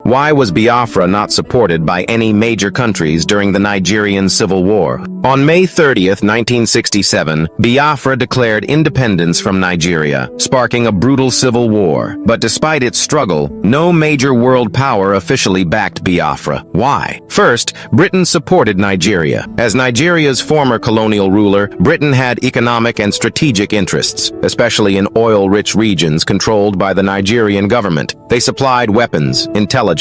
Why was Biafra not supported by any major countries during the Nigerian Civil War? On May 30th, 1967, Biafra declared independence from Nigeria, sparking a brutal civil war. But despite its struggle, no major world power officially backed Biafra. Why? First, Britain supported Nigeria. As Nigeria's former colonial ruler, Britain had economic and strategic interests, especially in oil-rich regions controlled by the Nigerian government. They supplied weapons, intelligence,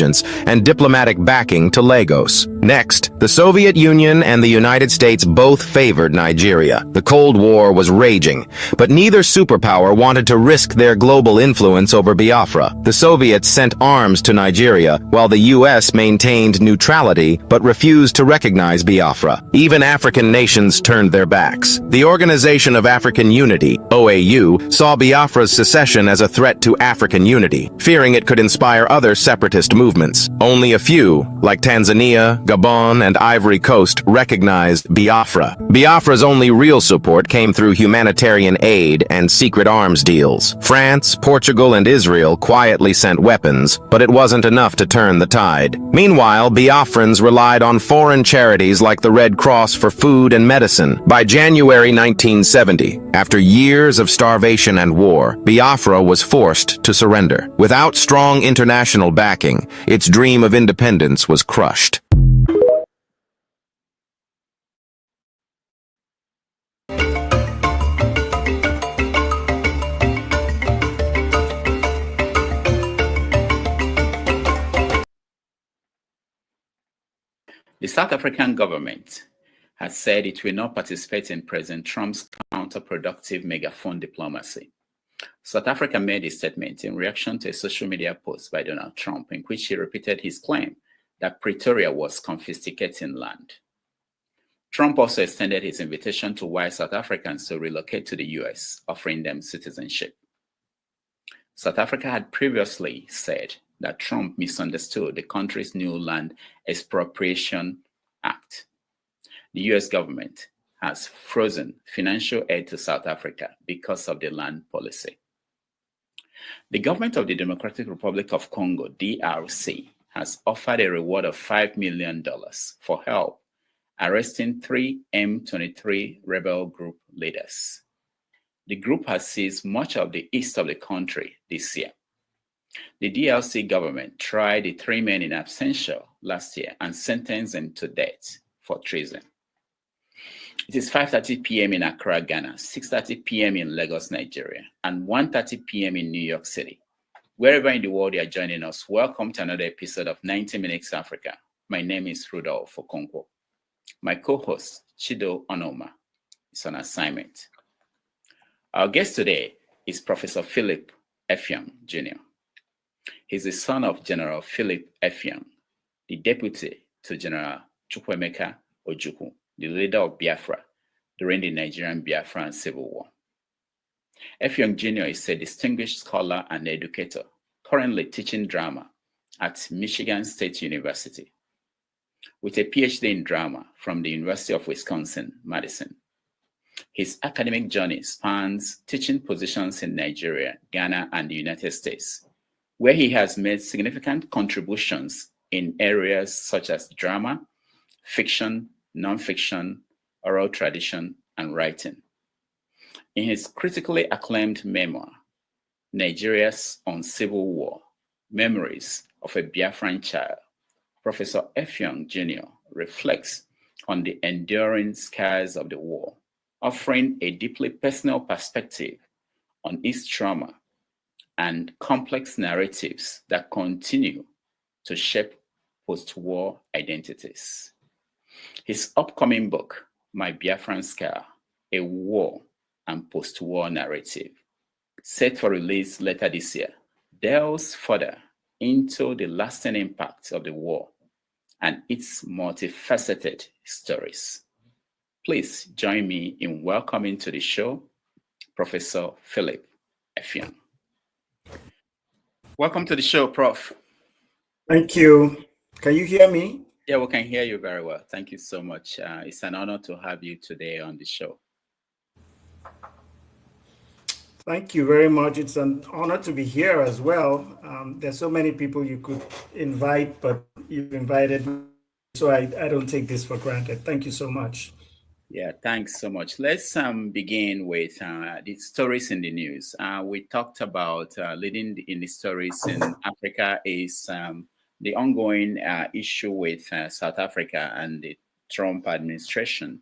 and diplomatic backing to Lagos. Next, the Soviet Union and the United States both favored Nigeria. The Cold War was raging, but neither superpower wanted to risk their global influence over Biafra. The Soviets sent arms to Nigeria, while the U.S. maintained neutrality but refused to recognize Biafra. Even African nations turned their backs. The Organization of African Unity, OAU, saw Biafra's secession as a threat to African unity, fearing it could inspire other separatist movements. Only a few, like Tanzania, Gabon, and Ivory Coast, recognized Biafra. Biafra's only real support came through humanitarian aid and secret arms deals. France, Portugal, and Israel quietly sent weapons, but it wasn't enough to turn the tide. Meanwhile, Biafrans relied on foreign charities like the Red Cross for food and medicine. By January 1970, after years of starvation and war, Biafra was forced to surrender. Without strong international backing, its dream of independence was crushed. The South African government has said it will not participate in President Trump's counterproductive megaphone diplomacy. South Africa made a statement in reaction to a social media post by Donald Trump in which he repeated his claim that Pretoria was confiscating land. Trump also extended his invitation to white South Africans to relocate to the US, offering them citizenship. South Africa had previously said that Trump misunderstood the country's new Land Expropriation Act. The US government has frozen financial aid to South Africa because of the land policy. The government of the Democratic Republic of Congo, DRC, has offered a reward of $5 million for help arresting 3 M23 rebel group leaders. The group has seized much of the east of the country this year. The DRC government tried the 3 men in absentia last year and sentenced them to death for treason. It is 5:30 p.m. in Accra, Ghana, 6:30 p.m. in Lagos, Nigeria, and 1:30 p.m. in New York City. Wherever in the world you are joining us, welcome to another episode of 90 Minutes Africa. My name is Rudolph Okonkwo. My co-host, Chido Onoma, is on assignment. Our guest today is Professor Philip Effiong Jr. He's the son of General Philip Effiong, the deputy to General Chukwuemeka Ojukwu, the leader of Biafra during the Nigerian Biafran Civil War. Effiong Jr. is a distinguished scholar and educator, currently teaching drama at Michigan State University, with a PhD in drama from the University of Wisconsin-Madison. His academic journey spans teaching positions in Nigeria, Ghana, and the United States, where he has made significant contributions in areas such as drama, fiction, nonfiction, oral tradition, and writing. In his critically acclaimed memoir, Nigeria's Own Civil War, Memories of a Biafran Child, Professor Effiong Jr. reflects on the enduring scars of the war, offering a deeply personal perspective on its trauma and complex narratives that continue to shape post-war identities. His upcoming book, My Biafran Scar, A War and Post-War Narrative, set for release later this year, delves further into the lasting impact of the war and its multifaceted stories. Please join me in welcoming to the show Professor Philip Effiong. Welcome to the show, Prof. Thank you. Can you hear me? Yeah, we can hear you very well. Thank you so much. It's an honor to have you today on the show. Thank you very much. It's an honor to be here as well. There's so many people you could invite, but you've invited me, so I don't take this for granted. Thank you so much. Yeah, thanks so much. Let's begin with the stories in the news. We talked about leading in the stories in Africa is the ongoing issue with South Africa and the Trump administration.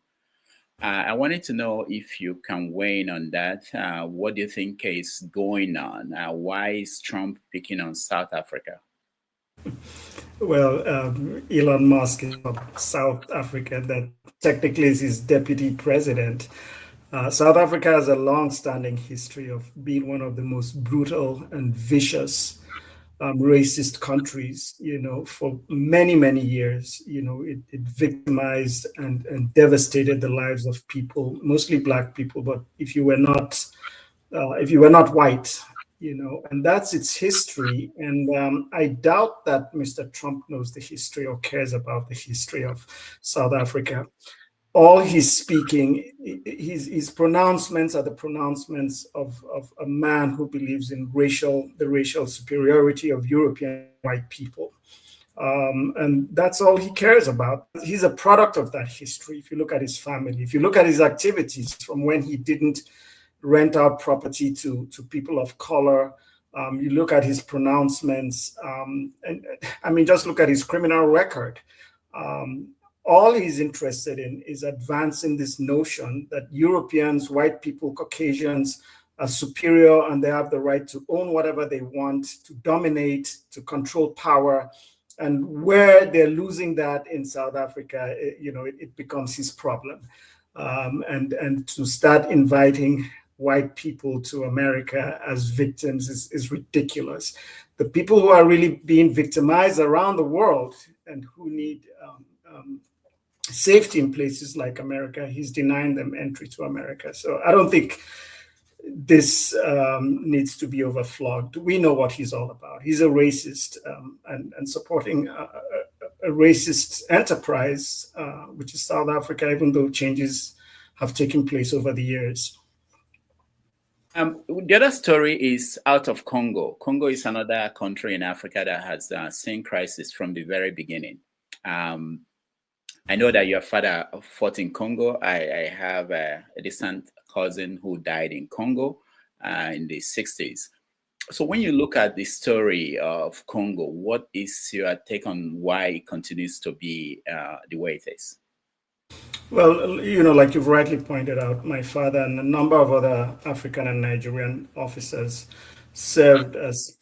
I wanted to know if you can weigh in on that. What do you think is going on? Why is Trump picking on South Africa? Well, Elon Musk is from South Africa, that technically is his deputy president. South Africa has a long-standing history of being one of the most brutal and vicious racist countries, for many, many years. It victimized and devastated the lives of people, mostly Black people. But if you were not white, and that's its history. And I doubt that Mr. Trump knows the history or cares about the history of South Africa. All he's speaking, his pronouncements are the pronouncements of a man who believes in the racial superiority of European white people. And that's all he cares about. He's a product of that history. If you look at his family, if you look at his activities from when he didn't rent out property to people of color, you look at his pronouncements, and I mean, just look at his criminal record. All he's interested in is advancing this notion that Europeans, white people, Caucasians are superior and they have the right to own whatever they want, to dominate, to control power. And where they're losing that in South Africa, it becomes his problem. And to start inviting white people to America as victims is ridiculous. The people who are really being victimized around the world and who need safety in places like America, he's denying them entry to America. So I don't think this needs to be overflogged. We know what he's all about. He's a racist and supporting a racist enterprise, which is South Africa, even though changes have taken place over the years. The other story is out of Congo. Congo is another country in Africa that has seen crisis from the very beginning. I know that your father fought in Congo. I have a distant cousin who died in Congo in the 60s. So when you look at the story of Congo, what is your take on why it continues to be the way it is? Well, like you've rightly pointed out, my father and a number of other African and Nigerian officers served as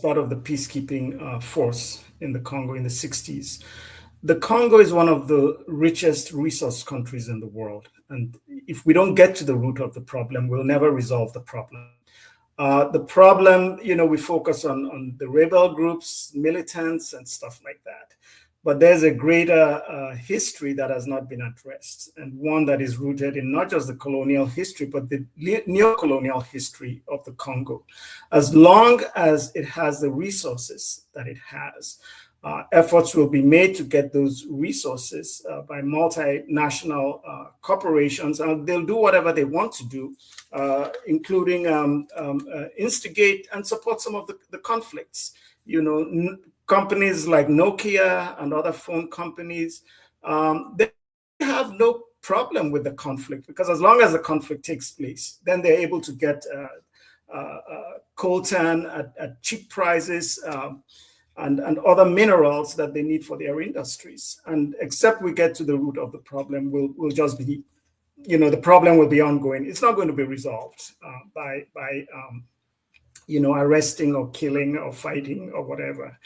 part of the peacekeeping force in the Congo in the 60s. The Congo is one of the richest resource countries in the world. And if we don't get to the root of the problem, we'll never resolve the problem. The problem, we focus on the rebel groups, militants, and stuff like that. But there's a greater history that has not been addressed, and one that is rooted in not just the colonial history, but the neo-colonial history of the Congo. As long as it has the resources that it has, efforts will be made to get those resources by multinational corporations, and they'll do whatever they want to do, including instigate and support some of the conflicts. Companies like Nokia and other phone companies, they have no problem with the conflict, because as long as the conflict takes place, then they're able to get coltan at cheap prices, and other minerals that they need for their industries. And except we get to the root of the problem, we'll just be, the problem will be ongoing. It's not going to be resolved by arresting or killing or fighting or whatever.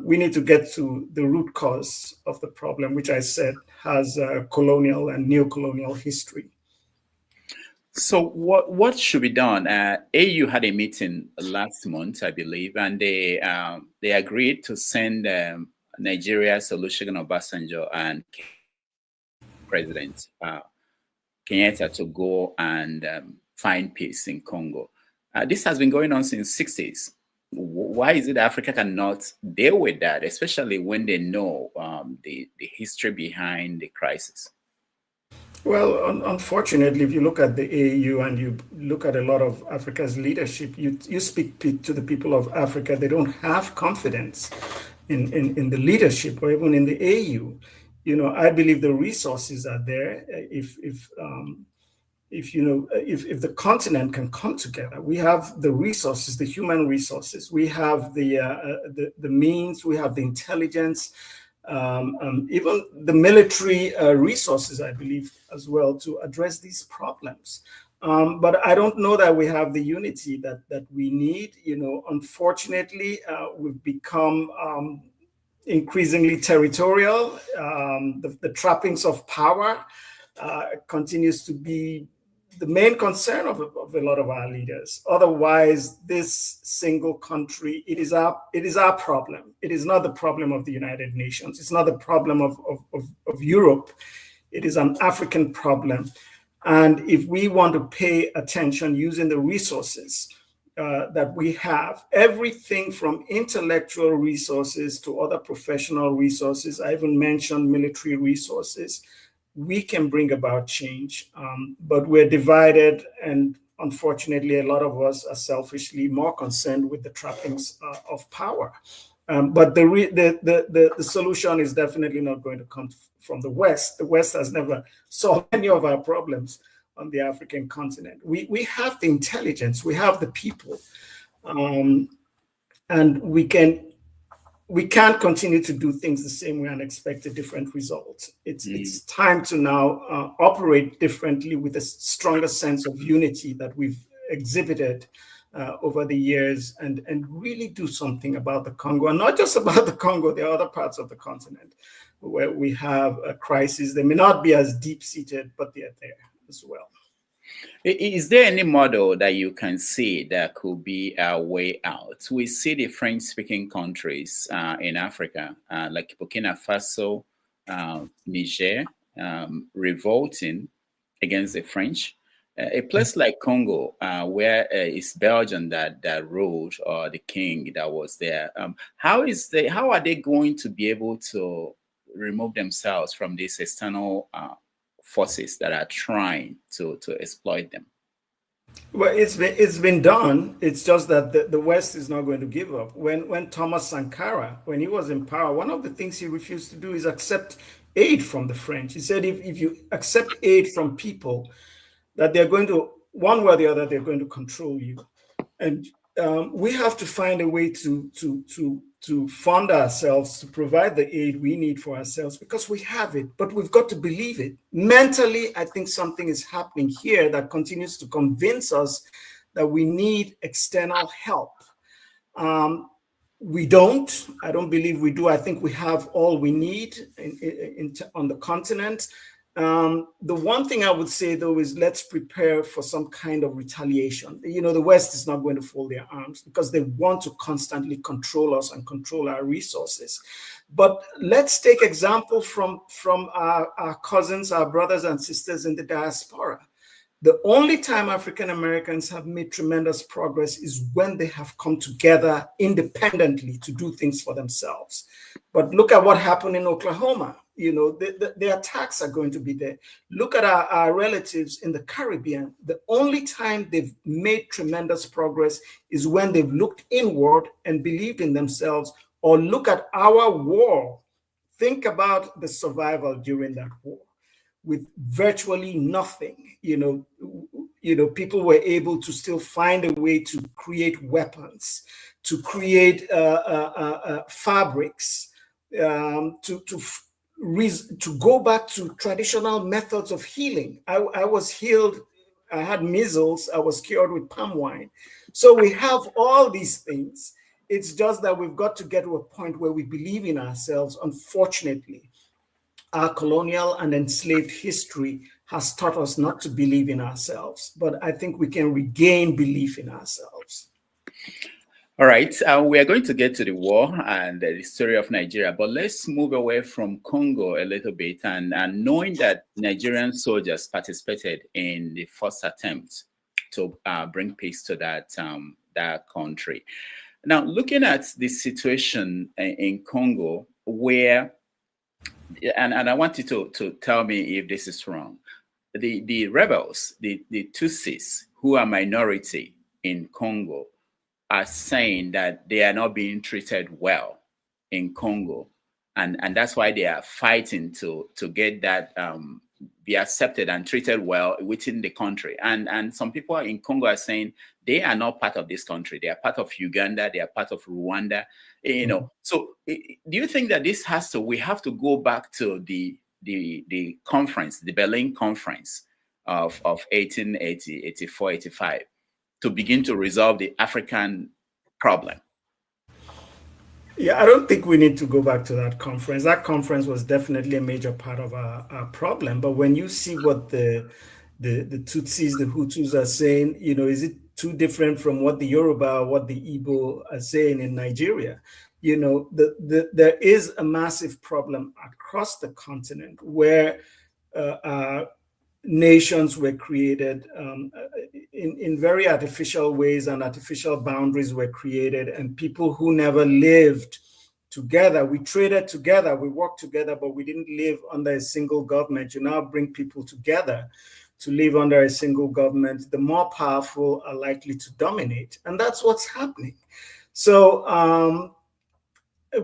We need to get to the root cause of the problem, which I said has colonial and neo-colonial history. So what should be done? AU had a meeting last month, I believe, and they agreed to send Nigeria's Olusegun Obasanjo and President Kenyatta to go and find peace in Congo. This has been going on since the 60s. Why is it Africa cannot deal with that, especially when they know the history behind the crisis? Well, unfortunately, if you look at the AU and you look at a lot of Africa's leadership, you speak to the people of Africa, they don't have confidence in the leadership or even in the AU. I believe the resources are there. If the continent can come together, we have the resources, the human resources, we have the means, we have the intelligence, even the military resources, I believe, as well, to address these problems. But I don't know that we have the unity that we need. Unfortunately, we've become increasingly territorial. The trappings of power continues to be the main concern of a lot of our leaders. Otherwise, this single country, it is our problem. It is not the problem of the United Nations. It's not the problem of Europe. It is an African problem. And if we want to pay attention using the resources that we have, everything from intellectual resources to other professional resources, I even mentioned military resources, we can bring about change, but we're divided, and unfortunately, a lot of us are selfishly more concerned with the trappings of power. But the solution is definitely not going to come from the West. The West has never solved any of our problems on the African continent. We have the intelligence, we have the people, and we can't continue to do things the same way and expect a different result. It's time to now operate differently with a stronger sense of unity that we've exhibited over the years, and really do something about the Congo, and not just about the Congo. There are other parts of the continent where we have a crisis. They may not be as deep-seated, but they're there as well. Is there any model that you can see that could be a way out? We see the French-speaking countries in Africa, like Burkina Faso, Niger, revolting against the French. A place like Congo, where it's Belgium that ruled, or the king that was there. How are they going to be able to remove themselves from these external forces that are trying to exploit them? Well, it's been done. It's just that the West is not going to give up. When Thomas Sankara, when he was in power, one of the things he refused to do is accept aid from the French. He said, if you accept aid from people, that they're going to, one way or the other, they're going to control you. And we have to find a way to fund ourselves, to provide the aid we need for ourselves, because we have it, but we've got to believe it. Mentally, I think something is happening here that continues to convince us that we need external help. I don't believe we do. I think we have all we need on the continent. The one thing I would say, though, is let's prepare for some kind of retaliation. The West is not going to fold their arms because they want to constantly control us and control our resources. But let's take example from our cousins, our brothers and sisters in the diaspora. The only time African Americans have made tremendous progress is when they have come together independently to do things for themselves. But look at what happened in Oklahoma. The attacks are going to be there. Look at our relatives in the Caribbean. The only time they've made tremendous progress is when they've looked inward and believed in themselves. Or look at our war. Think about the survival during that war. With virtually nothing, people were able to still find a way to create weapons, to create fabrics, to go back to traditional methods of healing. I was healed. I had measles. I was cured with palm wine. So we have all these things. It's just that we've got to get to a point where we believe in ourselves. Unfortunately, our colonial and enslaved history has taught us not to believe in ourselves, but I think we can regain belief in ourselves. All right, we are going to get to the war and the story of Nigeria, but let's move away from Congo a little bit, and knowing that Nigerian soldiers participated in the first attempt to bring peace to that country. Now, looking at the situation in Congo, where and I want you to tell me if this is wrong, the rebels, the Tutsis, who are minority in Congo, are saying that they are not being treated well in Congo, and that's why they are fighting to get that be accepted and treated well within the country. And some people in Congo are saying they are not part of this country. They are part of Uganda. They are part of Rwanda. You know. So do you think that we have to go back to the conference, the Berlin Conference of 1880, 84, 85, to begin to resolve the African problem? Yeah, I don't think we need to go back to that conference. That conference was definitely a major part of our problem. But when you see what the Tutsis, the Hutus are saying, you know, is it too different from what the Yoruba, what the Igbo are saying in Nigeria? You know, there is a massive problem across the continent where nations were created in very artificial ways, and artificial boundaries were created, and people who never lived together, we traded together, we worked together, but we didn't live under a single government. You now bring people together to live under a single government. The more powerful are likely to dominate, and that's what's happening. So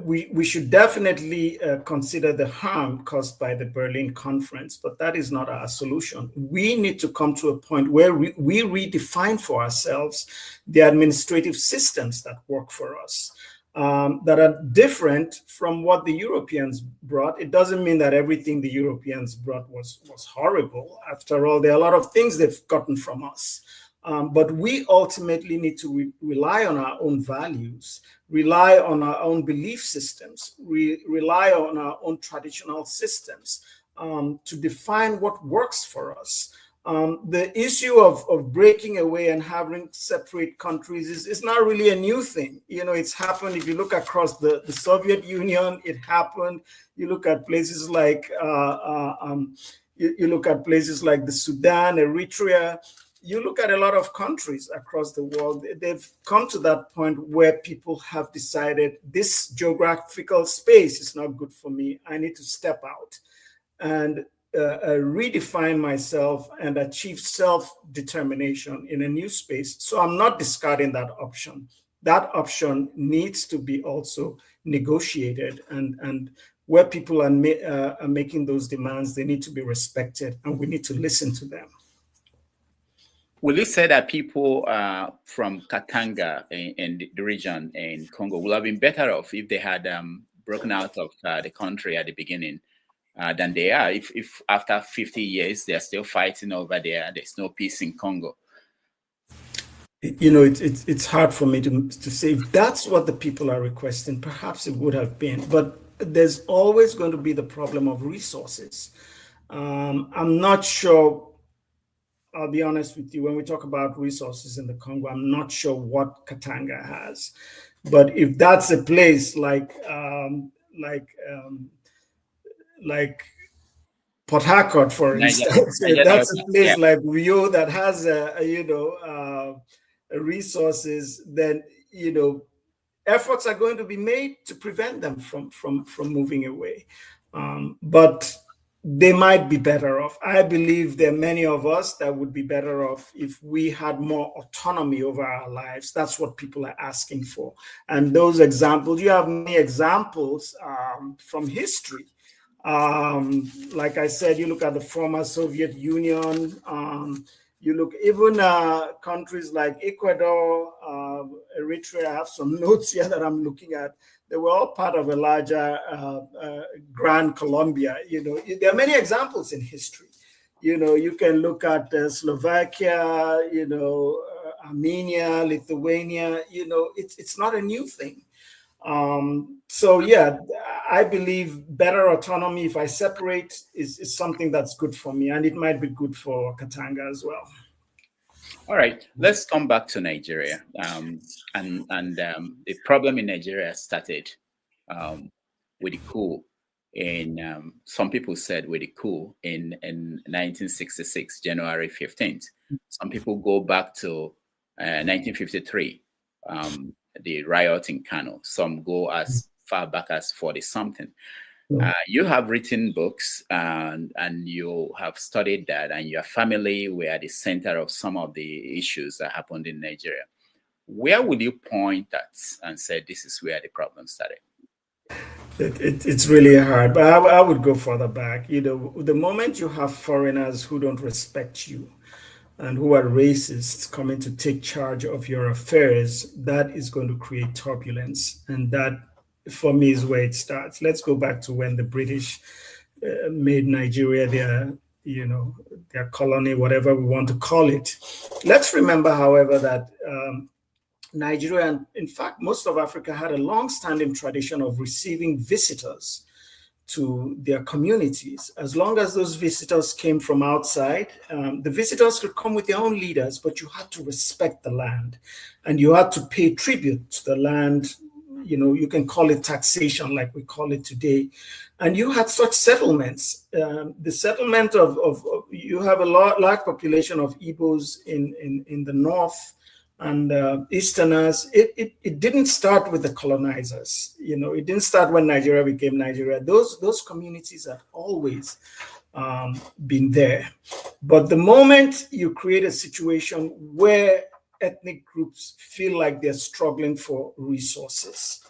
we should definitely consider the harm caused by the Berlin Conference, but that is not our solution. We need to come to a point where we redefine for ourselves the administrative systems that work for us, that are different from what the Europeans brought. It doesn't mean that everything the Europeans brought was horrible. After all, there are a lot of things they've gotten from us. But we ultimately need to rely on our own values, rely on our own belief systems, rely on our own traditional systems to define what works for us. The issue of breaking away and having separate countries is not really a new thing. You know, it's happened. If you look across the Soviet Union, it happened. You look at places like you look at places like the Sudan, Eritrea. You look at a lot of countries across the world, they've come to that point where people have decided this geographical space is not good for me. I need to step out and redefine myself and achieve self-determination in a new space. So I'm not discarding that option. That option needs to be also negotiated, and where people are making those demands, they need to be respected, and we need to listen to them. Will you say that people from Katanga in the region in Congo will have been better off if they had broken out of the country at the beginning than they are? If after 50 years they're still fighting over there, there's no peace in Congo. You know, it's hard for me to say if that's what the people are requesting. Perhaps it would have been, but there's always going to be the problem of resources. I'm not sure. I'll be honest with you, when we talk about resources in the Congo, I'm not sure what Katanga has. But if that's a place like Port Harcourt, for instance, if that's a place like Rio that has resources, then efforts are going to be made to prevent them from moving away. But they might be better off. I believe there are many of us that would be better off if we had more autonomy over our lives. That's what people are asking for. And those examples, you have many examples from history. Like I said, you look at the former Soviet Union, you look even countries like Ecuador, Eritrea. I have some notes here that I'm looking at. They were all part of a larger Grand Colombia. There are many examples in history. You can look at Slovakia, Armenia, Lithuania. It's not a new thing. So yeah, I believe better autonomy, if I separate, is something that's good for me, and it might be good for Katanga as well. All right, let's come back to Nigeria. The problem in Nigeria started with the coup in, some people said with the coup in 1966, January 15th. Some people go back to 1953, the riot in Kano. Some go as far back as 40-something. You have written books and you have studied that, and your family were at the center of some of the issues that happened in Nigeria. Where would you point at and say this is where the problem started? It's really hard, but I would go further back. The moment you have foreigners who don't respect you and who are racists coming to take charge of your affairs, that is going to create turbulence. And that, for me, is where it starts. Let's go back to when the British made Nigeria their colony, whatever we want to call it. Let's remember, however, that Nigeria, and in fact, most of Africa, had a long-standing tradition of receiving visitors to their communities. As long as those visitors came from outside, the visitors could come with their own leaders, but you had to respect the land and you had to pay tribute to the land. You can call it taxation like we call it today. And you had such settlements. The settlement of you have a large population of Igbos in the north and Easterners. It didn't start with the colonizers. It didn't start when Nigeria became Nigeria. Those communities have always been there. But the moment you create a situation where ethnic groups feel like they're struggling for resources,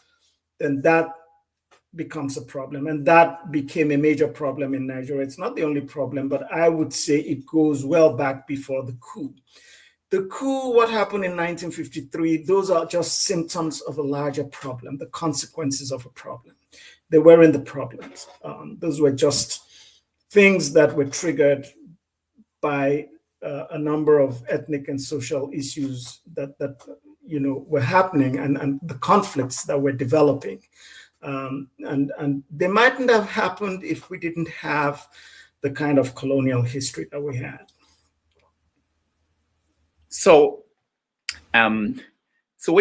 then that becomes a problem. And that became a major problem in Nigeria. It's not the only problem, but I would say it goes well back before the coup. The coup, what happened in 1953, those are just symptoms of a larger problem, the consequences of a problem. They weren't the problems. Those were just things that were triggered by a number of ethnic and social issues that were happening and the conflicts that were developing. And they mightn't have happened if we didn't have the kind of colonial history that we had. So when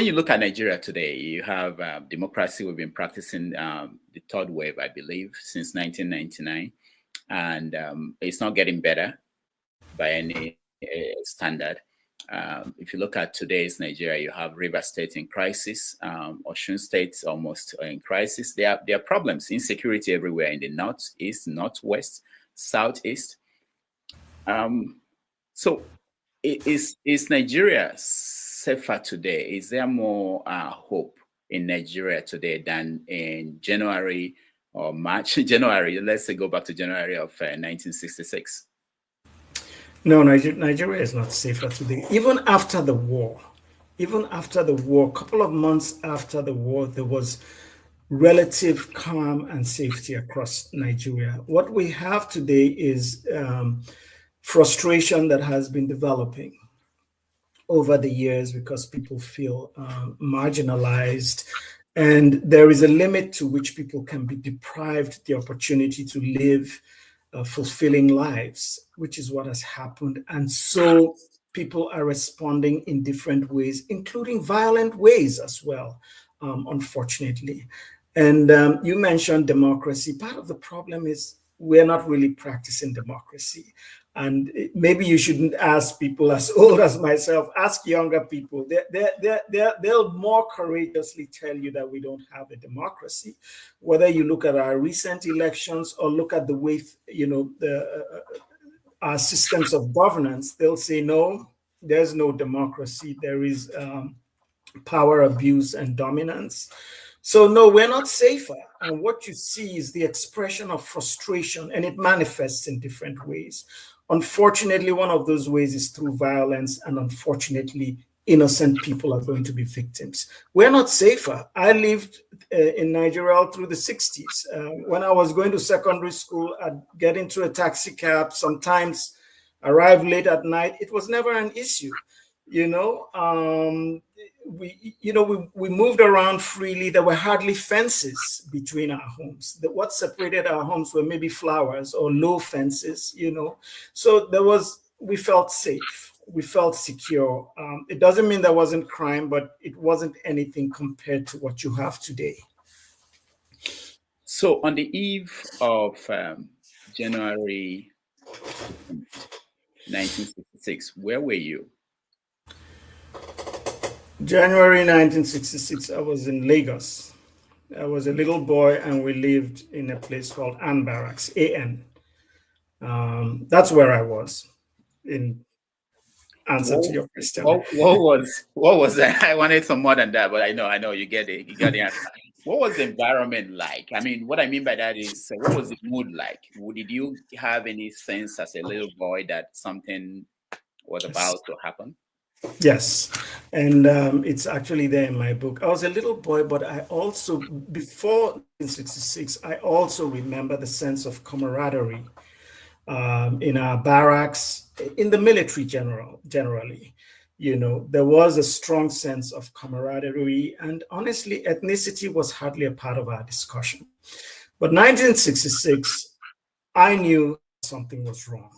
you look at Nigeria today, you have democracy. We've been practicing the third wave, I believe, since 1999, and it's not getting better by any standard. If you look at today's Nigeria, you have Rivers State in crisis, Osun State almost in crisis. There are problems, insecurity everywhere in the north, east, northwest, southeast. So is Nigeria safer today? Is there more hope in Nigeria today than in January or March? January, let's say go back to January of 1966. No, Nigeria is not safer today. Even after the war, a couple of months after the war, there was relative calm and safety across Nigeria. What we have today is frustration that has been developing over the years because people feel marginalized, and there is a limit to which people can be deprived the opportunity to live fulfilling lives, which is what has happened. And so people are responding in different ways, including violent ways as well, unfortunately. And you mentioned democracy. Part of the problem is we're not really practicing democracy. And maybe you shouldn't ask people as old as myself, ask younger people. They'll more courageously tell you that we don't have a democracy. Whether you look at our recent elections or look at the way, our systems of governance, they'll say, no, there's no democracy. There is power abuse and dominance. So no, we're not safer. And what you see is the expression of frustration, and it manifests in different ways. Unfortunately, one of those ways is through violence, and unfortunately, innocent people are going to be victims. We're not safer. I lived in Nigeria through the 60s. When I was going to secondary school, I'd get into a taxi cab, sometimes arrive late at night. It was never an issue. We moved around freely. There were hardly fences between our homes. What separated our homes were maybe flowers or low fences, So we felt safe. We felt secure. It doesn't mean there wasn't crime, but it wasn't anything compared to what you have today. So on the eve of January 1966, where were you? January 1966, I was in Lagos. I was a little boy, and we lived in a place called Ann Barracks, AN. That's where I was, in answer to your question. What was that? I wanted some more than that, but I know you get it. You got the answer. What was the environment like? I mean, what I mean by that is, what was the mood like? Did you have any sense as a little boy that something was about to happen? Yes, and it's actually there in my book. I was a little boy, but I also, before 1966, I also remember the sense of camaraderie in our barracks, in the military generally. You know, there was a strong sense of camaraderie, and honestly, ethnicity was hardly a part of our discussion. But 1966, I knew something was wrong.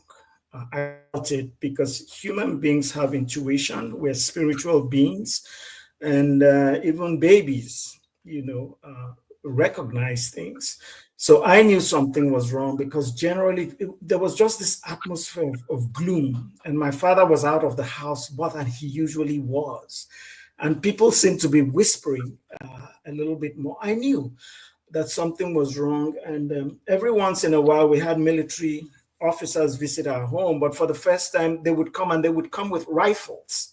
I felt it because human beings have intuition. We're spiritual beings, and even babies, recognize things. So I knew something was wrong because generally there was just this atmosphere of gloom, and my father was out of the house more than he usually was, and people seemed to be whispering a little bit more. I knew that something was wrong, and every once in a while we had military officers visit our home, but for the first time they would come, and they would come with rifles.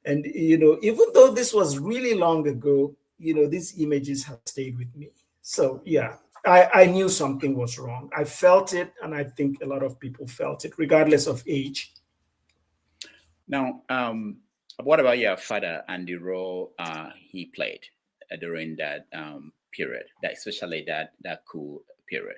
And even though this was really long ago, these images have stayed with me. So yeah, I knew something was wrong. I felt it, and I think a lot of people felt it, regardless of age. Now, what about your father and the role he played during that period, especially that coup period?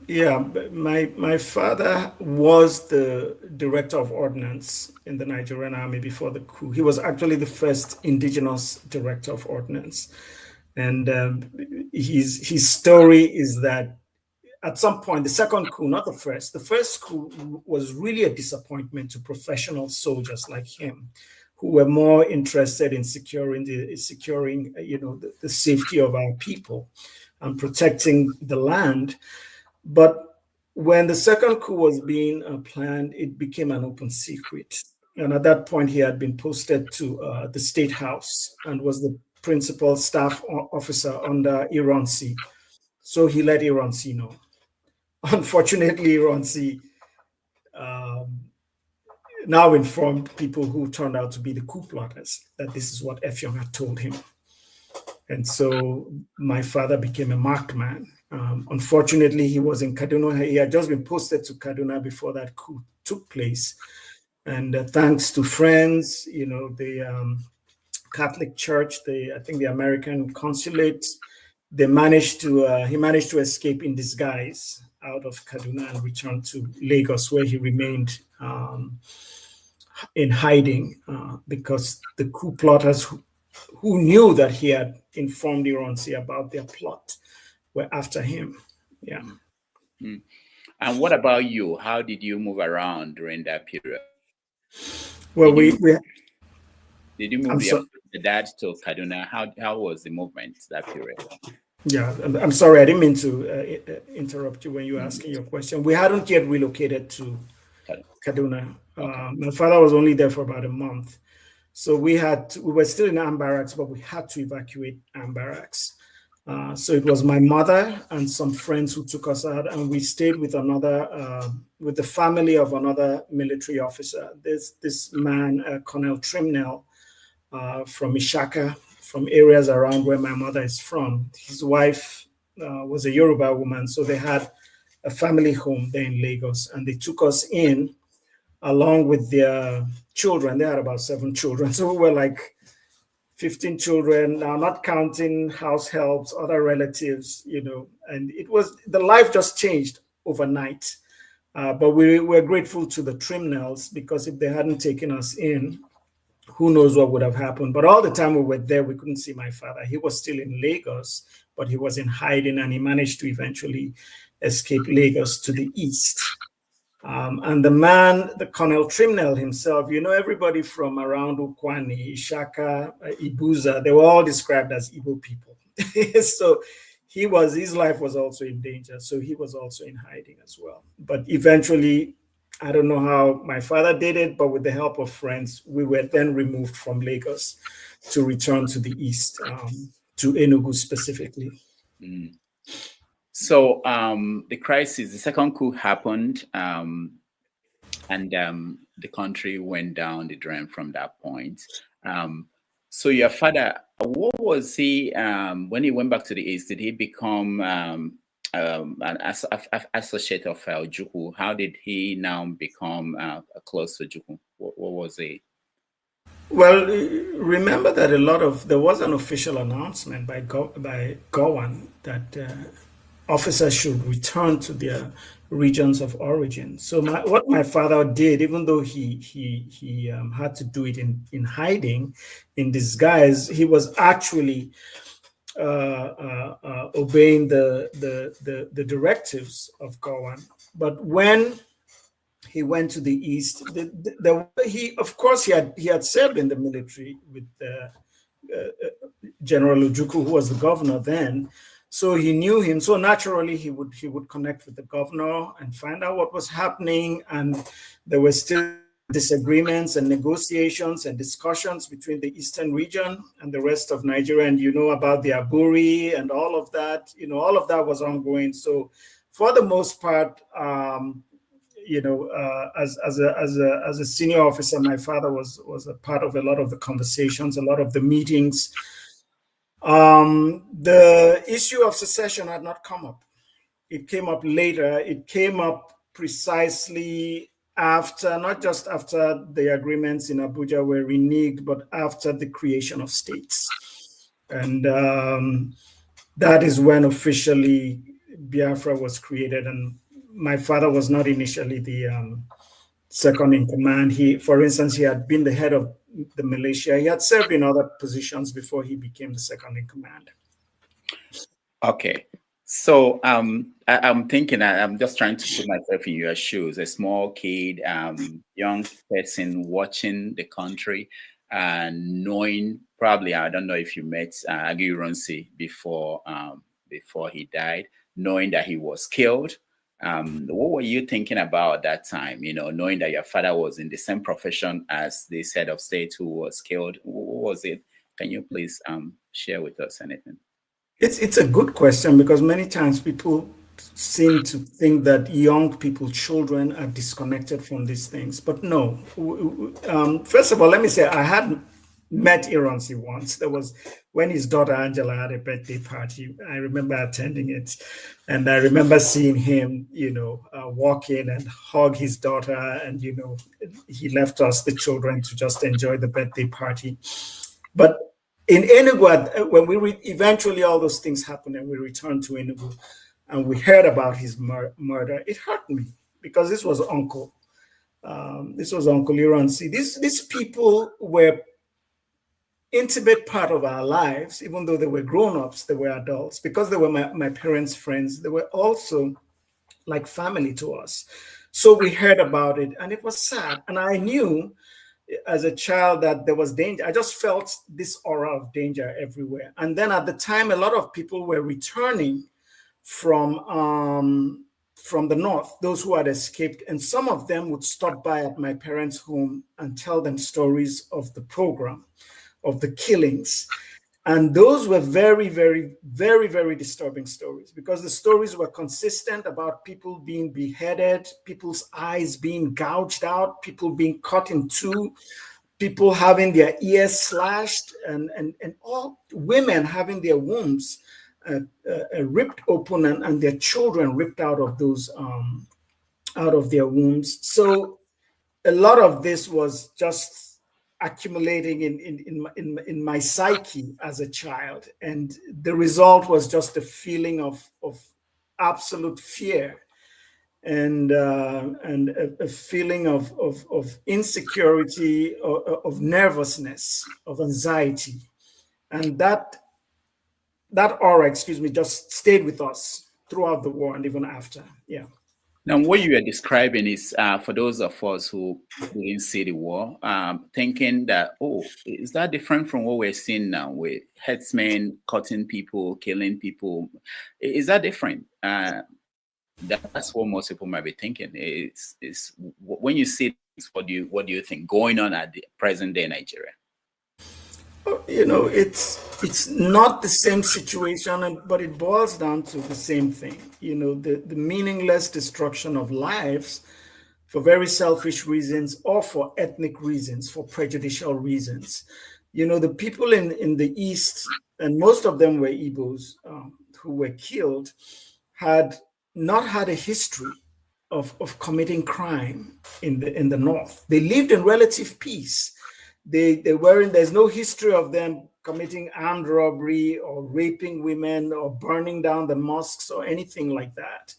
Yeah, my father was the director of ordnance in the Nigerian army before the coup. He was actually the first indigenous director of ordnance, and his story is that at some point, the second coup, not the first coup was really a disappointment to professional soldiers like him, who were more interested in securing the safety of our people and protecting the land. But when the second coup was being planned, it became an open secret. And at that point, he had been posted to the State House and was the principal staff officer under Ironsi. So he let Ironsi know. Unfortunately, Ironsi now informed people who turned out to be the coup plotters that this is what Effiong had told him. And so my father became a marked man. Unfortunately, he was in Kaduna. He had just been posted to Kaduna before that coup took place. And thanks to friends, the Catholic Church, I think the American consulate, he managed to escape in disguise out of Kaduna and return to Lagos, where he remained in hiding because the coup plotters who knew that he had informed Ironsi about their plot were after him. Yeah. Mm. And what about you? How did you move around during that period? Well, did you move your dad to Kaduna? How was the movement that period? Yeah, I'm sorry, I didn't mean to interrupt you when you were asking your question. We hadn't yet relocated to Kaduna. Okay. My father was only there for about a month. So we were still in Ann Barracks, but we had to evacuate Ann Barracks. So it was my mother and some friends who took us out, and we stayed with with the family of another military officer. This man, Colonel Trimnell, from Ishaka, from areas around where my mother is from. His wife was a Yoruba woman, so they had a family home there in Lagos, and they took us in along with their children. They had about 7 children. So we were like 15 children, now not counting house helps, other relatives, and the life just changed overnight. But we were grateful to the Trimnells, because if they hadn't taken us in, who knows what would have happened. But all the time we were there, we couldn't see my father. He was still in Lagos, but he was in hiding, and he managed to eventually escape Lagos to the east. And the Colonel Trimnell himself, everybody from around Ukwani, Ishaka, Ibuza, they were all described as Igbo people. So his life was also in danger. So he was also in hiding as well. But eventually I don't know how my father did it, but with the help of friends, we were then removed from Lagos to return to the east, to Enugu specifically. Mm. So the crisis, the second coup happened, and the country went down the drain from that point. So your father, what was he when he went back to the east? Did he become an associate of Ojukwu? How did he now become close to Ojukwu? What was he? Well, remember that there was an official announcement by Gowan that officers should return to their regions of origin. So what my father did, even though he had to do it in hiding, in disguise, he was actually obeying the directives of Gowan. But when he went to the east, he of course he had served in the military with General Ojukwu, who was the governor then. So he knew him. So naturally, he would connect with the governor and find out what was happening. And there were still disagreements and negotiations and discussions between the eastern region and the rest of Nigeria. And you know about the Aburi and all of that. You know, all of that was ongoing. So for the most part, you know, as a senior officer, my father was a part of a lot of the conversations, a lot of the meetings. The issue of secession had not come up. It came up later. It came up precisely after, not just after the agreements in Abuja were reneged, but after the creation of states. And that is when officially Biafra was created. And my father was not initially the second in command. For instance, he had been the head of the militia. He had served in other positions before he became the second in command. Okay. So I'm thinking, I'm just trying to put myself in your shoes, a small kid, young person watching the country and knowing, probably, I don't know if you met Agi Ronsi before he died, knowing that he was killed. What were you thinking about at that time, you know, knowing that your father was in the same profession as this head of state who was killed? What was it? Can you please share with us anything? It's a good question, because many times people seem to think that young people, children, are disconnected from these things. But no. First of all, let me say I had met Ironsi once. There was when his daughter Angela had a birthday party. I remember attending it, and I remember seeing him, you know, walk in and hug his daughter, and you know, he left us, the children, to just enjoy the birthday party. But in Enugu, when eventually all those things happened and we returned to Enugu and we heard about his murder, it hurt me, because this was Uncle. This was Uncle Ironsi. These people were intimate part of our lives, even though they were grown-ups, they were adults, because they were my parents' friends. They were also like family to us. So we heard about it and it was sad. And I knew as a child that there was danger. I just felt this aura of danger everywhere. And then at the time, a lot of people were returning from the north, those who had escaped, and some of them would stop by at my parents' home and tell them stories of the program, of the killings. And those were very, very, very, very disturbing stories, because the stories were consistent about people being beheaded, people's eyes being gouged out, people being cut in two, people having their ears slashed, and all women having their wombs ripped open, and their children ripped out of those out of their wombs. So a lot of this was just accumulating in my psyche as a child, and the result was just a feeling of absolute fear and a feeling of insecurity, of nervousness, of anxiety, and that aura, just stayed with us throughout the war and even after. Yeah. Now, what you are describing is for those of us who didn't see the war, thinking that, oh, is that different from what we're seeing now with headsmen cutting people, killing people? Is that different? That's what most people might be thinking. Is when you see this, what do you think going on at the present day Nigeria? You know, it's not the same situation, but it boils down to the same thing. You know, the meaningless destruction of lives for very selfish reasons or for ethnic reasons, for prejudicial reasons. You know, the people in the East, and most of them were Igbos who were killed, had not had a history of committing crime in the North. They lived in relative peace. They weren't, there's no history of them committing armed robbery or raping women or burning down the mosques or anything like that.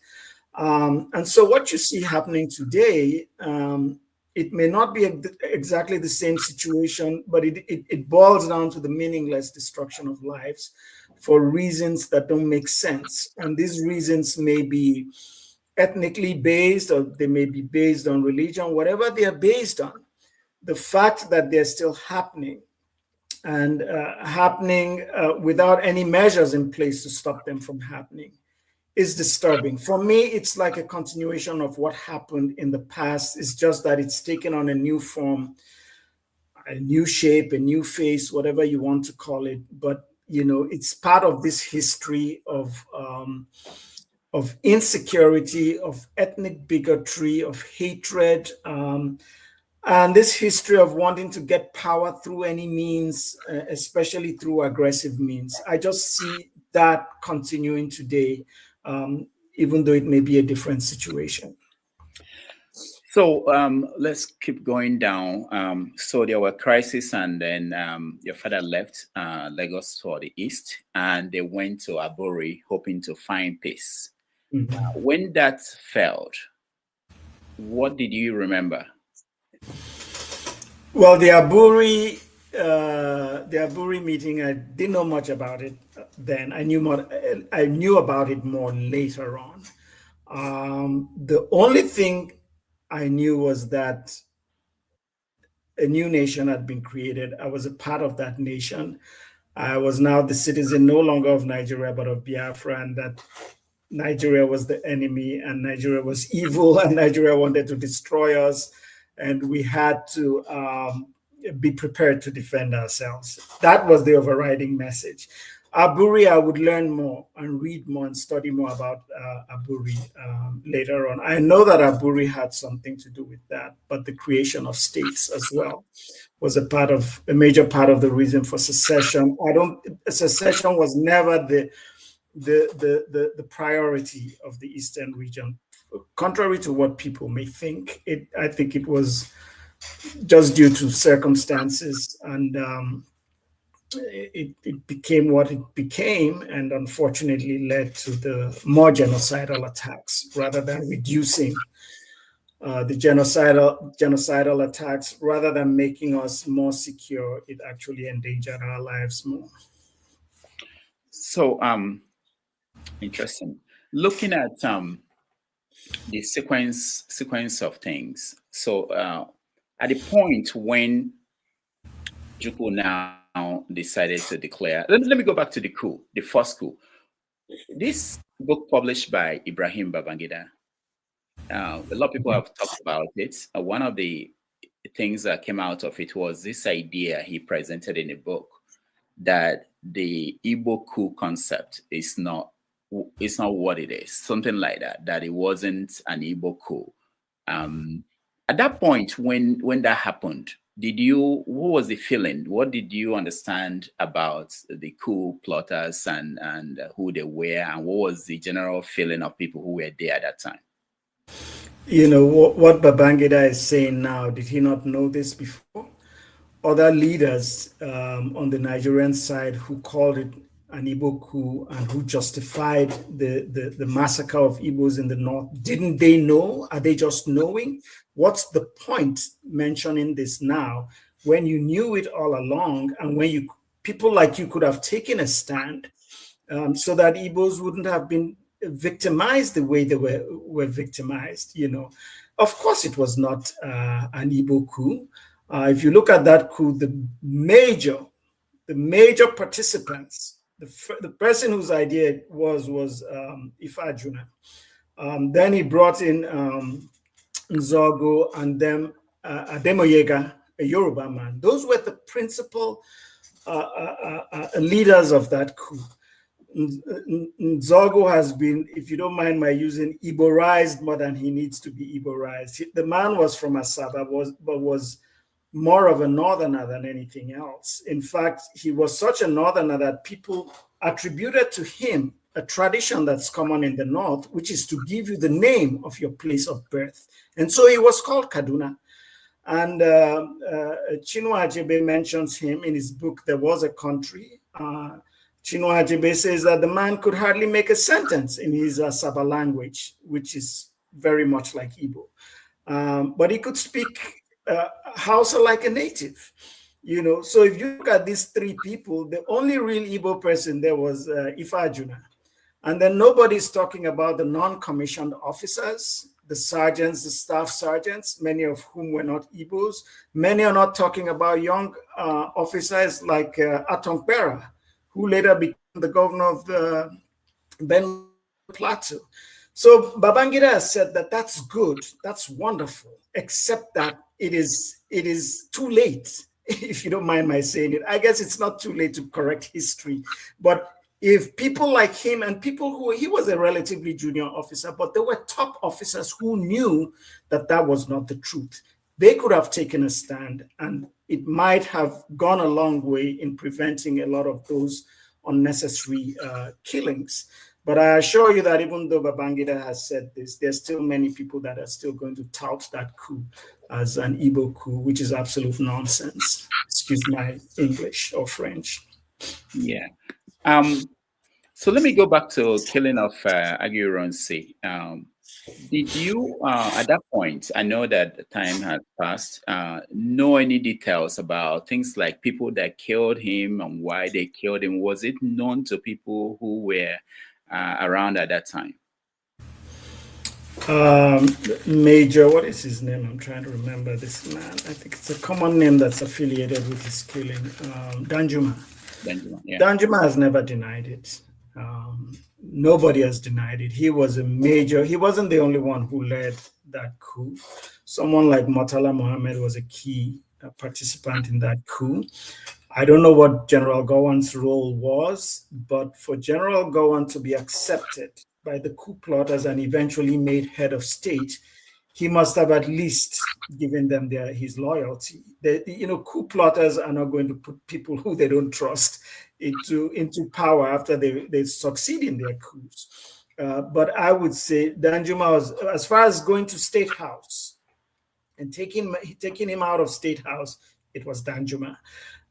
And so what you see happening today, it may not be exactly the same situation, but it boils down to the meaningless destruction of lives for reasons that don't make sense. And these reasons may be ethnically based, or they may be based on religion, whatever they are based on. The fact that they're still happening and happening without any measures in place to stop them from happening is disturbing. For me, it's like a continuation of what happened in the past. It's just that it's taken on a new form, a new shape, a new face, whatever you want to call it. But, you know, it's part of this history of insecurity, of ethnic bigotry, of hatred, and this history of wanting to get power through any means, especially through aggressive means. I just see that continuing today, even though it may be a different situation. So let's keep going down. So there were crises, and then your father left Lagos for the East, and they went to Aburi hoping to find peace. Mm-hmm. When that failed, what did you remember? Well, the Aburi meeting, I didn't know much about it then. I knew about it more later on. The only thing I knew was that a new nation had been created. I was a part of that nation. I was now the citizen no longer of Nigeria, but of Biafra, and that Nigeria was the enemy, and Nigeria was evil, and Nigeria wanted to destroy us, and we had to be prepared to defend ourselves. That was the overriding message. Aburi, I would learn more and read more and study more about Aburi later on. I know that Aburi had something to do with that, but the creation of states as well was a major part of the reason for secession. Secession was never the priority of the Eastern region, contrary to what people may think. I think it was just due to circumstances, and it became what it became, and unfortunately led to the more genocidal attacks rather than reducing the genocidal attacks. Rather than making us more secure, it actually endangered our lives more. So interesting. Looking at the sequence of things. So at the point when Ojukwu now decided to declare, let me go back to the coup, the first coup. This book published by Ibrahim Babangida, a lot of people have talked about it. One of the things that came out of it was this idea he presented in the book that the Igbo coup concept is not what it is, something like that it wasn't an Igbo coup. At that point, when that happened, what was the feeling? What did you understand about the coup plotters and who they were, and what was the general feeling of people who were there at that time? You know, what Babangida is saying now, did he not know this before? Other leaders on the Nigerian side who called it an Igbo coup and who justified the massacre of Igbos in the north, didn't they know? Are they just knowing? What's the point mentioning this now when you knew it all along, and when people like you could have taken a stand so that Igbos wouldn't have been victimized the way they were victimized? You know, of course it was not an Igbo coup. If you look at that coup, the major participants, the person whose idea it was Effiong Jr. Then he brought in Nzogo and then Ademoyega, a Yoruba man. Those were the principal leaders of that coup. Nzogo has been, if you don't mind my using, Igborized more than he needs to be Igborized. The man was from Asaba, but was more of a northerner than anything else. In fact, he was such a northerner that people attributed to him a tradition that's common in the north, which is to give you the name of your place of birth. And so he was called Kaduna. And Chinua Achebe mentions him in his book, There Was a Country. Chinua Achebe says that the man could hardly make a sentence in his Saba language, which is very much like Igbo. But he could speak Hausa like a native. You know, so if you look at these three people, the only real Igbo person there was Ifa Juna. And then nobody's talking about the non-commissioned officers, the sergeants, the staff sergeants, many of whom were not Igbos. Many are not talking about young officers like Atompera, who later became the governor of the Benue Plateau. So Babangida has said that that's good, that's wonderful, except that it is too late, if you don't mind my saying it. I guess it's not too late to correct history, but if people like him and people who, he was a relatively junior officer, but there were top officers who knew that that was not the truth. They could have taken a stand, and it might have gone a long way in preventing a lot of those unnecessary killings. But I assure you that even though Babangida has said this, there's still many people that are still going to tout that coup as an Igbo coup, which is absolute nonsense. Excuse my English or French. Yeah. So let me go back to killing of Aguiyi. Did you, at that point, I know that the time had passed, know any details about things like people that killed him and why they killed him? Was it known to people who were around at that time? Major, what is his name? I'm trying to remember this man. I think it's a common name that's affiliated with his killing. Danjuma. Yeah. Danjuma has never denied it. Nobody has denied it. He was a major, he wasn't the only one who led that coup. Someone like Murtala Mohammed was a key participant in that coup. I don't know what General Gowon's role was, but for General Gowon to be accepted by the coup plotters and eventually made head of state, he must have at least given them his loyalty. Coup plotters are not going to put people who they don't trust into power after they succeed in their coups. But I would say Danjuma was, as far as going to State House and taking him out of State House, it was Danjuma.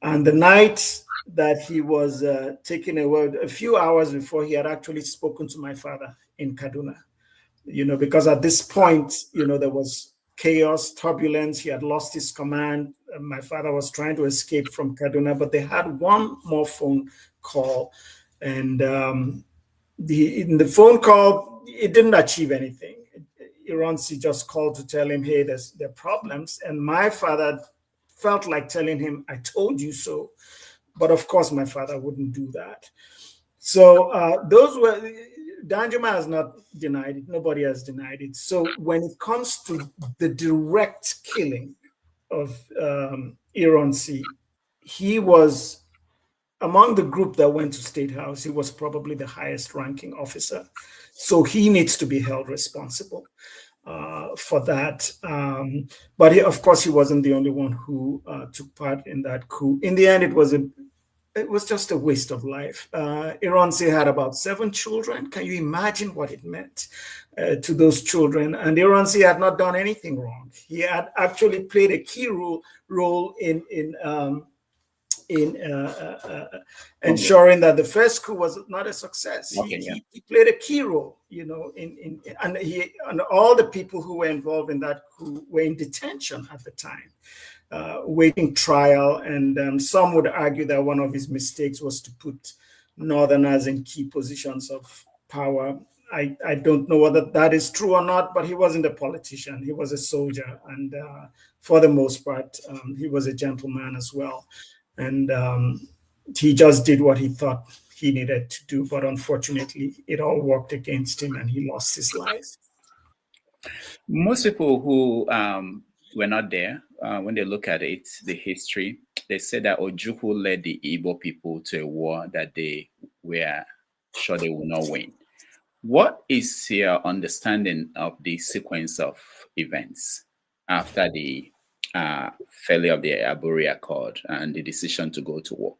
And the night that he was taken away, a few hours before, he had actually spoken to my father in Kaduna. Because at this point, there was chaos, turbulence. He had lost his command. My father was trying to escape from Kaduna, but they had one more phone call. And in the phone call, it didn't achieve anything. Ironsi just called to tell him, hey, there are problems. And my father felt like telling him, I told you so. But of course, my father wouldn't do that. So Danjuma has not denied it. Nobody has denied it. So when it comes to the direct killing of Ironsi, he was among the group that went to State House. He was probably the highest ranking officer. So he needs to be held responsible for that. But of course, he wasn't the only one who took part in that coup. In the end, it was just a waste of life. Ironsi had about 7 children. Can you imagine what it meant to those children? And Ironsi had not done anything wrong. He had actually played a key role in ensuring that the first coup was not a success. Okay, he played a key role, and all the people who were involved in that coup were in detention at the time, waiting trial. And some would argue that one of his mistakes was to put Northerners in key positions of power. I don't know whether that is true or not, but he wasn't a politician. He was a soldier. And for the most part, he was a gentleman as well. And he just did what he thought he needed to do. But unfortunately, it all worked against him and he lost his life. Most people who were not there, when they look at it, the history, they say that Ojukwu led the Igbo people to a war that they were sure they would not win. What is your understanding of the sequence of events after the failure of the Aburi Accord and the decision to go to war?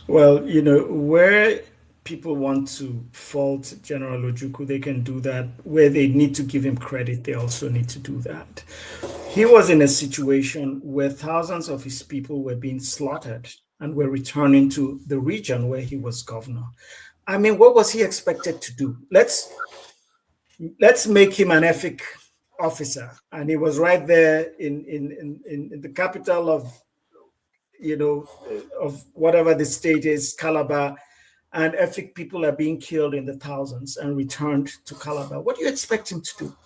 Well, where people want to fault General Ojukwu, they can do that. Where they need to give him credit, they also need to do that. He was in a situation where thousands of his people were being slaughtered and were returning to the region where he was governor. I mean, what was he expected to do? Let's make him an Effiong officer, and he was right there in the capital of of whatever the state is, Calabar, and Effiong people are being killed in the thousands and returned to Calabar. What do you expect him to do?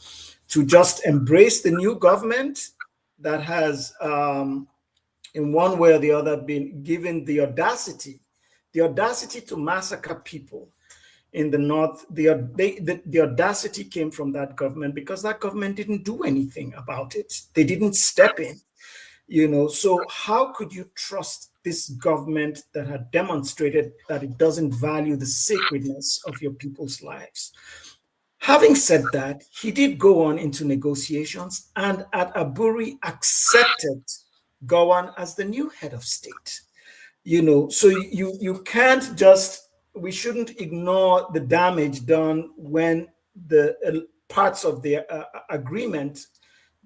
To just embrace the new government that has, in one way or the other, been given the audacity to massacre people in the north? The audacity came from that government because that government didn't do anything about it. They didn't step in. So how could you trust this government that had demonstrated that it doesn't value the sacredness of your people's lives? Having said that, he did go on into negotiations, and at Aburi accepted Gowon as the new head of state. So you can't just, we shouldn't ignore the damage done when the parts of the agreement,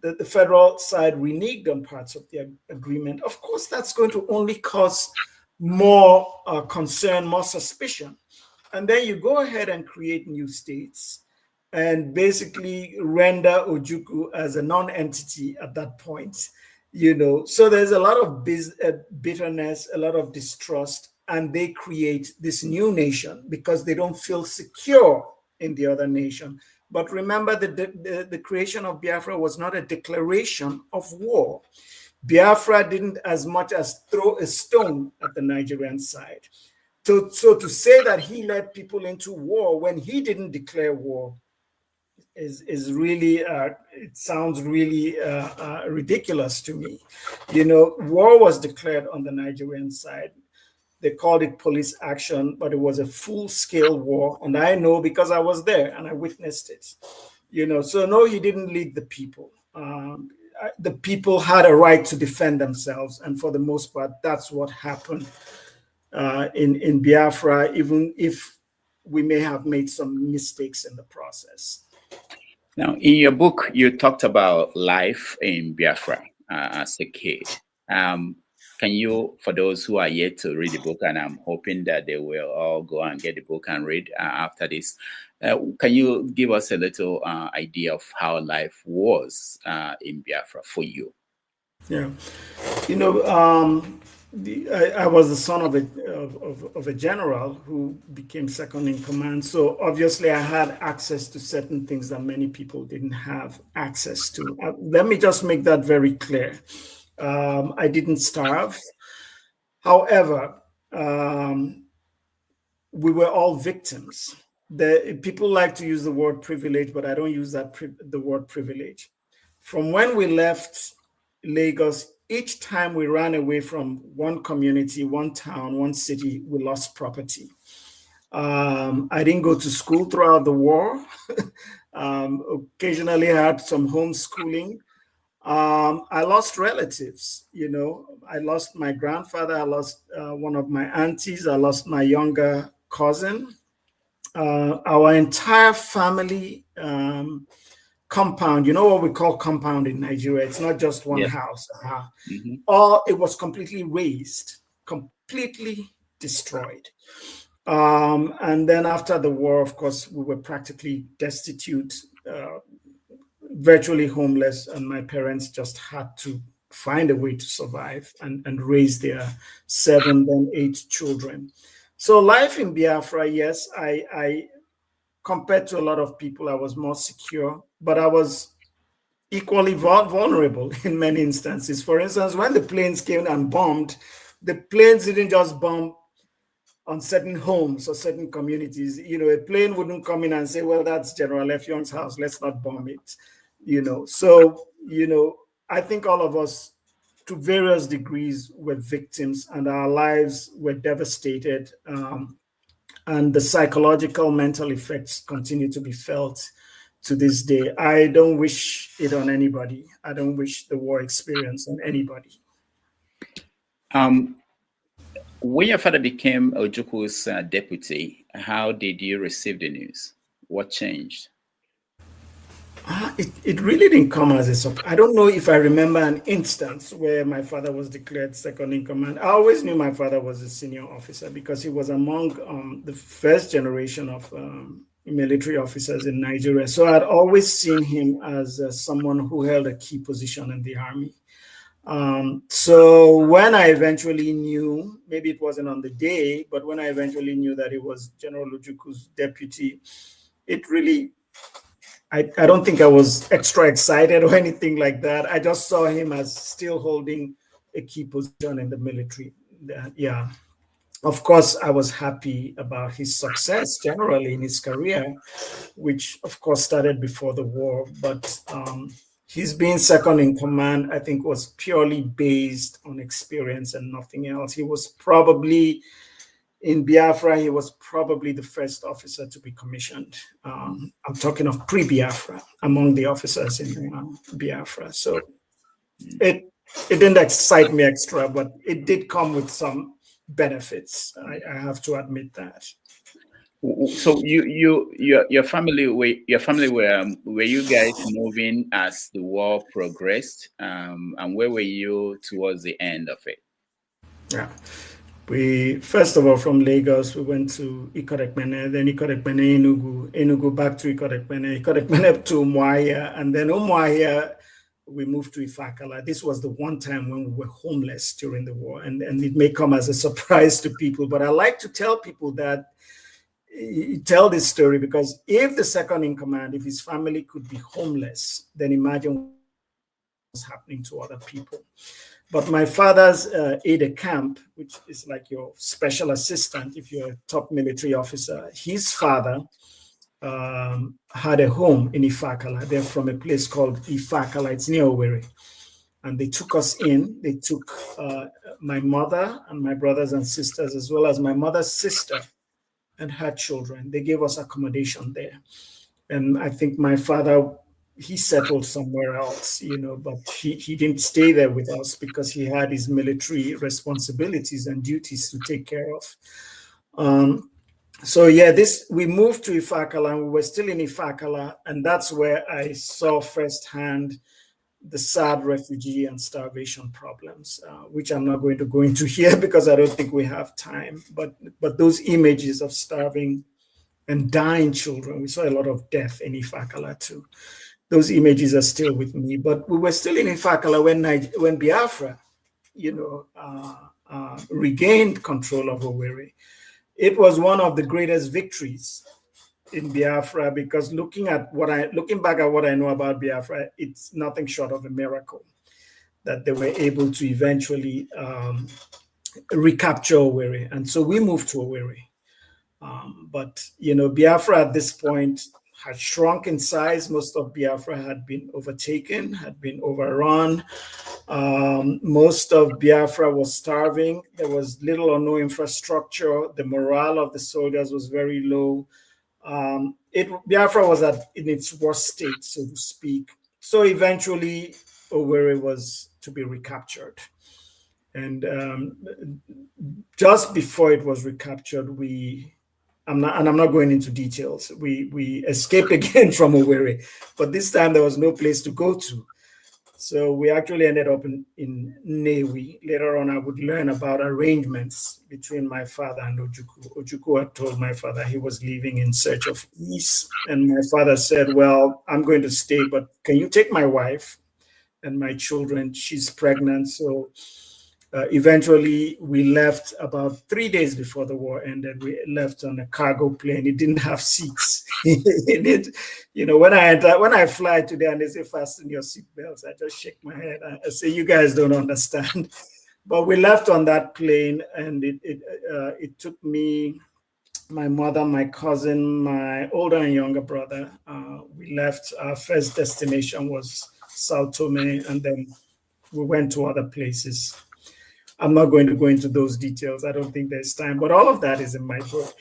the federal side reneged on parts of the agreement. Of course, that's going to only cause more concern, more suspicion. And then you go ahead and create new states and basically render Ojukwu as a non-entity at that point. So there's a lot of bitterness, a lot of distrust, and they create this new nation because they don't feel secure in the other nation. But remember that the creation of Biafra was not a declaration of war. Biafra didn't as much as throw a stone at the Nigerian side. So to say that he led people into war when he didn't declare war is really, it sounds really ridiculous to me. War was declared on the Nigerian side. They called it police action, but it was a full-scale war. And I know because I was there and I witnessed it. So no, he didn't lead the people. The people had a right to defend themselves. And for the most part, that's what happened in Biafra, even if we may have made some mistakes in the process. Now, in your book, you talked about life in Biafra as a kid. Can you, for those who are yet to read the book, and I'm hoping that they will all go and get the book and read after this, can you give us a little idea of how life was in Biafra for you? Yeah, I was the son of a general who became second in command. So obviously I had access to certain things that many people didn't have access to. Let me just make that very clear. I didn't starve. However, we were all victims. People like to use the word privilege, but I don't use the word privilege. From when we left Lagos, each time we ran away from one community, one town, one city, we lost property. I didn't go to school throughout the war. Occasionally I had some homeschooling. I lost relatives, I lost my grandfather, I lost one of my aunties, I lost my younger cousin. Our entire family compound, what we call compound in Nigeria, it's not just one house. It was completely razed, completely destroyed. And then after the war, of course, we were practically destitute, virtually homeless, and my parents just had to find a way to survive and raise their 7, then 8 children. So life in Biafra, yes, I compared to a lot of people, I was more secure, but I was equally vulnerable in many instances. For instance, when the planes came and bombed, the planes didn't just bomb on certain homes or certain communities. A plane wouldn't come in and say, well, that's General Effiong's house, let's not bomb it. So, I think all of us, to various degrees, were victims, and our lives were devastated. And the psychological, mental effects continue to be felt to this day. I don't wish it on anybody. I don't wish the war experience on anybody. When your father became Ojukwu's deputy, how did you receive the news? What changed? It really didn't come as a surprise. I don't know if I remember an instance where my father was declared second in command. I always knew my father was a senior officer because he was among the first generation of military officers in Nigeria. So I'd always seen him as someone who held a key position in the army. So when I eventually knew, maybe it wasn't on the day, but when I eventually knew that it was General Ojukwu's deputy, it really, I don't think I was extra excited or anything like that. I just saw him as still holding a key position in the military. Yeah. Of course, I was happy about his success generally in his career, which of course started before the war. But his being second in command, I think, was purely based on experience and nothing else. He was probably, in Biafra, he was probably the first officer to be commissioned. I'm talking of pre-Biafra, among the officers in Biafra. So it didn't excite me extra, but it did come with some benefits. I have to admit that. So your family were you guys moving as the war progressed, and where were you towards the end of it? Yeah. We, first of all, from Lagos, we went to Ikorekpene, then Ikorekpene, Enugu back to Ikorekpene to Umuahia, and then Umuahia, we moved to Ifakala. This was the one time when we were homeless during the war, and it may come as a surprise to people, but I like to tell people that, tell this story, because if the second in command, if his family could be homeless, then imagine what's happening to other people. But my father's aide-de-camp, which is like your special assistant if you're a top military officer, his father had a home in Ifakala. They're from a place called Ifakala. It's near Owerri. And they took us in. They took my mother and my brothers and sisters, as well as my mother's sister and her children. They gave us accommodation there. And I think my father, he settled somewhere else, but he didn't stay there with us because he had his military responsibilities and duties to take care of. So yeah, we moved to Ifakala, and we were still in Ifakala, and that's where I saw firsthand the sad refugee and starvation problems, which I'm not going to go into here because I don't think we have time. But those images of starving and dying children, we saw a lot of death in Ifakala too. Those images are still with me. But we were still in Ifakala when Biafra, regained control of Owerri. It was one of the greatest victories in Biafra, because looking back at what I know about Biafra, it's nothing short of a miracle that they were able to eventually recapture Owerri. And so we moved to Owerri. But Biafra at this point had shrunk in size. Most of Biafra had been overtaken, had been overrun. Most of Biafra was starving. There was little or no infrastructure. The morale of the soldiers was very low. Biafra was in its worst state, so to speak. So eventually, Owerri was to be recaptured. And just before it was recaptured, I'm not going into details. We escaped again from Owerri, but this time there was no place to go to. So we actually ended up in Nnewi. Later on, I would learn about arrangements between my father and Ojukwu. Ojukwu had told my father he was leaving in search of peace. And my father said, well, I'm going to stay, but can you take my wife and my children? She's pregnant. So eventually we left about 3 days before the war ended. We left on a cargo plane. It didn't have seats. When I fly today and they say fasten your seatbelts, I just shake my head. I say, you guys don't understand. But we left on that plane, and it took me, my mother, my cousin, my older and younger brother. We left. Our first destination was Sao Tome, and then we went to other places. I'm not going to go into those details. I don't think there's time, but all of that is in my book.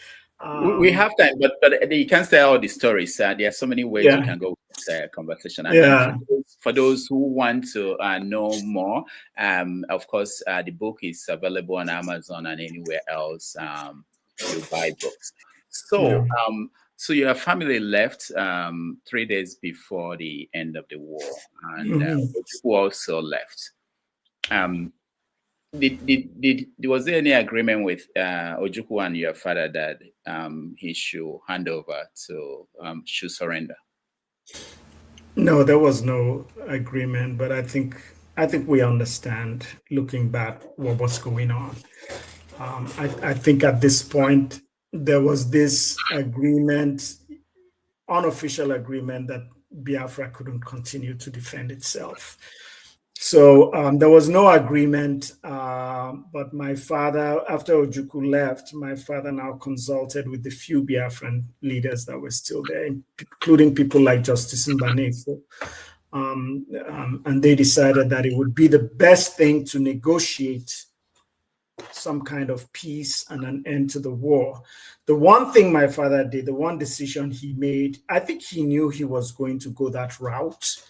We have time, but you can't say all the stories. There are so many ways you can go with the conversation. And for those who want to know more, of course, the book is available on Amazon and anywhere else you buy books. So, so your family left 3 days before the end of the war, and Ojukwu also left. Was there any agreement with Ojukwu and your father that he should hand over to should surrender? No, there was no agreement, but I think we understand, looking back, what was going on. I think at this point there was this agreement, unofficial agreement, that Biafra couldn't continue to defend itself. So there was no agreement, but my father, after Ojukwu left, my father now consulted with the few Biafran leaders that were still there, including people like Justice Mbanefo. And they decided that it would be the best thing to negotiate some kind of peace and an end to the war. The one thing my father did, the one decision he made, I think he knew he was going to go that route.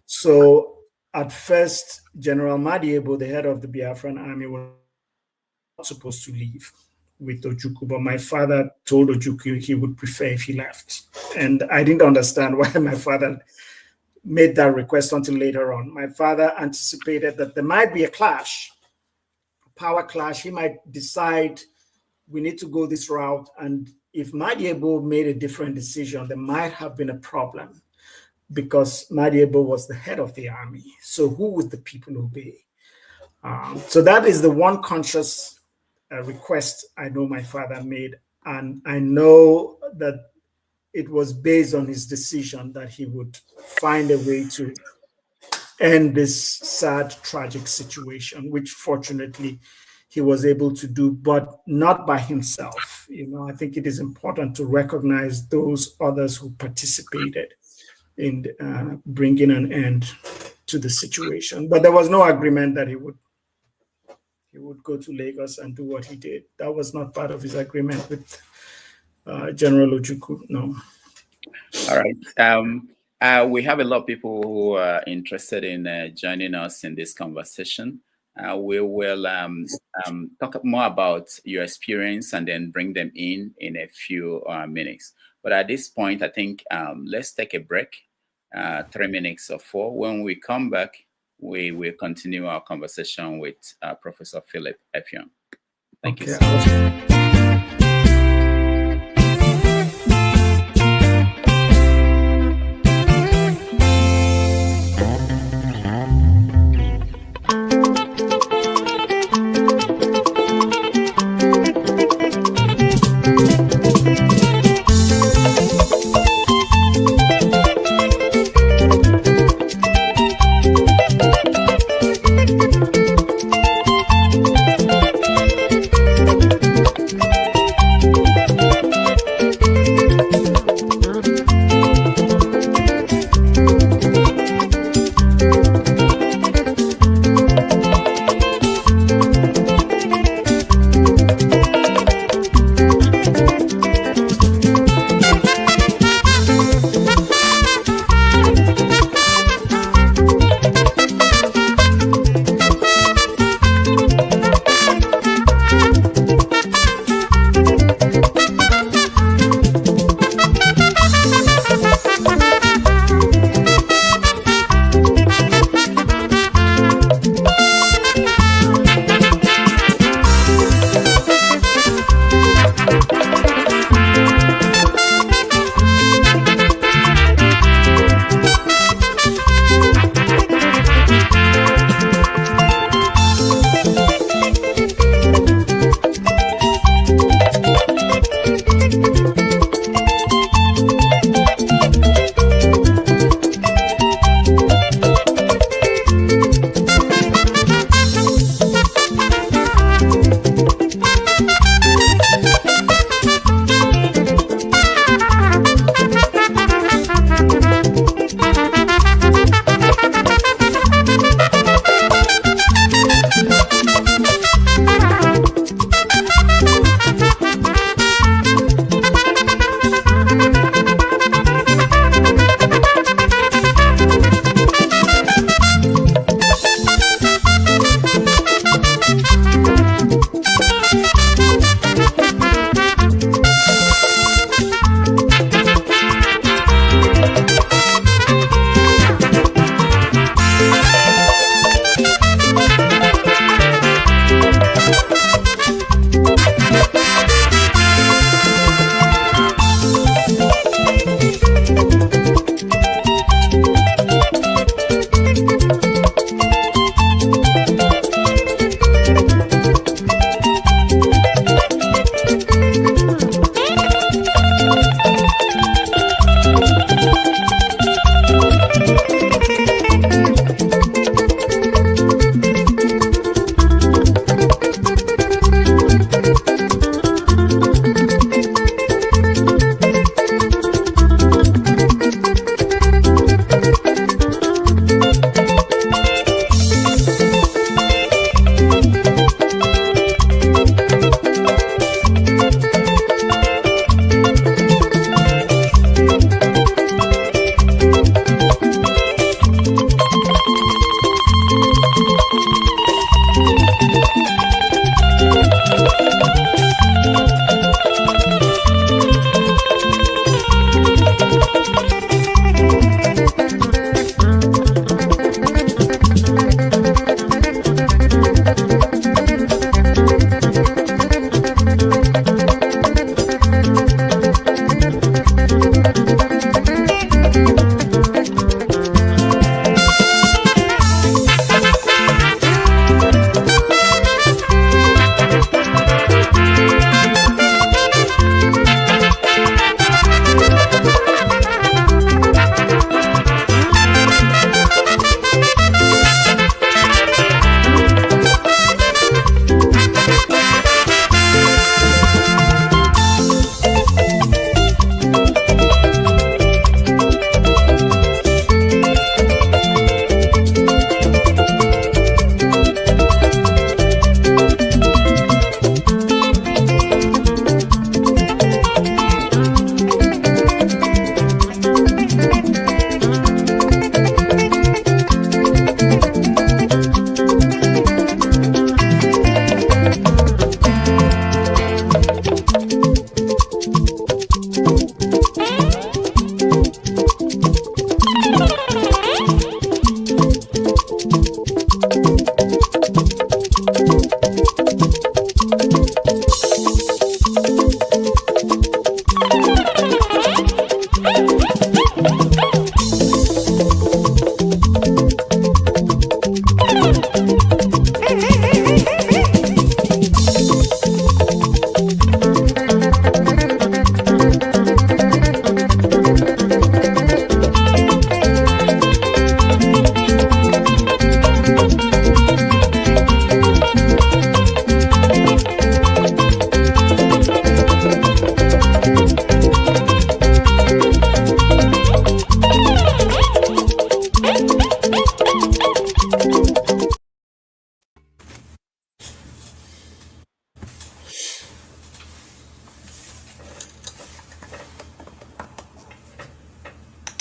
So at first, General Madiebo, the head of the Biafran army, was not supposed to leave with Ojukwu, but my father told Ojukwu he would prefer if he left. And I didn't understand why my father made that request until later on. My father anticipated that there might be a clash, a power clash. He might decide we need to go this route. And if Madiebo made a different decision, there might have been a problem, because Madiebo was the head of the army. So who would the people obey? So that is the one conscious request I know my father made. And I know that it was based on his decision that he would find a way to end this sad, tragic situation, which fortunately he was able to do, but not by himself. I think it is important to recognize those others who participated in bringing an end to the situation. But there was no agreement that he would go to Lagos and do what he did. That was not part of his agreement with General Ojukwu, no. All right. We have a lot of people who are interested in joining us in this conversation. We will talk more about your experience and then bring them in a few minutes. But at this point, I think let's take a break, 3 minutes or 4. When we come back, we will continue our conversation with Professor Philip Effiong. Thank you so much.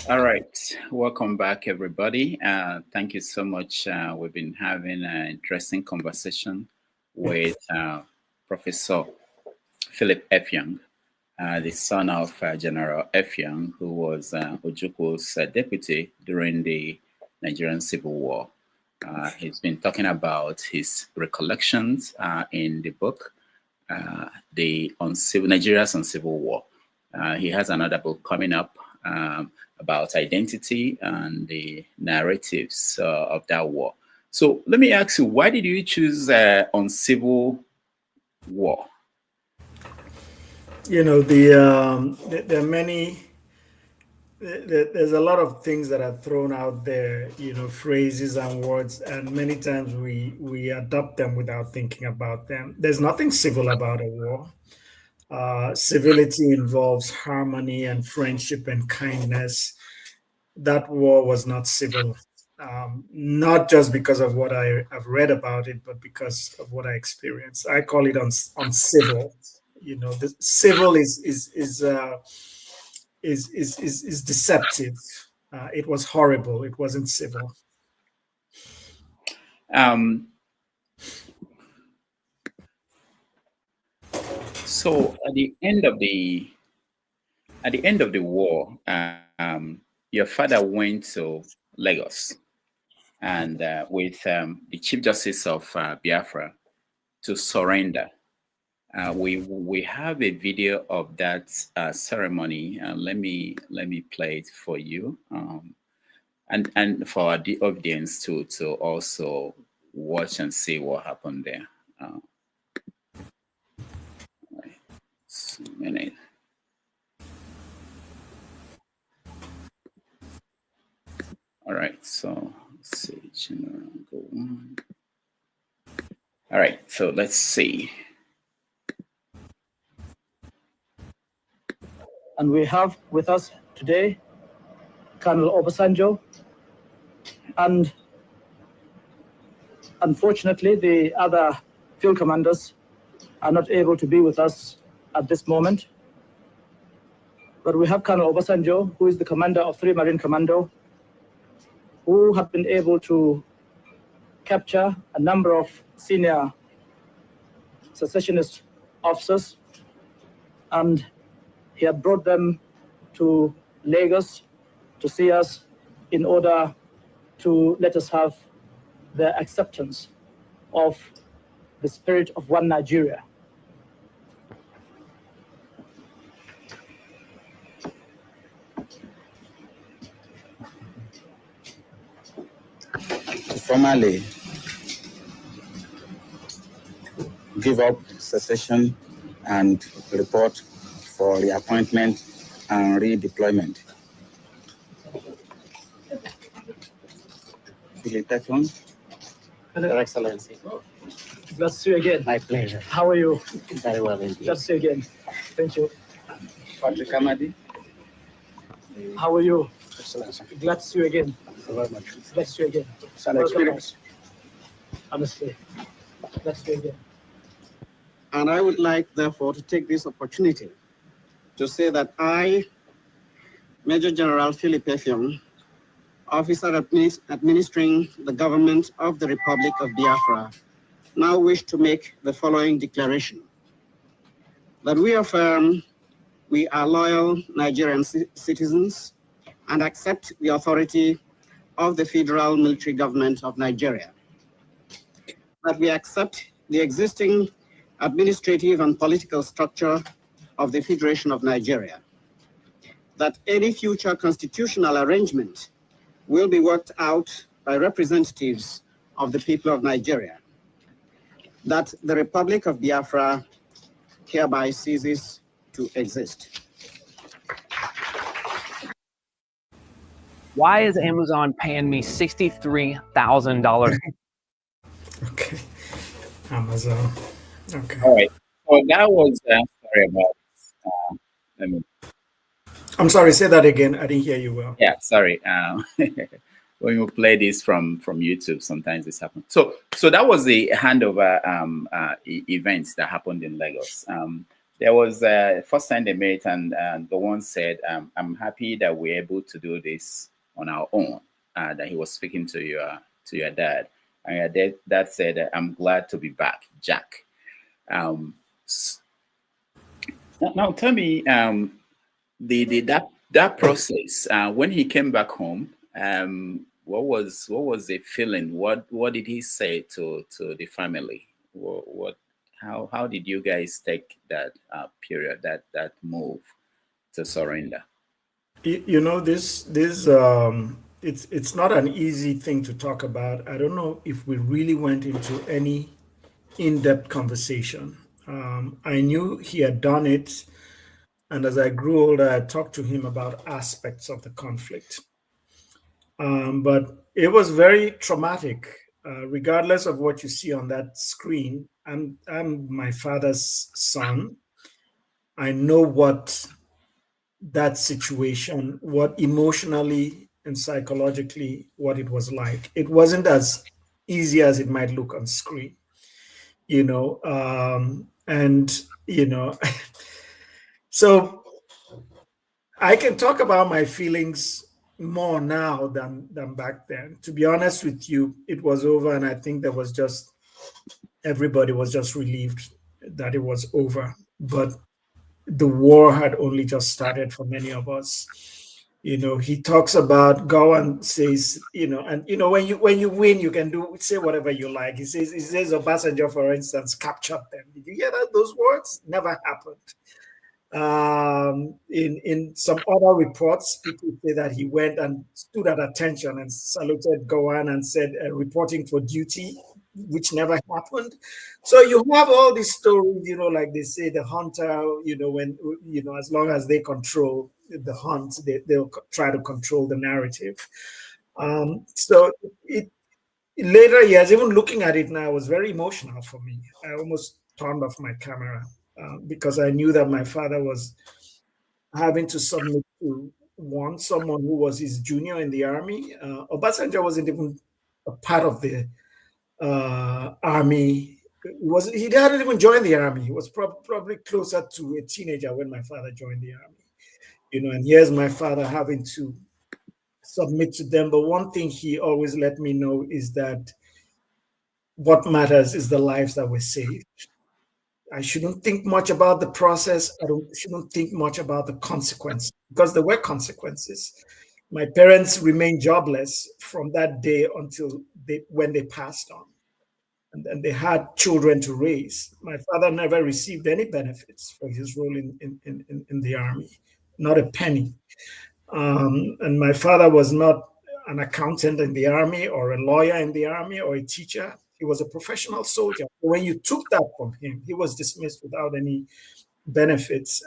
All right, welcome back, everybody. Thank you so much. We've been having an interesting conversation with Professor Philip Effiong, the son of General Effiong, who was Ojukwu's deputy during the Nigerian Civil War. He's been talking about his recollections in the book, Nigeria's on Civil War. He has another book coming up about identity and the narratives of that war. So let me ask you, why did you choose on Civil War? You know, there are many. There's a lot of things that are thrown out there, you know, phrases and words, and many times we adopt them without thinking about them. There's nothing civil about a war. Civility involves harmony and friendship and kindness. That war was not civil, not just because of what I've read about it, but because of what I experienced. I call it uncivil. You know, the civil is deceptive. It was horrible. It wasn't civil. So at the end of the war, your father went to Lagos and with the Chief Justice of Biafra to surrender. We have a video of that ceremony. Let me play it for you, and for the audience to also watch and see what happened there. A minute. All right, so let's see. General, go on. All right, so let's see. And we have with us today Colonel Obasanjo, and unfortunately the other field commanders are not able to be with us at this moment. But we have Colonel Obasanjo, who is the commander of 3 Marine Commando, who have been able to capture a number of senior secessionist officers, and he had brought them to Lagos to see us in order to let us have the acceptance of the spirit of one Nigeria. Formally give up secession and report for reappointment and redeployment. Philip Effiong. Your Excellency. Glad to see you again. My pleasure. How are you? Very well indeed. Glad to see you again. Thank you. Patrick Amadi. How are you? Excellency. Glad to see you again. Thank you very much. Glad to see you again. It's an experience. Honestly, glad to see you again. And I would like, therefore, to take this opportunity to say that I, Major General Philip Effiong, officer administering the government of the Republic of Biafra, now wish to make the following declaration. That we affirm we are loyal Nigerian citizens and accept the authority of the Federal Military Government of Nigeria. That we accept the existing administrative and political structure of the Federation of Nigeria. That any future constitutional arrangement will be worked out by representatives of the people of Nigeria. That the Republic of Biafra hereby ceases to exist. Why is Amazon paying me $63,000? Okay, Amazon. Okay. All right. So that was sorry about. Let me. I'm sorry. Say that again. I didn't hear you well. Yeah, sorry. When you play this from YouTube, sometimes this happens. So that was the handover events that happened in Lagos. there was first time they met, and the one said, "I'm happy that we're able to do this on our own." That he was speaking to your dad, and your dad said, "I'm glad to be back, Jack." Now tell me, that process when he came back home, what was the feeling? What did he say to the family? How did you guys take that period, that move to surrender? You know, this it's not an easy thing to talk about. I don't know if we really went into any in-depth conversation. I knew he had done it, and as I grew older, I talked to him about aspects of the conflict. But it was very traumatic, regardless of what you see on that screen. I'm my father's son. I know what that situation, what emotionally and psychologically, what it was like. It wasn't as easy as it might look on screen, and so I can talk about my feelings more now than back then. To be honest with you, it was over, and I think there was just everybody was just relieved that it was over. But the war had only just started for many of us. He talks about Gowan says, and when you win, you can say whatever you like. He says Obasanjo, for instance, captured them. Did you hear those words? Never happened. In some other reports, people say that he went and stood at attention and saluted Gowan and said, reporting for duty, which never happened. So you have all these stories, like they say, the hunter, when, as long as they control the hunt, they'll try to control the narrative. So it in later years, even looking at it now, was very emotional for me. I almost turned off my camera because I knew that my father was having to submit to someone who was his junior in the army. Obasanjo wasn't even a part of the army. He hadn't even joined the army. He was probably closer to a teenager when my father joined the army. And here's my father having to submit to them. But one thing he always let me know is that what matters is the lives that were saved. I shouldn't think much about the process. Shouldn't think much about the consequences, because there were consequences. My parents remained jobless from that day until when they passed on. And they had children to raise. My father never received any benefits for his role in the army, not a penny. And my father was not an accountant in the army or a lawyer in the army or a teacher. He was a professional soldier. When you took that from him, he was dismissed without any benefits.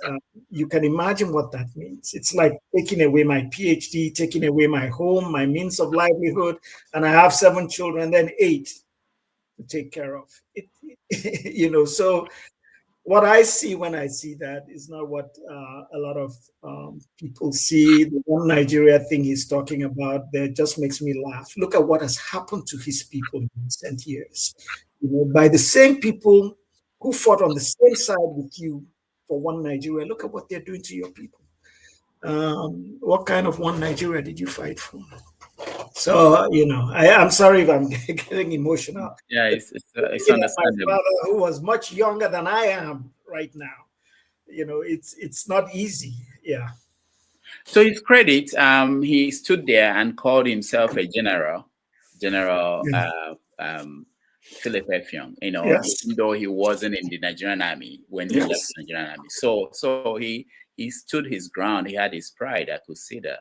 You can imagine what that means. It's like taking away my PhD, taking away my home, my means of livelihood, and I have 7 children, then 8 to take care of. So what I see when I see that is not what a lot of people see. The one Nigeria thing he's talking about there just makes me laugh. Look at what has happened to his people in recent years. By the same people who fought on the same side with you for one Nigeria. Look at what they're doing to your people. What kind of one Nigeria did you fight for? So, I'm sorry if I'm getting emotional. Yeah, it's understandable. My father, who was much younger than I am right now, it's not easy. Yeah. To his credit, he stood there and called himself a General Philip Effiong, Yes. even though he wasn't in the Nigerian army when he left the Nigerian army. So he stood his ground. He had his pride. I could see that,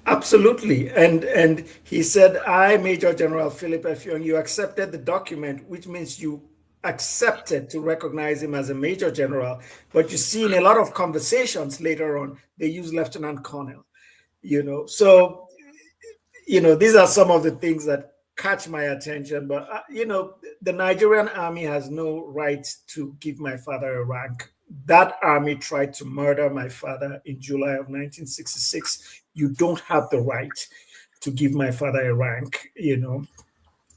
Absolutely. And he said, I, Major General Philip Effiong, you accepted the document, which means you accepted to recognize him as a major general. But you see, in a lot of conversations later on, they use lieutenant colonel, So, these are some of the things that catch my attention. But, the Nigerian army has no right to give my father a rank. That army tried to murder my father in July of 1966. You don't have the right to give my father a rank,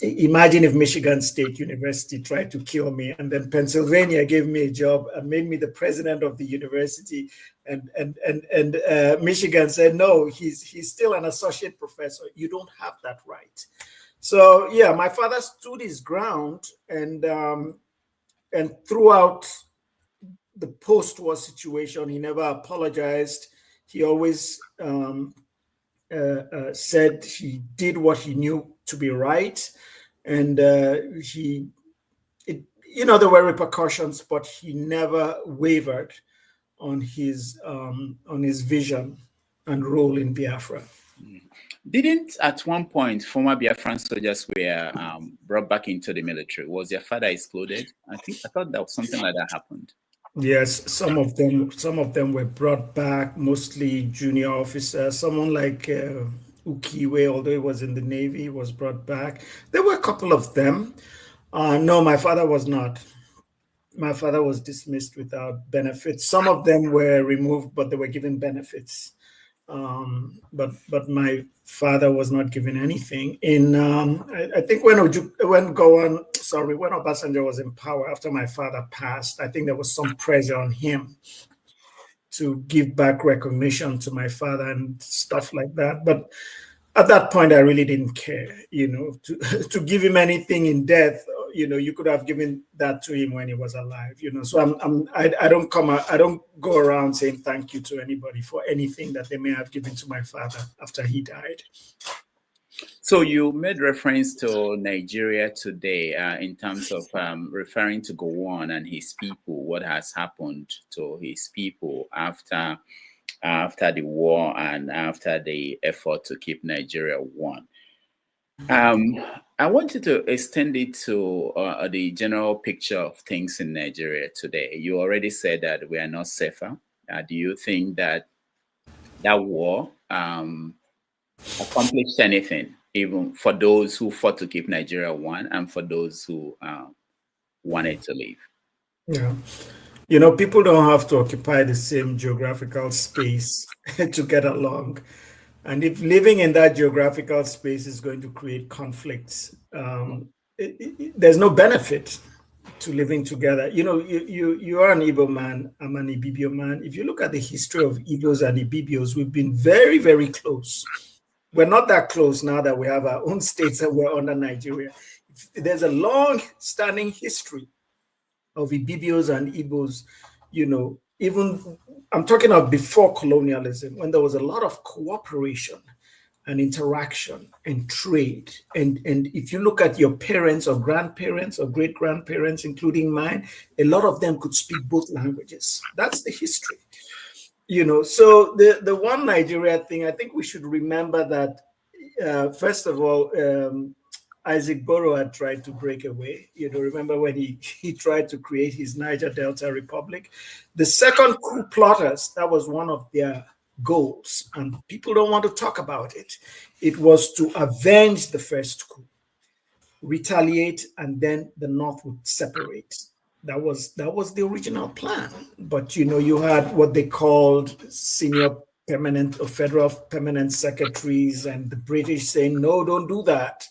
imagine if Michigan State University tried to kill me, and then Pennsylvania gave me a job and made me the president of the university, and Michigan said no, he's still an associate professor. You don't have that right. So yeah, my father stood his ground, and throughout the post-war situation, he never apologized. He always said he did what he knew to be right, and there were repercussions, but he never wavered on his vision and role in Biafra. Didn't at one point former Biafran soldiers were brought back into the military? Was their father excluded? I thought that something like that happened. Yes, some of them were brought back, mostly junior officers. Someone like Ukiwe, although he was in the Navy, was brought back. There were a couple of them. No, my father was not. My father was dismissed without benefits. Some of them were removed, but they were given benefits. But my father was not given anything. I think when Obasanjo was in power after my father passed, I think there was some pressure on him to give back recognition to my father and stuff like that. But at that point, I really didn't care, to give him anything in death. You could have given that to him when he was alive, So I don't go around saying thank you to anybody for anything that they may have given to my father after he died. So you made reference to Nigeria today in terms of referring to Gowon and his people, what has happened to his people after the war and after the effort to keep Nigeria one. I wanted to extend it to the general picture of things in Nigeria today. You already said that we are not safer. Do you think that war accomplished anything, even for those who fought to keep Nigeria one and for those who wanted to leave? Yeah. People don't have to occupy the same geographical space to get along. And if living in that geographical space is going to create conflicts, there's no benefit to living together. You are an Igbo man, I'm an Ibibio man. If you look at the history of Igbos and Ibibios, we've been very, very close. We're not that close now that we have our own states and we're under Nigeria. There's a long-standing history of Ibibios and Igbos, even I'm talking of before colonialism, when there was a lot of cooperation and interaction and trade. And if you look at your parents or grandparents or great-grandparents, including mine, a lot of them could speak both languages. That's the history. So the one Nigeria thing, I think we should remember that, first of all, Isaac Boro had tried to break away. Remember when he tried to create his Niger Delta Republic? The second coup plotters, that was one of their goals, and people don't want to talk about it. It was to avenge the first coup, retaliate, and then the North would separate. That was the original plan. But you had what they called senior permanent or federal permanent secretaries, and the British saying, no, don't do that.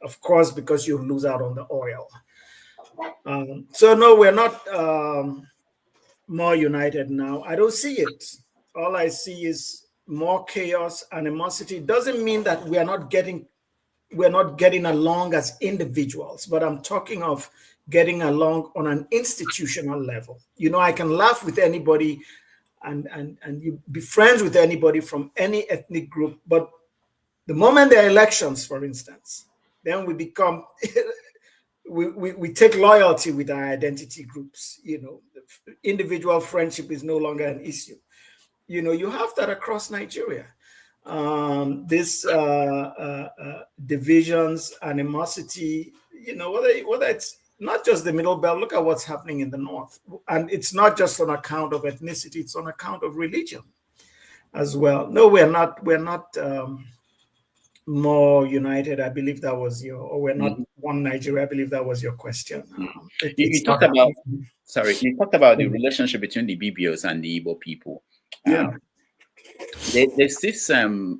Of course, because you lose out on the oil. So no, we're not more united now. I don't see it. All I see is more chaos, animosity. Doesn't mean that we're not getting along as individuals, but I'm talking of getting along on an institutional level. I can laugh with anybody and you be friends with anybody from any ethnic group, but the moment there are elections, for instance, then we become, we take loyalty with our identity groups. Individual friendship is no longer an issue. You have that across Nigeria. This divisions, animosity, whether it's not just the Middle Belt, look at what's happening in the North. And it's not just on account of ethnicity, it's on account of religion as well. No, we're not more united. I believe that was we're not one Nigeria. I believe that was your question. You talked about the relationship between the Ibibios and the Igbo people. Yeah. There's this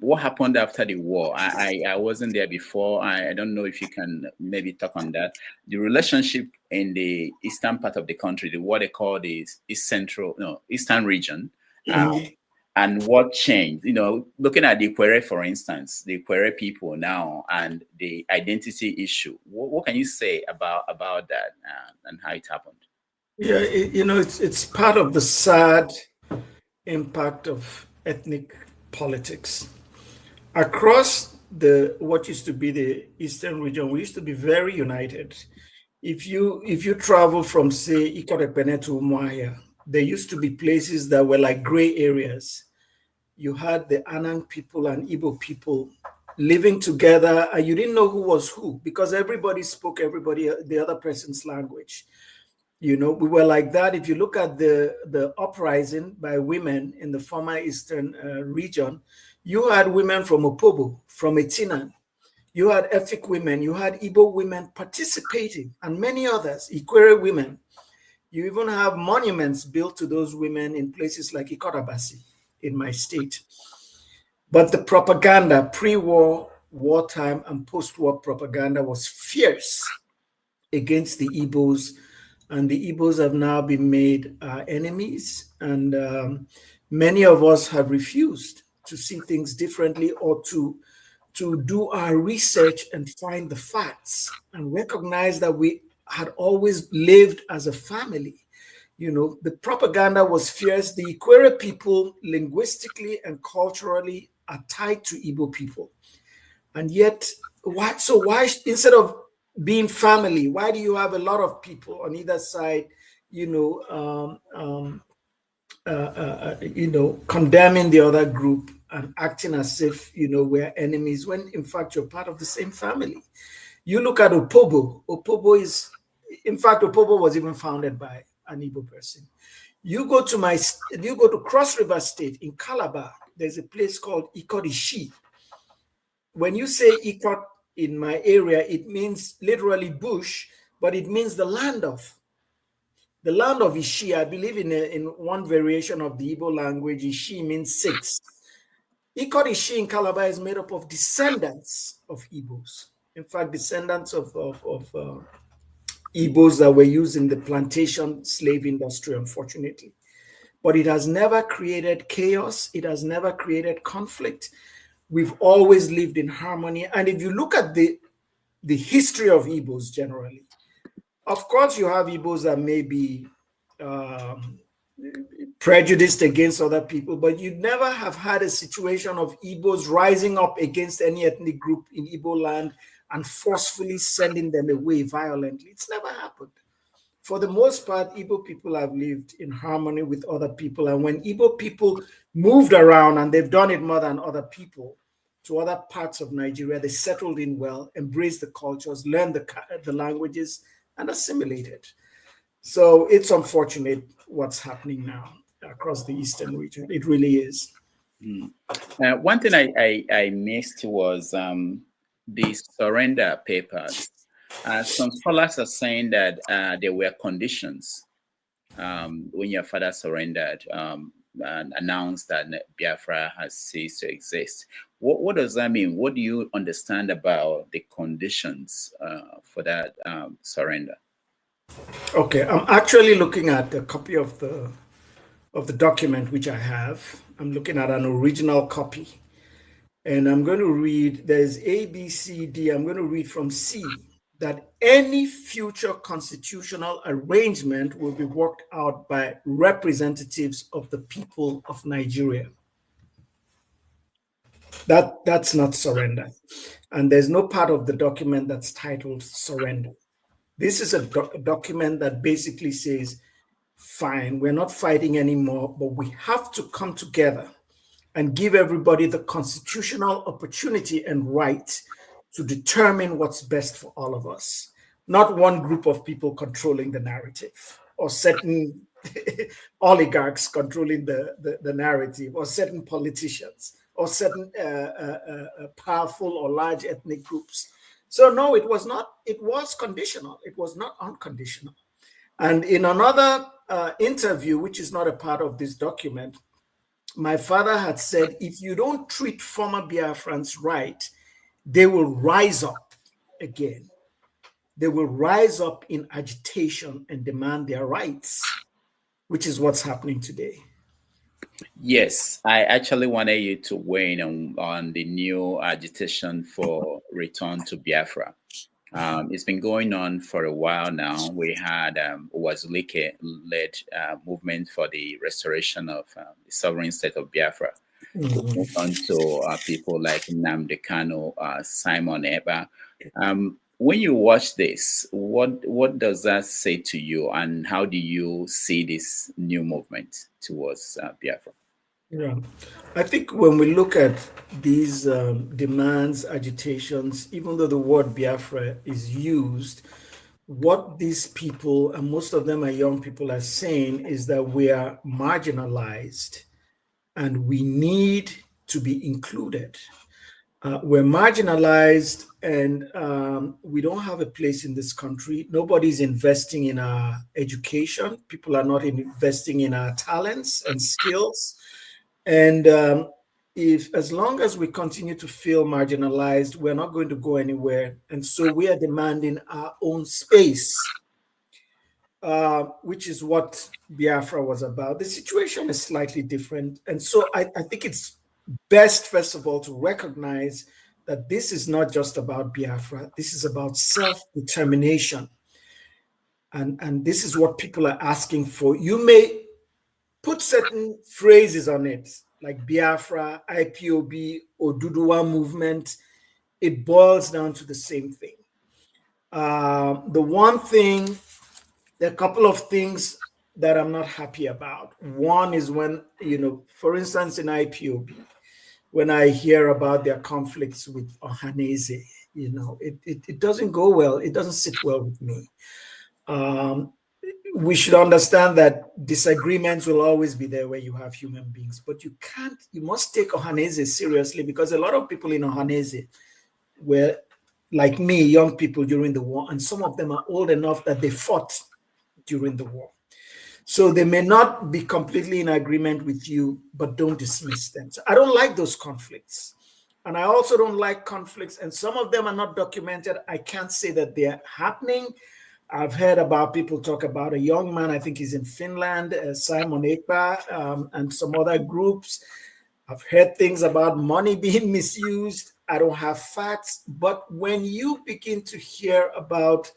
what happened after the war. I wasn't there before. I don't know if you can maybe talk on that. The relationship in the eastern part of the country, what they call the eastern region, and what changed. Looking at the Ikwere, for instance, the Ikwere people now and the identity issue. What can you say about that and how it happened? Yeah, it's part of the sad impact of ethnic politics across what used to be the eastern region. We used to be very united. If you travel from, say, Ikorepene to Umuahia, there used to be places that were like gray areas. You had the Anang people and Igbo people living together, and you didn't know who was who because everybody spoke the other person's language. We were like that. If you look at the uprising by women in the former eastern region, you had women from Opobo, from Etinan, you had Efik women, you had Igbo women participating, and many others, Ikwere women. You even have monuments built to those women in places like Ikorabasi in my state. But the propaganda, pre-war, wartime, and post-war propaganda was fierce against the Igbos. And the Igbos have now been made enemies. And many of us have refused to see things differently or to do our research and find the facts and recognize that we had always lived as a family. The propaganda was fierce. The Ikwere people, linguistically and culturally, are tied to Igbo people. And yet, why instead of being family, why do you have a lot of people on either side, condemning the other group and acting as if, we're enemies, when in fact you're part of the same family? You look at Opobo. Opobo was even founded by an Igbo person. You go to Cross River State in Calabar, there's a place called Ikot-Ishi. When you say Ikot in my area, it means literally bush, but it means the land of Ishi. I believe in one variation of the Igbo language, Ishi means 6. Ikot-Ishi in Calabar is made up of descendants of Igbos. In fact, descendants of Igbos that were used in the plantation slave industry, unfortunately. But it has never created chaos. It has never created conflict. We've always lived in harmony. And if you look at the history of Igbos generally, of course you have Igbos that may be prejudiced against other people, but you never have had a situation of Igbos rising up against any ethnic group in Igbo land and forcefully sending them away violently. It's never happened. For the most part, Igbo people have lived in harmony with other people. And when Igbo people moved around, and they've done it more than other people, to other parts of Nigeria, they settled in well, embraced the cultures, learned the languages, and assimilated. So it's unfortunate what's happening now across the eastern region. It really is. One thing I missed was the surrender papers. Some scholars are saying that there were conditions when your father surrendered and announced that Biafra has ceased to exist. What does that mean? What do you understand about the conditions for that surrender? Okay, I'm actually looking at a copy of the document which I have. I'm looking at an original copy. And I'm going to read, there's A, B, C, D. I'm going to read from C, that any future constitutional arrangement will be worked out by representatives of the people of Nigeria. That's not surrender. And there's no part of the document that's titled surrender. This is a document that basically says, fine, we're not fighting anymore, but we have to come together and give everybody the constitutional opportunity and right to determine what's best for all of us. Not one group of people controlling the narrative, or certain oligarchs controlling the narrative, or certain politicians, or certain powerful or large ethnic groups. So no, it was not. It was conditional. It was not unconditional. And in another interview, which is not a part of this document, my father had said, if you don't treat former Biafrans right, they will rise up again. They will rise up in agitation and demand their rights, which is what's happening today. Yes, I actually wanted you to weigh in on the new agitation for return to Biafra. It's been going on for a while now. We had Wazulike-led movement for the restoration of the sovereign state of Biafra. We moved on to people like Nnamdi Kanu, Simon Eba. When you watch this, what does that say to you, and how do you see this new movement towards Biafra? Yeah, I think when we look at these demands, agitations, even though the word Biafra is used, what these people, and most of them are young people, are saying is that we are marginalized and we need to be included. We're marginalized and we don't have a place in this country. Nobody's investing in our education. People are not investing in our talents and skills. And if, as long as we continue to feel marginalized, we're not going to go anywhere. And so we are demanding our own space, which is what Biafra was about. The situation is slightly different. And so I think it's best, first of all, to recognize that this is not just about Biafra. This is about self-determination. And this is what people are asking for. You may put certain phrases on it, like Biafra, IPOB, Oduduwa movement. It boils down to the same thing. The one thing, there are a couple of things that I'm not happy about. One is when, for instance, in IPOB, when I hear about their conflicts with Ohanese, it doesn't go well. It doesn't sit well with me. We should understand that disagreements will always be there where you have human beings, but you must take Ohanese seriously, because a lot of people in Ohanese were like me, young people during the war, and some of them are old enough that they fought during the war. So they may not be completely in agreement with you, but don't dismiss them. So I don't like those conflicts. And I also don't like conflicts, and some of them are not documented. I can't say that they're happening. I've heard about people talk about a young man, I think he's in Finland, Simon Ekpa, and some other groups. I've heard things about money being misused. I don't have facts, but when you begin to hear about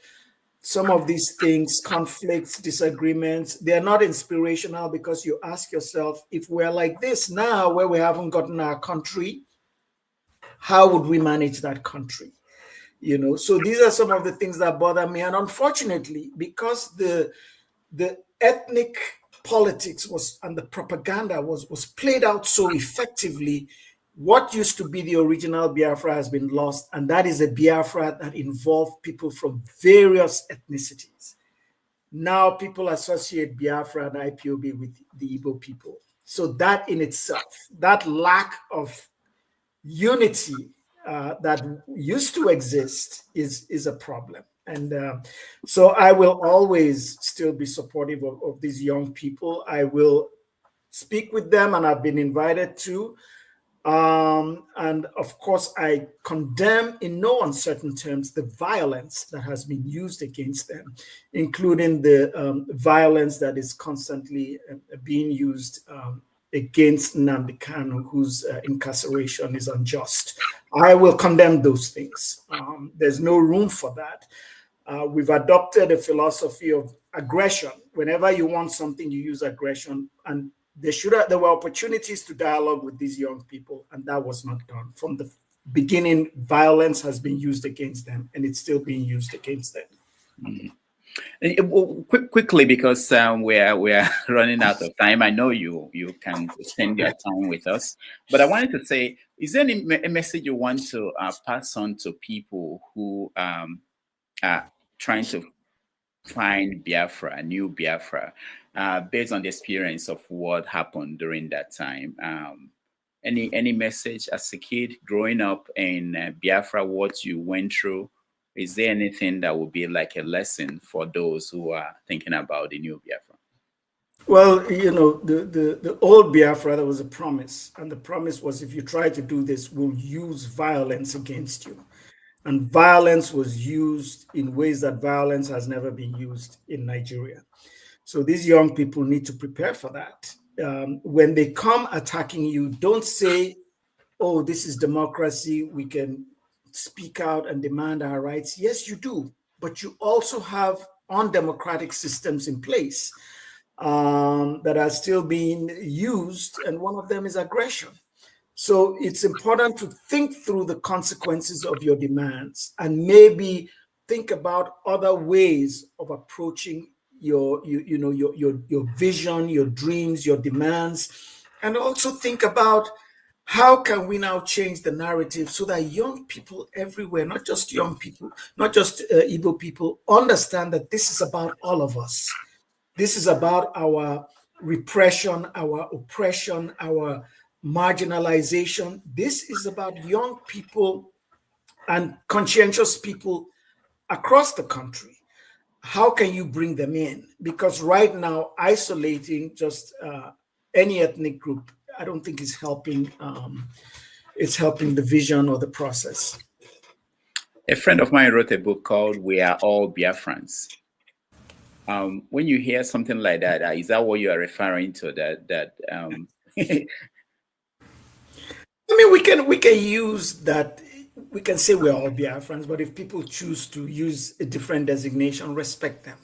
some of these things, conflicts, disagreements, they're not inspirational, because you ask yourself, if we're like this now, where we haven't gotten our country, how would we manage that country? So these are some of the things that bother me. And unfortunately, because the ethnic politics and the propaganda was played out so effectively, what used to be the original Biafra has been lost. And that is a Biafra that involved people from various ethnicities. Now people associate Biafra and IPOB with the Igbo people. So that in itself, that lack of unity that used to exist is a problem. And so I will always still be supportive of these young people. I will speak with them, and I've been invited to. And of course, I condemn in no uncertain terms the violence that has been used against them, including the violence that is constantly being used against Nnamdi Kanu, whose incarceration is unjust. I will condemn those things. There's no room for that. We've adopted a philosophy of aggression. Whenever you want something, you use aggression. And there were opportunities to dialogue with these young people, and that was not done. From the beginning, violence has been used against them, and it's still being used against them. Mm-hmm. Quickly, because we are running out of time. I know you can spend your time with us, but I wanted to say, is there a message you want to pass on to people who are trying to find Biafra, a new Biafra, based on the experience of what happened during that time? Any message as a kid growing up in Biafra, what you went through? Is there anything that would be like a lesson for those who are thinking about the new Biafra? Well, the old Biafra, there was a promise, and the promise was if you try to do this, we'll use violence against you. And violence was used in ways that violence has never been used in Nigeria. So these young people need to prepare for that. When they come attacking you, don't say, oh, this is democracy, we can speak out and demand our rights. Yes, you do, but you also have undemocratic systems in place that are still being used, and one of them is aggression. So it's important to think through the consequences of your demands and maybe think about other ways of approaching your vision, your dreams, your demands, and also think about how can we now change the narrative so that young people everywhere, not just young people, not just Igbo people, understand that this is about all of us. This is about our repression, our oppression, our marginalization. This is about young people and conscientious people across the country. How can you bring them in? Because right now, isolating just any ethnic group, I don't think is helping. It's helping the vision or the process. A friend of mine wrote a book called "We Are All Biafrans." When you hear something like that, is that what you are referring to? I mean, we can use that. We can say we're all Biafrans, but if people choose to use a different designation, respect them.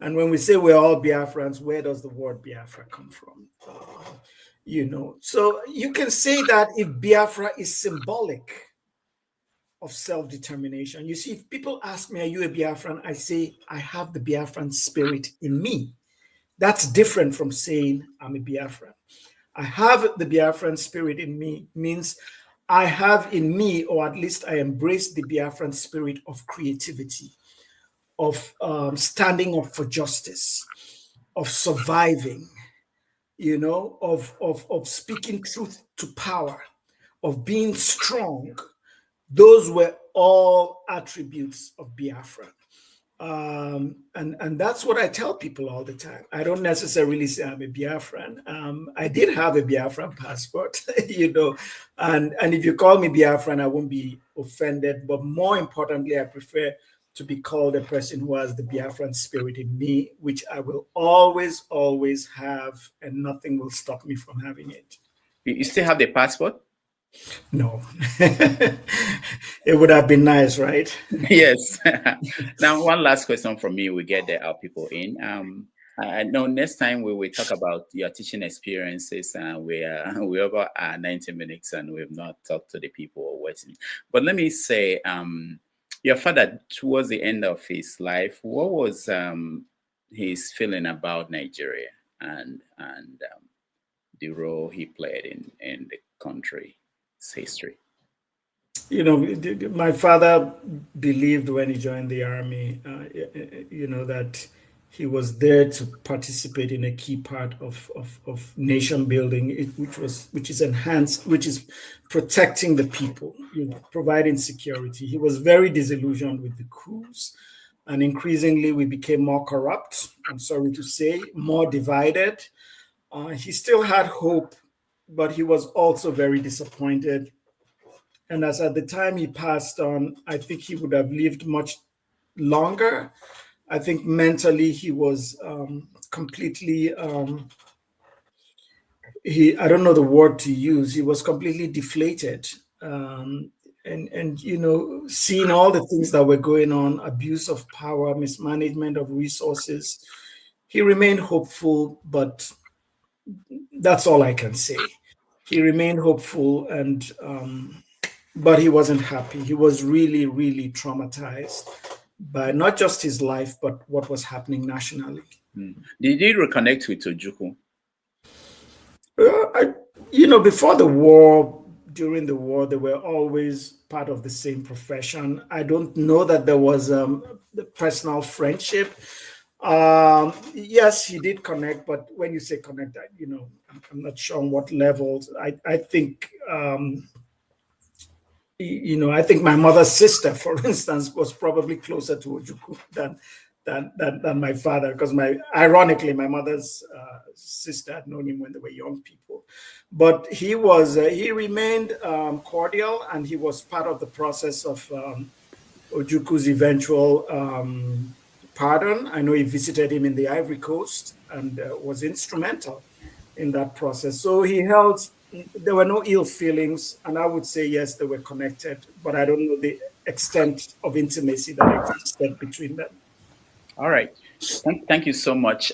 And when we say we're all Biafrans, where does the word Biafra come from? So you can say that if Biafra is symbolic of self-determination. You see, if people ask me, are you a Biafran? I say, I have the Biafran spirit in me. That's different from saying I'm a Biafran. I have the Biafran spirit in me means I have in me, or at least I embrace the Biafran spirit of creativity, of standing up for justice, of surviving, of speaking truth to power, of being strong. Those were all attributes of Biafra. And that's what I tell people all the time. I don't necessarily say I'm a Biafran. I did have a Biafran passport, and if you call me Biafran, I won't be offended. But more importantly, I prefer to be called a person who has the Biafran spirit in me, which I will always, always have, and nothing will stop me from having it. You still have the passport? No. It would have been nice, right? Yes. Now, one last question from me. We get our people in. I know next time we will talk about your teaching experiences, and we're over 90 minutes and we've not talked to the people waiting. But let me say, your father, towards the end of his life, what was his feeling about Nigeria and the role he played in the country's history? My father believed when he joined the army, that he was there to participate in a key part of nation building, which is protecting the people, providing security. He was very disillusioned with the coups, and increasingly we became more corrupt. I'm sorry to say, more divided. He still had hope, but he was also very disappointed. And as at the time he passed on, I think he would have lived much longer. I think mentally he was completely, I don't know the word to use, he was completely deflated. And seeing all the things that were going on, abuse of power, mismanagement of resources, he remained hopeful, but that's all I can say. He remained hopeful, but he wasn't happy. He was really, really traumatized by not just his life, but what was happening nationally. Did you reconnect with Ojukwu? Before the war, during the war, they were always part of the same profession. I don't know that there was the personal friendship. Yes, he did connect, but when you say connect, I'm not sure on what levels. I think I think my mother's sister, for instance, was probably closer to Ojukwu than my father, because ironically, my mother's sister had known him when they were young people. But he remained cordial, and he was part of the process of Ojukwu's eventual pardon. I know he visited him in the Ivory Coast and was instrumental in that process. So there were no ill feelings, and I would say, yes, they were connected, but I don't know the extent of intimacy that existed between them. All right. Thank you so much.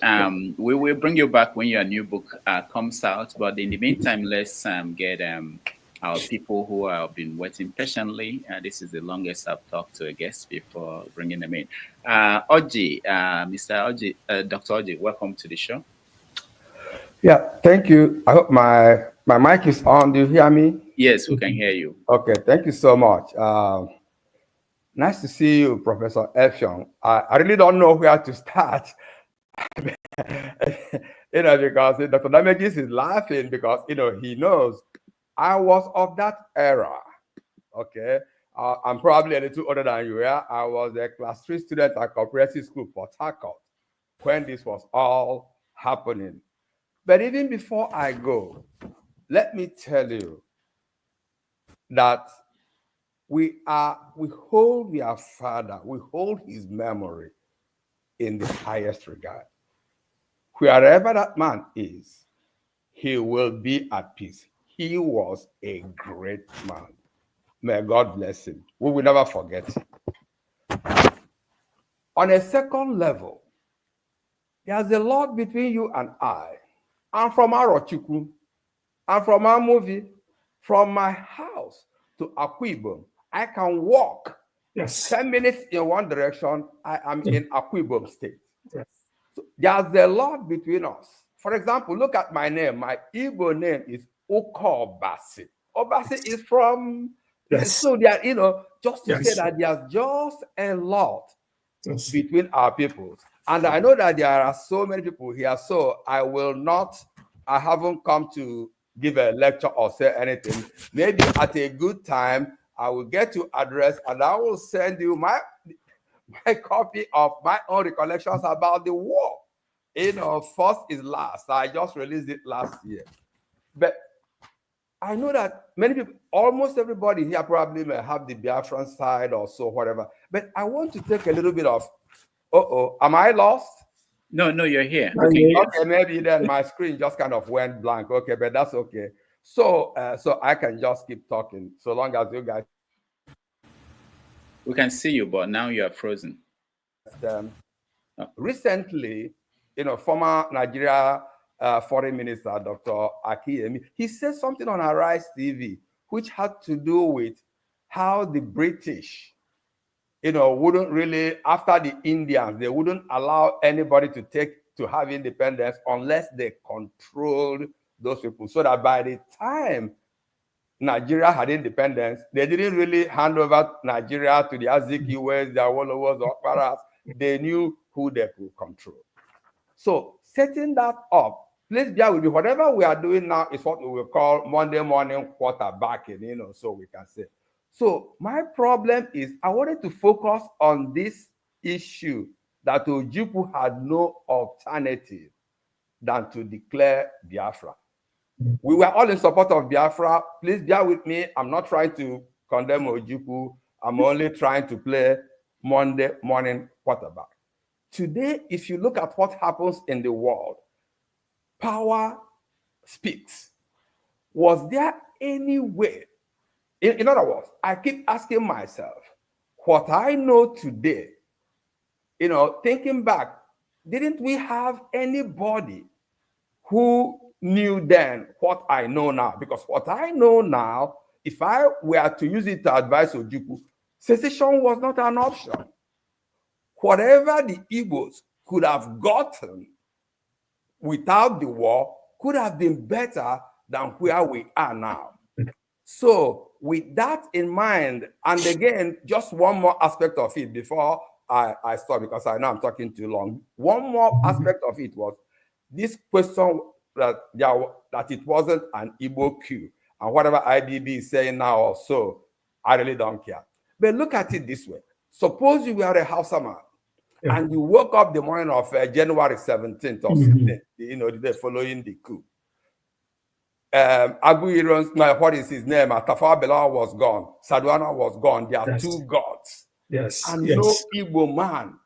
We will bring you back when your new book comes out. But in the meantime, let's get our people who have been waiting patiently. This is the longest I've talked to a guest before bringing them in. Oji, Mr. Oji, Dr. Oji, welcome to the show. Yeah, thank you. I hope my mic is on. Do you hear me? Yes, we can hear you. Okay, thank you so much. Nice to see you, Professor Effiong. I really don't know where to start. Because Dr. Damages is laughing because, he knows I was of that era. Okay, I'm probably a little older than you. Yeah, I was a class 3 student at Comprehensive School, Port Harcourt, when this was all happening. But even before I go, let me tell you that we hold our father, we hold his memory in the highest regard. Wherever that man is, he will be at peace. He was a great man. May God bless him. We will never forget him. On a second level, there's a lot between you and I. I'm from Arochukwu. I'm from our movie. From my house to Akwa I can walk 10 minutes in one direction. I am in Akwa State. Yes. So there's a lot between us. For example, look at my name. My Igbo name is Obasi. Obasi is from, so there, just to say that there's just a lot between our peoples. And I know that there are so many people here, so I haven't come to give a lecture or say anything. Maybe at a good time, I will get your address and I will send you my copy of my own recollections about the war. First is last. I just released it last year. But I know that many people, almost everybody here probably may have the Biafran side or so, whatever. But I want to take a little bit of, am I lost? No, you're here. Okay, maybe then my screen just kind of went blank. Okay, but that's okay. So I can just keep talking so long as you guys. We can see you, but now you are frozen. Recently, former Nigeria Foreign Minister, Dr. Akiyemi, he said something on Arise TV, which had to do with how the British, wouldn't really, after the Indians, they wouldn't allow anybody to have independence unless they controlled those people. So that by the time Nigeria had independence, they didn't really hand over Nigeria to the Azikiwes, the Awolowos, or Okparas. They knew who they could control. So setting that up, please bear with me. Whatever we are doing now is what we will call Monday morning quarterbacking, so we can say. So my problem is I wanted to focus on this issue that Ojukwu had no alternative than to declare Biafra. We were all in support of Biafra. Please bear with me. I'm not trying to condemn Ojukwu. I'm only trying to play Monday morning quarterback. Today, if you look at what happens in the world, power speaks. Was there any way? In other words, I keep asking myself, what I know today, thinking back, didn't we have anybody who knew then what I know now? Because what I know now, if I were to use it to advise Ojukwu, secession was not an option. Whatever the Igbos could have gotten without the war could have been better than where we are now. So with that in mind, and again, just one more aspect of it before I stop, because I know I'm talking too long. One more aspect of it was this question that it wasn't an Igbo coup, and whatever IBB is saying now or so, I really don't care. But look at it this way. Suppose you were a Hausa man, and you woke up the morning of January 17th or 16th, the day following the coup. Aguiron's, what is his name? Tafawa Balewa was gone. Sardauna was gone. There are two gods. And no Igbo man.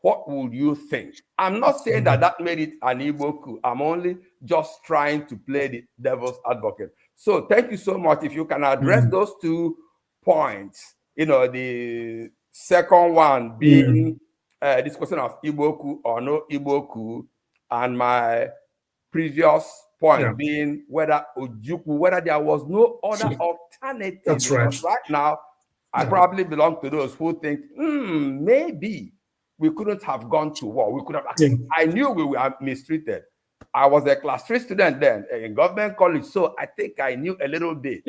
What would you think? I'm not saying that made it an Igbo coup. I'm only just trying to play the devil's advocate. So thank you so much. If you can address those 2 points, the second one being this question of Igbo coup or no Igbo coup, and my previous point being whether there was no other alternative. That's right. Because right now, I probably belong to those who think, maybe we couldn't have gone to war. We could have. I knew we were mistreated. I was a class 3 student then in government college, so I think I knew a little bit.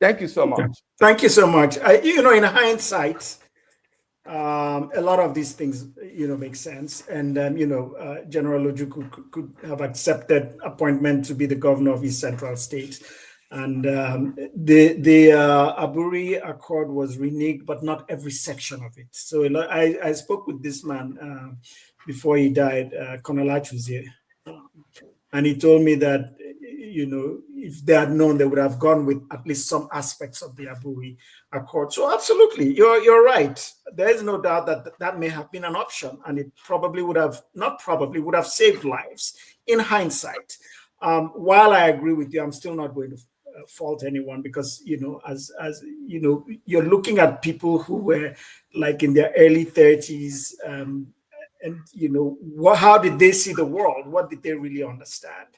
Thank you so much. Thank you so much. In hindsight, a lot of these things, make sense. And, General Ojukwu could have accepted appointment to be the governor of his central state. And the Aburi Accord was reneged, but not every section of it. So I spoke with this man before he died, Colonel Achuzie, and he told me that, if they had known, they would have gone with at least some aspects of the Aburi Accord. So absolutely, you're right. There is no doubt that may have been an option, and it probably would have saved lives in hindsight. While I agree with you, I'm still not going to fault anyone, because as you're looking at people who were like in their early 30s, and how did they see the world? What did they really understand?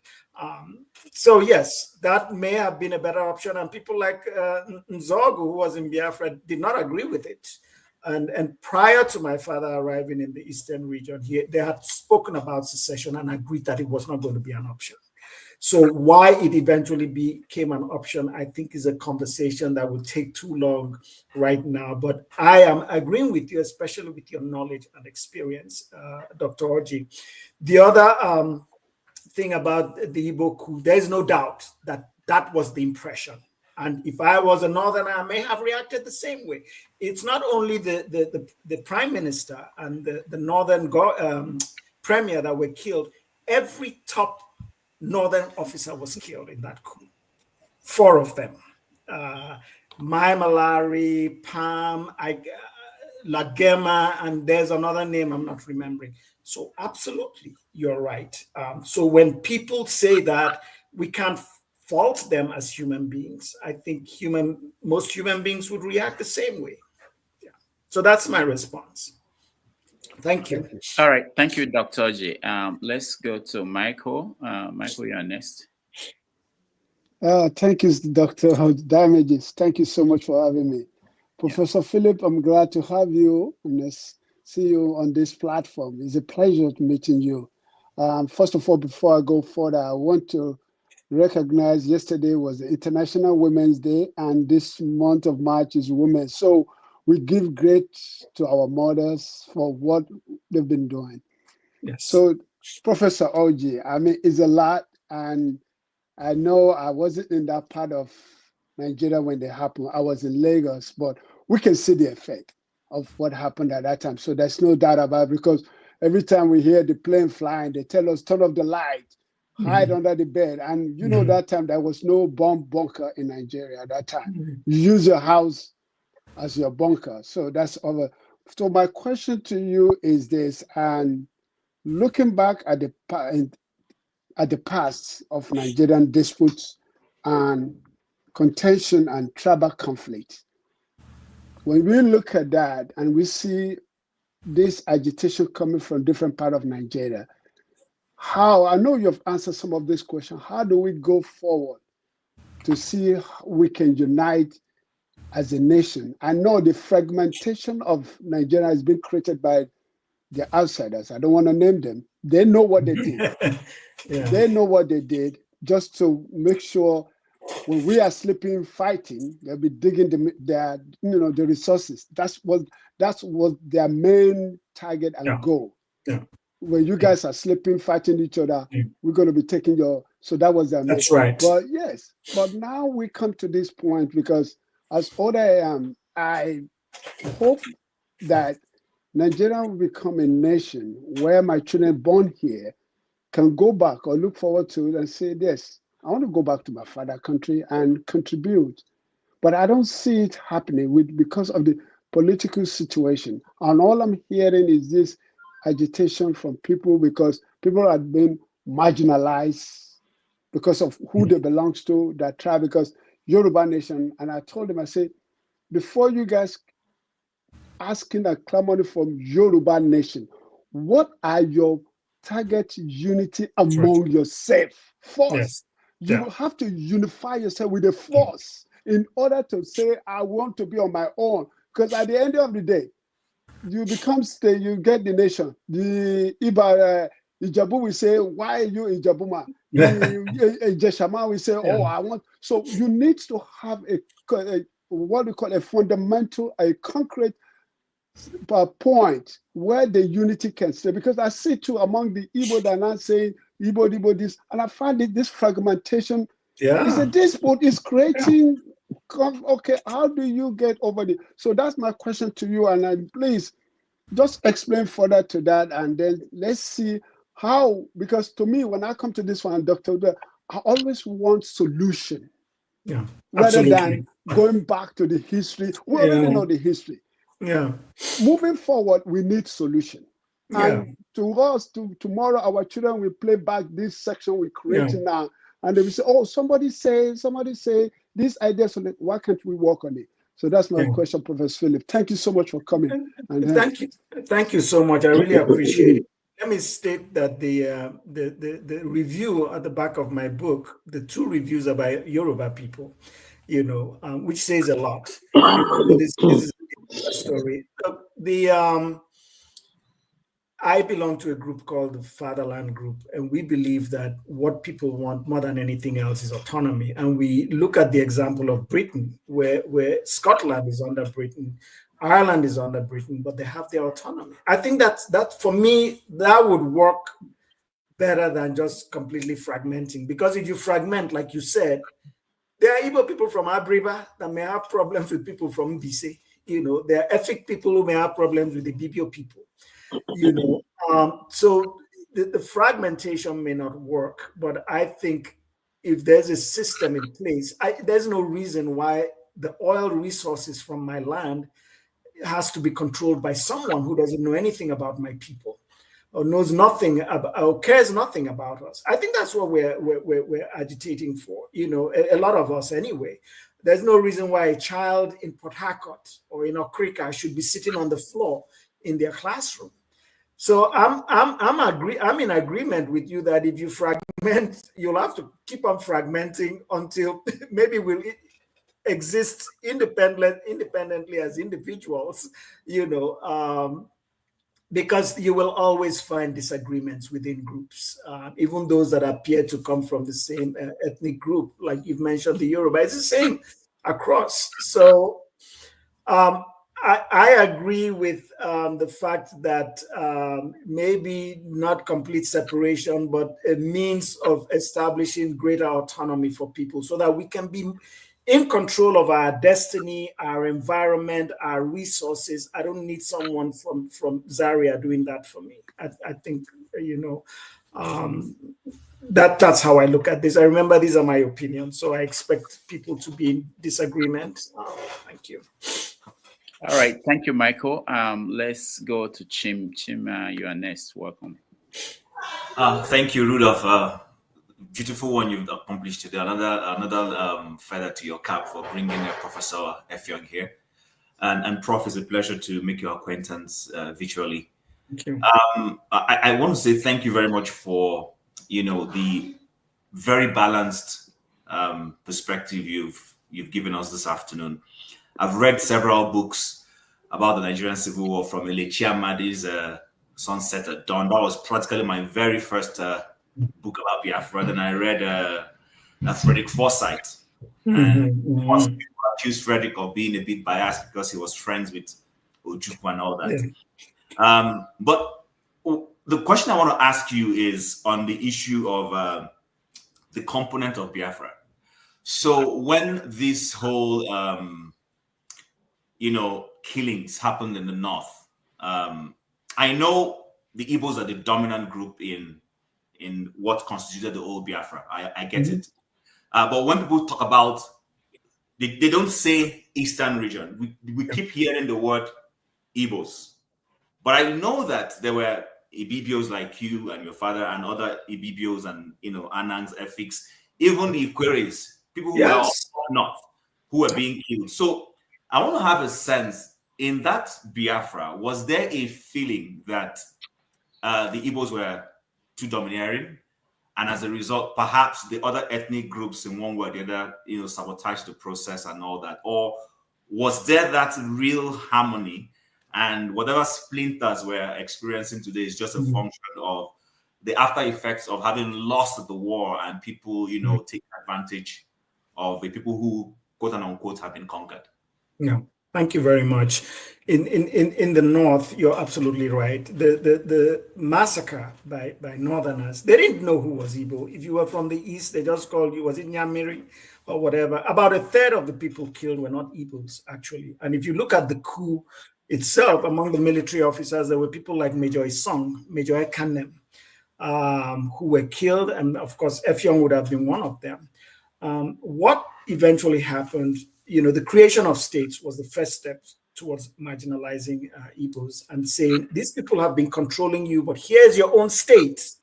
So yes, that may have been a better option, and people like Nzogu, who was in Biafra, did not agree with it. And prior to my father arriving in the eastern region, they had spoken about secession and agreed that it was not going to be an option. So why it eventually became an option, I think, is a conversation that would take too long right now. But I am agreeing with you, especially with your knowledge and experience, Dr. Orji. The other thing about the Igbo coup, there's no doubt that was the impression. And if I was a northerner, I may have reacted the same way. It's not only the prime minister and the northern premier that were killed. Every top northern officer was killed in that coup. 4 of them. Mai Malari, Pam, Lagema, and there's another name I'm not remembering. So absolutely, you're right. So when people say that, we can't fault them as human beings. I think most human beings would react the same way. Yeah. So that's my response. Thank you. All right. Thank you, Dr. G. Let's go to Michael. Michael, you're next. Thank you, Dr. Damages. Thank you so much for having me. Professor Philip, I'm glad to have you and see you on this platform. It's a pleasure meeting you. First of all, before I go further, I want to recognize yesterday was the International Women's Day, and this month of March is Women. So we give grace to our mothers for what they've been doing. Yes. So, Professor Oji, I mean, it's a lot, and I know I wasn't in that part of Nigeria when they happened. I was in Lagos, but we can see the effect of what happened at that time. So there's no doubt about it, because every time we hear the plane flying, they tell us, turn off the light, hide under the bed. And you know, that time there was no bomb bunker in Nigeria at that time. You use your house as your bunker. So that's over. So my question to you is this, and looking back at the past of Nigerian disputes and contention and tribal conflict, when we look at that and we see this agitation coming from different parts of Nigeria, how, I know you've answered some of this question, how do we go forward to see how we can unite as a nation? I know the fragmentation of Nigeria has been created by the outsiders. I don't want to name them. They know what they did. They know what they did just to make sure when we are sleeping, fighting, they'll be digging the resources. That's what their main target and goal. When you guys are sleeping, fighting each other, we're going to be taking your. So that was their main. That's right. But yes, but now we come to this point, because as old I am, I hope that Nigeria will become a nation where my children born here can go back or look forward to it and say, yes, I want to go back to my father country and contribute. But I don't see it happening because of the political situation. And all I'm hearing is this agitation from people because people are being marginalized because of who they belong to, that tribe, because Yoruba nation. And I told them, I said, before you guys asking a clamor from Yoruba nation, what are your target unity among yourself first? Yes. You Yeah. will have to unify yourself with a force in order to say, I want to be on my own. Because at the end of the day, you become state, you get the nation. The Ijabu will say, why are you Ijabuma? The Jeshama will say, oh, I want. So you need to have a what we call a fundamental, a concrete point where the unity can stay. Because I see too among the Igbo that are not saying Igbo this, and I find this fragmentation is a dispute, is creating. Okay, how do you get over it? So that's my question to you, and please just explain further to that, and then let's see how. Because to me, when I come to this one, Dr. Uda, I always want solution, rather than going back to the history. We already know the history. Moving forward, we need solution. And to us, tomorrow, our children will play back this section we're creating now, and they will say, "Oh, somebody say this idea. So why can't we work on it?" So that's my question, Professor Philip. Thank you so much for coming. Thank you so much. I really appreciate it. Let me state that the review at the back of my book, the 2 reviews about Yoruba people, which says a lot. This is a story. I belong to a group called the Fatherland Group, and we believe that what people want more than anything else is autonomy. And we look at the example of Britain, where Scotland is under Britain, Ireland is under Britain, but they have their autonomy. I think that for me, that would work better than just completely fragmenting. Because if you fragment, like you said, there are Igbo people from Abriba that may have problems with people from Mbise. There are Efik people who may have problems with the Bibio people. So the fragmentation may not work, but I think if there's a system in place, there's no reason why the oil resources from my land has to be controlled by someone who doesn't know anything about my people, or knows nothing about, or cares nothing about us. I think that's what we're agitating for. A lot of us anyway. There's no reason why a child in Port Harcourt or in Okrika should be sitting on the floor in their classroom. So I'm in agreement with you that if you fragment, you'll have to keep on fragmenting until maybe we'll exist independently as individuals, because you will always find disagreements within groups, even those that appear to come from the same ethnic group. Like you've mentioned, the Yoruba, it's the same across. So I agree with the fact that maybe not complete separation, but a means of establishing greater autonomy for people so that we can be in control of our destiny, our environment, our resources. I don't need someone from Zaria doing that for me. I think, that's how I look at this. I remember these are my opinions, so I expect people to be in disagreement. Thank you. All right, thank you, Michael. Let's go to Chim. Chim, you are next. Welcome. Thank you, Rudolph. Beautiful one you've accomplished today. Another feather to your cap for bringing Professor Effiong here. And Prof, it's a pleasure to make your acquaintance virtually. Thank you. I want to say thank you very much for the very balanced perspective you've given us this afternoon. I've read several books about the Nigerian Civil War, from Elechi Amadi's Sunset at Dawn. That was practically my very first book about Biafra. Then I read Frederick Forsyth. And once people accused Frederick of being a bit biased because he was friends with Ojukwu and all that. Yeah. But the question I want to ask you is on the issue of the component of Biafra. So when this whole killings happened in the north, I know the Igbos are the dominant group in what constituted the old Biafra. I get it. But when people talk about, they don't say Eastern region. We keep hearing the word Igbos. But I know that there were Ibibios like you and your father and other Ibibios and, Anangs, Efiks, even the Ikweres, people who were also not, who were being killed. So I want to have a sense, in that Biafra, was there a feeling that the Igbos were too domineering? And as a result, perhaps the other ethnic groups in one way or the other, sabotaged the process and all that? Or was there that real harmony, and whatever splinters we're experiencing today is just a function of the after effects of having lost the war and people, taking advantage of the people who, quote and unquote, have been conquered? Yeah. Thank you very much. In the North, you're absolutely right. The massacre by Northerners, they didn't know who was Igbo. If you were from the East, they just called you, was it Nyamiri or whatever? About a third of the people killed were not Igbos, actually. And if you look at the coup itself, among the military officers, there were people like Major Isong, Major Ekanem, who were killed. And of course, Effiong would have been one of them. What eventually happened, the creation of states was the first step towards marginalizing Igbos and saying, these people have been controlling you, but here's your own state.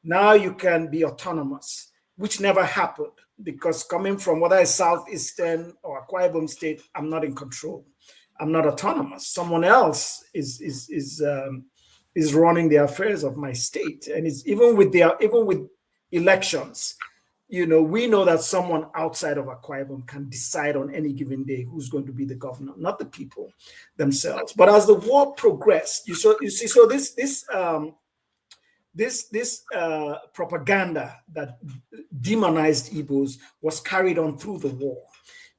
Now you can be autonomous, which never happened, because coming from whether it's Southeastern or Akwa Ibom state, I'm not in control. I'm not autonomous. Someone else is running the affairs of my state. And it's even with elections, we know that someone outside of Akwa Ibom can decide on any given day who's going to be the governor, not the people themselves. But as the war progressed, this propaganda that demonized Igbos was carried on through the war,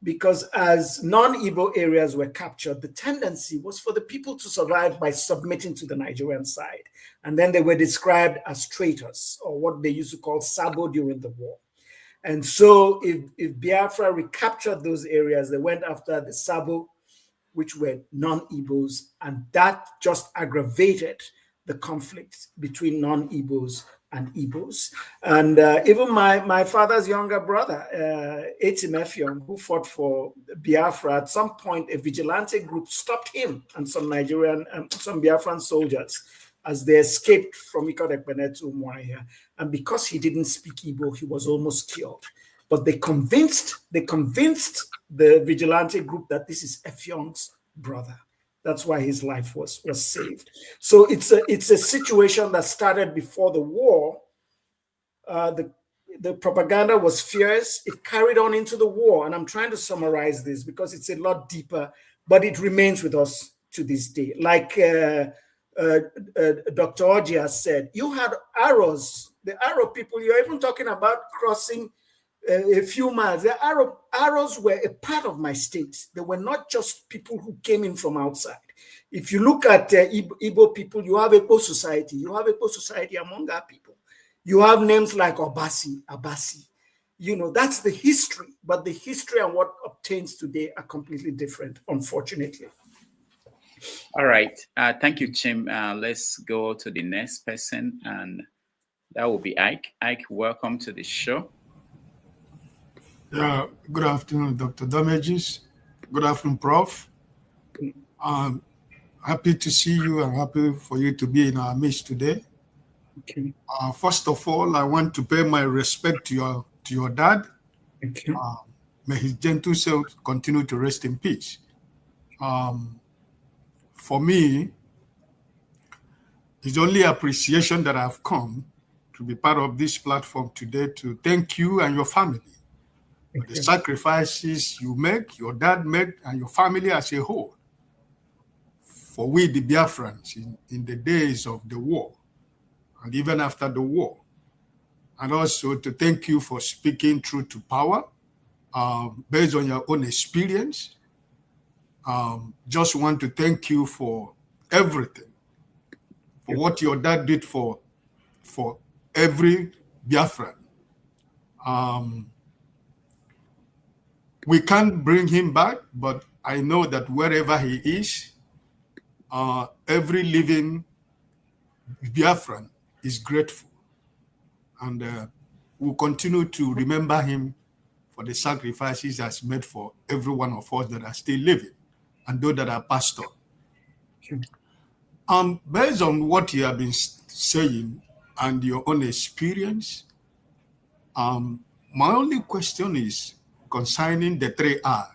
because as non-Igbo areas were captured, the tendency was for the people to survive by submitting to the Nigerian side. And then they were described as traitors, or what they used to call Sabo during the war. And so if Biafra recaptured those areas, they went after the Sabo, which were non-Igbos, and that just aggravated the conflict between non-Igbos and Igbos. And even my father's younger brother, Etim Effiong, who fought for Biafra, at some point a vigilante group stopped him and some Biafran soldiers as they escaped from Ikot-Ekpene to Umuahia. And because he didn't speak Igbo, he was almost killed. But they convinced the vigilante group that this is Effiong's brother. That's why his life was saved. So it's a situation that started before the war. The propaganda was fierce. It carried on into the war. And I'm trying to summarize this because it's a lot deeper, but it remains with us to this day. Like Dr. Oji has said, you had arrows, the Arrow people, you're even talking about crossing a few miles. The Arrows were a part of my state. They were not just people who came in from outside. If you look at Igbo people, you have Igbo society. You have Igbo society among our people. You have names like Obasi, Abasi. That's the history, but the history and what obtains today are completely different, unfortunately. All right. Thank you, Chim. Let's go to the next person, and that will be Ike. Ike, welcome to the show. Yeah, good afternoon, Dr. Damages. Good afternoon, Prof. Happy to see you and happy for you to be in our midst today. Okay. First of all, I want to pay my respect to your dad. Okay. May his gentle soul continue to rest in peace. For me, it's only appreciation that I've come to be part of this platform today to thank you and your family for the sacrifices you make, your dad made, and your family as a whole. For we, the Biafrans, in the days of the war, and even after the war. And also to thank you for speaking truth to power, based on your own experience. Just want to thank you for everything, for what your dad did for every Biafran. We can't bring him back, but I know that wherever he is, every living Biafran is grateful, and we'll continue to remember him for the sacrifices he has made for every one of us that are still living and those that are passed on. Based on what you have been saying and your own experience, my only question is concerning the 3R: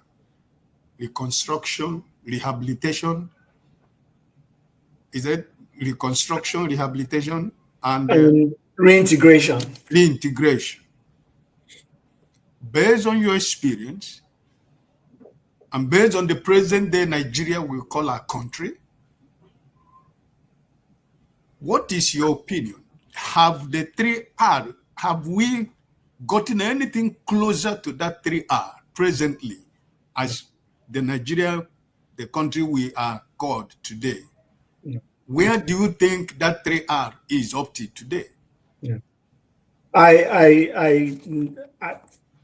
reconstruction, rehabilitation. Is it reconstruction, rehabilitation, and reintegration? Reintegration. Based on your experience, and based on the present day Nigeria we call our country, what is your opinion? Have the 3R, have we gotten anything closer to that 3R presently as the Nigeria, the country we are called today? Where do you think that 3R is up to today? I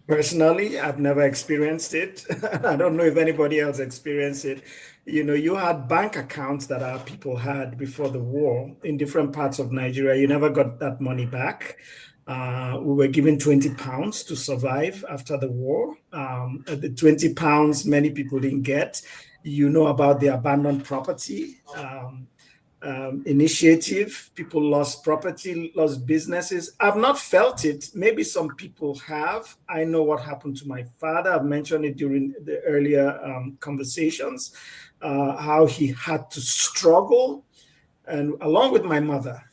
personally, I've never experienced it. I don't know if anybody else experienced it. You know, you had bank accounts that our people had before the war in different parts of Nigeria. You never got that money back. We were given £20 to survive after the war. The £20 many people didn't get. You know about the abandoned property initiative. People lost property, lost businesses. I've not felt it. Maybe some people have. I know what happened to my father. I've mentioned it during the earlier conversations, how he had to struggle, and along with my mother.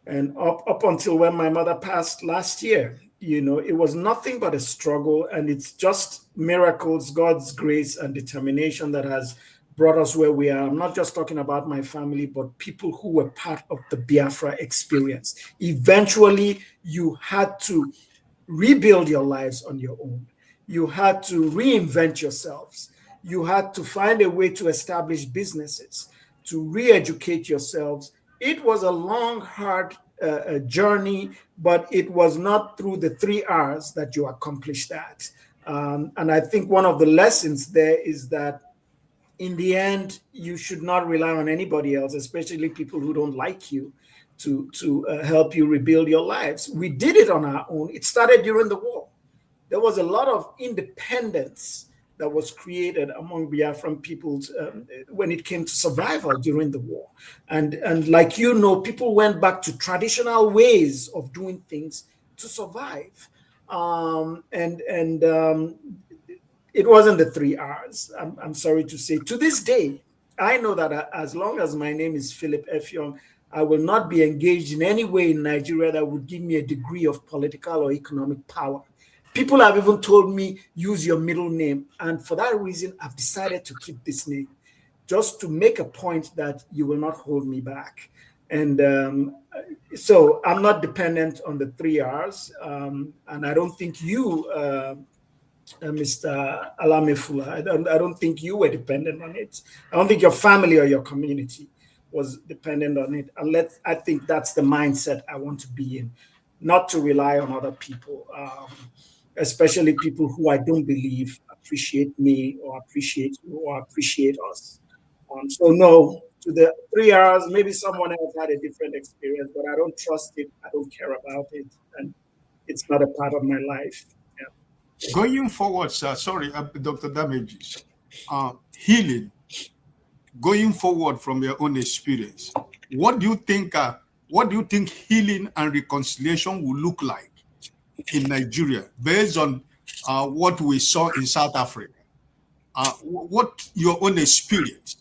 And up until when my mother passed last year, you know, it was nothing but a struggle. And it's just miracles, God's grace and determination that has brought us where we are. I'm not just talking about my family, but people who were part of the Biafra experience. Eventually, you had to rebuild your lives on your own. You had to reinvent yourselves. You had to find a way to establish businesses, to re-educate yourselves. It was a long, hard journey, but it was not through the 3Rs that you accomplished that. And I think one of the lessons there is that in the end, you should not rely on anybody else, especially people who don't like you, to help you rebuild your lives. We did it on our own. It started during the war. There was a lot of independence that was created among Biafran peoples when it came to survival during the war. And like you know, people went back to traditional ways of doing things to survive. It wasn't the 3Rs, I'm sorry to say. To this day, I know that as long as my name is Philip Effiong, I will not be engaged in any way in Nigeria that would give me a degree of political or economic power. People have even told me, use your middle name. And for that reason, I've decided to keep this name, just to make a point that you will not hold me back. And so I'm not dependent on the 3Rs. And I don't think you, Mr. Alamefula, I don't think you were dependent on it. I don't think your family or your community was dependent on it. Unless I think that's the mindset I want to be in, not to rely on other people, especially people who I don't believe appreciate me or appreciate you or appreciate us. So no, to the 3Rs, maybe someone else had a different experience, but I don't trust it. I don't care about it. And it's not a part of my life. Going forward, sir, sorry, Dr. Damages, healing, going forward from your own experience, what do you think healing and reconciliation will look like in Nigeria based on what we saw in South Africa? What your own experience?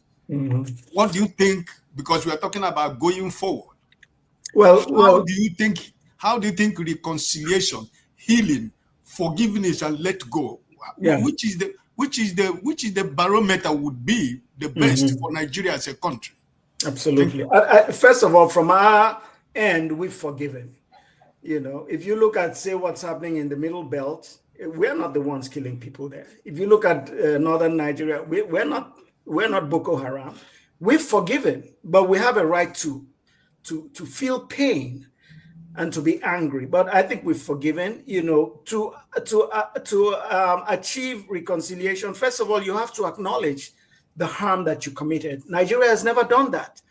What do you think? Because we are talking about going forward. How do you think reconciliation, healing, forgiveness, and let go? Yeah. Which is the barometer would be the best for Nigeria as a country? Absolutely. First of all, from our end, we've forgiven. You know, if you look at, say, what's happening in the Middle Belt, we're not the ones killing people there. If you look at northern Nigeria, we're not Boko Haram. We've forgiven, but we have a right to feel pain and to be angry. But I think we've forgiven. You know, to achieve reconciliation, first of all, you have to acknowledge the harm that you committed. Nigeria has never done that.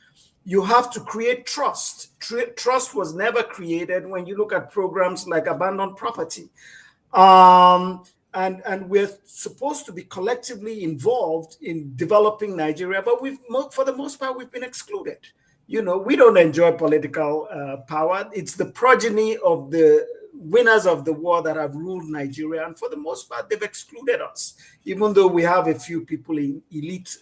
You have to create trust. Trust was never created when you look at programs like abandoned property. And we're supposed to be collectively involved in developing Nigeria, but for the most part, we've been excluded. You know, we don't enjoy political power. It's the progeny of the winners of the war that have ruled Nigeria, and for the most part, they've excluded us, even though we have a few people in elite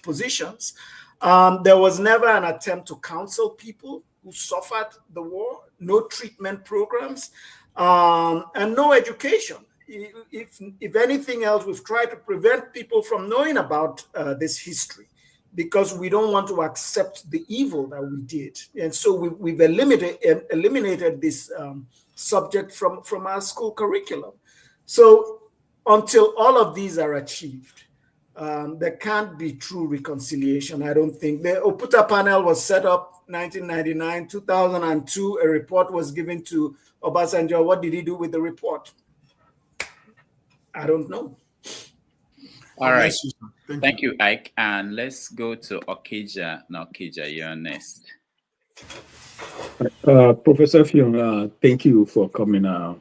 positions. There was never an attempt to counsel people who suffered the war, no treatment programs, and no education. If anything else, we've tried to prevent people from knowing about this history because we don't want to accept the evil that we did. And so we've eliminated this subject from our school curriculum. So until all of these are achieved, there can't be true reconciliation, I don't think. The Oputa panel was set up 1999, 2002, a report was given to Obasanjo. What did he do with the report? I don't know. All right. Thank you, Ike. And let's go to Okija. Now, Okija, you're next. Professor Effiong, thank you for coming. I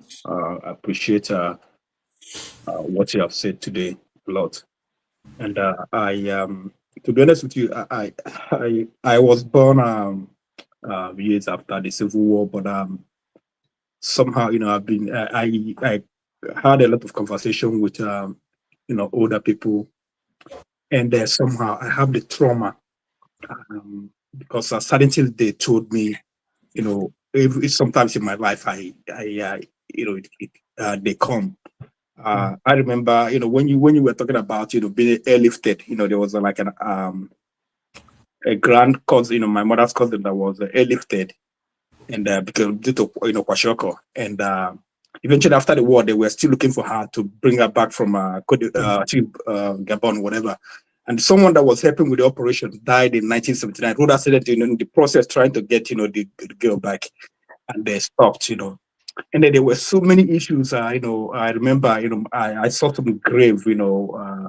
appreciate what you have said today a lot. And to be honest with you, I was born years after the Civil War, but somehow, you know, I've been I had a lot of conversation with you know, older people, and somehow I have the trauma because certain things they told me, you know, sometimes in my life you know, they come. I remember, you know, when you were talking about, you know, being airlifted, you know, there was like a grand cousin, you know, my mother's cousin that was airlifted, and because due to, you know, Kwashoko, and eventually after the war, they were still looking for her to bring her back from Gabon, whatever. And someone that was helping with the operation died in 1979. Road accident, you know, in the process trying to get, you know, the girl back, and they stopped, you know. And then there were so many issues. You know, I remember, you know, I saw some grave, you know,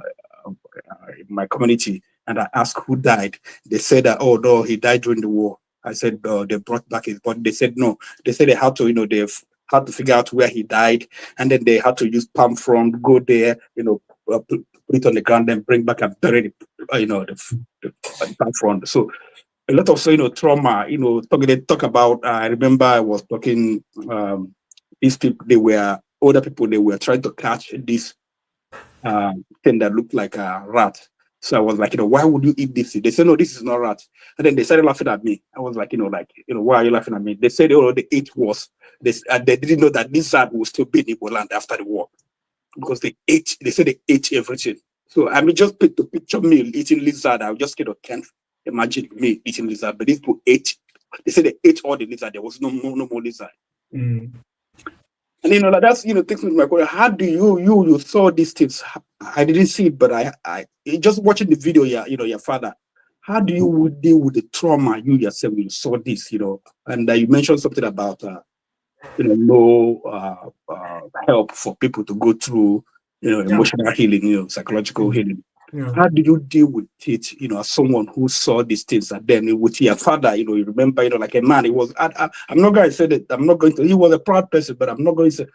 in my community, and I asked who died. They said that, oh no, he died during the war. I said they brought back his body. They said no. They said they had to, you know, they've had to figure out where he died, and then they had to use palm frond, go there, you know, put it on the ground, then bring back and bury it, you know, the palm frond. So a lot of, you know, trauma, you know, talk about. I remember I was talking. These people, they were older people. They were trying to catch this thing that looked like a rat. So I was like, you know, why would you eat this? They said, no, this is not rat. And then they started laughing at me. I was like, you know, why are you laughing at me? They said, oh, they ate was this. They didn't know that this rat was still be in Igbo land after the war because they ate. They said they ate everything. So I mean, just to picture me eating lizard, I just, you know, can't imagine me eating lizard. But these people ate. They said they ate all the lizard. There was no more lizard. Mm. And you know, that's, you know, thinking with my question, how do you saw these things? I didn't see it, but I just watching the video, you know, your father. How do you deal with the trauma you yourself when you saw this, you know? And you mentioned something about you know, no help for people to go through, you know, emotional healing, you know, psychological healing. Yeah. How did you deal with it, you know, as someone who saw these things, and then with your father, you know, you remember, you know, like a man, he was, I'm not going to say that, I'm not going to, he was a proud person, but I'm not going to say,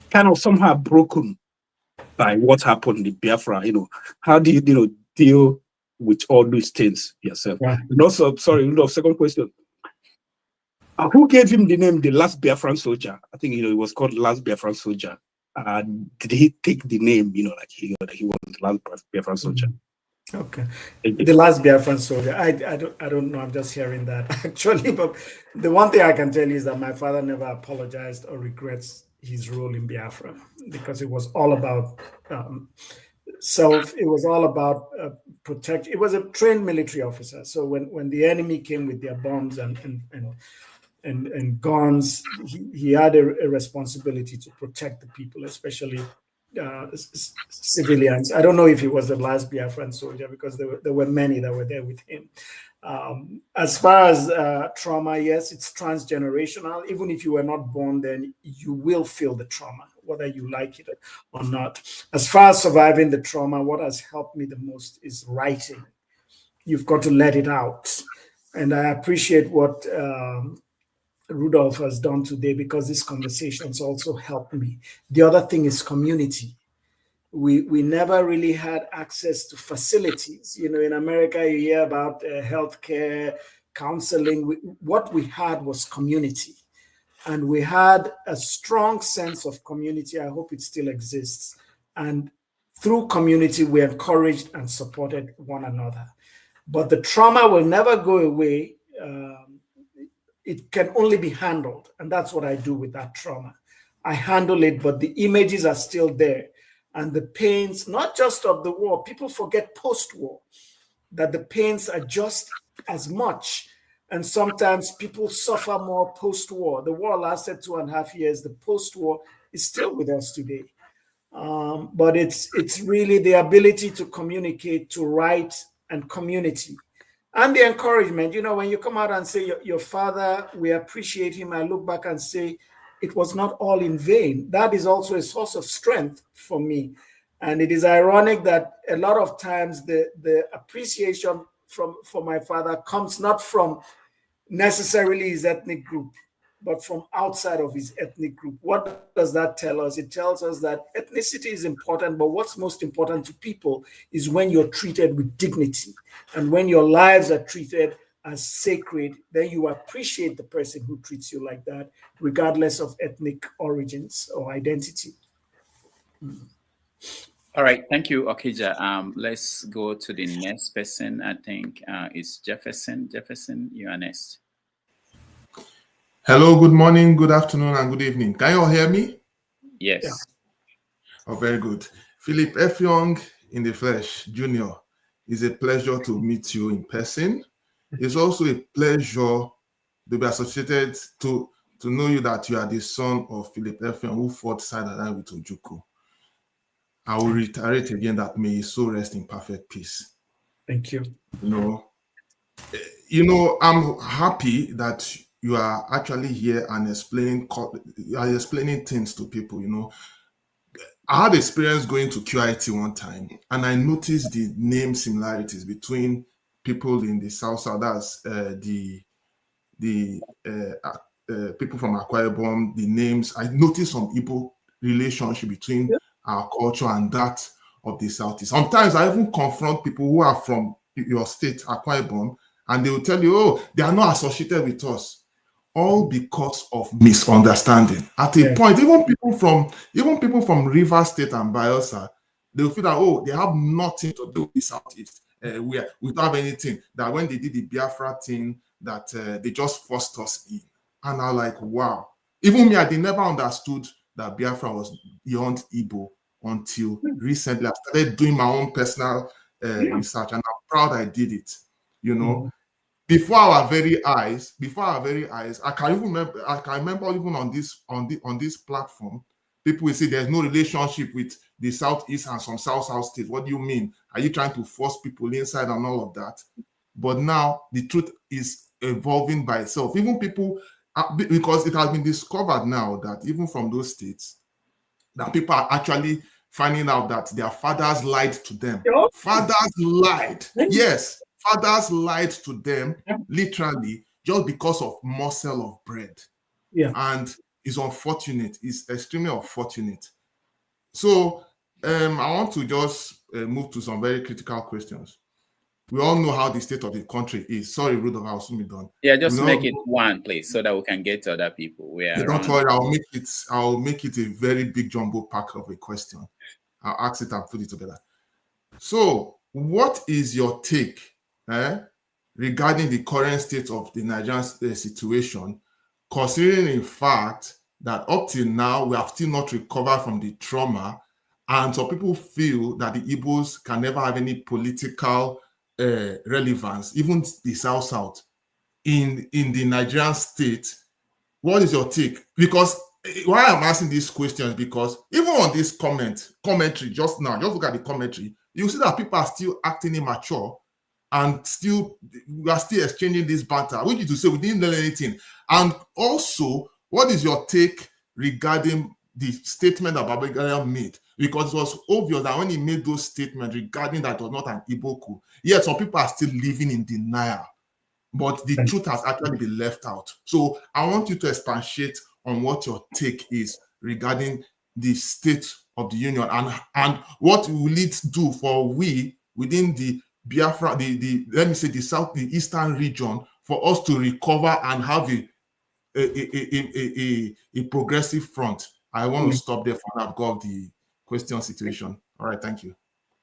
kind of somehow broken by what happened in Biafra, you know. How do you, you know, deal with all these things yourself? Yeah. And also, sorry, you know, second question. Who gave him the name, the last Biafran soldier? I think, you know, it was called Last Biafran Soldier. Did he take the name, you know, like he was the last Biafran soldier? Okay. The last Biafran soldier. I don't know. I'm just hearing that actually. But the one thing I can tell you is that my father never apologized or regrets his role in Biafra, because it was all about self. It was all about protect. It was a trained military officer. So when the enemy came with their bombs and guns, he had a responsibility to protect the people, especially civilians. I don't know if he was the last Biafran soldier, because there were many that were there with him. As far as trauma, yes, it's transgenerational. Even if you were not born then, you will feel the trauma whether you like it or not. As far as surviving the trauma, what has helped me the most is writing. You've got to let it out. And I appreciate what Rudolph has done today, because these conversations also helped me. The other thing is community. We never really had access to facilities. You know, in America, you hear about healthcare, counseling. What we had was community. And we had a strong sense of community. I hope it still exists. And through community, we encouraged and supported one another. But the trauma will never go away. It can only be handled. And that's what I do with that trauma. I handle it, but the images are still there. And the pains, not just of the war, people forget post-war, that the pains are just as much. And sometimes people suffer more post-war. The war lasted 2.5 years. The post-war is still with us today. But it's really the ability to communicate, to write, and community. And the encouragement. You know, when you come out and say, your father, we appreciate him, I look back and say, it was not all in vain. That is also a source of strength for me. And it is ironic that a lot of times the appreciation for my father comes not from necessarily his ethnic group, but from outside of his ethnic group. What does that tell us? It tells us that ethnicity is important, but what's most important to people is when you're treated with dignity. And when your lives are treated as sacred, then you appreciate the person who treats you like that, regardless of ethnic origins or identity. All right, thank you, Okija. Let's go to the next person. I think it's Jefferson. Jefferson, you are next. Hello, good morning, good afternoon, and good evening. Can you all hear me? Yes. Yeah. Oh, very good. Philip Effiong in the flesh, Jr. It's a pleasure to meet you in person. It's also a pleasure to be associated to know you, that you are the son of Philip Effiong, who fought side by side with Ojukwu. I will reiterate again that may his soul rest in perfect peace. Thank you. You know, I'm happy that you are actually here and explaining things to people. You know, I had experience going to QIT one time, and I noticed the name similarities between people in the South. That's the people from Akwa Ibom. The names, I noticed some Igbo relationship between our culture and that of the Southeast. Sometimes I even confront people who are from your state, Akwa Ibom, and they will tell you, oh, they are not associated with us, all because of misunderstanding. At a point, even people from Rivers State and Bayelsa, they will feel that, oh, they have nothing to do with the Southeast. We don't have anything. That when they did the Biafra thing, that they just forced us in. And I'm like, wow. Even me, I never understood that Biafra was beyond Igbo until recently. I started doing my own personal research, and I'm proud I did it. You know, before our very eyes, I can remember even on this platform, people will say there's no relationship with the Southeast and some South states. What do you mean? Are you trying to force people inside and all of that? But now the truth is evolving by itself. Even people, because it has been discovered now that even from those states, that people are actually finding out that their fathers lied to them. Fathers lied. Yes, fathers lied to them, literally, just because of morsel of bread. Yeah. And it's unfortunate. It's extremely unfortunate. So I want to just move to some very critical questions. We all know how the state of the country is. Sorry, Rudolph, I'll soon be done. Yeah, just make it one, please, so that we can get to other people. Don't worry, I'll make it a very big jumbo pack of a question. I'll ask it and put it together. So, what is your take regarding the current state of the Nigerian situation, considering in fact that up till now we have still not recovered from the trauma, and some people feel that the Igbos can never have any political relevance, even the South in the Nigerian state? What is your take? Because why I'm asking these questions, because even on this commentary just now, just look at the commentary, you see that people are still acting immature, and we are still exchanging this banter, which is to say we didn't learn anything. And also, what is your take regarding the statement that Babangida made, because it was obvious that when he made those statements regarding that it was not an Igbo coup, yet some people are still living in denial. But the truth has actually been left out. So I want you to expatiate on what your take is regarding the state of the union and what will it do for we within the Biafra, let me say the eastern region, for us to recover and have a progressive front. I want to stop there for now because of the question situation. All right, thank you.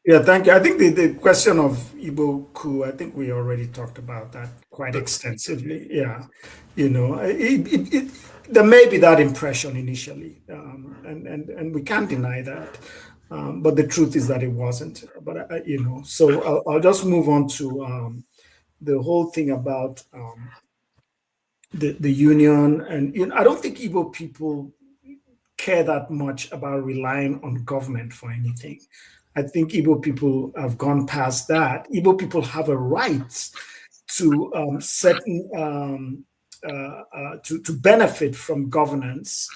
Yeah, thank you. I think the question of Igbo coup, I think we already talked about that quite extensively. Yeah, you know, there may be that impression initially, and we can't deny that. But the truth is that it wasn't. But you know, so I'll just move on to the whole thing about the union, and you know, I don't think Igbo people care that much about relying on government for anything. I think Igbo people have gone past that. Igbo people have a right to to benefit from governance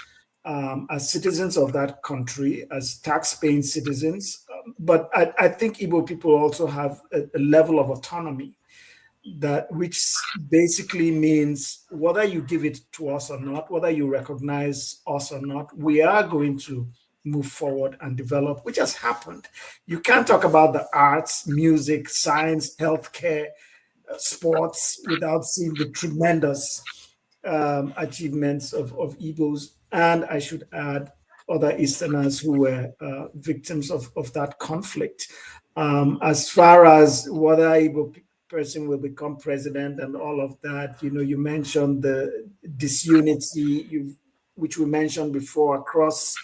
as citizens of that country, as tax-paying citizens. But I think Igbo people also have a level of autonomy, which basically means whether you give it to us or not, whether you recognize us or not, we are going to move forward and develop, which has happened. You can't talk about the arts, music, science, healthcare, sports without seeing the tremendous achievements of Igbos, and I should add other Easterners who were victims of that conflict. As far as whether Igbo person will become president and all of that, you know, you mentioned the disunity, which we mentioned before, across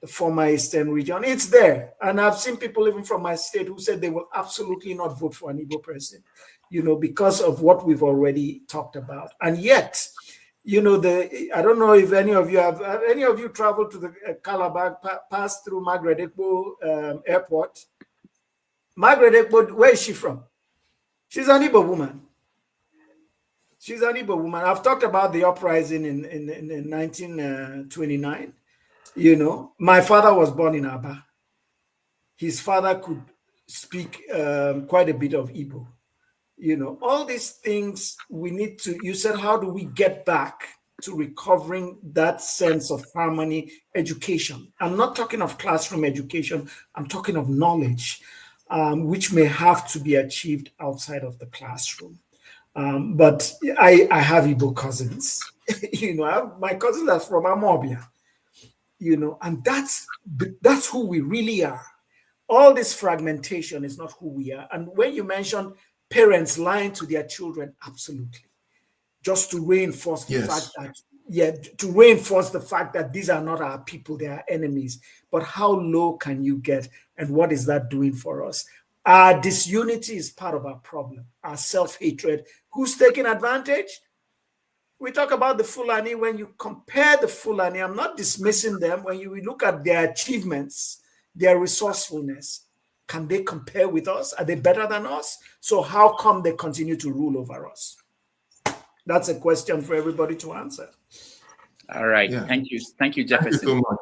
the former Eastern region. It's there. And I've seen people even from my state who said they will absolutely not vote for an Igbo person, you know, because of what we've already talked about. And yet, you know, I don't know if any of you traveled to the Calabar, passed through Margaret Ekpo airport. Margaret Ekpo, where is she from? She's an Igbo woman. She's an Igbo woman. I've talked about the uprising in 1929. You know, my father was born in Aba. His father could speak quite a bit of Igbo. You know, all these things we need to, you said, how do we get back to recovering that sense of harmony, education? I'm not talking of classroom education. I'm talking of knowledge, which may have to be achieved outside of the classroom. But I have Igbo cousins. You know, my cousins are from Amobia. You know, and that's who we really are. All this fragmentation is not who we are. And when you mention parents lying to their children, absolutely, just to reinforce the fact that these are not our people, they are enemies. But how low can you get, and what is that doing for us? Our disunity is part of our problem. Our self-hatred. Who's taking advantage? We talk about the Fulani. When you compare the Fulani, I'm not dismissing them. When you look at their achievements, their resourcefulness, can they compare with us? Are they better than us? So how come they continue to rule over us? That's a question for everybody to answer. All right. Yeah. Thank you. Thank you, Jefferson. Thank you so much.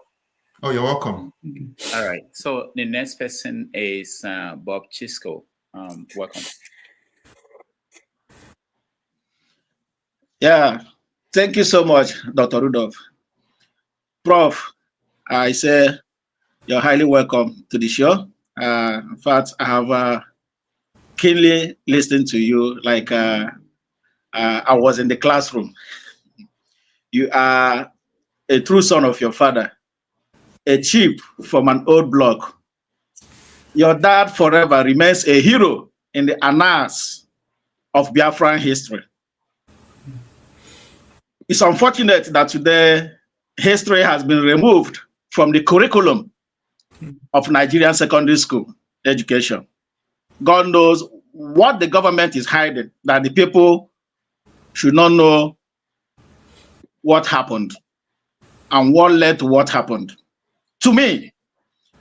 Oh, you're welcome. All right. So the next person is Bob Chisco. Welcome. Yeah, thank you so much, Dr. Rudolph. Prof, I say you're highly welcome to the show. In fact, I have keenly listened to you like I was in the classroom. You are a true son of your father, a chief from an old block. Your dad forever remains a hero in the annals of Biafran history. It's unfortunate that today history has been removed from the curriculum of Nigerian secondary school education. God knows what the government is hiding, that the people should not know what happened and what led to what happened. To me,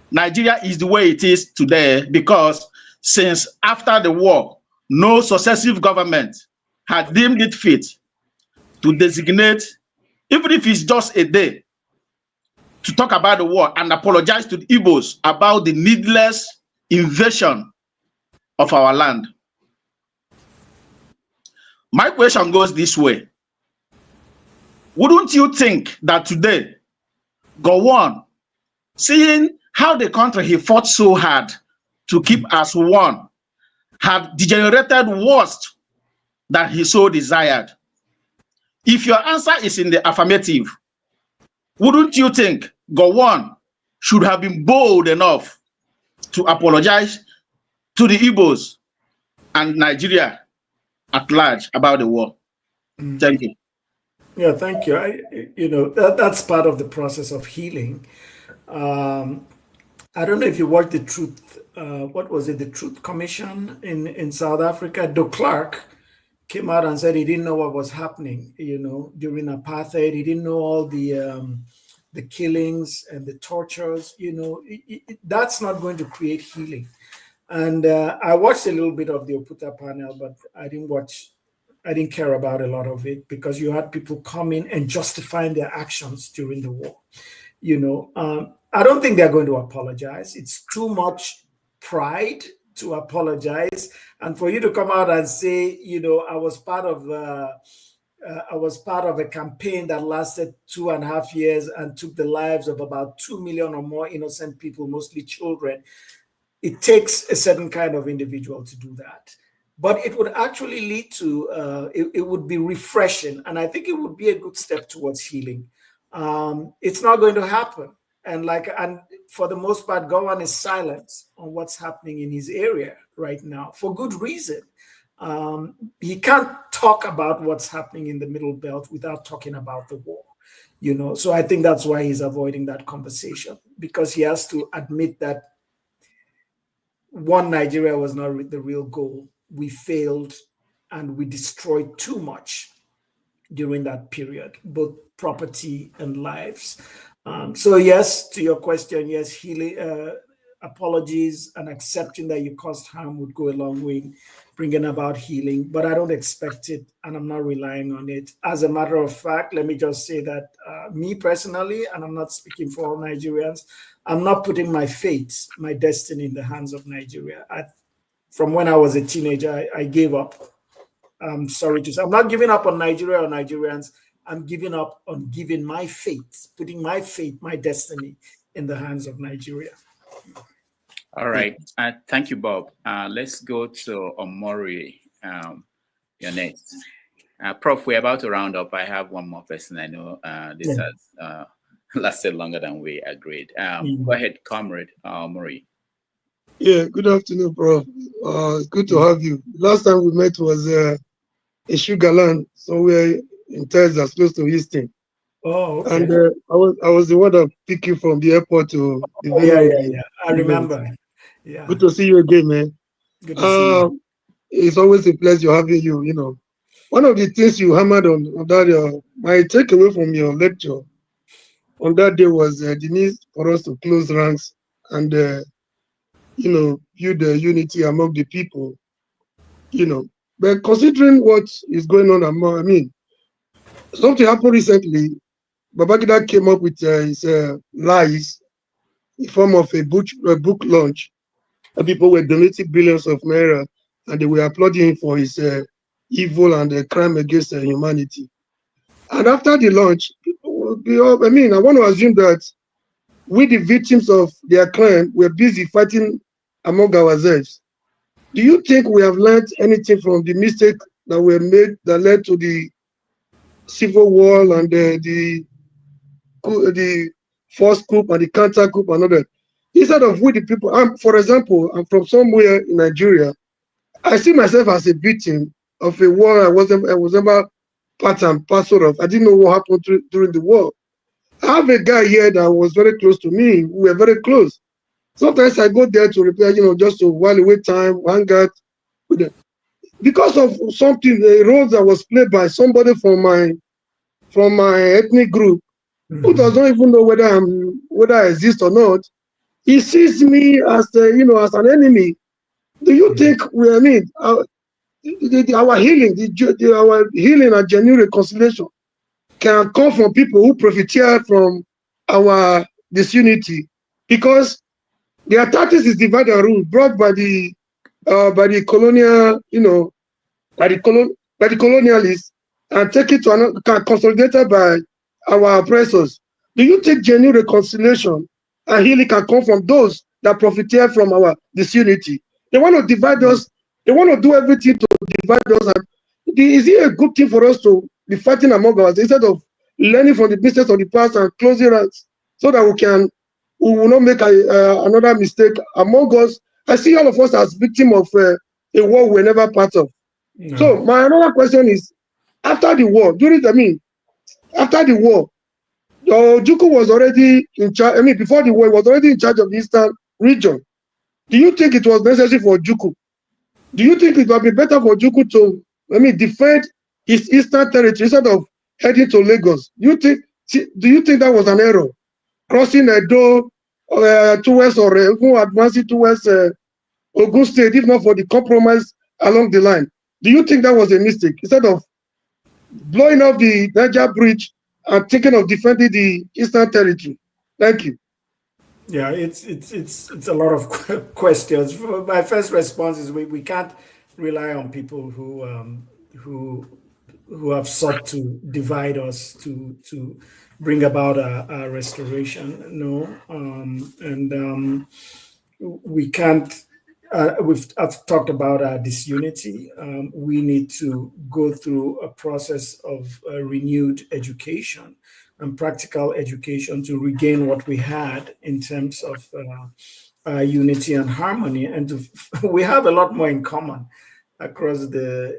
Nigeria is the way it is today because since after the war, no successive government had deemed it fit to designate, even if it's just a day, to talk about the war and apologize to the Igbos about the needless invasion of our land. My question goes this way. Wouldn't you think that today, Gowon, seeing how the country he fought so hard to keep as one, had degenerated worse than he so desired? If your answer is in the affirmative, wouldn't you think Gowon should have been bold enough to apologize to the Igbos and Nigeria at large about the war? Thank you. Yeah, thank you. That's part of the process of healing. I don't know if you watched the Truth, what was it, the Truth Commission in South Africa. De Klerk came out and said he didn't know what was happening, during apartheid. He didn't know all the killings and the tortures. That's not going to create healing. And I watched a little bit of the Oputa panel, but I didn't care about a lot of it, because you had people come in and justifying their actions during the war. I don't think they're going to apologize. It's too much pride to apologize. And for you to come out and say, I was part of a campaign that lasted 2.5 years and took the lives of about 2 million or more innocent people, mostly children. It takes a certain kind of individual to do that. But it would actually lead to, it would be refreshing. And I think it would be a good step towards healing. It's not going to happen. And for the most part, Gowon is silent on what's happening in his area right now for good reason. He can't talk about what's happening in the Middle Belt without talking about the war. So I think that's why he's avoiding that conversation, because he has to admit that one, Nigeria was not the real goal. We failed and we destroyed too much during that period, both property and lives. So yes, to your question, yes, healing, apologies and accepting that you caused harm would go a long way in bringing about healing, but I don't expect it and I'm not relying on it. As a matter of fact, let me just say that me personally, and I'm not speaking for all Nigerians, I'm not putting my fate, my destiny in the hands of Nigeria. From when I was a teenager, I gave up. I'm sorry to say, I'm not giving up on Nigeria or Nigerians. I'm giving up on giving my fate, putting my fate, my destiny in the hands of Nigeria. All right. Thank you, Bob. Let's go to Omori. You're next. Prof, we're about to round up. I have one more person. I know this has lasted longer than we agreed. Go ahead, Comrade Omori. Yeah, good afternoon, Prof. It's good to have you. Last time we met was in Sugarland, somewhere in Texas, close to Houston. Oh, okay. And I was the one that picked you from the airport to the venue. Yeah. I remember. Yeah. Good to see you again, man. Good to see you. It's always a pleasure having you. One of the things you hammered on that, my takeaway from your lecture on that day was the need for us to close ranks and build the unity among the people, But considering what is going on something happened recently. Babangida came up with his lies in form of a book launch. And people were donating billions of naira, and they were applauding him for his evil and crime against humanity. And after the launch, people will be I want to assume that we, the victims of their crime, were busy fighting among ourselves. Do you think we have learned anything from the mistake that were made that led to the Civil War and the first coup and the counter coup and all that? Instead of we the people, for example, I'm from somewhere in Nigeria. I see myself as a victim of a war I was never part and parcel of. I didn't know what happened during the war. I have a guy here that was very close to me. We were very close. Sometimes I go there to repair, just to while away time, hang out with them. Because of something, a role that was played by somebody from my ethnic group, who does not even know whether I exist or not, he sees me as as an enemy. Do you think our healing, our healing and genuine reconciliation can come from people who profiteer from our disunity, because their tactics is divide and rule brought by the colonial, by the colonialists, and take it to another, consolidated by our oppressors. Do you think genuine reconciliation and healing can come from those that profited from our disunity? They want to divide us. They want to do everything to divide us. And is it a good thing for us to be fighting among us instead of learning from the mistakes of the past and closing ranks so that we will not make another mistake among us? I see all of us as victims of a war we're never part of. No. So my another question is, after the war, after the war, Ojukwu was already in charge. I mean, before the war, he was already in charge of the eastern region. Do you think it was necessary for Ojukwu? Do you think it would be better for Ojukwu to, defend his eastern territory instead of heading to Lagos? Do you think that was an error? Crossing Edo towards or even advancing towards Ogun State, if not for the compromise along the line. Do you think that was a mistake? Instead of blowing up the Niger Bridge and thinking of defending the Eastern Territory? Thank you. Yeah, it's a lot of questions. My first response is we can't rely on people who have sought to divide us to bring about a restoration. No, we can't. I've talked about disunity. We need to go through a process of renewed education and practical education to regain what we had in terms of unity and harmony. And we have a lot more in common across the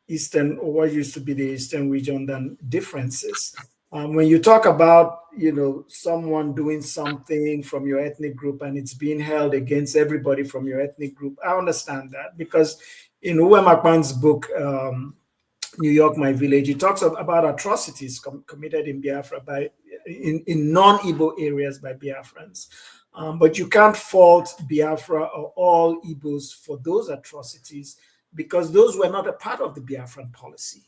eastern, or what used to be the eastern region, than differences. When you talk about, someone doing something from your ethnic group and it's being held against everybody from your ethnic group, I understand that, because in Uwe Makman's book, New York, My Village, he talks about atrocities committed in Biafra in non-Igbo areas by Biafrans. But you can't fault Biafra or all Igbos for those atrocities, because those were not a part of the Biafran policy.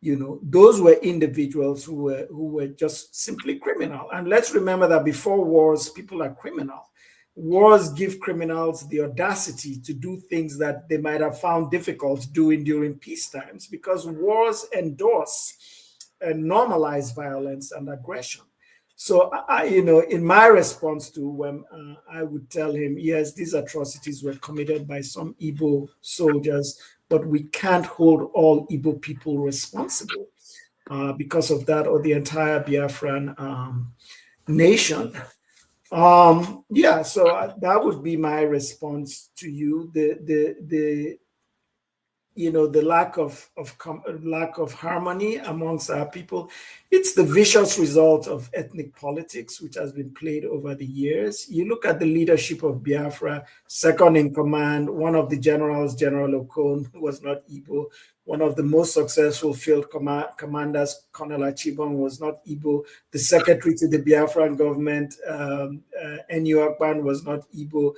Those were individuals who were just simply criminal. And let's remember that before wars, people are criminal. Wars give criminals the audacity to do things that they might have found difficult doing during peace times, because wars endorse and normalize violence and aggression. So, in my response to when I would tell him, yes, these atrocities were committed by some Igbo soldiers, but we can't hold all Igbo people responsible because of that, or the entire Biafran nation. Yeah, so that would be my response to you. The lack of harmony amongst our people. It's the vicious result of ethnic politics, which has been played over the years. You look at the leadership of Biafra, second in command, one of the generals, General Okon, was not Igbo. One of the most successful field commanders, Colonel Achibon, was not Igbo. The secretary to the Biafran government, Enyo Akpan, was not Igbo.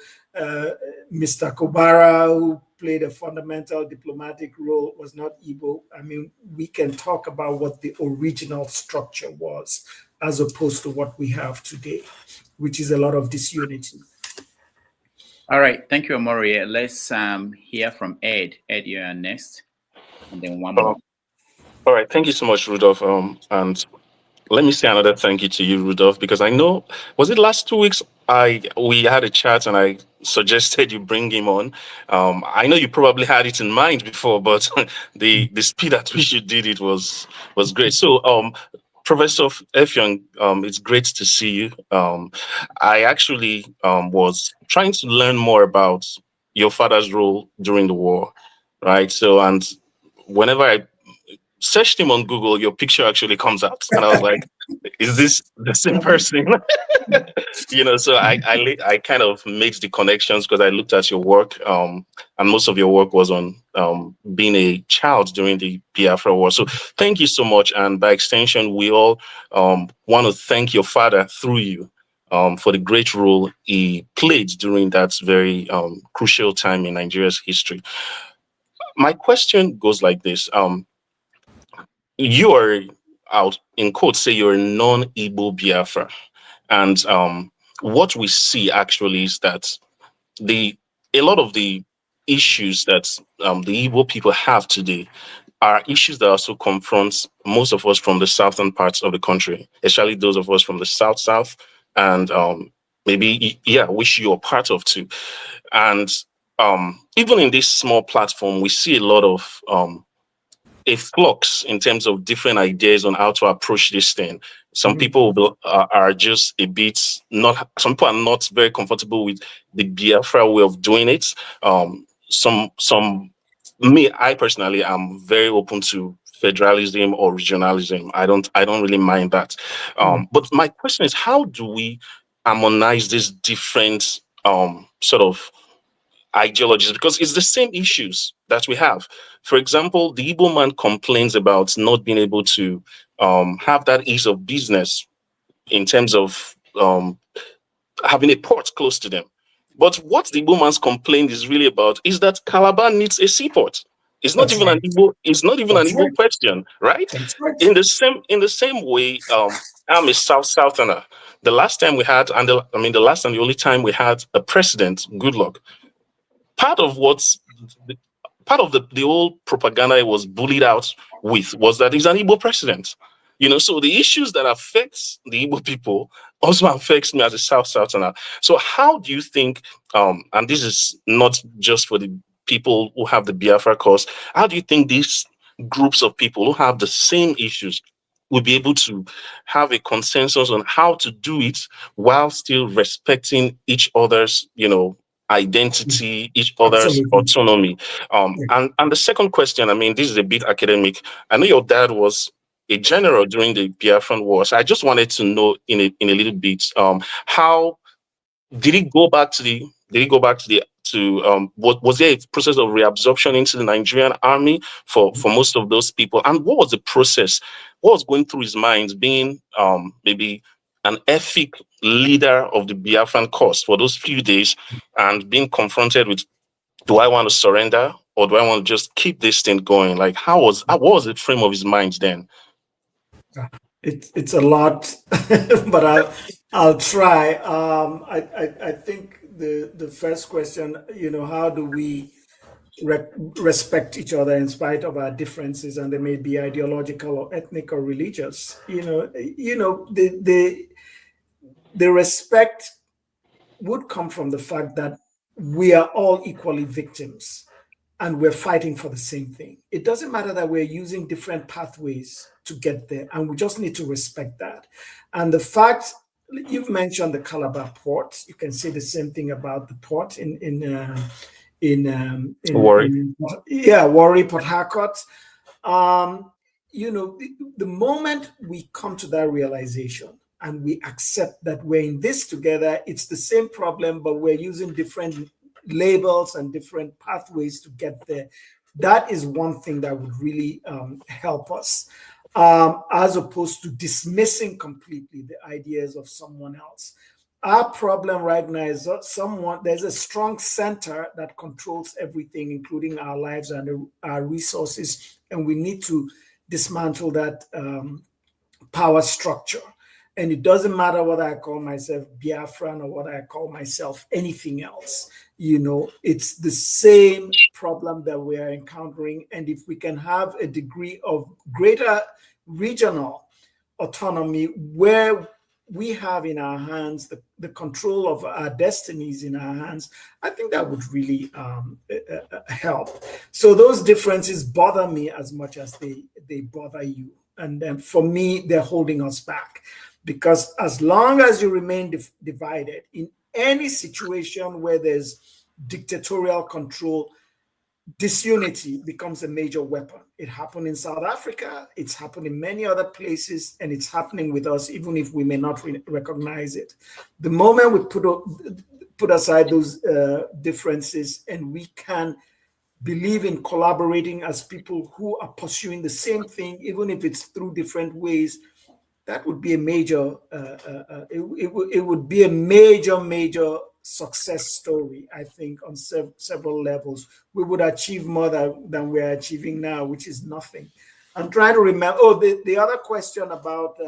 Mr. Kobara, who played a fundamental diplomatic role, was not Igbo. I mean, we can talk about what the original structure was, as opposed to what we have today, which is a lot of disunity. All right, thank you, Amori. Let's hear from Ed. Ed, you are next, and then one more. All right, thank you so much, Rudolph. And let me say another thank you to you, Rudolph, because I know, was it last 2 weeks we had a chat and I suggested you bring him on. I know you probably had it in mind before, but the speed at which you did it was great. So, Professor Effiong, it's great to see you. I actually was trying to learn more about your father's role during the war, right? So, and whenever I searched him on Google, your picture actually comes out, and I was like, "Is this the same person?" So I kind of made the connections because I looked at your work, and most of your work was on being a child during the Biafra War. So thank you so much, and by extension, we all want to thank your father through you for the great role he played during that very crucial time in Nigeria's history. My question goes like this. You are, out in quotes, say you're a non-Igbo Biafra. And what we see actually is that a lot of the issues that the Igbo people have today are issues that also confront most of us from the southern parts of the country, especially those of us from the south, and maybe, which you're part of too. And even in this small platform, we see a lot of a flux in terms of different ideas on how to approach this thing. Some people are just a bit some people are not very comfortable with the Biafra way of doing it. I personally am very open to federalism or regionalism. I don't really mind that. But my question is, how do we harmonize these different sort of ideologies, because it's the same issues that we have. For example, the Igbo man complains about not being able to have that ease of business in terms of having a port close to them. But what the Igbo man's complaint is really about is that Calabar needs a seaport. It's not even an Igbo. It's not even an Igbo question, right? In the same way, I'm a Southerner. The last time we had, the only time we had a president, Goodluck. Part of the whole propaganda I was bullied out with was that he's an Igbo president. So the issues that affects the Igbo people also affects me as a Southerner. So how do you think, and this is not just for the people who have the Biafra cause, how do you think these groups of people who have the same issues will be able to have a consensus on how to do it while still respecting each other's, identity, each other's autonomy? And the second question, this is a bit academic. I know your dad was a general during the Biafran War, so I just wanted to know in a little bit, how did he go back to the was there a process of reabsorption into the Nigerian army for most of those people? And what was the process? What was going through his mind being maybe an ethic leader of the Biafran cause for those few days and being confronted with, do I want to surrender or do I want to just keep this thing going? Like, what was the frame of his mind then? It's a lot, but I'll try. I think the first question, how do we respect each other in spite of our differences, and they may be ideological or ethnic or religious. The respect would come from the fact that we are all equally victims and we're fighting for the same thing. It doesn't matter that we're using different pathways to get there, and we just need to respect that. And the fact you've mentioned the Calabar port, you can say the same thing about the port in Warri. Warri, Port Harcourt. The moment we come to that realization and we accept that we're in this together, it's the same problem, but we're using different labels and different pathways to get there. That is one thing that would really help us, as opposed to dismissing completely the ideas of someone else. Our problem right now is that there's a strong center that controls everything, including our lives and our resources, and we need to dismantle that power structure. And it doesn't matter whether I call myself Biafran or whether I call myself anything else. It's the same problem that we are encountering. And if we can have a degree of greater regional autonomy where we have in our hands the control of our destinies in our hands, I think that would really help. So those differences bother me as much as they bother you. And for me, they're holding us back. Because as long as you remain divided in any situation where there's dictatorial control, disunity becomes a major weapon. It happened in South Africa, it's happened in many other places, and it's happening with us, even if we may not recognize it. The moment we put aside those differences and we can believe in collaborating as people who are pursuing the same thing, even if it's through different ways, that would be a major, it would be a major success story, I think, on several levels. We would achieve more than we're achieving now, which is nothing. I'm trying to remember, the other question about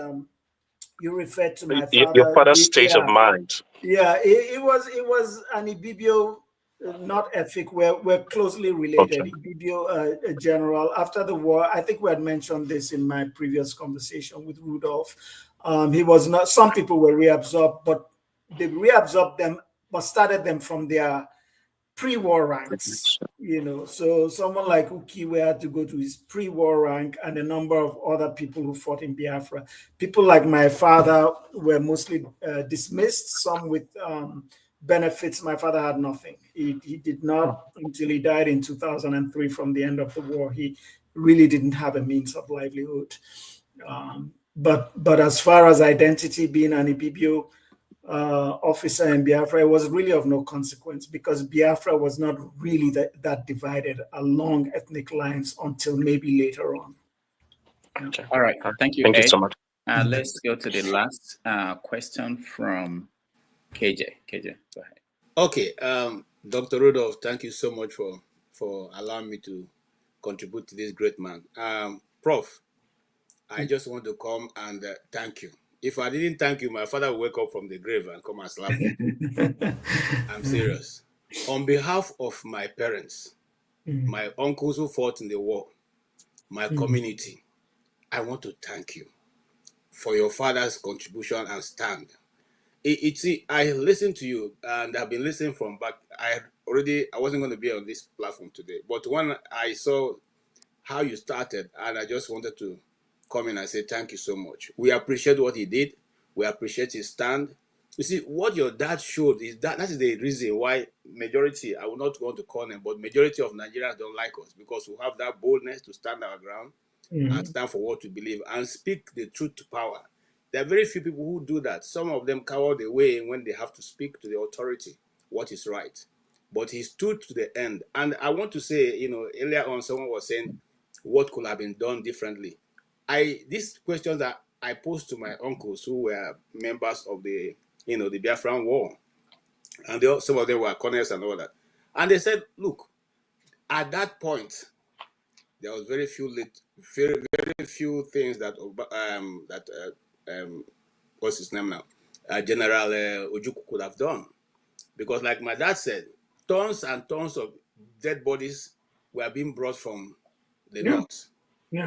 you referred to my Your father. father's state of mind. Yeah, it was an Ibibio, not Efik. We're closely related. Okay. Ibibio, a general. After the war, I think we had mentioned this in my previous conversation with Rudolph. He was not. Some people were reabsorbed, but they reabsorbed them, but started them from their pre-war ranks. So someone like Ukiwe had to go to his pre-war rank, and a number of other people who fought in Biafra. People like my father were mostly dismissed, some with benefits. My father had nothing. He did not, until he died in 2003 from the end of the war, he really didn't have a means of livelihood. But as far as identity, being an Ibibio officer in Biafra, it was really of no consequence, because Biafra was not really that divided along ethnic lines until maybe later on. Okay. All right. Thank you, Thank you Ed. so much. Let's go to the last question from KJ. KJ, go ahead. Okay. Dr. Rudolph, thank you so much for allowing me to contribute to this great man. Prof, I just want to come and thank you. If I didn't thank you, my father will wake up from the grave and come and slap me. I'm serious. On behalf of my parents, my uncles who fought in the war, my community, I want to thank you for your father's contribution and stand. I listened to you, and I've been listening from back. I wasn't going to be on this platform today, but when I saw how you started, and I just wanted to come in and say thank you so much. We appreciate what he did. We appreciate his stand. You see, what your dad showed is that is the reason why majority, I will not want to call them, but majority of Nigerians don't like us, because we have that boldness to stand our ground and stand for what we believe and speak the truth to power. There are very few people who do that. Some of them cower the way when they have to speak to the authority what is right. But he stood to the end. And I want to say, earlier on someone was saying what could have been done differently. These questions that I posed to my uncles who were members of the Biafran War, and some of them were colonels and all that. And they said, look, at that point, there was very few things that what's his name now, General Ojukwu could have done, because like my dad said, tons and tons of dead bodies were being brought from the north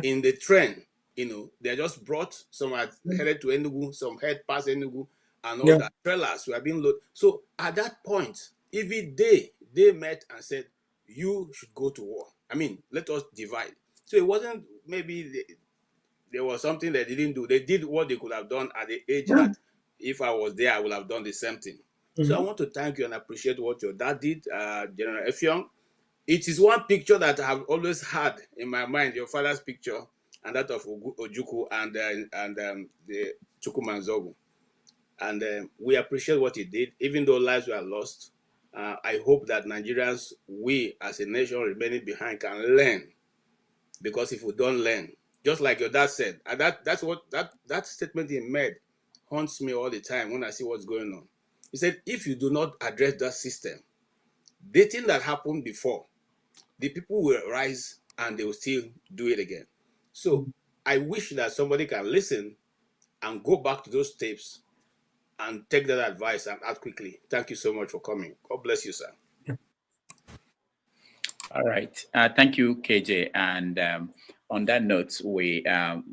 in the train. They just brought, some had headed to Enugu, some head past Enugu, and all that. Trailers were being loaded. So at that point, even they met and said, you should go to war. I mean, let us divide. So it wasn't maybe there was something they didn't do. They did what they could have done at the age that if I was there, I would have done the same thing. So I want to thank you and appreciate what your dad did, General Effiong. It is one picture that I have always had in my mind, your father's picture, and that of Ojukwu and the Chukwuemeka. And we appreciate what he did, even though lives were lost. I hope that Nigerians, we as a nation remaining behind, can learn. Because if we don't learn, just like your dad said, and that statement he made haunts me all the time when I see what's going on. He said, if you do not address that system, the thing that happened before, the people will rise and they will still do it again. So I wish that somebody can listen and go back to those tapes and take that advice and act quickly. Thank you so much for coming. God bless you, sir. All right. Thank you, KJ. And on that note, we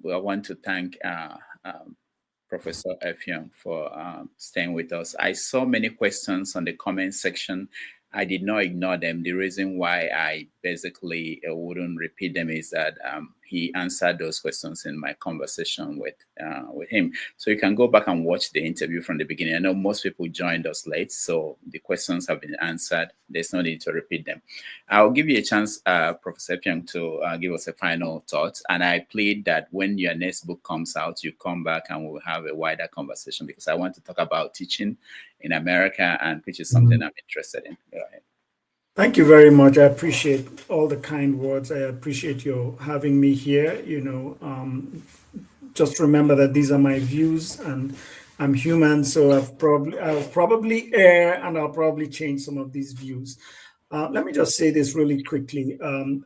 want to thank Professor Effiong for staying with us. I saw many questions on the comment section. I did not ignore them. The reason why I basically wouldn't repeat them is that he answered those questions in my conversation with him. So you can go back and watch the interview from the beginning. I know most people joined us late, so the questions have been answered. There's no need to repeat them. I'll give you a chance, Professor Effiong, to give us a final thought. And I plead that when your next book comes out, you come back and we'll have a wider conversation, because I want to talk about teaching in America, and which is something I'm interested in. Go ahead. Thank you very much. I appreciate all the kind words. I appreciate you having me here. Just remember that these are my views, and I'm human, so I'll probably err, and I'll probably change some of these views. Let me just say this really quickly. I'm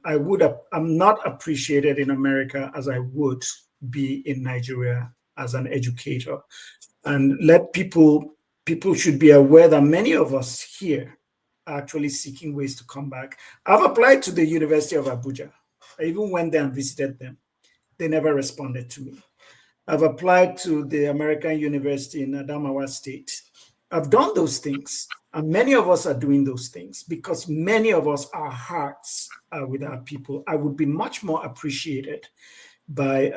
not appreciated in America as I would be in Nigeria. as an educator. And let people should be aware that many of us here are actually seeking ways to come back. I've applied to the University of Abuja. I even went there and visited them. They never responded to me. I've applied to the American University in Adamawa State. I've done those things, and many of us are doing those things because many of us, our hearts are with our people. I would be much more appreciated by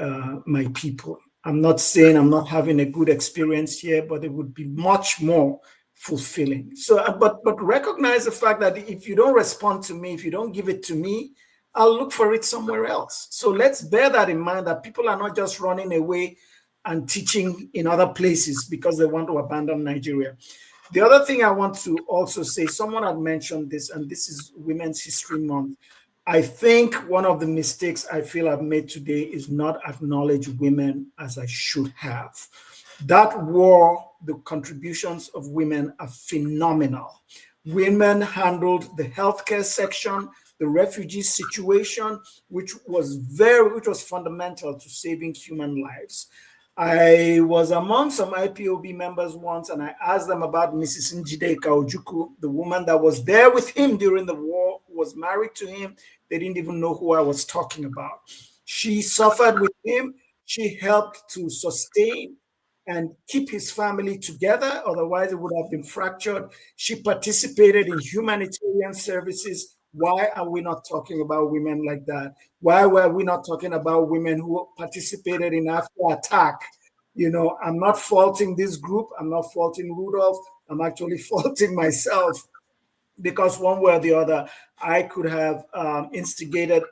my people. I'm not saying I'm not having a good experience here, but it would be much more fulfilling. So, but recognize the fact that if you don't respond to me, if you don't give it to me, I'll look for it somewhere else. So let's bear that in mind, that people are not just running away and teaching in other places because they want to abandon Nigeria. The other thing I want to also say, someone had mentioned this, and this is Women's History Month. I think one of the mistakes I feel I've made today is not acknowledge women as I should have. That war, the contributions of women are phenomenal. Women handled the healthcare section, the refugee situation, which was fundamental to saving human lives. I was among some IPOB members once, and I asked them about Mrs. Njideka Ojukwu, the woman that was there with him during the war, was married to him. They didn't even know who I was talking about. She suffered with him. She helped to sustain and keep his family together. Otherwise, it would have been fractured. She participated in humanitarian services. Why are we not talking about women like that? Why were we not talking about women who participated in after attack? You know, I'm not faulting this group. I'm not faulting Rudolph. I'm actually faulting myself, because one way or the other, I could have instigated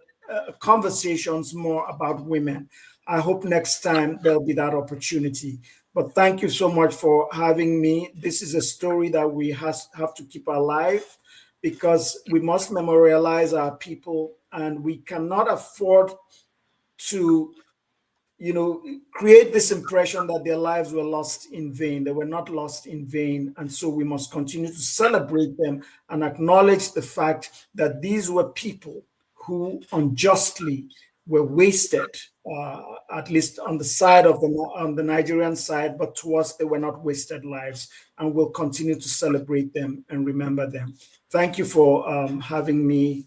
conversations more about women. I hope next time there'll be that opportunity. But thank you so much for having me. This is a story that we have to keep alive, because we must memorialize our people, and we cannot afford to, you know, create this impression that their lives were lost in vain. They were not lost in vain. And so we must continue to celebrate them and acknowledge the fact that these were people who unjustly were wasted, at least on the side of on the Nigerian side, but to us, they were not wasted lives, and we'll continue to celebrate them and remember them. Thank you for having me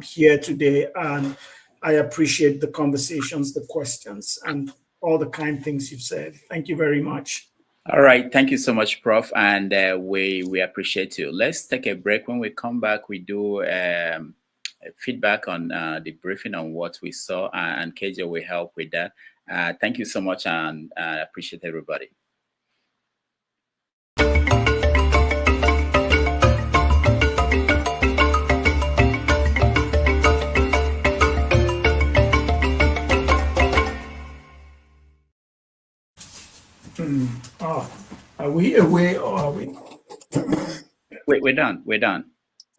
here today, and I appreciate the conversations, the questions, and all the kind things you've said. Thank you very much. All right. Thank you so much, Prof. And we appreciate you. Let's take a break. When we come back, we do feedback on the briefing on what we saw, and KJ will help with that. Thank you so much, and I appreciate everybody. Are we away, or are we? We're done. We're done.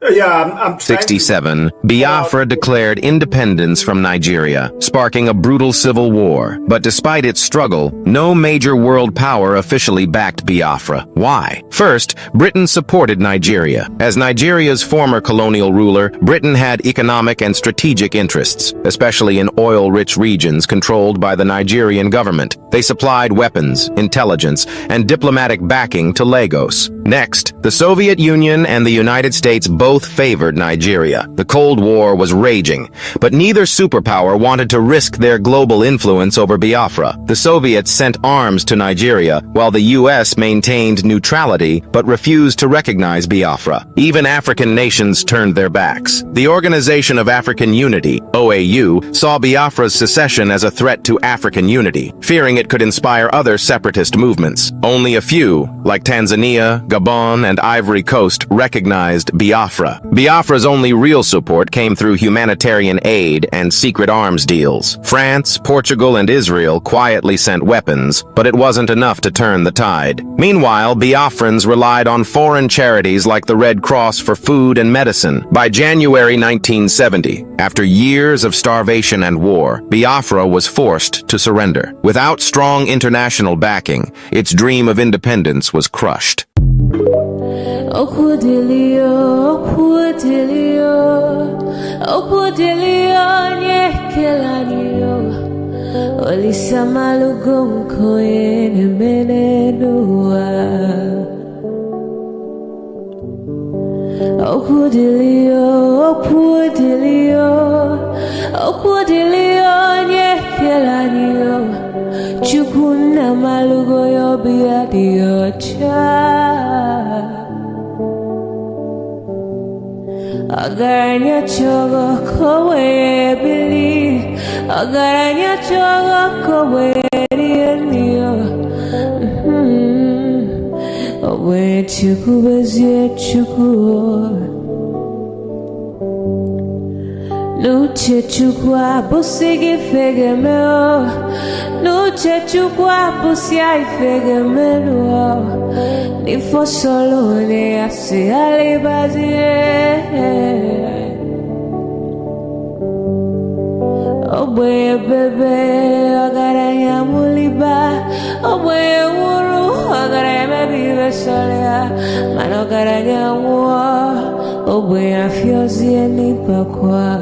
Yeah, I'm 67, Biafra declared independence from Nigeria, sparking a brutal civil war. But despite its struggle, no major world power officially backed Biafra. Why? First, Britain supported Nigeria. As Nigeria's former colonial ruler, Britain had economic and strategic interests, especially in oil-rich regions controlled by the Nigerian government. They supplied weapons, intelligence, and diplomatic backing to Lagos. Next, the Soviet Union and the United States both favored Nigeria. The Cold War was raging, but neither superpower wanted to risk their global influence over Biafra. The Soviets sent arms to Nigeria, while the U.S. maintained neutrality but refused to recognize Biafra. Even African nations turned their backs. The Organization of African Unity, OAU, saw Biafra's secession as a threat to African unity, fearing it could inspire other separatist movements. Only a few, like Tanzania, Gabon, and Ivory Coast, recognized Biafra. Biafra's only real support came through humanitarian aid and secret arms deals. France, Portugal, and Israel quietly sent weapons, but it wasn't enough to turn the tide. Meanwhile, Biafrans relied on foreign charities like the Red Cross for food and medicine. By January 1970, after years of starvation and war, Biafra was forced to surrender. Without strong international backing, its dream of independence was crushed. Olisa malugo koyene menenua. Okudilio, nyekelanio. Chukuna malugo yobia diocha. Agaranya chogo kowe bili. Agaranya chogo kowe rienio. Owe chuku bezie chuku. Nuche chukwa busigi fegemeo. Nuche chukwa busia ifegemeo. Nifo solo ne asi alibazie. Oboye bebe agaranya muliba. Oboye wuru agaranya mebibe solia. Mano agaranya mua. Oboye afyozie nipakwa.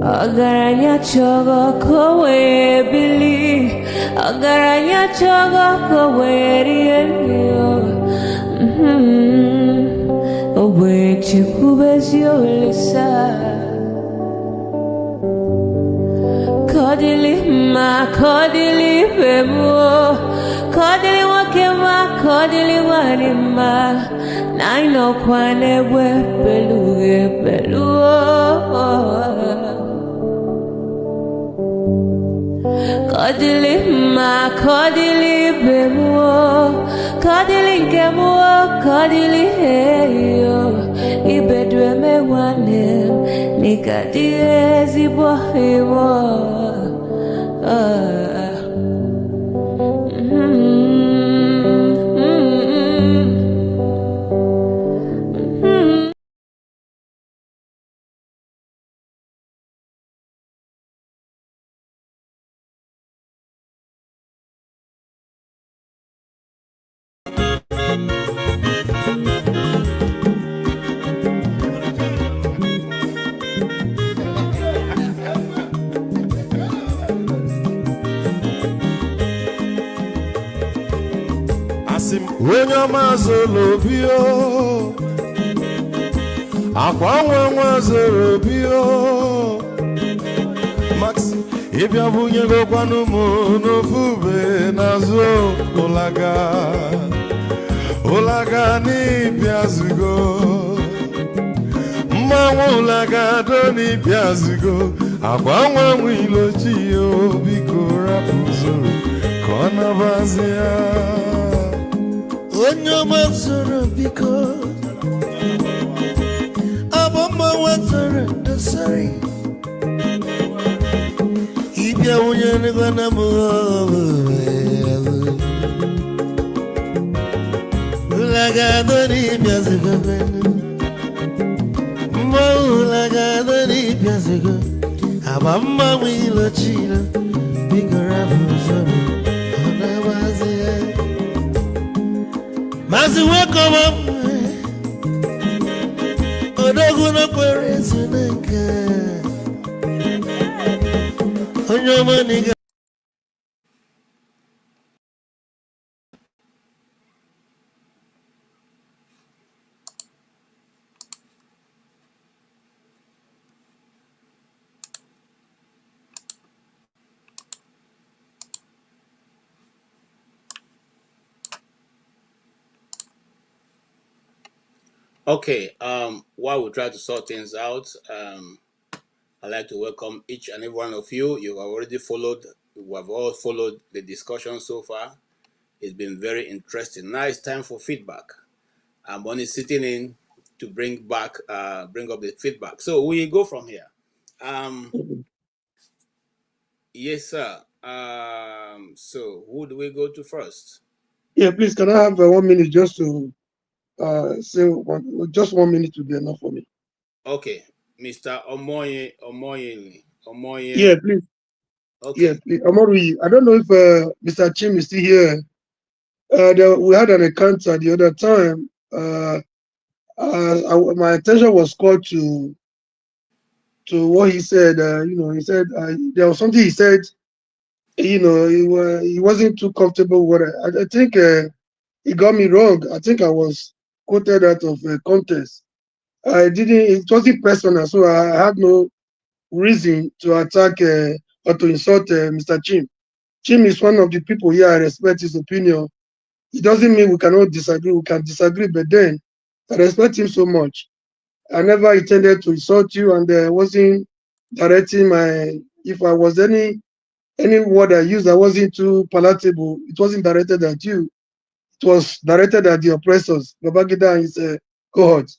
Agaranya chogo kowe bili. Agaranya chogo kowe rienio. Oboye chikubezio lisa. Kodili ma, kodili bemo. Kodili wakema, kodili wanima. Naino kwane we peluge peluo. Kodili ma, kodili bemo. Kodili kemo, kodili heyo. Ibedwe me wane, nikadie zibohimo. Wenye mazolo bio, akwa nwa zoro bio. Max, ibia bunye go kwanu mo no fube nazo olaga ni biazugo. Mma olaga do ni biazugo. Akwa nwa wilo chio biko rapuzoro kona bazia. Onyo mazoro biko aboma wazoro dasari ibia unye nigana mo ulagado ni biazigo mo ulagado ni biazigo aboma wilo chino biko rapuzoro ona wazia. Mazi wekoma odogu no kwere zineka onyomo niga. Okay, while we try to sort things out, I'd like to welcome each and every one of you. You have already followed, we have all followed the discussion so far. It's been very interesting. Now it's time for feedback. I'm only sitting in to bring up the feedback. So we go from here. Yes, sir. So who do we go to first? Yeah, please, can I have 1 minute just to say just 1 minute to be enough for me? Okay, Mr. Omoye. Yeah, please. Okay. Yeah, please. Omori, I don't know if Mr. Chim is still here. We had an encounter the other time. My attention was called to to what he said. He said there was something he said. He wasn't too comfortable with it. I think he got me wrong. I think I was quoted out of context. I didn't. It wasn't personal, so I had no reason to attack or to insult Mr. Chim. Chim is one of the people here. I respect his opinion. It doesn't mean we cannot disagree. We can disagree, but then I respect him so much. I never intended to insult you, and wasn't directing my. If I was any word I used that wasn't too palatable, it wasn't directed at you. It was directed at the oppressors, Babangida and his cohort.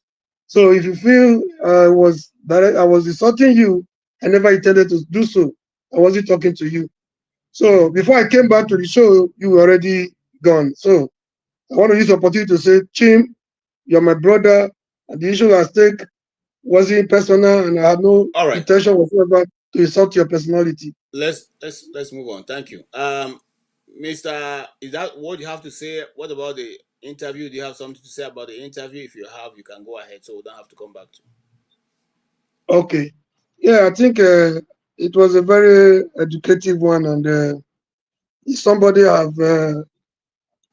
So if you feel I was insulting you, I never intended to do so. I wasn't talking to you. So before I came back to the show, you were already gone. So I want to use the opportunity to say, Chim, you're my brother, and the issue at stake wasn't personal, and I had no intention whatsoever to insult your personality. Let's move on. Thank you. Mr. Is that what you have to say? What about the interview? Do you have something to say about the interview? If you have, you can go ahead, so we don't have to come back to. Okay. Yeah, I think it was a very educative one, and somebody have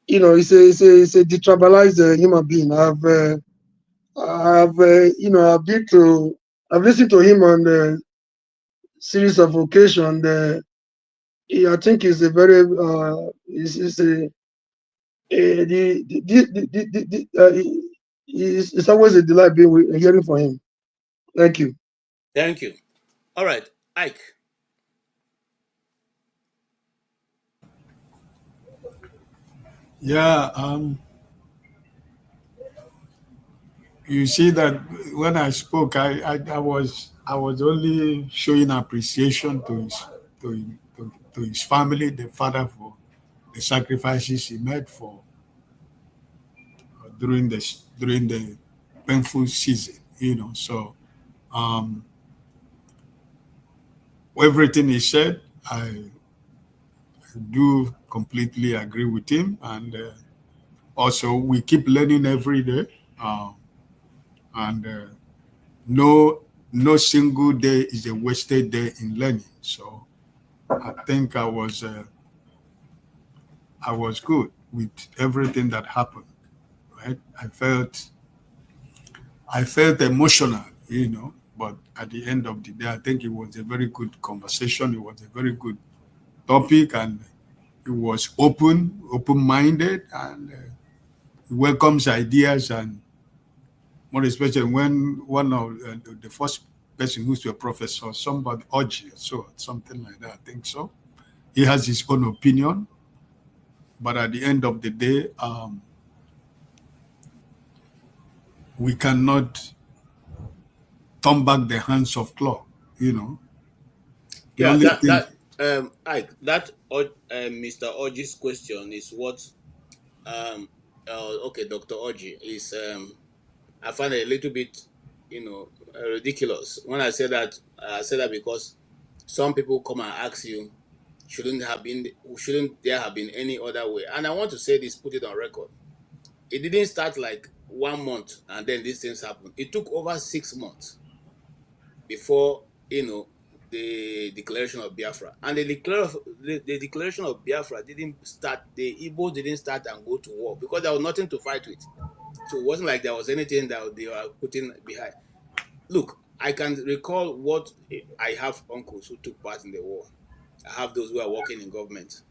he's a detribalized human being. I've listened to him on a series of occasions. I think he's a very it's always a delight hearing from him. Thank you. Thank you. All right, Ike. Yeah, you see that when I spoke, I was only showing appreciation to his family, the father, for the sacrifices he made for during the painful season. So everything he said, I do completely agree with him, and also we keep learning every day. And no single day is a wasted day in learning. So I think I was good with everything that happened. Right? I felt emotional, but at the end of the day, I think it was a very good conversation. It was a very good topic, and it was open-minded, and it welcomes ideas, and more especially when one of the first person who's a professor, somebody Ojukwu, so something like that, I think so. He has his own opinion, but at the end of the day, we cannot turn back the hands of clock. The only thing, Ike, that Mr. Oji's question is what okay, Dr. Oji is I find it a little bit ridiculous when I say that. I say that because some people come and ask you, shouldn't there have been any other way? And I want to say this, put it on record. It didn't start like 1 month and then these things happened. It took over 6 months before the declaration of Biafra. And the declaration of Biafra didn't start. The Igbo didn't start and go to war because there was nothing to fight with. So it wasn't like there was anything that they were putting behind. Look, I can recall what I have uncles who took part in the war. I have those who are working in government,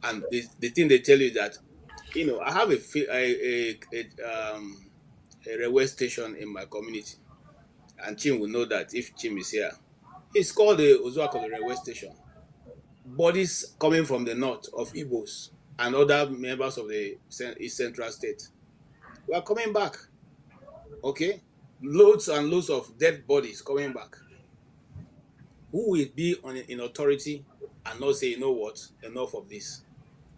and the thing they tell you that, I have a railway station in my community, and Chim will know that if Chim is here. It's called the Ozuakolo railway station. Bodies coming from the north of Igbos and other members of the East Central State were coming back. Okay, loads and loads of dead bodies coming back. Who will be in authority and not say, you know what, enough of this,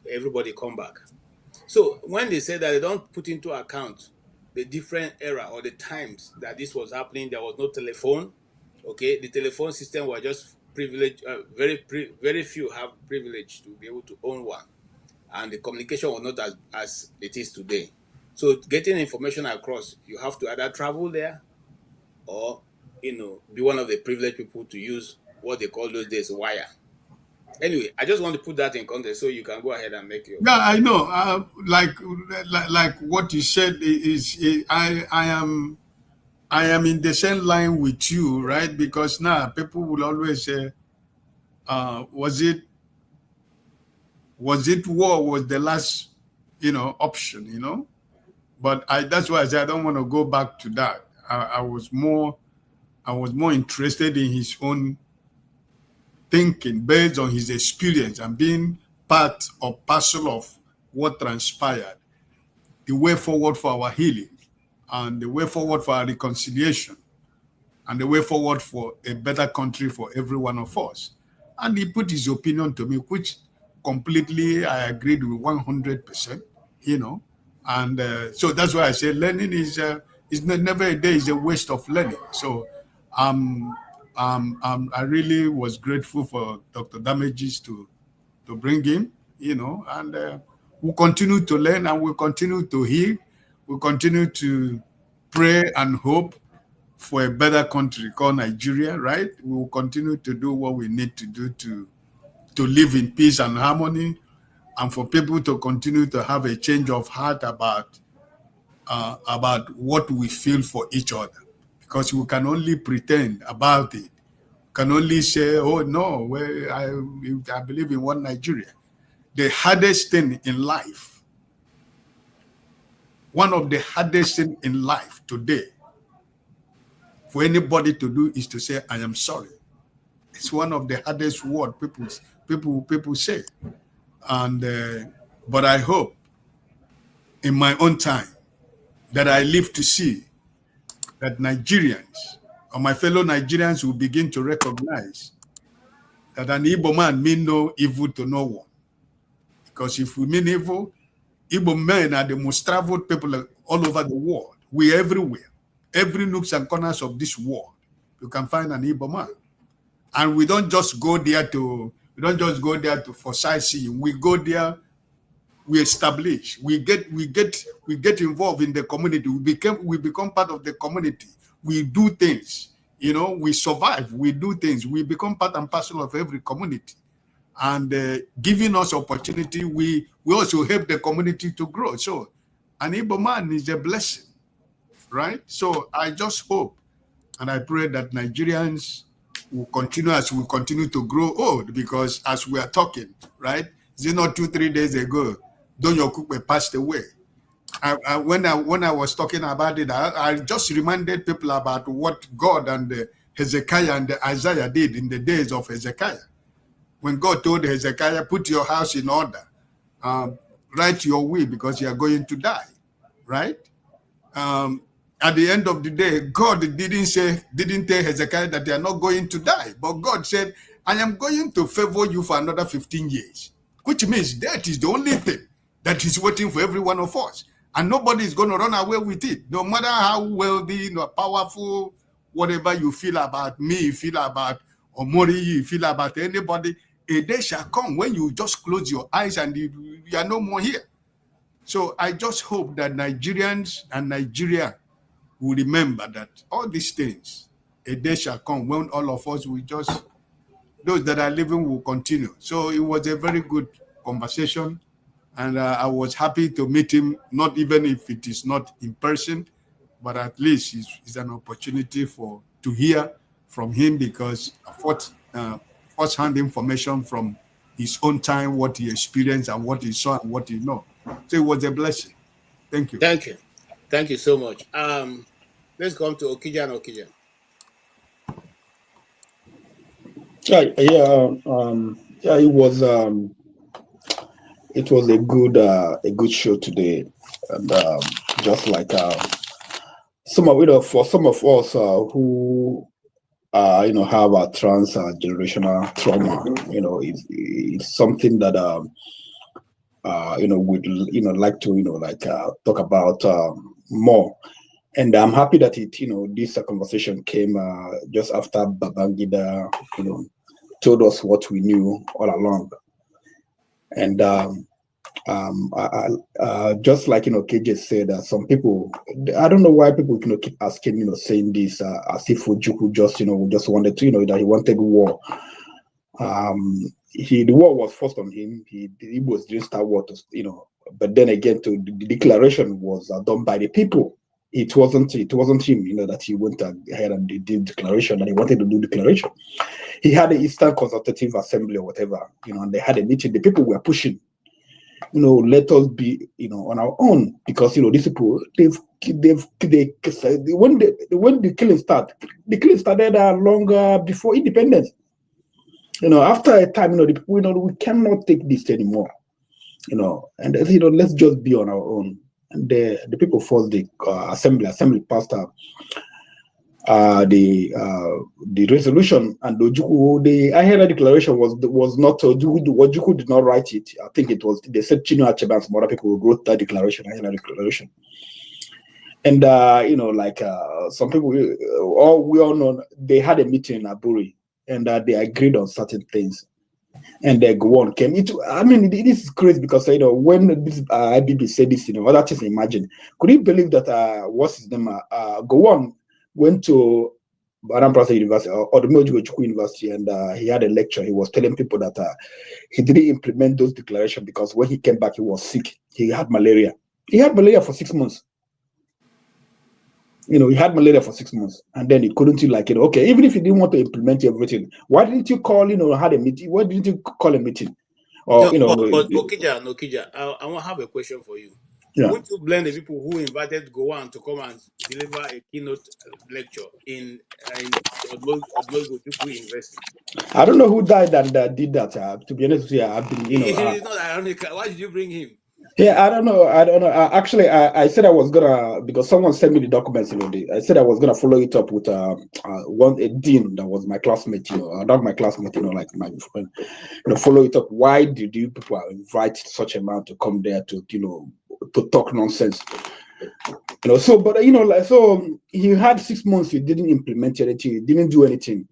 everybody come back? So when they say that they don't put into account the different era or the times that this was happening, there was no telephone. Okay, the telephone system was just privileged. Very few have privilege to be able to own one, and the communication was not as it is today. So getting information across, you have to either travel there or be one of the privileged people to use what they call those days wire. Anyway, I just want to put that in context so you can go ahead and make your. Yeah, I know. Like what you said I am in the same line with you, right? Because now people will always say, was it war was the last, option, But that's why I said I don't want to go back to that. I was more interested in his own thinking based on his experience and being part or parcel of what transpired, the way forward for our healing and the way forward for our reconciliation and the way forward for a better country for every one of us. And he put his opinion to me, which completely I agreed with 100%, And so that's why I say learning is never a day is a waste of learning. So I really was grateful for Dr. Damages to bring him, and we'll continue to learn and we'll continue to heal. We'll continue to pray and hope for a better country called Nigeria, right? We will continue to do what we need to do to live in peace and harmony, and for people to continue to have a change of heart about what we feel for each other, because we can only pretend about it. We can only say, "Oh no, I believe in one Nigeria." The hardest thing in life, one of the hardest things in life today, for anybody to do is to say, "I am sorry." It's one of the hardest words people say, and but I hope in my own time that I live to see that Nigerians or my fellow Nigerians will begin to recognize that an Igbo man mean no evil to no one. Because if we mean evil, Igbo men are the most traveled people all over the world. We are everywhere. Every nooks and corners of this world, you can find an Igbo man. And we don't just go there for sightseeing. We go there, we establish, we get involved in the community. We become part of the community. We do things, we survive, we do things, we become part and parcel of every community. And giving us opportunity, we also help the community to grow. So an Igbo man is a blessing, right? So I just hope and I pray that Nigerians will continue as we continue to grow old, because as we are talking, right? Is it not 2-3 days ago, Don Yokukwe passed away. When I was talking about it, I just reminded people about what God and Hezekiah and Isaiah did in the days of Hezekiah. When God told Hezekiah, put your house in order, write your will because you are going to die, right? At the end of the day, God didn't tell Hezekiah that they are not going to die, but God said, I am going to favor you for another 15 years, which means that is the only thing that is waiting for every one of us. And nobody is going to run away with it, no matter how wealthy, powerful, whatever you feel about me, you feel about Omori, you feel about anybody. A day shall come when you just close your eyes and you are no more here. So I just hope that Nigerians and Nigeria will remember that all these things, a day shall come when all of us will just, those that are living will continue. So it was a very good conversation. And I was happy to meet him, not even if it is not in person, but at least it's an opportunity to hear from him, because first-hand information from his own time, what he experienced and what he saw and what he know. So it was a blessing. Thank you. Thank you. Thank you so much. Let's come to Okija and Okija. It was a good show today, and just like some of it, for some of us who have a transgenerational trauma, it's something that would like to talk about more. And I'm happy that this conversation came just after Babangida told us what we knew all along. And just like KJ said, some people, I don't know why people keep asking, saying this as if Ojukwu just wanted to, that he wanted war. The war was forced on him. He didn't start war to, but then again, the declaration was done by the people. It wasn't him, that he went ahead and did declaration, and he wanted to do declaration. He had the Eastern Consultative Assembly or whatever, and they had a meeting. The people were pushing, let us be, on our own, because these people, when the killing started long before independence. After a time, the people, we cannot take this anymore, and let's just be on our own. And the people forced the assembly passed the resolution, and the Ahera declaration was not Ojukwu did not write it. I think it was, they said Chinua Achebe and some other people wrote that declaration, Ahera declaration. And some people, we all know, they had a meeting in Aburi, and they agreed on certain things. And the Gowon came into. I mean, this is crazy because when this IBB said this, other things. Imagine, could you believe that what's his name? Gowon went to Biafran Child University or the Ojukwu University, and he had a lecture. He was telling people that he didn't implement those declarations because when he came back, he was sick. He had malaria. He had malaria for 6 months. He had malaria for 6 months, and then he couldn't okay, even if he didn't want to implement everything, why didn't you call, had a meeting? Why didn't you call a meeting? Or, but Okija, I want to have a question for you. Yeah. Would you blame the people who invited Gowon to come and deliver a keynote lecture in Ojukwu University? I don't know who died and did that. To be honest with you, I've been, It's not ironic. Why did you bring him? Yeah, I don't know. Actually, I said I was gonna, because someone sent me the documents. I said I was gonna follow it up with a dean that was my classmate. Not my classmate. Like my friend. Follow it up. Why did you people invite such a man to come there to to talk nonsense? So, but so he had 6 months. He didn't implement anything. He didn't do anything.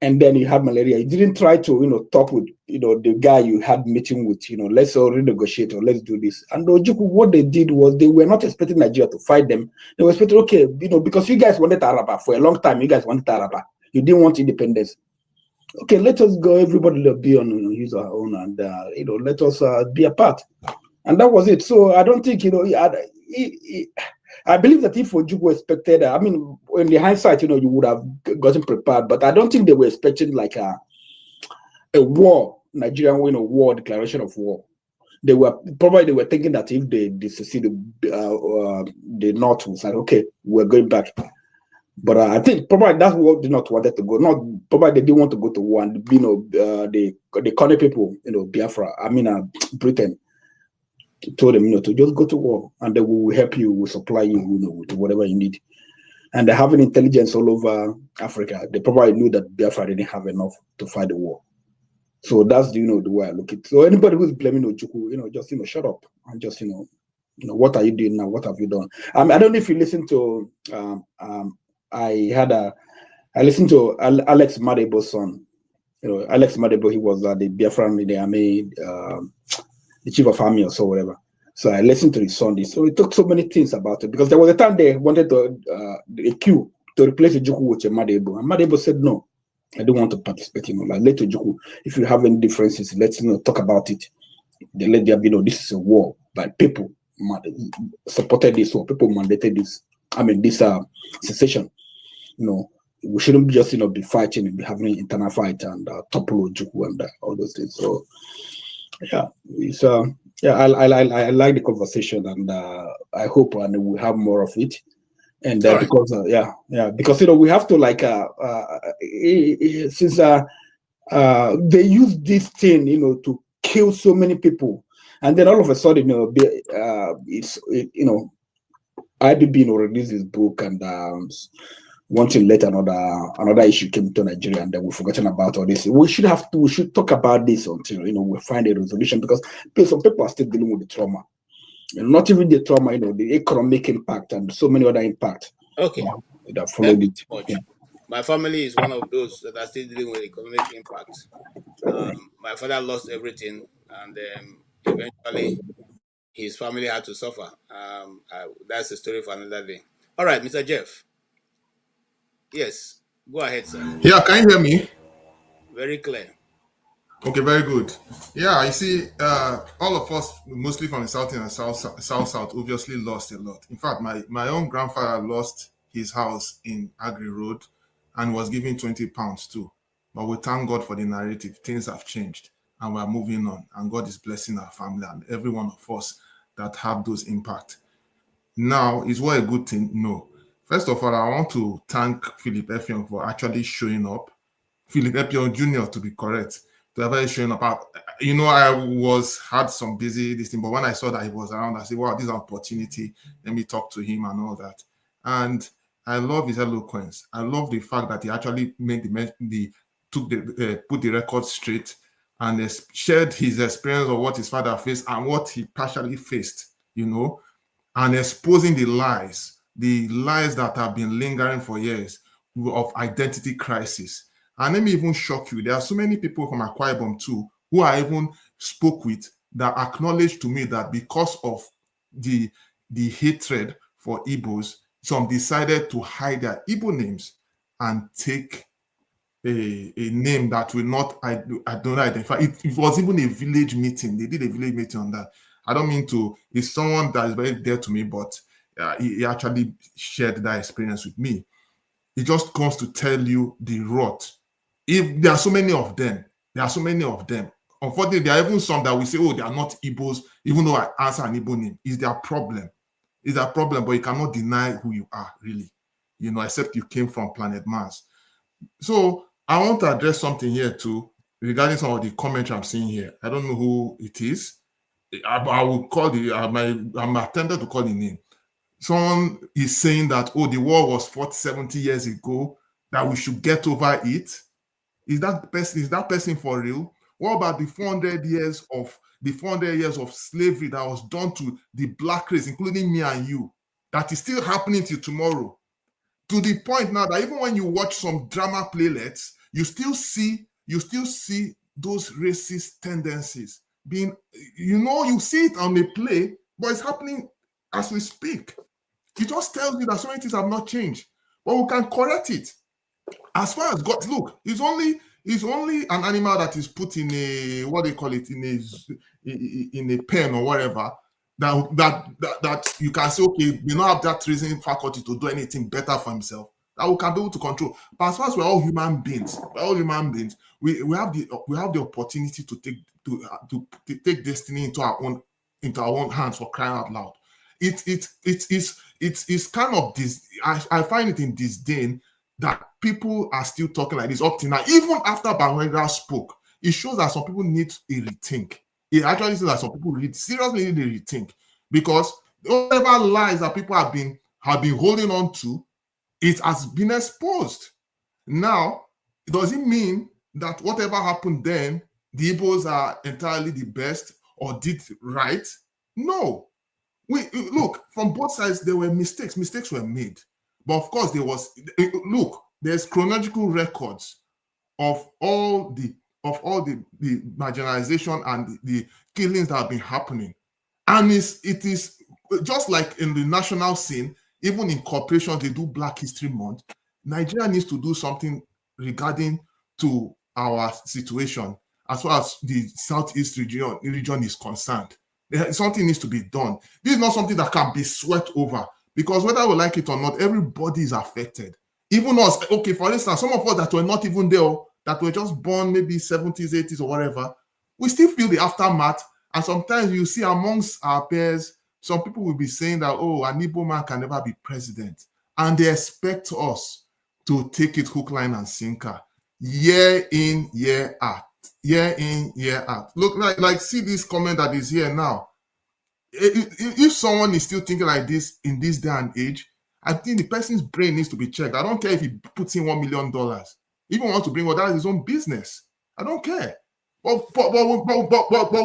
And then you had malaria. You didn't try to, talk with, the guy you had meeting with, let's all renegotiate or let's do this. And Ojukwu, what they did was they were not expecting Nigeria to fight them. They were expecting, okay, because you guys wanted Araba for a long time. You guys wanted Araba. You didn't want independence. Okay, let us go. Everybody will be on his or her own, and let us be apart. And that was it. So I don't think I believe that if Ojukwu expected, I mean, in the hindsight, you would have gotten prepared, but I don't think they were expecting like a war, Nigerian war, declaration of war. They were thinking that if they seceded, the North was like, okay, we're going back. But I think probably that's what they not wanted to go. Not probably they didn't want to go to war. And the corner people, Biafra, Britain, told them, to just go to war, and then we will help you, we'll supply you, with whatever you need. And they have an intelligence all over Africa. They probably knew that Biafra didn't have enough to fight the war. So that's the way I look at it. So anybody who's blaming Ojukwu, just shut up and just what are you doing now? What have you done? I don't know if you listen to I listened to Alex Madebo's son. Alex Madebo, he was the Biafran in the army, the chief of army or so, whatever. So I listened to his son. So he talked so many things about it, because there was a time they wanted to a queue to replace Ojukwu with Madebo, and Madebo said no, I don't want to participate. Like, let Ojukwu, if you have any differences, let's talk about it. They let there be this is a war, but people supported this war. People mandated this. This secession. We shouldn't just be fighting and be having an internal fight and topple Ojukwu and all those things. So yeah, it's I like the conversation, and I hope and we'll have more of it. And because because we have to since they use this thing to kill so many people, and then all of a sudden IBB released his book, and one thing later another issue came to Nigeria, and then we've forgotten about all this. We should talk about this until we find a resolution, because some people are still dealing with the trauma. Not even the trauma, the economic impact and so many other impacts. Okay. That followed it. Yeah. My family is one of those that are still dealing with economic impact. My father lost everything, and eventually his family had to suffer. That's a story for another day. All right, Mr. Jeff. Yes, go ahead, sir. Yeah, can you hear me? Very clear. Okay, very good. Yeah, you see, all of us, mostly from the South and South, obviously lost a lot. In fact, my own grandfather lost his house in Agri Road and was given 20 pounds too. But we thank God for the narrative. Things have changed and we're moving on. And God is blessing our family and every one of us that have those impact. Now, is what a good thing? No. First of all, I want to thank Philip Effiong for actually showing up. Philip Effiong Jr. to be correct. To have showing up. I had some busy this thing, but when I saw that he was around, I said, wow, this is an opportunity. Let me talk to him and all that. And I love his eloquence. I love the fact that he actually made put the record straight and shared his experience of what his father faced and what he partially faced, and exposing the lies that have been lingering for years of identity crisis. And let me even shock you. There are so many people from Akwa Ibom too who I even spoke with that acknowledged to me that because of the hatred for Igbos, some decided to hide their Igbo names and take a name that will not, I don't identify. It was even a village meeting. They did a village meeting on that. I don't mean to, it's someone that is very dear to me, but he actually shared that experience with me. It just comes to tell you the rot. If there are so many of them, Unfortunately, there are even some that we say, oh, they are not Igbos, even though I answer an Igbo name. It's their problem. It's their problem, but you cannot deny who you are, really. Except you came from planet Mars. So I want to address something here too, regarding some of the comments I'm seeing here. I don't know who it is. I will call I'm attempted to call the name. Someone is saying that, oh, the war was fought 70 years ago, that we should get over it. Is that person for real? What about the 400 years of slavery that was done to the black race, including me and you, that is still happening till tomorrow? To the point now that even when you watch some drama playlets, you still see those racist tendencies being, you see it on the play, but it's happening as we speak. It just tells you that so many things have not changed, but we can correct it. As far as God, look, it's only an animal that is put in a, what they call it, in a pen or whatever, that you can say, okay, we don't have that reasoning faculty to do anything better for himself, that we can be able to control. But as far as we're all human beings, we have the opportunity to take destiny into our own hands, for crying out loud. It's kind of this. I find it in disdain that people are still talking like this up to now. Even after Bangladesh spoke, it shows that some people need a rethink. It actually says that some people seriously need a rethink, because whatever lies that people have been holding on to, it has been exposed. Now, does it mean that whatever happened then, the Igbos are entirely the best or did right? No. Look, from both sides, there were mistakes. Mistakes were made. But of course, there's chronological records of all the marginalization and the killings that have been happening. And it is just like in the national scene, even in corporations, they do Black History Month. Nigeria needs to do something regarding to our situation as far as the Southeast region is concerned. Something needs to be done. This is not something that can be swept over, because whether we like it or not, everybody is affected. Even us. Okay, for instance, some of us that were not even there, that were just born maybe 70s, 80s or whatever, we still feel the aftermath. And sometimes you see amongst our peers, some people will be saying that, oh, an Igbo man can never be president. And they expect us to take it hook, line, and sinker. Year in, year out. Year in, year out. Look, like see this comment that is here now. If someone is still thinking like this in this day and age, I think the person's brain needs to be checked. I don't care if he puts in $1 million. If he wants to bring all that is his own business. I don't care. But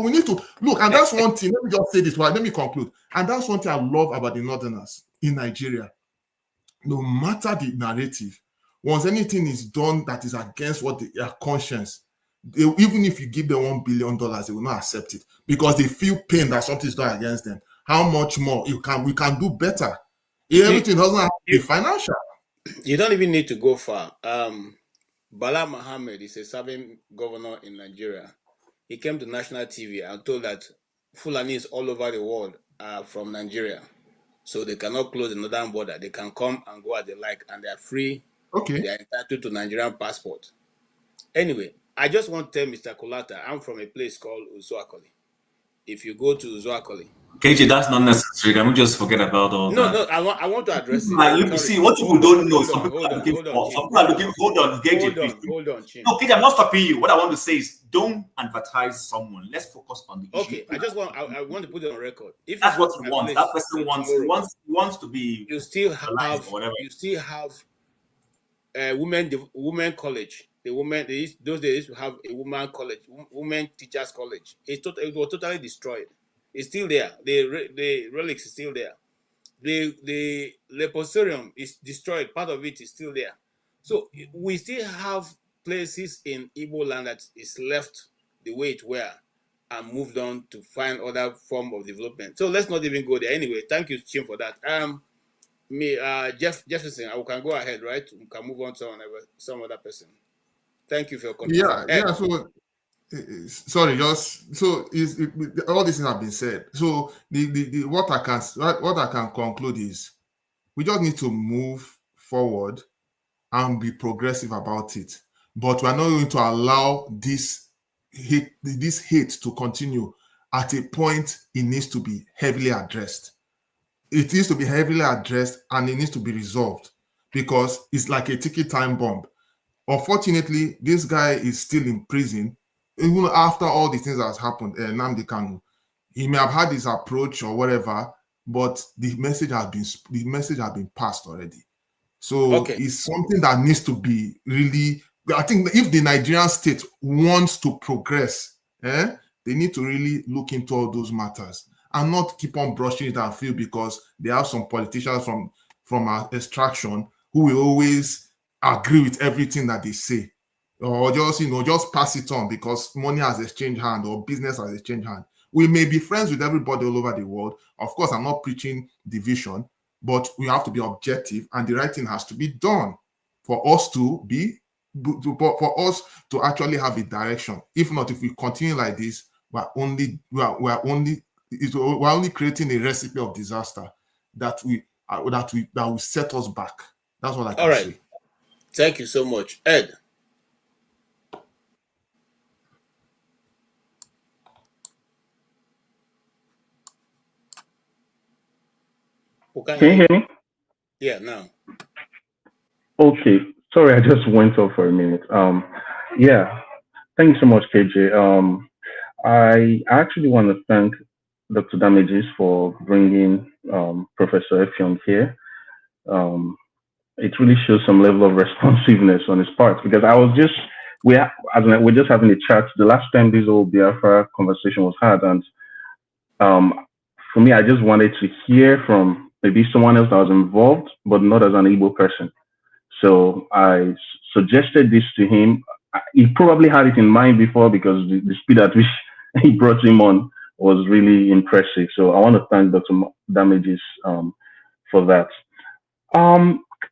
we need to look, and that's one thing. Let me just say this. Let me conclude. And that's one thing I love about the Northerners in Nigeria. No matter the narrative, once anything is done that is against what their conscience, even if you give them $1 billion, they will not accept it because they feel pain that something is done against them. How much more we can do better? Everything doesn't have to be financial. You don't even need to go far. Bala Mohammed is a serving governor in Nigeria. He came to national TV and told that Fulanis all over the world are from Nigeria. So they cannot close the northern border. They can come and go as they like, and they are free. Okay. They are entitled to Nigerian passport. Anyway, I just want to tell Mr. Kolata, I'm from a place called Uzuakoli. If you go to Uzuakoli, KJ, that's not necessary. Can we just forget about all that? No, I want to address it. You see, what people don't know, some people are looking for. Some people are looking. Hold on, KJ. Hold on, Chin. No, KJ, I'm not stopping you. What I want to say is, don't advertise someone. Let's focus on the issue. Okay, I want to put it on record. If that's what you want. That person wants to be. You still have alive or whatever. You still have women college. Those days used to have a woman college, women teachers college. It was totally destroyed. It's still there. The relics is still there. The leprosaurium is destroyed. Part of it is still there. So we still have places in Igbo land that is left the way it were and moved on to find other form of development. So let's not even go there. Anyway, thank you, Chim, for that. Jefferson, I can go ahead, right? We can move on to some other person. Thank you for your contribution. Yeah. So, sorry, just so all these things have been said. So what I can conclude is we just need to move forward and be progressive about it. But we are not going to allow this hate to continue. At a point, it needs to be heavily addressed. It needs to be heavily addressed and it needs to be resolved because it's like a ticking time bomb. Unfortunately, this guy is still in prison even after all the things that has happened. Nnamdi Kanu, he may have had his approach or whatever, but the message has been passed already. So it's something that needs to be really. I think if the Nigerian state wants to progress, they need to really look into all those matters and not keep on brushing it and feel because they have some politicians from our extraction who will always agree with everything that they say, or just pass it on because money has exchanged hand or business has exchanged hand. We may be friends with everybody all over the world. Of course, I'm not preaching division, but we have to be objective and the right thing has to be done for us to actually have a direction. If not, if we continue like this, we're only creating a recipe of disaster that will set us back. That's what I can say. Thank you so much. Ed. Can you hear me? Yeah, now. Okay. Sorry, I just went off for a minute. Yeah. Thank you so much, KJ. I actually want to thank Dr. Damages for bringing Professor Effiong here. It really shows some level of responsiveness on his part because we're just having a chat the last time this whole Biafra conversation was had, and for me, I just wanted to hear from maybe someone else that was involved, but not as an Igbo person. So I suggested this to him. He probably had it in mind before because the speed at which he brought him on was really impressive. So I want to thank Dr. Damages for that.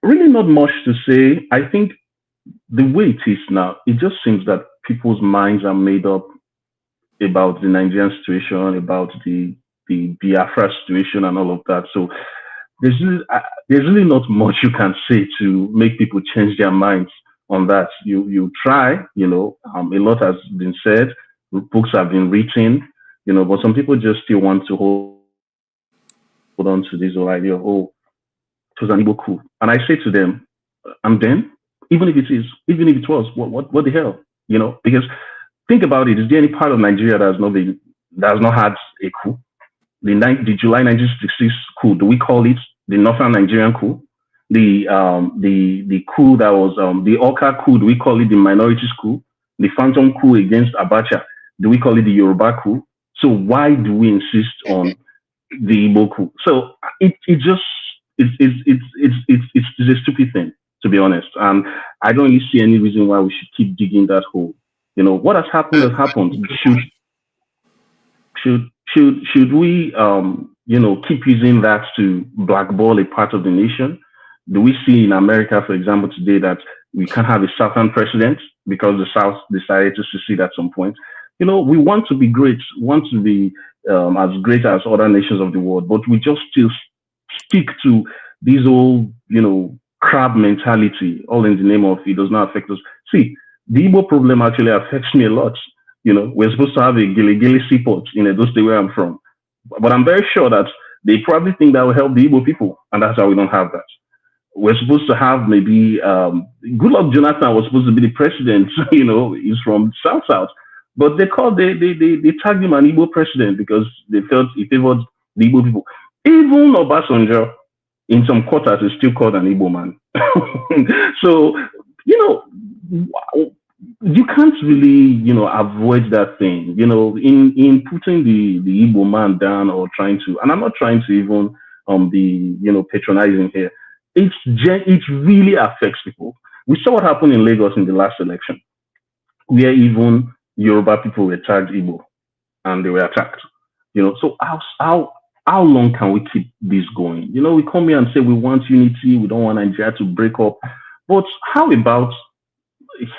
Really not much to say. I think the way it is now, it just seems that people's minds are made up about the Nigerian situation, about the Biafra situation and all of that. So there's really not much you can say to make people change their minds on that. You try, a lot has been said, books have been written, but some people just still want to hold on to this whole idea of, it was an Igbo coup. And I say to them, and then, even if it was, what the hell? Because think about it, is there any part of Nigeria that has not had a coup? The July 1966 coup, do we call it the Northern Nigerian coup? The coup that was the Oka coup, do we call it the minorities coup? The phantom coup against Abacha, do we call it the Yoruba coup? So why do we insist on the Igbo coup? So it's a stupid thing, to be honest. And I don't really see any reason why we should keep digging that hole. You know, what has happened has happened. Should we, you know, keep using that to blackball a part of the nation? Do we see in America, for example, today that we can't have a Southern president because the South decided to secede at some point? You know, we want to be great, want to be as great as other nations of the world, but we just still stick to this old, you know, crab mentality, all in the name of it does not affect us. See, the Igbo problem actually affects me a lot. You know, we're supposed to have a Gili seaport in Edo State where I'm from, but I'm very sure that they probably think that will help the Igbo people, and that's why we don't have that. We're supposed to have maybe Goodluck Jonathan was supposed to be the president. You know, he's from South, but they tagged him an Igbo president because they felt he favored the Igbo people. Even Obasanjo, in some quarters, is still called an Igbo man. So, you know, you can't really, you know, avoid that thing. You know, in putting the Igbo man down or trying to, and I'm not trying to even be, you know, patronizing here. It really affects people. We saw what happened in Lagos in the last election, where even Yoruba people were tagged Igbo and they were attacked. You know, so how long can we keep this going? You know, we come here and say we want unity, we don't want Nigeria to break up. But how about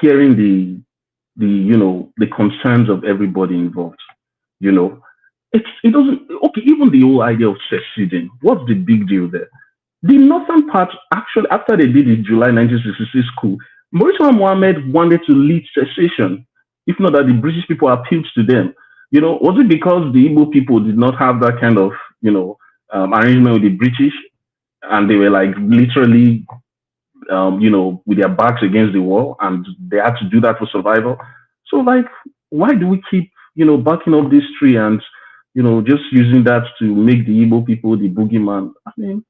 hearing the you know, the concerns of everybody involved? You know, it doesn't, okay, even the whole idea of seceding, what's the big deal there? The northern part, actually, after they did the July 1966 coup, Murtala Mohammed wanted to lead secession, if not that the British people appealed to them. You know, was it because the Igbo people did not have that kind of, you know, arrangement with the British, and they were like literally, you know, with their backs against the wall, and they had to do that for survival? So, like, why do we keep, you know, backing up this tree and, you know, just using that to make the Igbo people the boogeyman? I mean,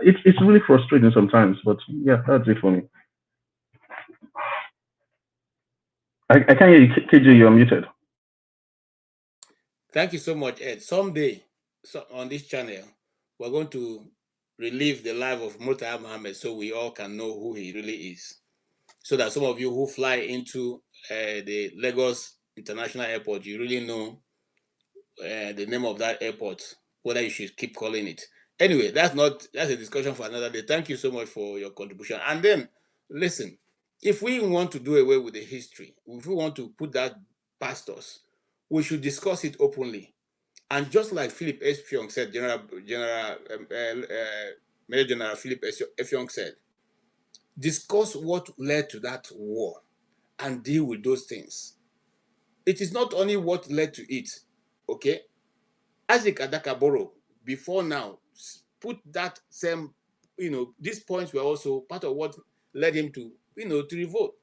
it's really frustrating sometimes, but yeah, that's it for me. I can't hear you, KJ, you're muted. Thank you so much, Ed. Someday, on this channel, we're going to relive the life of Murtala Mohammed so we all can know who he really is. So that some of you who fly into the Lagos International Airport, you really know the name of that airport, whether you should keep calling it. Anyway, that's a discussion for another day. Thank you so much for your contribution. And then, listen, if we want to do away with the history, if we want to put that past us, we should discuss it openly. And just like Philip Effiong said, Major General Philip Effiong said, discuss what led to that war and deal with those things. It is not only what led to it, okay? Isaac Adakaboro, before now, put that same, you know, these points were also part of what led him to, you know, to revolt.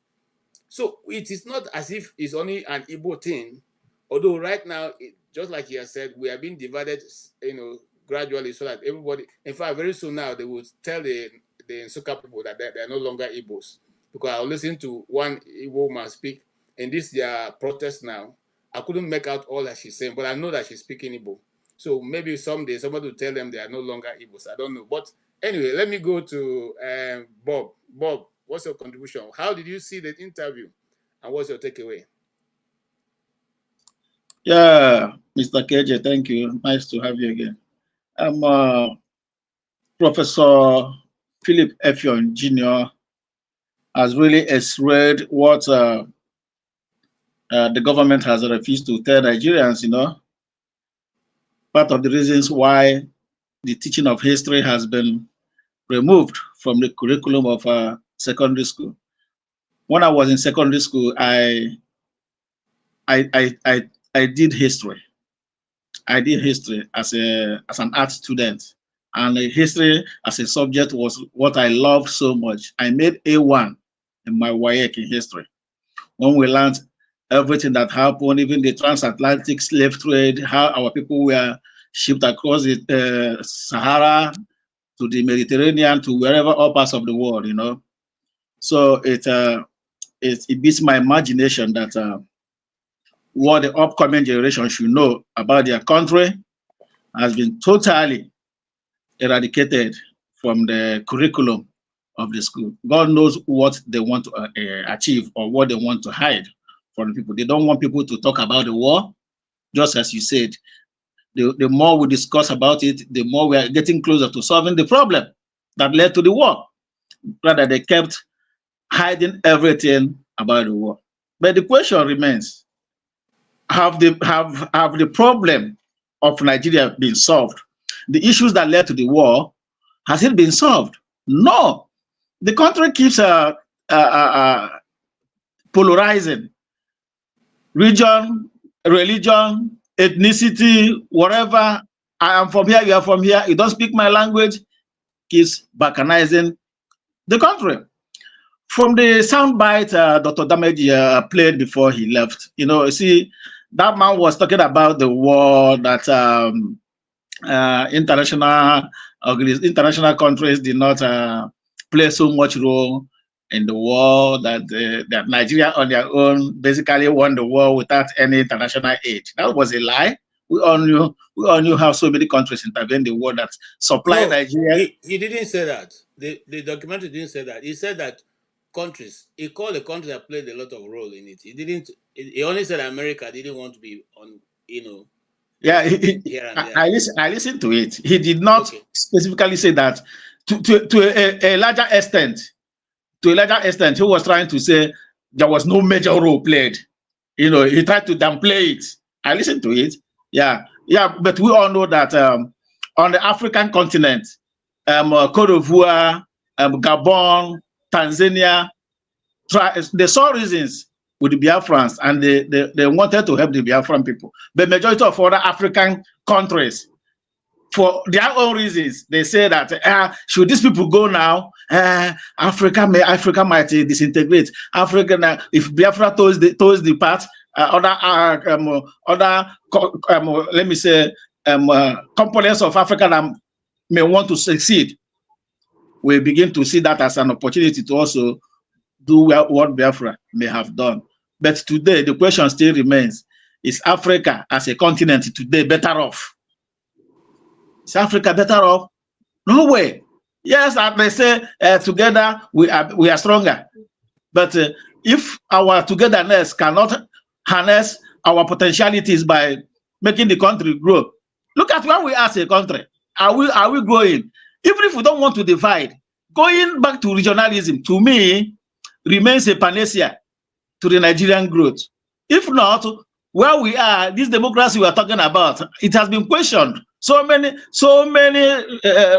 So it is not as if it's only an Igbo thing, although right now, just like he has said, we are being divided, you know, gradually so that everybody, in fact, very soon now, they will tell the Nsukka people that they are no longer Igbos. Because I listened to one Igbo man speak in this their protest now. I couldn't make out all that she's saying, but I know that she's speaking Igbo. So maybe someday somebody will tell them they are no longer Igbos. I don't know. But anyway, let me go to Bob. Bob, what's your contribution? How did you see the interview? And what's your takeaway? Yeah, Mr. KJ, thank you. Nice to have you again. I'm Professor Philip Effiong Jr. has really explained what the government has refused to tell Nigerians, you know. Part of the reasons why the teaching of history has been removed from the curriculum of secondary school. When I was in secondary school, I did history. I did history as an art student, and history as a subject was what I loved so much. I made A1 in my WAEC in history. When we learned everything that happened, even the transatlantic slave trade, how our people were shipped across the Sahara to the Mediterranean to wherever, all parts of the world, you know. So it beats my imagination that what the upcoming generation should know about their country has been totally eradicated from the curriculum of the school. God knows what they want to achieve or what they want to hide from people. They don't want people to talk about the war, just as you said. The more we discuss about it, the more we are getting closer to solving the problem that led to the war. Rather, they kept hiding everything about the war. But the question remains: have the problem of Nigeria been solved? The issues that led to the war, has it been solved? No. The country keeps polarizing. Region, religion, ethnicity, whatever. I am from here, you are from here, you don't speak my language, keeps balkanizing the country. From the soundbite Dr. Dameji played before he left, you see, that man was talking about the war that international countries did not play so much role in the war, that Nigeria on their own basically won the war without any international aid. That was a lie. We all knew how so many countries intervened in the war that supplied Nigeria. He didn't say that. The documentary didn't say that. He said that countries, he called the country that played a lot of role in it. He didn't. He only said America didn't want to be on. Yeah, here and there. I listened to it. He did not specifically say that. To a larger extent, he was trying to say there was no major role played. He tried to downplay it. I listened to it. Yeah, but we all know that on the African continent, Cote d'Ivoire, Gabon, Tanzania, they saw reasons with the Biafrans, and they wanted to help the Biafran people. The majority of other African countries, for their own reasons, they say that should these people go now, Africa might disintegrate. Africa, if Biafra toes the path, let me say, components of Africa that may want to succeed, we begin to see that as an opportunity to also do what Biafra may have done. But today, the question still remains: is Africa as a continent today better off? Is Africa better off? No way. Yes, as they say, together we are stronger. But if our togetherness cannot harness our potentialities by making the country grow, look at where we are as a country. Are we growing? Even if we don't want to divide, going back to regionalism, to me, remains a panacea to the Nigerian growth. If not, where we are, this democracy we are talking about, it has been questioned. So many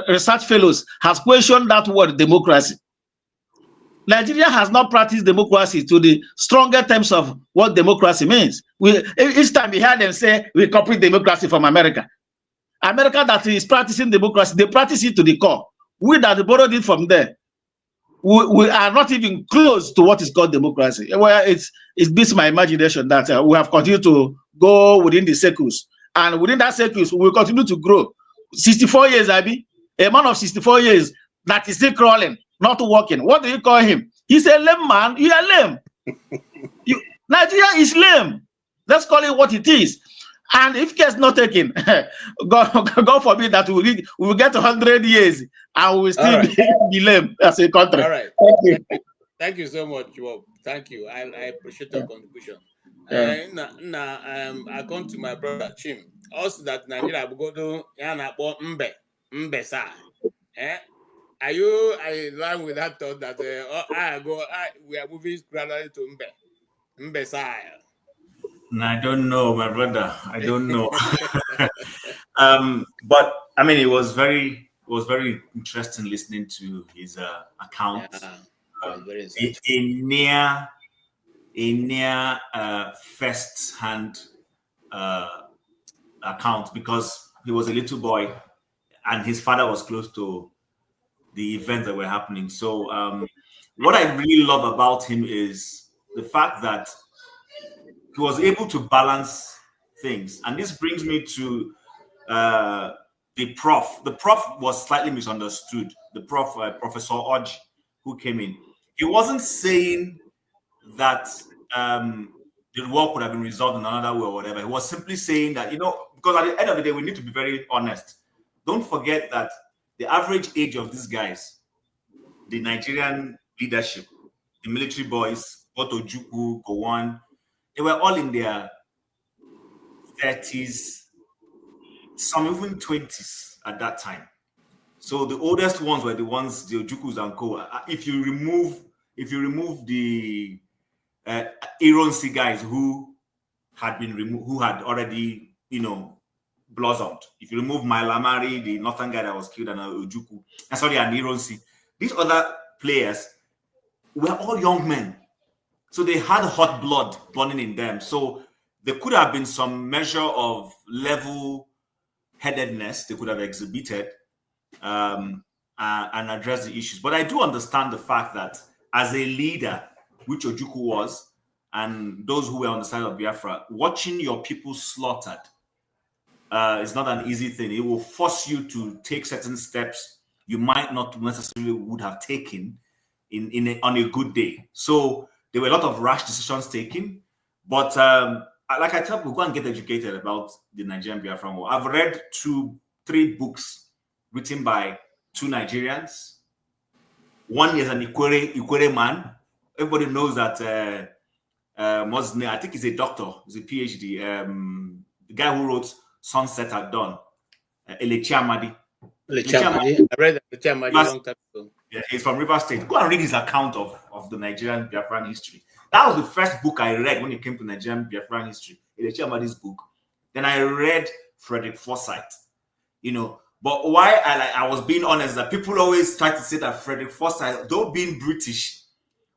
research fellows has questioned that word democracy. Nigeria has not practiced democracy to the stronger terms of what democracy means. Each time we hear them say we copied democracy from America. America that is practicing democracy, they practice it to the core. We that borrowed it from there, we are not even close to what is called democracy. Well, it beats my imagination that we have continued to go within the circles. And within that circles, we will continue to grow. 64 years, Abi, a man of 64 years that is still crawling, not walking. What do you call him? He's a lame man. You are lame. Nigeria is lame. Let's call it what it is. And if care is not taken, God forbid that we will get 100 years and we will still be lame as a country. All right. Thank you so much, Bob. Thank you. I appreciate your contribution. I come to my brother Chim. Also, that Nigeria go to Mbe sa. Are you aligned with that thought that we are moving gradually to Mbe sa? I don't know, my brother. I don't know. But I mean, it was very interesting listening to his account. Very a near first-hand account, because he was a little boy and his father was close to the events that were happening. So what I really love about him is the fact that he was able to balance things. And this brings me to the Prof. The Prof was slightly misunderstood. The Prof, Professor Oj, who came in. He wasn't saying that the war could have been resolved in another way or whatever. He was simply saying that, because at the end of the day, we need to be very honest. Don't forget that the average age of these guys, the Nigerian leadership, the military boys, Ojukwu, Gowon, They were all in their 30s, some even 20s at that time. So the oldest ones were the ones, the Ojukwus and co. If you remove the Ironsi guys who had been removed, who had already, blossomed. If you remove Mailamari, the northern guy that was killed, and Ojukwu, and Ironsi, these other players were all young men. So they had hot blood burning in them. So there could have been some measure of level-headedness they could have exhibited and address the issues. But I do understand the fact that as a leader, which Ojukwu was, and those who were on the side of Biafra, watching your people slaughtered is not an easy thing. It will force you to take certain steps you might not necessarily would have taken on a good day. So there were a lot of rash decisions taken. But like I tell people, go and get educated about the Nigerian Biafran War. I've read 3 books written by 2 Nigerians. One is an Ikwere man. Everybody knows that Mosne, I think he's a doctor, he's a PhD. The guy who wrote Sunset at Dawn, Elechi Amadi. I read Elechi Amadi a long time ago. Yeah, he's from River State. Go and read his account of the Nigerian Biafran history. That was the first book I read when it came to Nigerian Biafran history, Elechi Amadi's book. Then I read Frederick Forsyth, But why I was being honest, that people always try to say that Frederick Forsyth, though being British,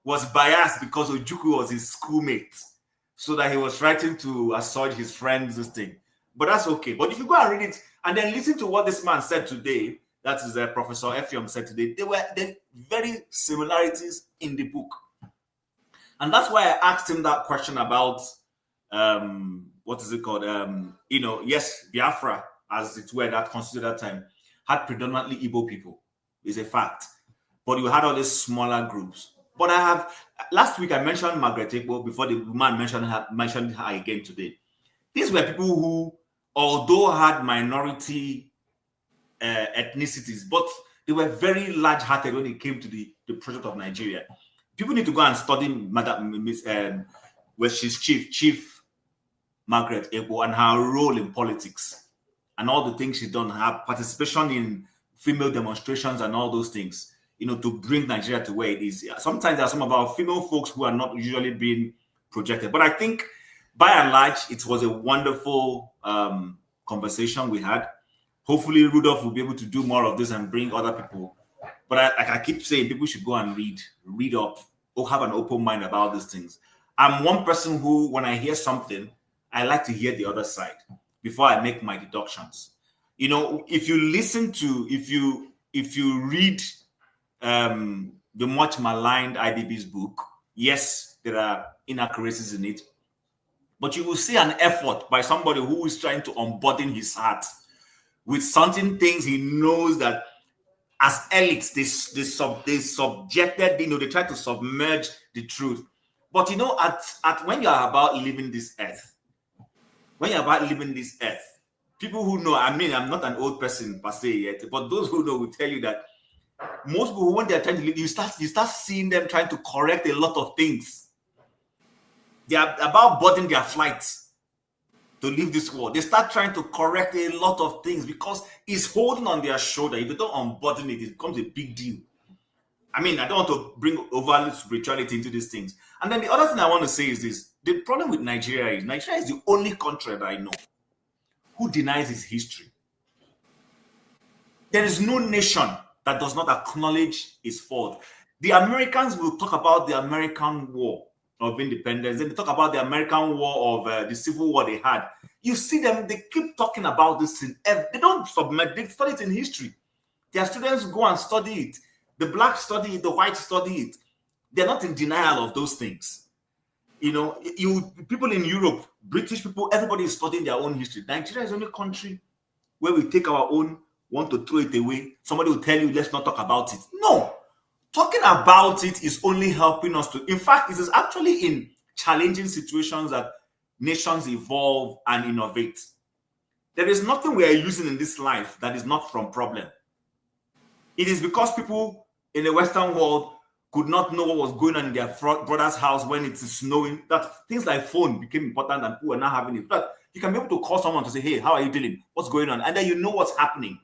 was biased because Ojukwu was his schoolmate, so that he was writing to assuage his friends, this thing. But that's okay. But if you go and read it and then listen to what this man said today, that is Professor Effiong said today, there were very similarities in the book. And that's why I asked him that question about, what is it called? Yes, Biafra, as it were, that constituted that time, had predominantly Igbo people, is a fact. But you had all these smaller groups. But last week I mentioned Margaret Ekpo before the woman mentioned her again today. These were people who, although had minority ethnicities, but they were very large-hearted when it came to the project of Nigeria. People need to go and study she's Chief Margaret Ekpo and her role in politics and all the things she's done, her participation in female demonstrations and all those things, to bring Nigeria to where it is. Sometimes there are some of our female folks who are not usually being projected. But I think, by and large, it was a wonderful conversation we had. Hopefully, Rudolph will be able to do more of this and bring other people. But I keep saying people should go and read up, or have an open mind about these things. I'm one person who, when I hear something, I like to hear the other side before I make my deductions. If you read the much maligned IBB's book, yes, there are inaccuracies in it, but you will see an effort by somebody who is trying to unburden his heart with certain things he knows that as elites, they subjected, they try to submerge the truth. But when you are about leaving this earth, people who know, I'm not an old person per se yet, but those who know will tell you that most people, when they're trying to leave, you start seeing them trying to correct a lot of things. They are about boarding their flights to leave this world. They start trying to correct a lot of things because it's holding on their shoulder. If you don't unburden it, it becomes a big deal. I don't want to bring overly spirituality into these things. And then the other thing I want to say is this. The problem with Nigeria is the only country that I know who denies its history. There is no nation that does not acknowledge its fault. The Americans will talk about the American War of Independence. Then they talk about the American War of the Civil War they had. You see them, they keep talking about this thing. They don't submit, they study it in history. Their students go and study it. The black study it, the white study it. They're not in denial of those things. People in Europe, British people, everybody is studying their own history. Nigeria is the only country where we take our own, want to throw it away. Somebody will tell you, let's not talk about it. No. Talking about it is only helping us to, in fact, it is actually in challenging situations that nations evolve and innovate. There is nothing we are using in this life that is not from problem. It is because people in the Western world could not know what was going on in their brother's house when it is snowing. That things like phone became important and people are now having it. But you can be able to call someone to say, hey, how are you doing? What's going on? And then you know what's happening.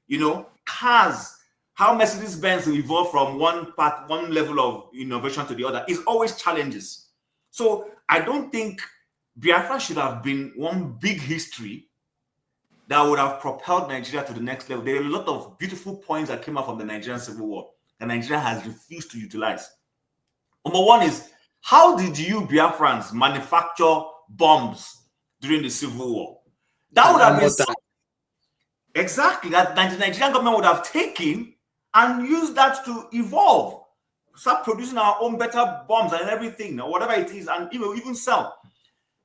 You know, cars, how Mercedes-Benz evolved from one level of innovation to the other is always challenges. So I don't think Biafra should have been one big history that would have propelled Nigeria to the next level. There are a lot of beautiful points that came out from the Nigerian Civil War that Nigeria has refused to utilize. Number one is, how did you Biafrans manufacture bombs during the Civil War? That would have been exactly that the Nigerian government would have taken and used that to evolve, start producing our own better bombs and everything, or whatever it is, and even sell.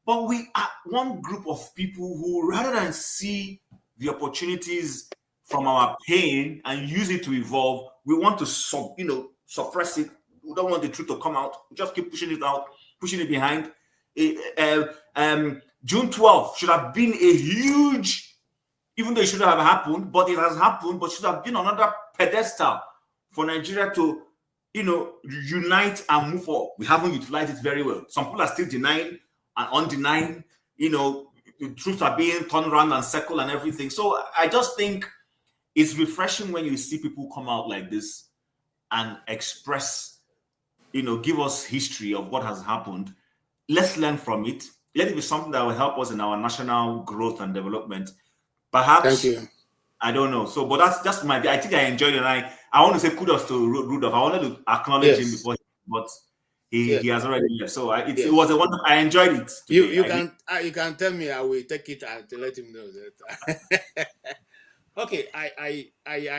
But we are one group of people who, rather than see the opportunities from our pain and use it to evolve, we want to suppress it. We don't want the truth to come out. We just keep pushing it out, pushing it behind. June 12th should have been a huge, even though it shouldn't have happened, but it has happened, but should have been another pedestal for Nigeria to, unite and move forward. We haven't utilized it very well. Some people are still denying and undenying, the truths are being turned around and circled and everything. So I just think it's refreshing when you see people come out like this and express, give us history of what has happened. Let's learn from it. Let it be something that will help us in our national growth and development. Perhaps, thank you. I don't know. So, but that's just I think I enjoyed it. And I want to say kudos to Rudolph. I wanted to acknowledge him before, but he has already left. So it was a wonderful. I enjoyed it. You can tell me. I will take it and to let him know that. Okay, I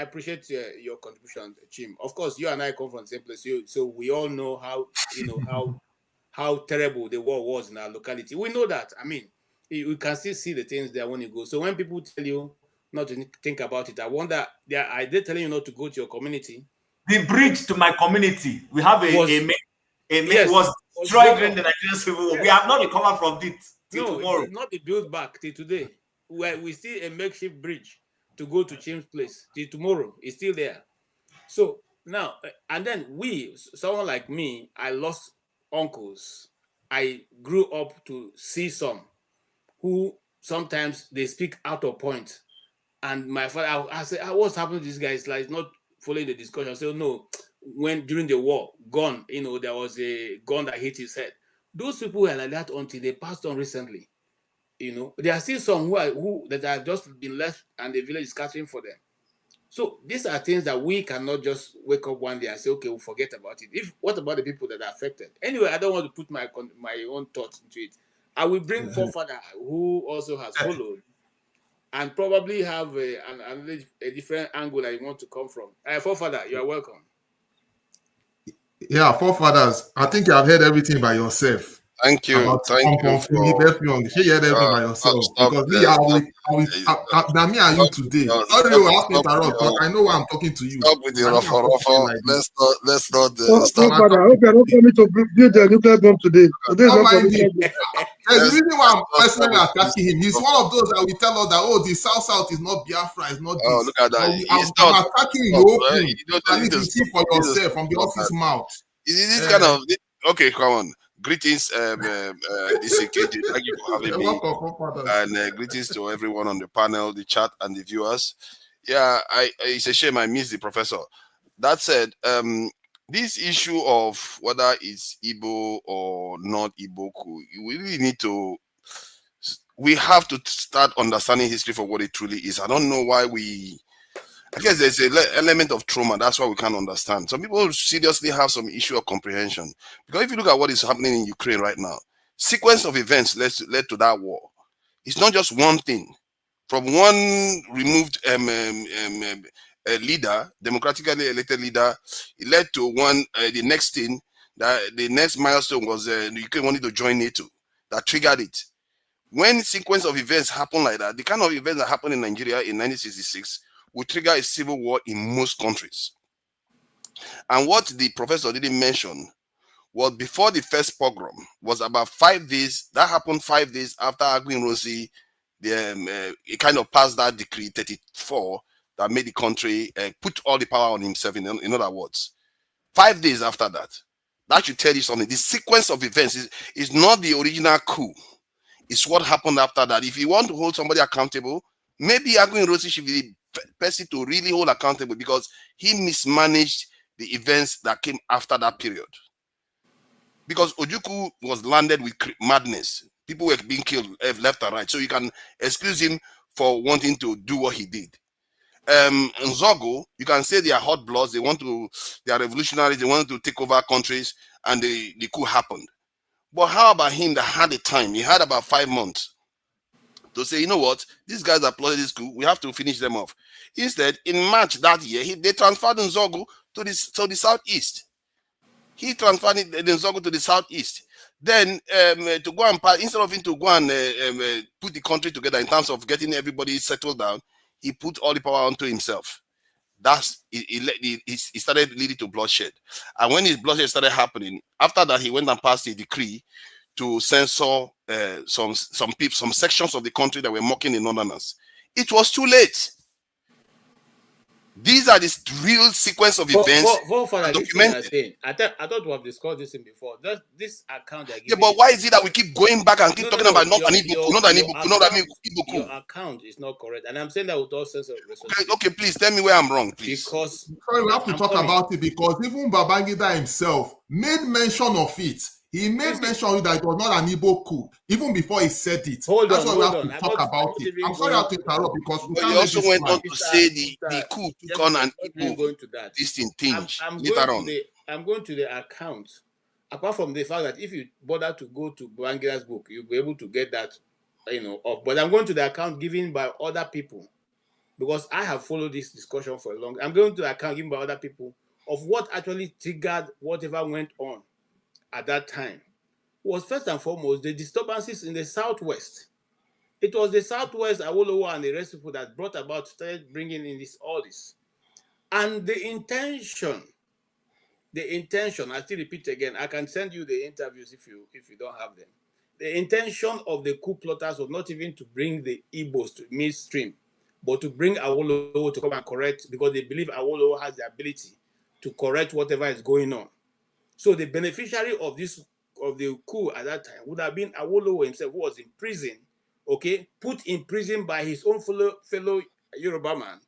appreciate your contribution, Chim. Of course, you and I come from the same place, so we all know how terrible the war was in our locality. We know that. I mean, you can still see the things there when you go. So when people tell you not to think about it, I wonder, are they telling you not to go to your community? The bridge to my community, we have was destroyed during the Nigerian Civil War. Yes. We have not recovered from it till tomorrow. It's not built back till today. We see a makeshift bridge to go to Chim's place till tomorrow. It's still there. So now, and then someone like me, I lost uncles. I grew up to see some who sometimes they speak out of point. And my father, I said, what's happening to these guys? Like, not following the discussion. I said, no, when during the war, gun, there was a gun that hit his head. Those people were like that until they passed on recently. There are still some who that have just been left and the village is catching for them. So these are things that we cannot just wake up one day and say, okay, we'll forget about it. What about the people that are affected? Anyway, I don't want to put my own thoughts into it. I will bring forefather who also has followed and probably have a different angle that you want to come from. Forefather, you are welcome. Yeah, forefathers, I think you have heard everything by yourself. Thank you. Thank you. Philip Effiong. You heard everything by yourself. Because me and you today. Sorry, you have to interrupt, but I know why I'm talking to you. Stop with the rafa. Let's not stop. Father, I hope you're not coming to build a nuclear bomb today. The reason why I'm personally attacking him, he's one of those that will tell us that, the South is not Biafra, it's not this. Oh, look at that. I'm attacking him open. You need to see for yourself from the office mouth. This kind of... Okay, come on. Greetings, DCKJ. Thank you for having me. And greetings to everyone on the panel, the chat, and the viewers. Yeah, it's a shame I missed the professor. That said, this issue of whether it's Igbo or not Igbo, we really need to... We have to start understanding history for what it truly is. I don't know why I guess there's an element of trauma. That's why we can't understand. Some people seriously have some issue of comprehension. Because if you look at what is happening in Ukraine right now, sequence of events led to that war. It's not just one thing. From one removed leader, democratically elected leader, it led to the next thing, that the next milestone was Ukraine wanted to join NATO. That triggered it. When sequence of events happen like that, the kind of events that happened in Nigeria in 1966 will trigger a civil war in most countries. And what the professor didn't mention was before the first pogrom was about 5 days. That happened 5 days after Aguin Rossi, it kind of passed that decree 34 that made the country put all the power on himself. In other words, 5 days after that. That should tell you something. The sequence of events is not the original coup. It's what happened after that. If you want to hold somebody accountable, maybe Aguiyi Ironsi should be the person to really hold accountable because he mismanaged the events that came after that period. Because Ojukwu was landed with madness. People were being killed left and right. So you can excuse him for wanting to do what he did. Nzogo, you can say they are hot bloods. They are revolutionaries. They wanted to take over countries, and the coup happened. But how about him that had the time? He had about 5 months to say, you know what, these guys are plotting this coup. We have to finish them off. Instead, in March that year, they transferred Nzogo to the southeast. He transferred Nzogo to the southeast. Then to go and instead of him to go and put the country together in terms of getting everybody settled down, he put all the power onto himself. He started leading to bloodshed. And when his bloodshed started happening, after that, he went and passed a decree to censor some sections of the country that were mocking the Northerners. It was too late. These are the real sequence of events. I thought we have discussed this before. This account. Yeah, but why is it that we keep going back and keep talking about not an Igbo? Your account is not correct, and I'm saying that with all sense of responsibility. Okay, please tell me where I'm wrong, please. Because we have to talk about it because even Babangida himself made mention of it. He made mention that it was not an Igbo coup, even before he said it. That's why we have to talk about it. I'm sorry I have to interrupt because we he also went on to say the coup took on an Igbo distinct tinge later on. I'm going to the account. Apart from the fact that if you bother to go to Babangida's book, you'll be able to get that, But I'm going to the account given by other people because I have followed this discussion for a long time. I'm going to the account given by other people of what actually triggered whatever went on at that time was first and foremost the disturbances in the Southwest. It was the Southwest, Awolowo and the rest of people that started bringing in all this. And the intention, I still repeat again, I can send you the interviews if you don't have them. The intention of the coup plotters was not even to bring the Igbos to midstream, but to bring Awolowo to come and correct, because they believe Awolowo has the ability to correct whatever is going on. So the beneficiary of the coup at that time would have been Awolowo himself, who was in prison, put in prison by his own fellow Yoruba man,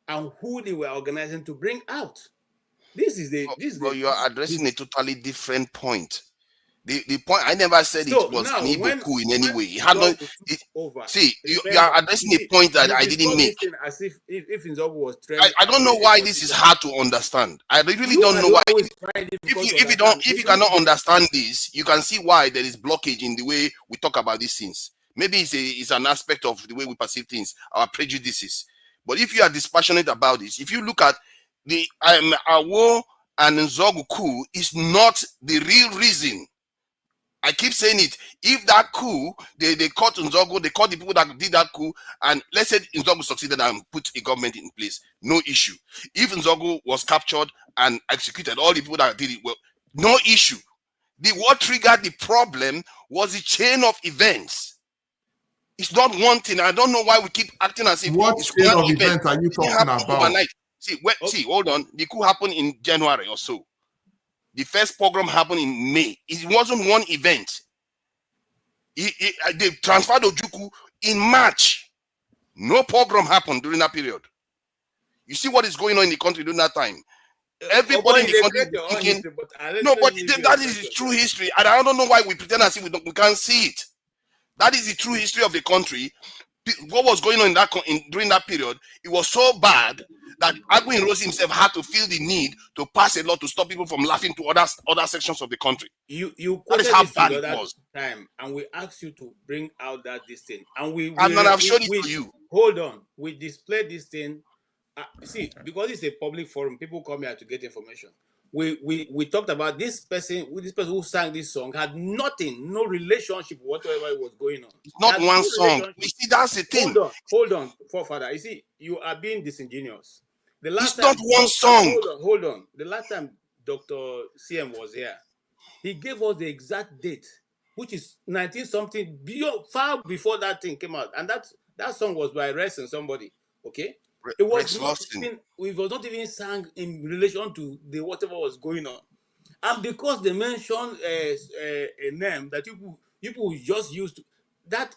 and who they were organizing to bring out. You are addressing a totally different point. The point, I never said it was an Igbo coup in any way. You are addressing a point that I didn't make. As if Nzogu was I don't know why this is hard to understand. I really don't know why. If you cannot understand this, you can see why there is blockage in the way we talk about these things. Maybe it's an aspect of the way we perceive things, our prejudices. But if you are dispassionate about this, if you look at the Awo and Nzogu coup, is not the real reason. I keep saying it. If that coup, they caught Nzogu, they caught the people that did that coup, and let's say Nzogu succeeded and put a government in place, no issue. If Nzogu was captured and executed, all the people that did it, well, no issue. What triggered the problem was the chain of events. It's not one thing. I don't know why we keep acting as if what chain of events are you talking about? Overnight. See, hold on. The coup happened in January or so. The first pogrom happened in May. It wasn't one event. They transferred Ojukwu in March. No pogrom happened during that period. You see what is going on in the country during that time. Everybody in the country is thinking, that is true history. And I don't know why we pretend as if we can't see it. That is the true history of the country. What was going on during that period, it was so bad that Aguiyi Ironsi himself had to feel the need to pass a law to stop people from laughing to other sections of the country. You that is how bad it was. Time, and we asked you to bring out this thing, and I've shown it to you. Hold on, we displayed this thing. See, because it's a public forum, people come here to get information. We talked about this person who sang this song had nothing, no relationship whatever was going on. It's not one song. You see, that's the thing. Hold on, forefather. You see, you are being disingenuous. It's not one song. Hold on. The last time Dr. CM was here, he gave us the exact date, which is 19-something, far before that thing came out. And that song was by Rest and somebody. Okay? It was not even sang in relation to the whatever was going on, and because they mentioned a name that people just used to, that.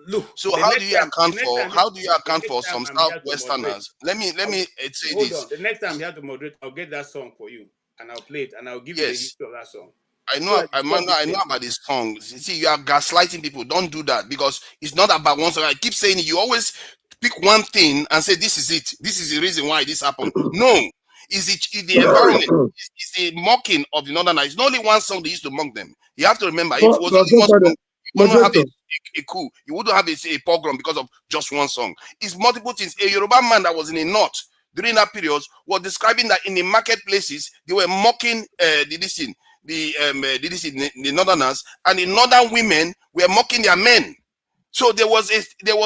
Look. So how do you account for some Southwesterners? Let me say hold this. on. The next time you have to moderate, I'll get that song for you and I'll play it and I'll give you the history of that song. I know about this song. You see, you are gaslighting people. Don't do that, because it's not about one song. I keep saying you always pick one thing and say this is it. This is the reason why this happened. No, it's the environment. It's the mocking of the Northerners. It's not only one song they used to mock them. You have to remember, if it was only one song, you wouldn't have a coup. You wouldn't have a pogrom because of just one song. It's multiple things. A Yoruba man that was in the north during that period was describing that in the marketplaces they were mocking the Northerners, and the Northern women were mocking their men. So there was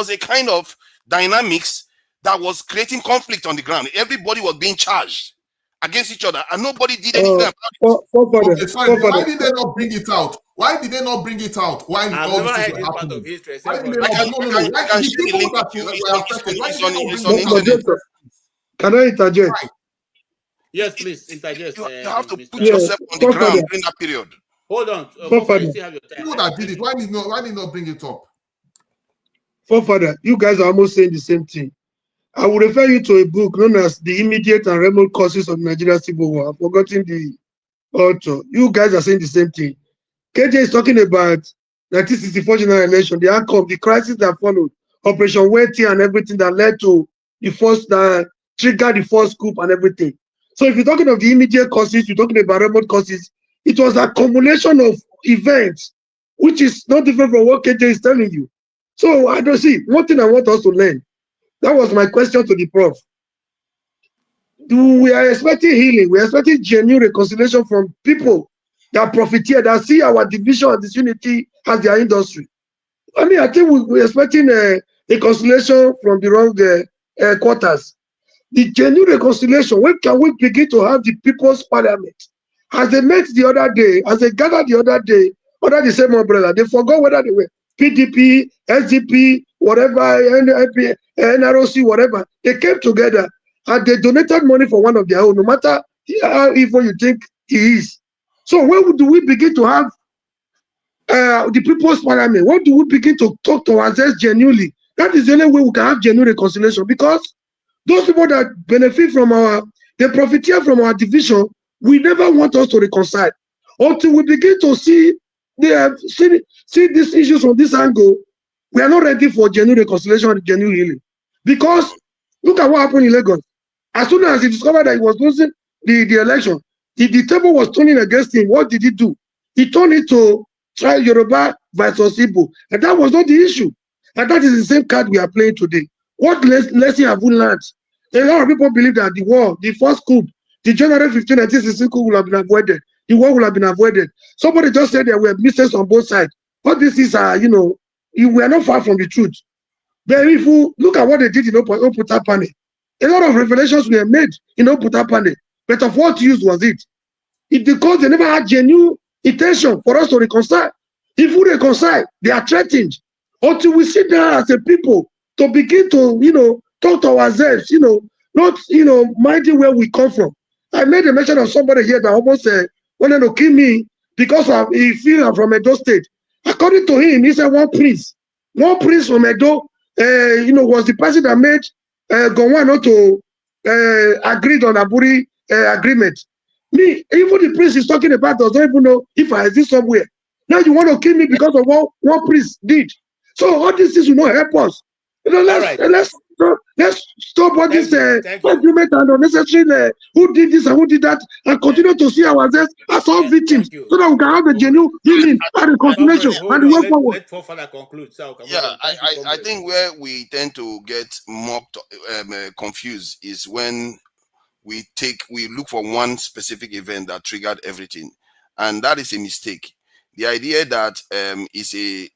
a kind of dynamics that was creating conflict on the ground. Everybody was being charged against each other, and nobody did anything about it. Why did they not bring it out? Why did they not bring it out? Why did all this things were happening? Why did they not? Can I interject? Yes, please interject. You have to put yourself on the ground during that period. Hold on. People that did it, why did not bring it up? Forefather, you guys are almost saying the same thing. I will refer you to a book known as The Immediate and Remote Causes of Nigerian Civil War. I've forgotten the author. You guys are saying the same thing. KJ is talking about 1964 general election, the outcome, the crisis that followed, Operation Wetty and everything that led to the first, triggered the first coup and everything. So if you're talking of the immediate causes, you're talking about remote causes, it was an accumulation of events, which is not different from what KJ is telling you. So I don't see, one thing I want us to learn, that was my question to the prof. We are expecting healing, we are expecting genuine reconciliation from people that profiteer, that see our division and disunity as their industry. I mean, I think we're expecting a reconciliation from the wrong quarters. The genuine reconciliation, when can we begin to have the people's parliament? As they met the other day, as they gathered the other day, under the same umbrella, they forgot whether they were PDP, SDP, whatever, NROC, whatever. They came together and they donated money for one of their own, no matter how evil you think he is. So when do we begin to have the people's parliament? When do we begin to talk to ourselves genuinely? That is the only way we can have genuine reconciliation, because those people that benefit from they profiteer from our division, we never want us to reconcile. Until we begin to see these issues from this angle, we are not ready for genuine reconciliation and genuine healing. Because look at what happened in Lagos. As soon as he discovered that he was losing the election, the table was turning against him. What did he do? He turned it to try Yoruba versus Igbo. And that was not the issue. And that is the same card we are playing today. What lesson have we learned? A lot of people believe that the war, the first coup, the January 15, 1916 coup will have been avoided. The war will have been avoided. Somebody just said there were mistakes on both sides. But this is, we are not far from the truth. But if you look at what they did in Oputapane, a lot of revelations were made in Oputapane. But of what use was it? It's because they never had genuine intention for us to reconcile. If we reconcile, they are threatened. Until we sit down as a people to begin to, talk to ourselves, not, minding where we come from. I made a mention of somebody here that almost wanted to kill me because he feels I'm from Edo State. According to him, he said one prince from Edo, was the person that made Gowon not to agreed on Aburi agreement. Me, even the prince is talking about does not even know if I exist somewhere. Now you want to kill me because of what one prince did. So all these things will not help us. Let's stop all this argument and unnecessary who did this and who did that, and continue to see ourselves as all victims, so that we can have a genuine healing and reconciliation and the way forward. Let conclude. I think where we tend to get mocked, confused, is when we look for one specific event that triggered everything, and that is a mistake. The idea that is a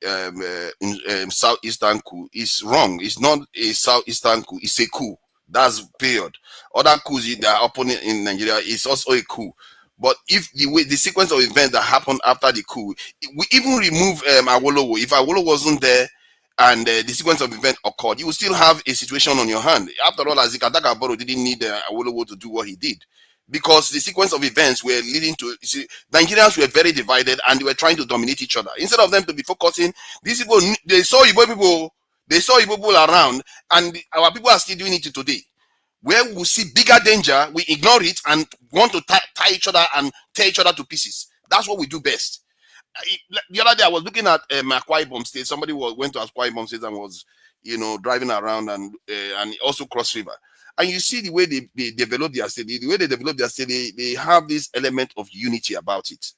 southeastern coup is wrong. It's not a southeastern coup. It's a coup. That's period. Other coups that are happening in Nigeria is also a coup. But if the sequence of events that happened after the coup, we even remove Awolowo. If Awolowo wasn't there, and the sequence of events occurred, you will still have a situation on your hand. After all, Azikataka Boro didn't need Awolowo to do what he did, because the sequence of events were leading to, Nigerians were very divided and they were trying to dominate each other. Instead of them to be focusing, these people, they saw Igbo people around, and our people are still doing it today. Where we see bigger danger, we ignore it and want to tie each other and tear each other to pieces. That's what we do best. The other day I was looking at Akwa Ibom State. Somebody went to Akwa Ibom State and was, driving around and also cross river. And you see the way they develop their state. The way they develop their state, they have this element of unity about it,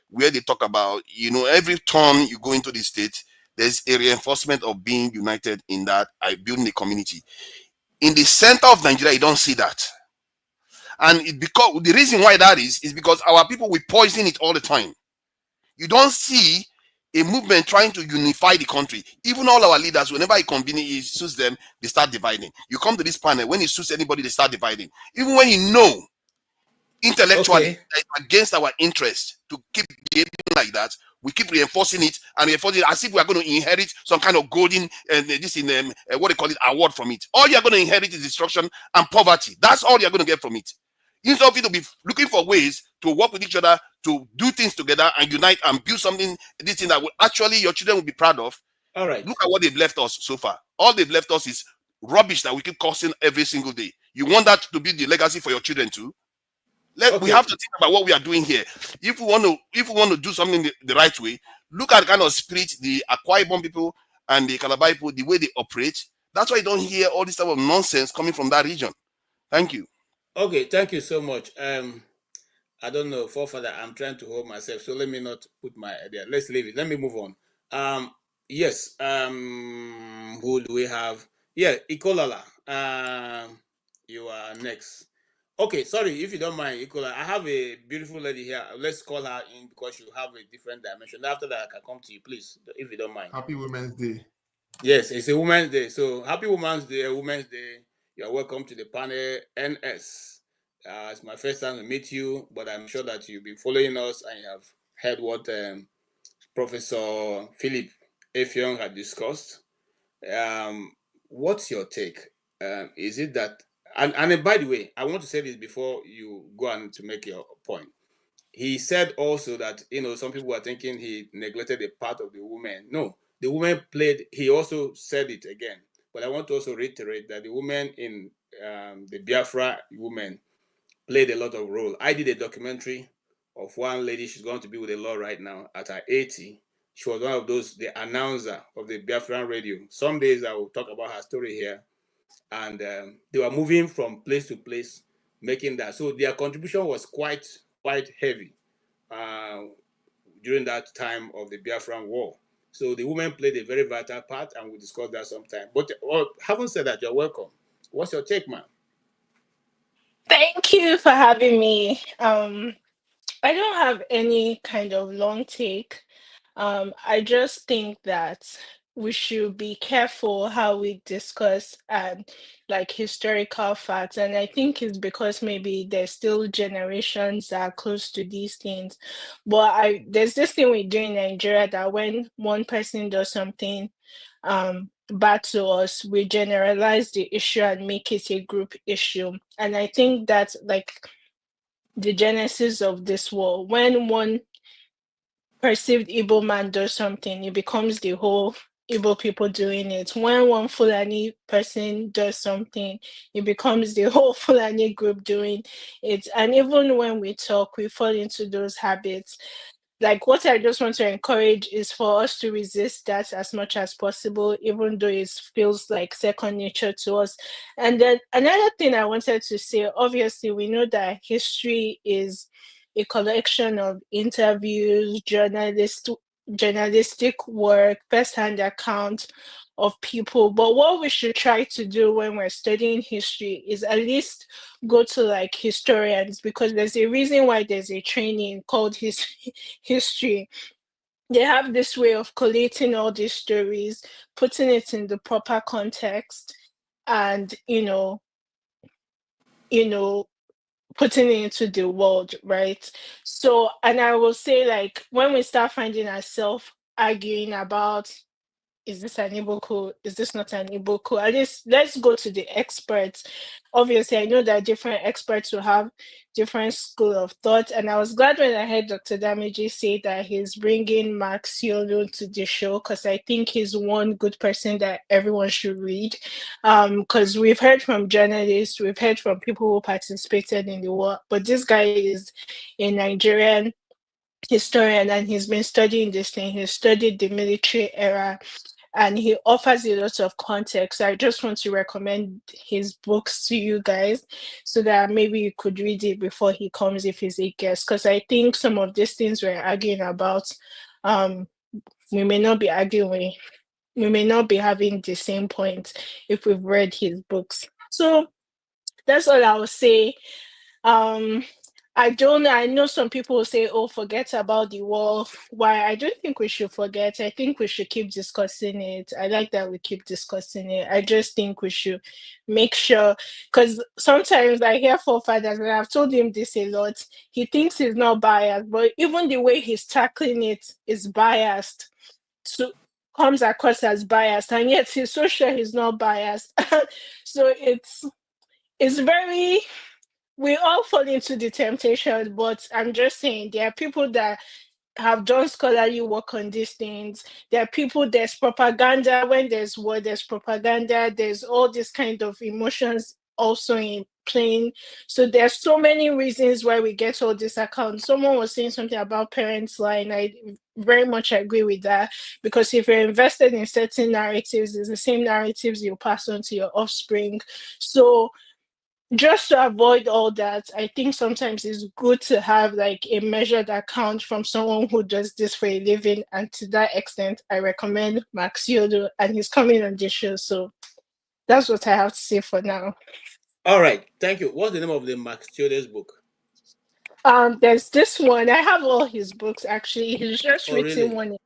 where they talk about, every turn you go into the state, there's a reinforcement of being united in that, building a community. In the center of Nigeria, you don't see that. And because the reason why that is because our people, we poison it all the time. You don't see a movement trying to unify the country. Even all our leaders, whenever it suits them, they start dividing. You come to this panel, when it suits anybody, they start dividing. Even when you know intellectually against our interest to keep behaving like that, we keep reinforcing it and reinforcing it as if we are going to inherit some kind of golden what they call it, award from it. All you're going to inherit is destruction and poverty. That's all you're going to get from it. Instead of you to be looking for ways to work with each other, to do things together and unite and build something, this thing that will actually your children will be proud of. All right. Look at what they've left us so far. All they've left us is rubbish that we keep causing every single day. You want that to be the legacy for your children too? We have to think about what we are doing here. If we want to do something the right way, look at the kind of spirit the Akwa Ibom people and the Calabar people, the way they operate. That's why you don't hear all this type of nonsense coming from that region. Thank you. Okay, thank you so much. I don't know, forefather, I'm trying to hold myself, so let me not put my idea. Let's leave it. Let me move on. Yes. Who do we have? Yeah, Ikolala. You are next. Okay, sorry, if you don't mind, Ikola, I have a beautiful lady here. Let's call her in because you have a different dimension. After that, I can come to you, please, if you don't mind. Happy Women's Day. Yes, it's a Women's Day. So happy Women's Day, Women's Day. You're welcome to the panel, NS. It's my first time to meet you, but I'm sure that you've been following us and you have heard what Professor Philip Effiong had discussed. What's your take? Is it that, and by the way, I want to say this before you go on to make your point. He said also that, some people are thinking he neglected the part of the women. No, the women played, he also said it again. But I want to also reiterate that the women in the Biafra women played a lot of role. I did a documentary of one lady, she's going to be with the law right now at her 80. She was one of those, the announcer of the Biafran radio. Some days I will talk about her story here. And they were moving from place to place, making that. So their contribution was quite heavy during that time of the Biafran War. So the women played a very vital part, and we'll discuss that sometime. But having said that, you're welcome. What's your take, ma'am? Thank you for having me. I don't have any kind of long take. I just think that we should be careful how we discuss like historical facts. And I think it's because maybe there's still generations that are close to these things. But there's this thing we do in Nigeria that when one person does something bad to us, we generalize the issue and make it a group issue. And I think that's like the genesis of this war. When one perceived Igbo man does something, it becomes the whole Igbo people doing it. When one Fulani person does something, it becomes the whole Fulani group doing it. And even when we talk, we fall into those habits. Like, what I just want to encourage is for us to resist that as much as possible, even though it feels like second nature to us. And then another thing I wanted to say, obviously, we know that history is a collection of interviews, journalistic work, first-hand accounts of people. But what we should try to do when we're studying history is at least go to like historians, because there's a reason why there's a training called history. They have this way of collating all these stories, putting it in the proper context, and putting it into the world, right? So, and I will say, like, when we start finding ourselves arguing about is this an Igbo? Is this not an Igbo? At least let's go to the experts. Obviously, I know that different experts will have different school of thought, and I was glad when I heard Dr. Damiji say that he's bringing Max Yolo to the show, because I think he's one good person that everyone should read. Because we've heard from journalists, we've heard from people who participated in the war, but this guy is a Nigerian historian, and he's been studying this thing. He studied the military era, and he offers a lot of context. I just want to recommend his books to you guys so that maybe you could read it before he comes if he's a guest, because I think some of these things we're arguing about, we may not be arguing, we may not be having the same point if we've read his books. So that's all I will say. I don't know. I know some people will say, oh, forget about the war. Why? I don't think we should forget. I think we should keep discussing it. I like that we keep discussing it. I just think we should make sure, because sometimes I hear forefathers, and I've told him this a lot, he thinks he's not biased, but even the way he's tackling it is biased. So comes across as biased, and yet he's so sure he's not biased. So it's very, we all fall into the temptation, but I'm just saying there are people that have done scholarly work on these things. There are people, there's propaganda. When there's war, there's propaganda. There's all these kind of emotions also in playing. So there's so many reasons why we get all these accounts. Someone was saying something about parents lying. I very much agree with that, because if you're invested in certain narratives, it's the same narratives you pass on to your offspring. So just to avoid all that, I think sometimes it's good to have like a measured account from someone who does this for a living. And to that extent, I recommend Max Yodo, and he's coming on this show. So that's what I have to say for now. All right, thank you. What's the name of the Max Yodo's book? There's this one. I have all his books actually. He's just written one.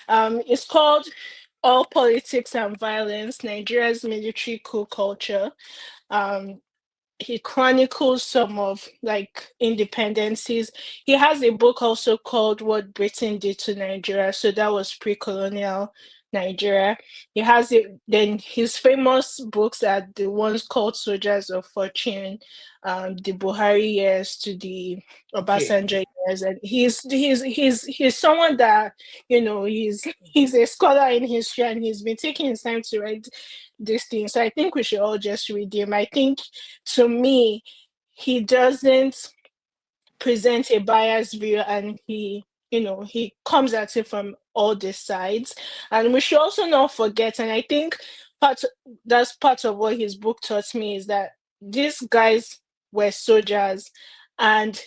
It's called All Politics and Violence: Nigeria's Military Coup Culture. He chronicles some of like independencies. He has a book also called What Britain Did to Nigeria. So that was pre-colonial Nigeria. He has it. Then his famous books are the ones called Soldiers of Fortune, the Buhari years to the Obasanjo years, and he's someone that, you know, he's a scholar in history, and he's been taking his time to write this thing. So I think we should all just read him. I think, to me, he doesn't present a biased view, and he comes at it from all the sides. And we should also not forget, and I think that's part of what his book taught me, is that these guys were soldiers, and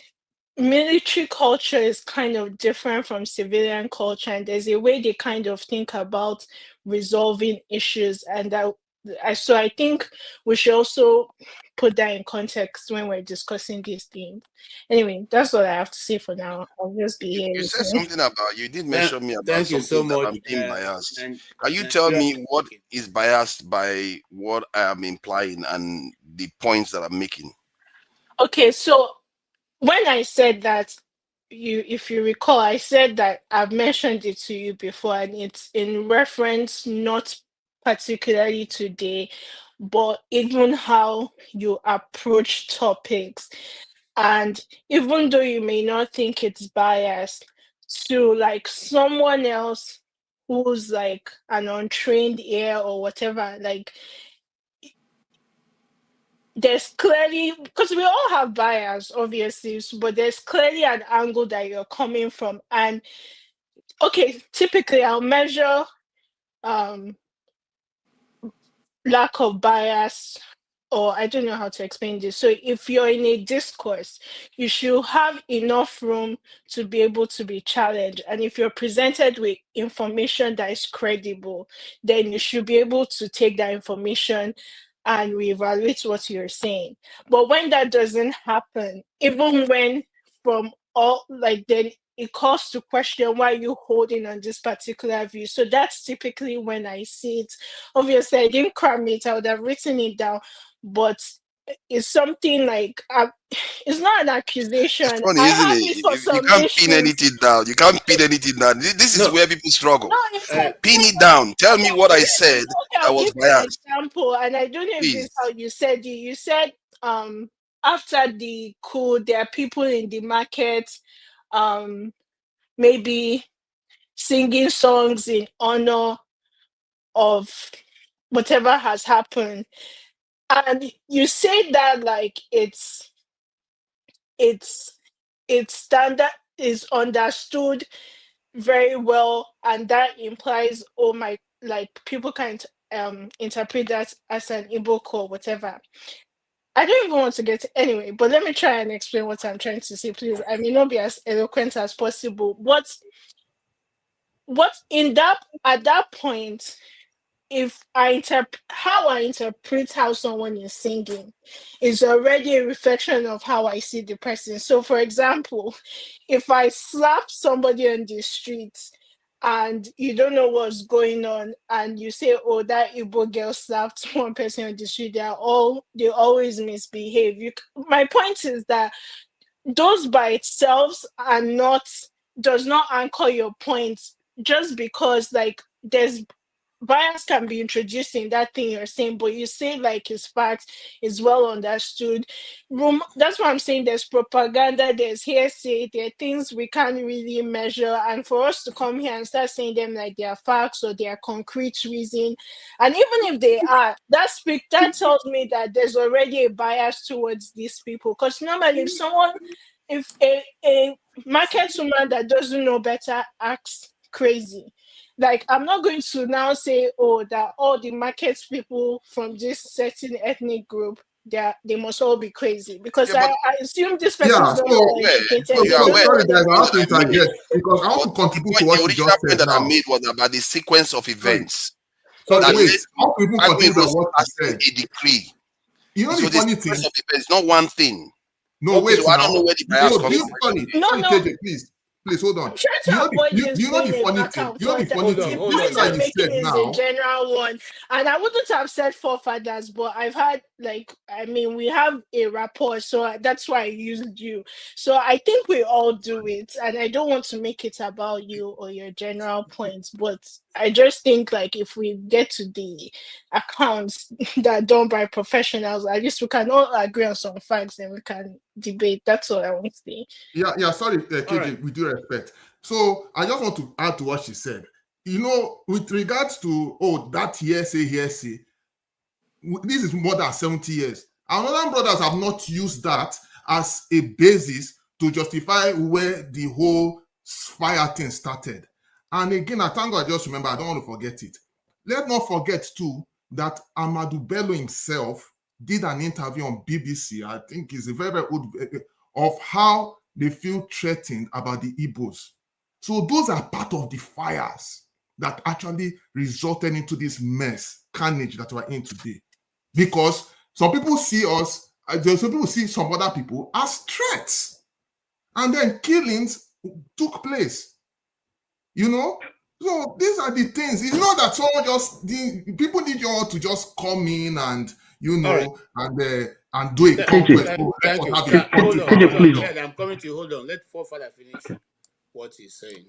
military culture is kind of different from civilian culture, and there's a way they kind of think about resolving issues, and so I think we should also put that in context when we're discussing these things. Anyway, that's what I have to say for now. I'll just be here. You said something about, you did mention me about Thank you so something that much. I'm being biased. And Can you tell me what is biased by what I am implying and the points that I'm making? Okay, so when I said that, if you recall, I said that I've mentioned it to you before, and it's in reference not particularly today, but even how you approach topics. And even though you may not think it's biased, to like someone else who's like an untrained ear or whatever, like, there's clearly, because we all have bias, obviously, but there's clearly an angle that you're coming from. And okay, typically I'll measure lack of bias, or I don't know how to explain this. So if you're in a discourse, you should have enough room to be able to be challenged. And if you're presented with information that is credible, then you should be able to take that information and reevaluate what you're saying. But when that doesn't happen, even when from all, like, then it calls to question why you holding on this particular view. So that's typically when I see it. Obviously, I didn't cram it, I would have written it down, but is something like it's not an accusation. It's funny, I isn't have it? it for You some can't pin issues. anything down. You can't pin anything down. This is No. where people struggle. No, it's like, Pin it down. Tell me what I said okay, that I'll was give you an biased. example, and I don't know if this is Please. how you said it. You said after the coup, there are people in the market, maybe singing songs in honor of whatever has happened. And you say that like it's standard is understood very well, and that implies, oh my, like people can interpret that as an Igbo call, whatever. I don't even want to get anyway, but let me try and explain what I'm trying to say, please. I may not be as eloquent as possible. What in that at that point, if how I interpret how someone is singing is already a reflection of how I see the person. So for example, if I slap somebody on the streets and you don't know what's going on and you say, oh, that Igbo girl slapped one person on the street, they always misbehave. My point is that those by itself does not anchor your point, just because like there's bias can be introduced in that thing you're saying, but you say like it's facts, is well understood. That's why I'm saying there's propaganda, there's hearsay, there are things we can't really measure, and for us to come here and start saying them like they are facts or they are concrete reason, and even if they are, that tells me that there's already a bias towards these people. Because normally if a market woman that doesn't know better acts crazy, like I'm not going to now say, oh, that all the market people from this certain ethnic group, they must all be crazy, because I assume this person is not well educated. Sorry guys, I have to interject because I want to contribute to what you just said that now. I made was about the sequence of events. Sorry, that wait. led How to even contribute to what you said? A decree. You know so the funny thing? It's not one thing. No, wait. So I don't know where the bias comes from. Sorry, KJ, please hold on. You know the funny thing? You know the funny thing? The point I'm making is a general one, and I wouldn't have said forefathers, but I've had we have a rapport, so that's why I used you. So I think we all do it, and I don't want to make it about you or your general points, but I just think like if we get to the accounts that are done by professionals, at least we can all agree on some facts and we can debate. That's all I want to say. Yeah, sorry, KJ, with due respect. So I just want to add to what she said. You know, with regards to, that hearsay, this is more than 70 years. Our northern brothers have not used that as a basis to justify where the whole fire thing started. And again, I thank God I just remember, I don't want to forget it. Let's not forget too that Amadou Bello himself did an interview on BBC, I think it's a very, very old, of how they feel threatened about the Igbos. So those are part of the fires that actually resulted into this mess, carnage that we're in today. Because some people see us, some people see some other people as threats. And then killings took place. You know? So these are the things. It's not that someone people need you all to just come in and, and do a conquest. Thank you. Hold on. I'm coming to you. Hold on. Let forefather finish what he's saying,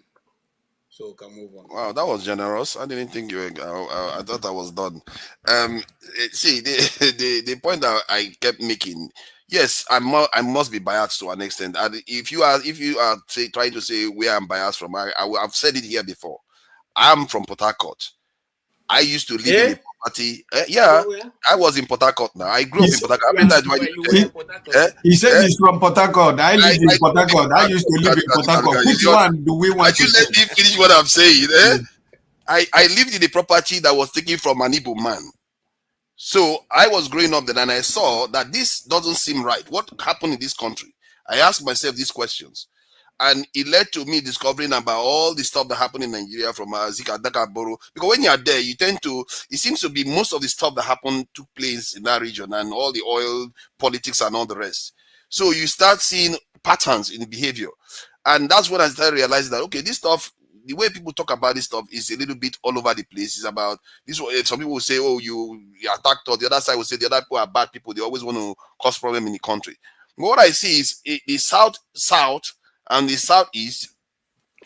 so we can move on. Wow, that was generous. I didn't think you were. I thought I was done. See, the point that I kept making. Yes, I must be biased to an extent. And if you are trying to say where I'm biased from, I've said it here before. I'm from Port Harcourt. I used to live in the property. I was in Port Harcourt now. I grew up in Port Harcourt. He said he's from Port Harcourt. I lived in Port Harcourt. I used to live in Port Harcourt. Which one do we want to let me finish what I'm saying? I lived in the property that was taken from an Igbo man. So I was growing up then and I saw that this doesn't seem right. What happened in this country? I asked myself these questions. And it led to me discovering about all the stuff that happened in Nigeria from Zika Dakaboro. Because when you're there, it seems to be most of the stuff that happened took place in that region and all the oil politics and all the rest. So you start seeing patterns in behavior. And that's when I started realizing that, okay, this stuff, the way people talk about this stuff is a little bit all over the place. It's about this. Some people will say, "Oh, you attacked," or the other side will say the other people are bad people. They always want to cause problem in the country. But what I see is the South and the Southeast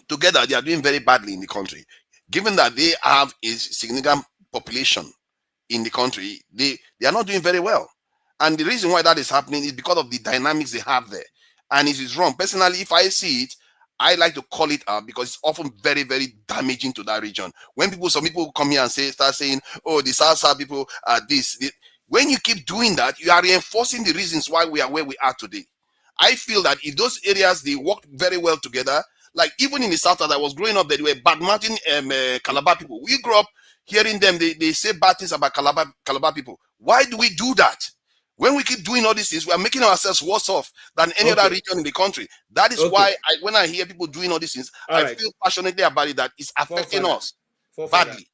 together, they are doing very badly in the country. Given that they have a significant population in the country, they are not doing very well. And the reason why that is happening is because of the dynamics they have there. And it is wrong. Personally, if I see it, I like to call it out because it's often very, very damaging to that region. When some people come here and start saying, "Oh, the South people are this." When you keep doing that, you are reinforcing the reasons why we are where we are today. I feel that if those areas, they work very well together, like even in the South, as I was growing up, there were bad-mouthing Calabar people. We grew up hearing them, they say bad things about Calabar people. Why do we do that? When we keep doing all these things, we are making ourselves worse off than any other region in the country. That is why when I hear people doing all these things, I feel passionately about it, that it's affecting us badly.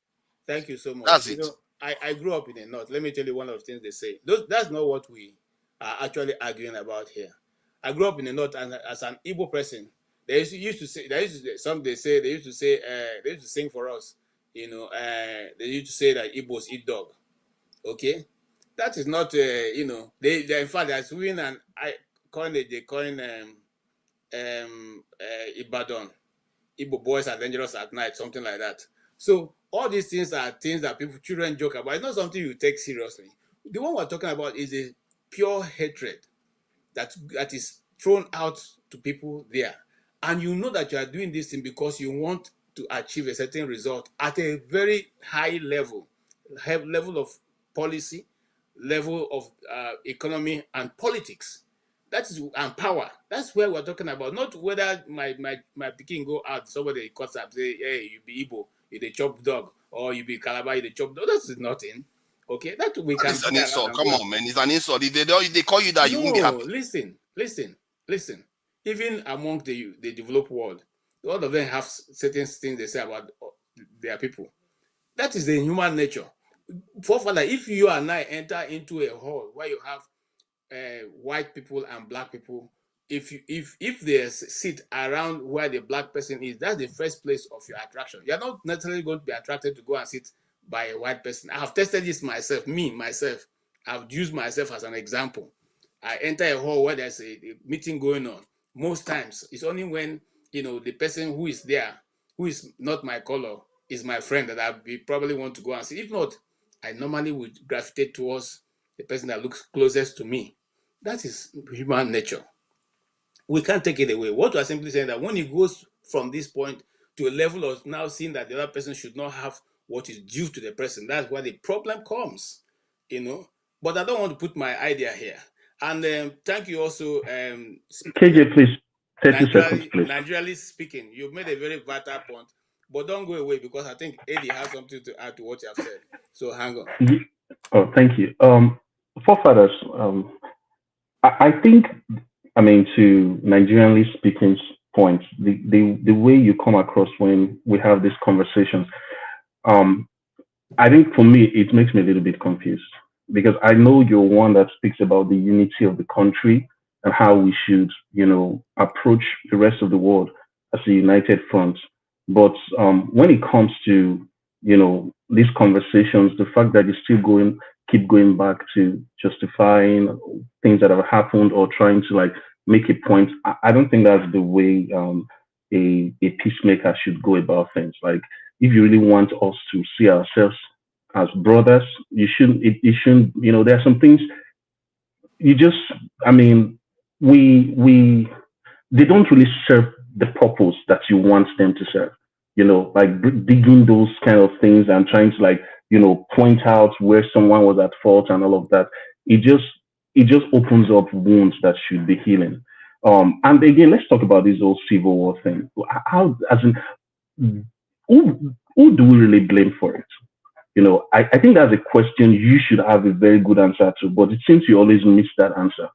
Thank you so much. That's it. I grew up in the North. Let me tell you one of the things they say. That's not what we are actually arguing about here. I grew up in the North, and as an Igbo person, they used to sing for us. They used to say that Igbos eat dog. Okay. That is not, they in fact, there's even an they coin Ibadan, Igbo boys are dangerous at night, something like that. So all these things are things that children joke about. It's not something you take seriously. The one we're talking about is a pure hatred that is thrown out to people there. And you know that you are doing this thing because you want to achieve a certain result at a very high level of policy, level of economy and politics. That is, and power. That's where we're talking about. Not whether my picking go out, somebody cuts up, say, "Hey, you be Igbo, you the chop dog," or "You be Calabar, you the chop dog." That is nothing. Okay, that we can. It's an insult. Come on, man. It's an insult. If they call you that, you won't be happy. Listen. Even among the developed world, all of them have certain things they say about their people. That is the human nature. Forefather, if you and I enter into a hall where you have white people and black people, if they sit around where the black person is, that's the first place of your attraction. You're not necessarily going to be attracted to go and sit by a white person. I have tested this myself. I've used myself as an example. I enter a hall where there's a meeting going on. Most times, it's only when the person who is there, who is not my color, is my friend, that I probably want to go and see. If not, I normally would gravitate towards the person that looks closest to me. That is human nature. We can't take it away. What we are simply saying that when it goes from this point to a level of now seeing that the other person should not have what is due to the person, that's where the problem comes. But I don't want to put my idea here. And thank you also. KJ, please. 30 seconds, please. Nigerially speaking, you've made a very vital point. But don't go away, because I think Eddie has something to add to what you have said. So hang on. Oh, thank you. Forefathers, I think, to Nigerianly speaking points, the way you come across when we have these conversations, I think for me, it makes me a little bit confused, because I know you're one that speaks about the unity of the country and how we should, approach the rest of the world as a united front. But when it comes to, these conversations, the fact that you still keep going back to justifying things that have happened or trying to make a point, I don't think that's the way a peacemaker should go about things. Like, if you really want us to see ourselves as brothers, you shouldn't, there are some things you just, they don't really serve the purpose that you want them to serve. Digging those kind of things and trying to point out where someone was at fault and all of that. It just opens up wounds that should be healing. And again, let's talk about this whole Civil War thing. Who do we really blame for it? I think that's a question you should have a very good answer to, but it seems you always miss that answer.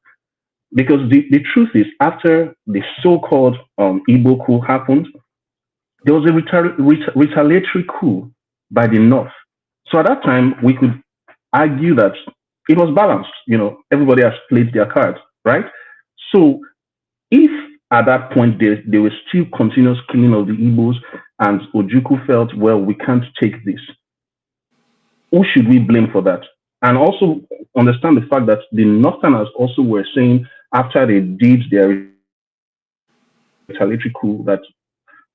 Because the truth is, after the so-called Igbo coup happened, there was a retaliatory coup by the North. So at that time, we could argue that it was balanced. Everybody has played their cards, right? So if at that point, they were still continuous killing of the Igbos, and Ojukwu felt, well, we can't take this. Who should we blame for that? And also understand the fact that the Northerners also were saying, after they did their retaliatory coup, that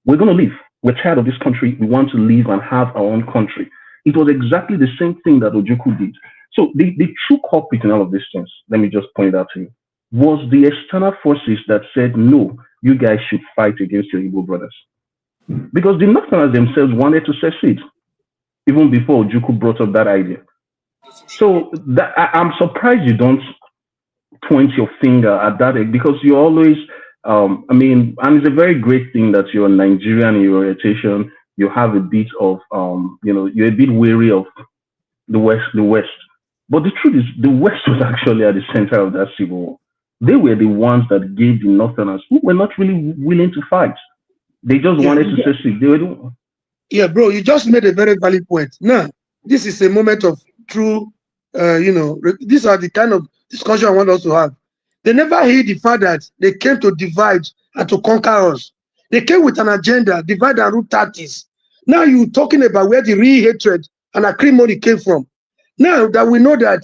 we're going to leave. We're tired of this country. We want to leave and have our own country. It was exactly the same thing that Ojukwu did. So the true culprit in all of these things, let me just point out to you, was the external forces that said, no, you guys should fight against your Igbo brothers. Because the Northerners themselves wanted to secede, even before Ojukwu brought up that idea. So I'm surprised you don't point your finger at that, because you're always, and it's a very great thing that you're Nigerian in your orientation. You have a bit of, you're a bit wary of the West. But the truth is, the West was actually at the center of that civil war. They were the ones that gave the Northerners, who were not really willing to fight. They just wanted to secede. They were Yeah, bro, you just made a very valid point. Now, this is a moment of true, these are the kind of discussion I want us to have. They never heard the fact that they came to divide and to conquer us. They came with an agenda, divide and rule tactics. Now you're talking about where the real hatred and acrimony came from. Now that we know that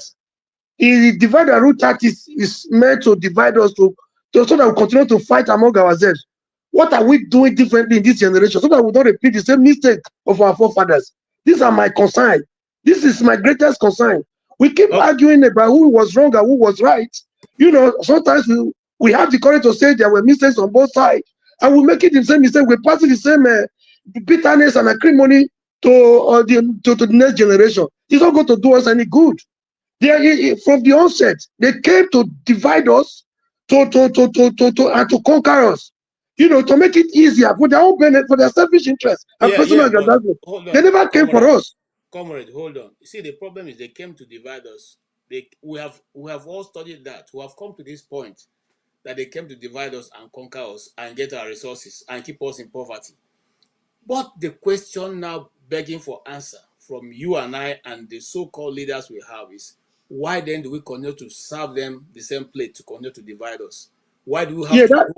the divide and rule tactics is meant to divide us so that we continue to fight among ourselves. What are we doing differently in this generation so that we don't repeat the same mistake of our forefathers? These are my concern. This is my greatest concern. We keep arguing about who was wrong and who was right. Sometimes we have the courage to say there were mistakes on both sides, and we make it the same mistake. We pass the same bitterness and acrimony to the next generation. It's not going to do us any good. From the onset, they came to divide us, and to conquer us. To make it easier for their own benefit, for their selfish interest and personal agenda. They never came for us. Comrade, hold on. See, the problem is they came to divide us. We have all studied that. We have come to this point that they came to divide us and conquer us and get our resources and keep us in poverty. But the question now begging for answer from you and I and the so-called leaders we have is, why then do we continue to serve them the same plate to continue to divide us? Why do we have to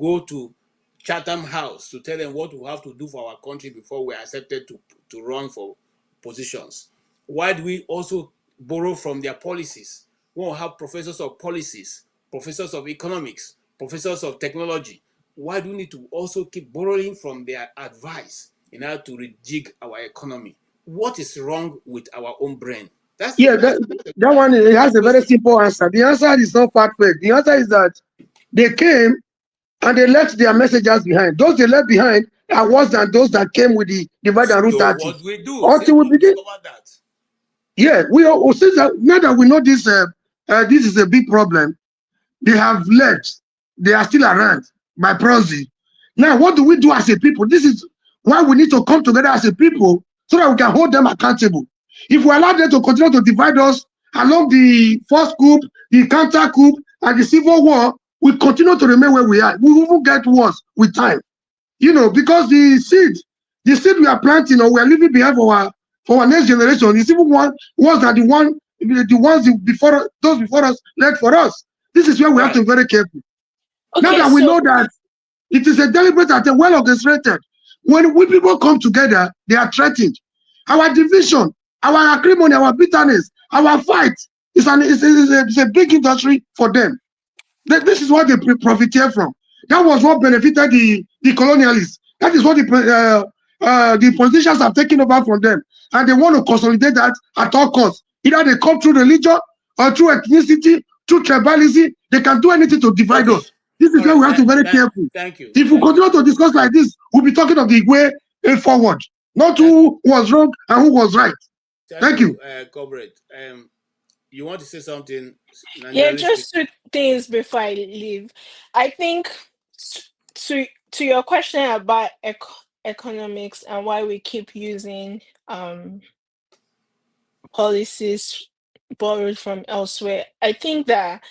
go to Chatham House to tell them what we have to do for our country before we are accepted to run for positions? Why do we also borrow from their policies? We won't have professors of policies, professors of economics, professors of technology. Why do we need to also keep borrowing from their advice in order to rejig our economy? What is wrong with our own brain? That one, it has a very simple answer. The answer is not perfect. The answer is that they came and they left their messengers behind. Those they left behind are worse than those that came with the divide and rule tactics. What we do until we begin. That. Yeah, since now that we know this, this is a big problem. They have left. They are still around by proxy. Now, what do we do as a people? This is why we need to come together as a people so that we can hold them accountable. If we allow them to continue to divide us along the first coup, the counter coup, and the civil war, we continue to remain where we are. We will get worse with time. Because the seed we are planting or we are leaving behind for our next generation is even worse than the ones before those before us led for us. This is where we have to be very careful. Okay, now that we know that it is a deliberate and well orchestrated, when we people come together, they are threatened. Our division, our acrimony, our bitterness, our fight is a big industry for them. This is what they profiteer from. That was what benefited the colonialists. That is what the politicians have taken over from them. And they want to consolidate that at all costs. Either they come through religion or through ethnicity, through tribalism. They can do anything to divide us. This is where we have to be very careful. Thank you. If we continue to discuss like this, we'll be talking of the way forward, not who was wrong and who was right. Thank you. Comrade. You want to say something? Yeah, just two things before I leave. I think to your question about economics and why we keep using policies borrowed from elsewhere, I think that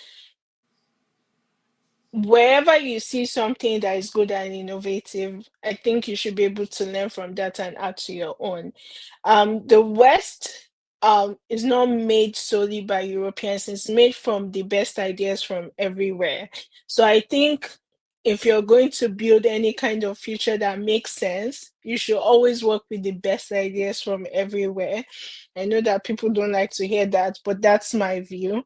wherever you see something that is good and innovative, I think you should be able to learn from that and add to your own. The West is not made solely by Europeans. It's made from the best ideas from everywhere. So I think if you're going to build any kind of future that makes sense, you should always work with the best ideas from everywhere. I know that people don't like to hear that, but that's my view.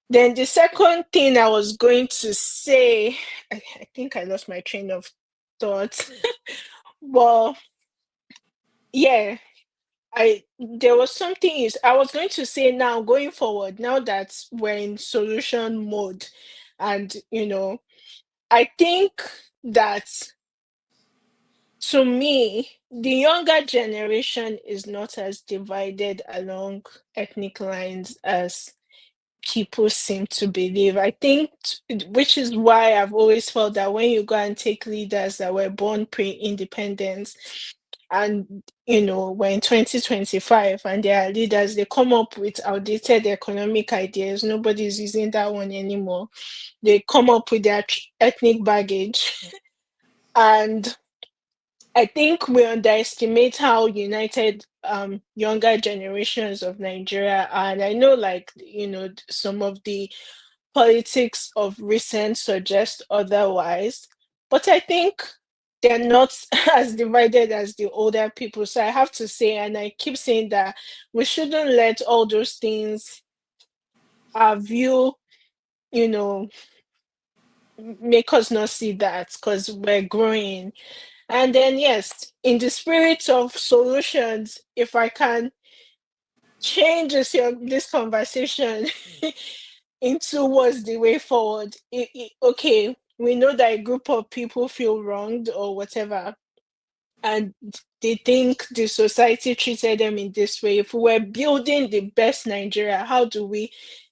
Then the second thing I was going to say, I think I lost my train of thought. Well, yeah, there was something I was going to say now going forward, now that we're in solution mode, and I think that to me, the younger generation is not as divided along ethnic lines as people seem to believe. I think, which is why I've always felt that when you go and take leaders that were born pre-independence, and we're in 2025 and they are leaders, they come up with outdated economic ideas. Nobody's using that one anymore. They come up with their ethnic baggage. And I think we underestimate how united younger generations of Nigeria are. And I know, some of the politics of recent suggest otherwise, but I think they're not as divided as the older people. So I have to say, and I keep saying, that we shouldn't let all those things, our view, make us not see that, because we're growing. And then, yes, in the spirit of solutions, if I can change this conversation into what's the way forward. Okay, we know that a group of people feel wronged or whatever, and they think the society treated them in this way. If we're building the best Nigeria, how do we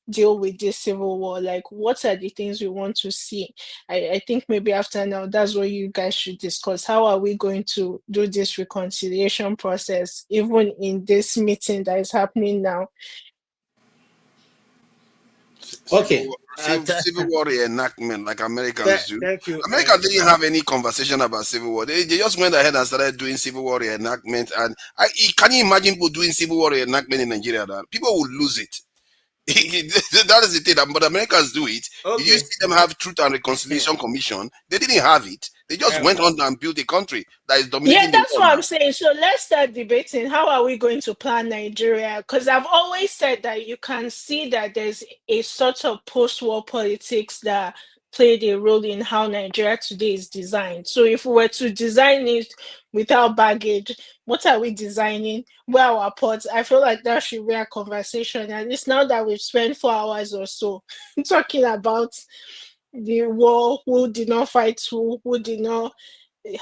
deal with this civil war? Like, what are the things we want to see? I think maybe after now, that's what you guys should discuss. How are we going to do this reconciliation process, even in this meeting that is happening now? Okay. Civil War reenactment like Americans do. Thank you. America didn't have any conversation about Civil War. They just went ahead and started doing Civil War reenactment. And can you imagine people doing Civil War reenactment in Nigeria? People would lose it. That is the thing. But Americans do it. Okay. You see them have Truth and Reconciliation Commission. They didn't have it. They just went on and built a country that is dominating. Yeah, that's what I'm saying. So let's start debating. How are we going to plan Nigeria? Because I've always said that you can see that there's a sort of post-war politics that played a role in how Nigeria today is designed. So if we were to design it without baggage, what are we designing? Where are our ports? I feel like that should be a conversation. And it's now that we've spent 4 hours or so talking about the war, who did not fight who did not.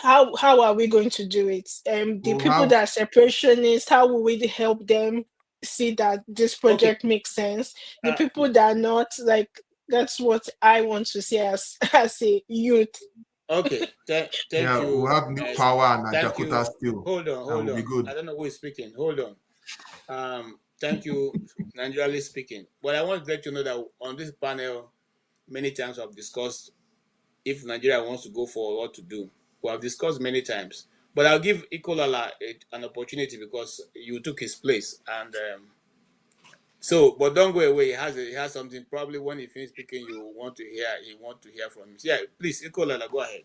How are we going to do it? The people that are separationists, how will we help them see that this project makes sense? The people that are not, like, that's what I want to see as a youth. Okay, thank you. We'll have new power and Dakota still. Hold on. Be good. I don't know who is speaking. Hold on. Thank you, Nigerially speaking. But I want to let you know that on this panel, many times I've discussed if Nigeria wants to go for what to do. We have discussed many times. But I'll give Ikolala an opportunity because you took his place. And but don't go away. He has something. Probably when he finishes speaking, you want to hear. He want to hear from him. Yeah, please, Ikolala, go ahead.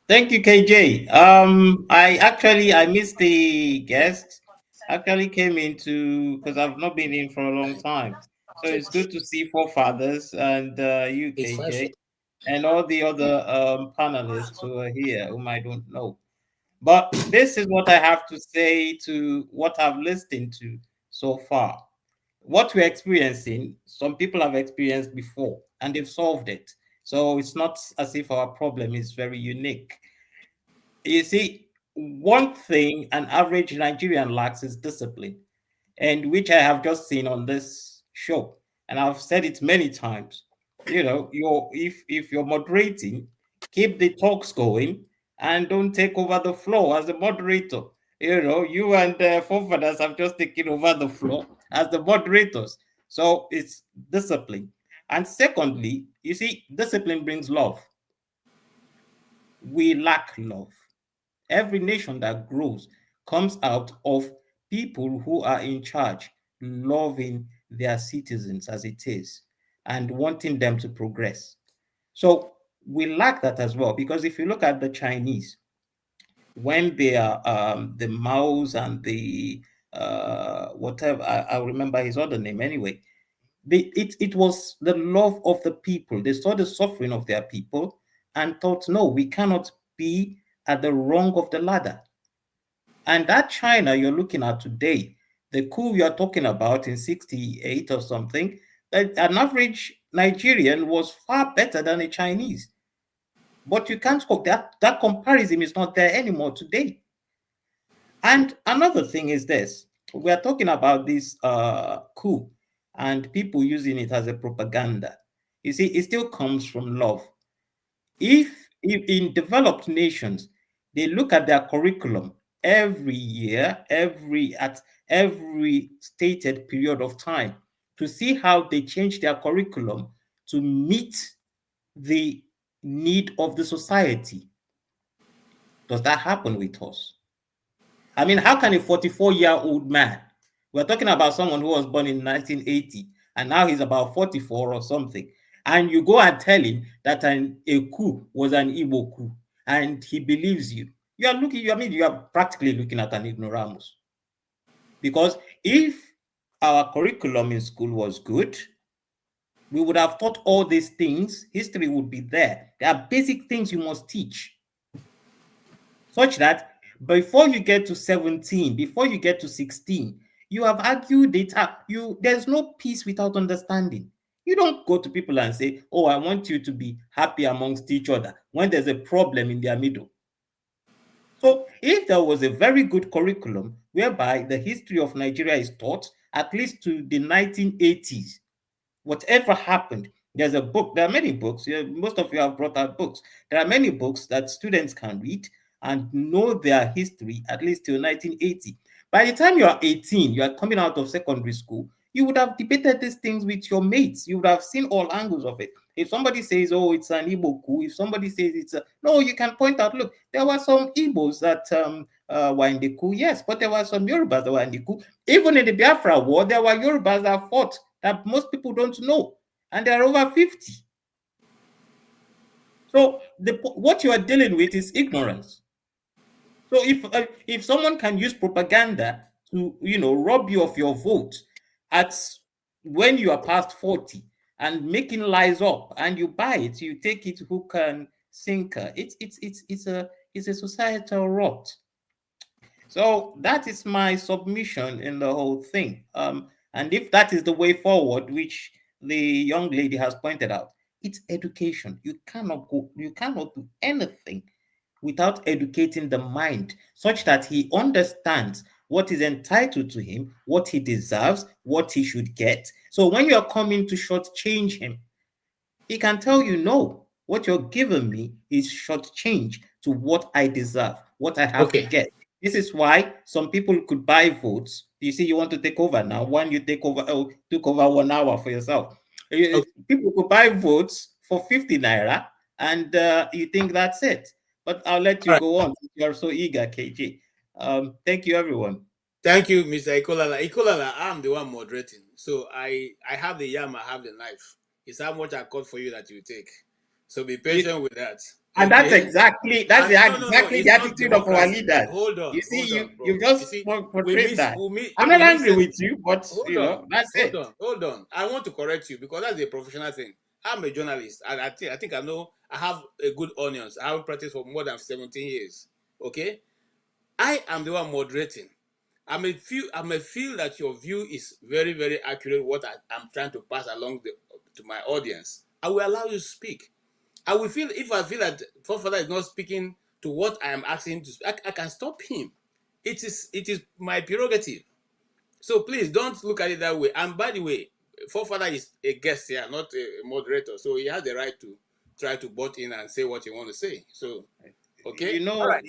Thank you, KJ. I missed the guest. Actually came into because I've not been in for a long time. So it's good to see forefathers and you, KJ, and all the other panelists who are here, whom I don't know. But this is what I have to say to what I've listened to so far. What we're experiencing, some people have experienced before, and they've solved it. So it's not as if our problem is very unique. You see, one thing an average Nigerian lacks is discipline, and which I have just seen on this show, and I've said it many times. If you're moderating, keep the talks going and don't take over the floor as the moderator. You and forefathers have just taken over the floor as the moderators. So it's discipline. And secondly, you see, discipline brings love. We lack love. Every nation that grows comes out of people who are in charge, loving their citizens as it is and wanting them to progress. So we lack that as well, because if you look at the Chinese, when they are the Maos and the whatever, I remember his other name anyway, it was the love of the people. They saw the suffering of their people and thought, no, we cannot be at the rung of the ladder. And that China you're looking at today, the coup you're talking about in 68 or something, an average Nigerian was far better than a Chinese. But you can't talk that comparison is not there anymore today. And another thing is this: we are talking about this coup and people using it as a propaganda. You see, it still comes from love. If in developed nations, they look at their curriculum every year, at every stated period of time, to see how they change their curriculum to meet the need of the society. Does that happen with us? I mean, how can a 44-year-old man, we're talking about someone who was born in 1980, and now he's about 44 or something, and you go and tell him that a coup was an Igbo coup, and he believes you, you are practically looking at an ignoramus. Because if our curriculum in school was good, we would have taught all these things, history would be there. There are basic things you must teach, such that before you get to 17, before you get to 16, you have argued it up. There's no peace without understanding. You don't go to people and say, oh, I want you to be happy amongst each other when there's a problem in their middle. So if there was a very good curriculum whereby the history of Nigeria is taught, at least to the 1980s, whatever happened, there's a book, there are many books, most of you have brought out books. There are many books that students can read and know their history at least till 1980. By the time you are 18, you are coming out of secondary school, you would have debated these things with your mates. You would have seen all angles of it. If somebody says, oh, it's an Igbo coup, if somebody says it's no, you can point out, look, there were some Igbos that were in the coup, yes, but there were some Yorubas that were in the coup. Even in the Biafra war, there were Yorubas that fought that most people don't know, and there are over 50. So what you are dealing with is ignorance. So if someone can use propaganda to rob you of your vote when you are past 40 and making lies up, and you buy it, you take it hook and sinker, it's a societal rot. So that is my submission in the whole thing. And if that is the way forward, which the young lady has pointed out, it's education. You cannot do anything without educating the mind such that he understands what is entitled to him, what he deserves, what he should get. So when you are coming to shortchange him, he can tell you, no, what you're giving me is shortchange to what I deserve, what I have to get. This is why some people could buy votes. You see, you want to take over now. When you took over 1 hour for yourself. People could buy votes for 50 naira, and you think that's it. But I'll let you go on. You're so eager, KG. Thank you, everyone. Thank you, Mr. Ikolala. Ikolala, I'm the one moderating. So I have the yam, I have the knife. It's how much I cut for you that you take. So be patient with that. And that's exactly the attitude of our leaders. Hold on. You see, bro. you just portrayed that. I'm not angry with you, but that's it. Hold on. I want to correct you because that's a professional thing. I'm a journalist, and I think I know I have a good audience. I have practiced for more than 17 years. Okay, I am the one moderating. I may feel that your view is very, very accurate. What I'm trying to pass along to my audience, I will allow you to speak. I will feel if I feel that Forefather is not speaking to what I am asking him to speak, I can stop him. It is my prerogative. So please don't look at it that way. And by the way, Forefather is a guest here, not a moderator, so he has the right to try to butt in and say what he wants to say. So. Okay. You I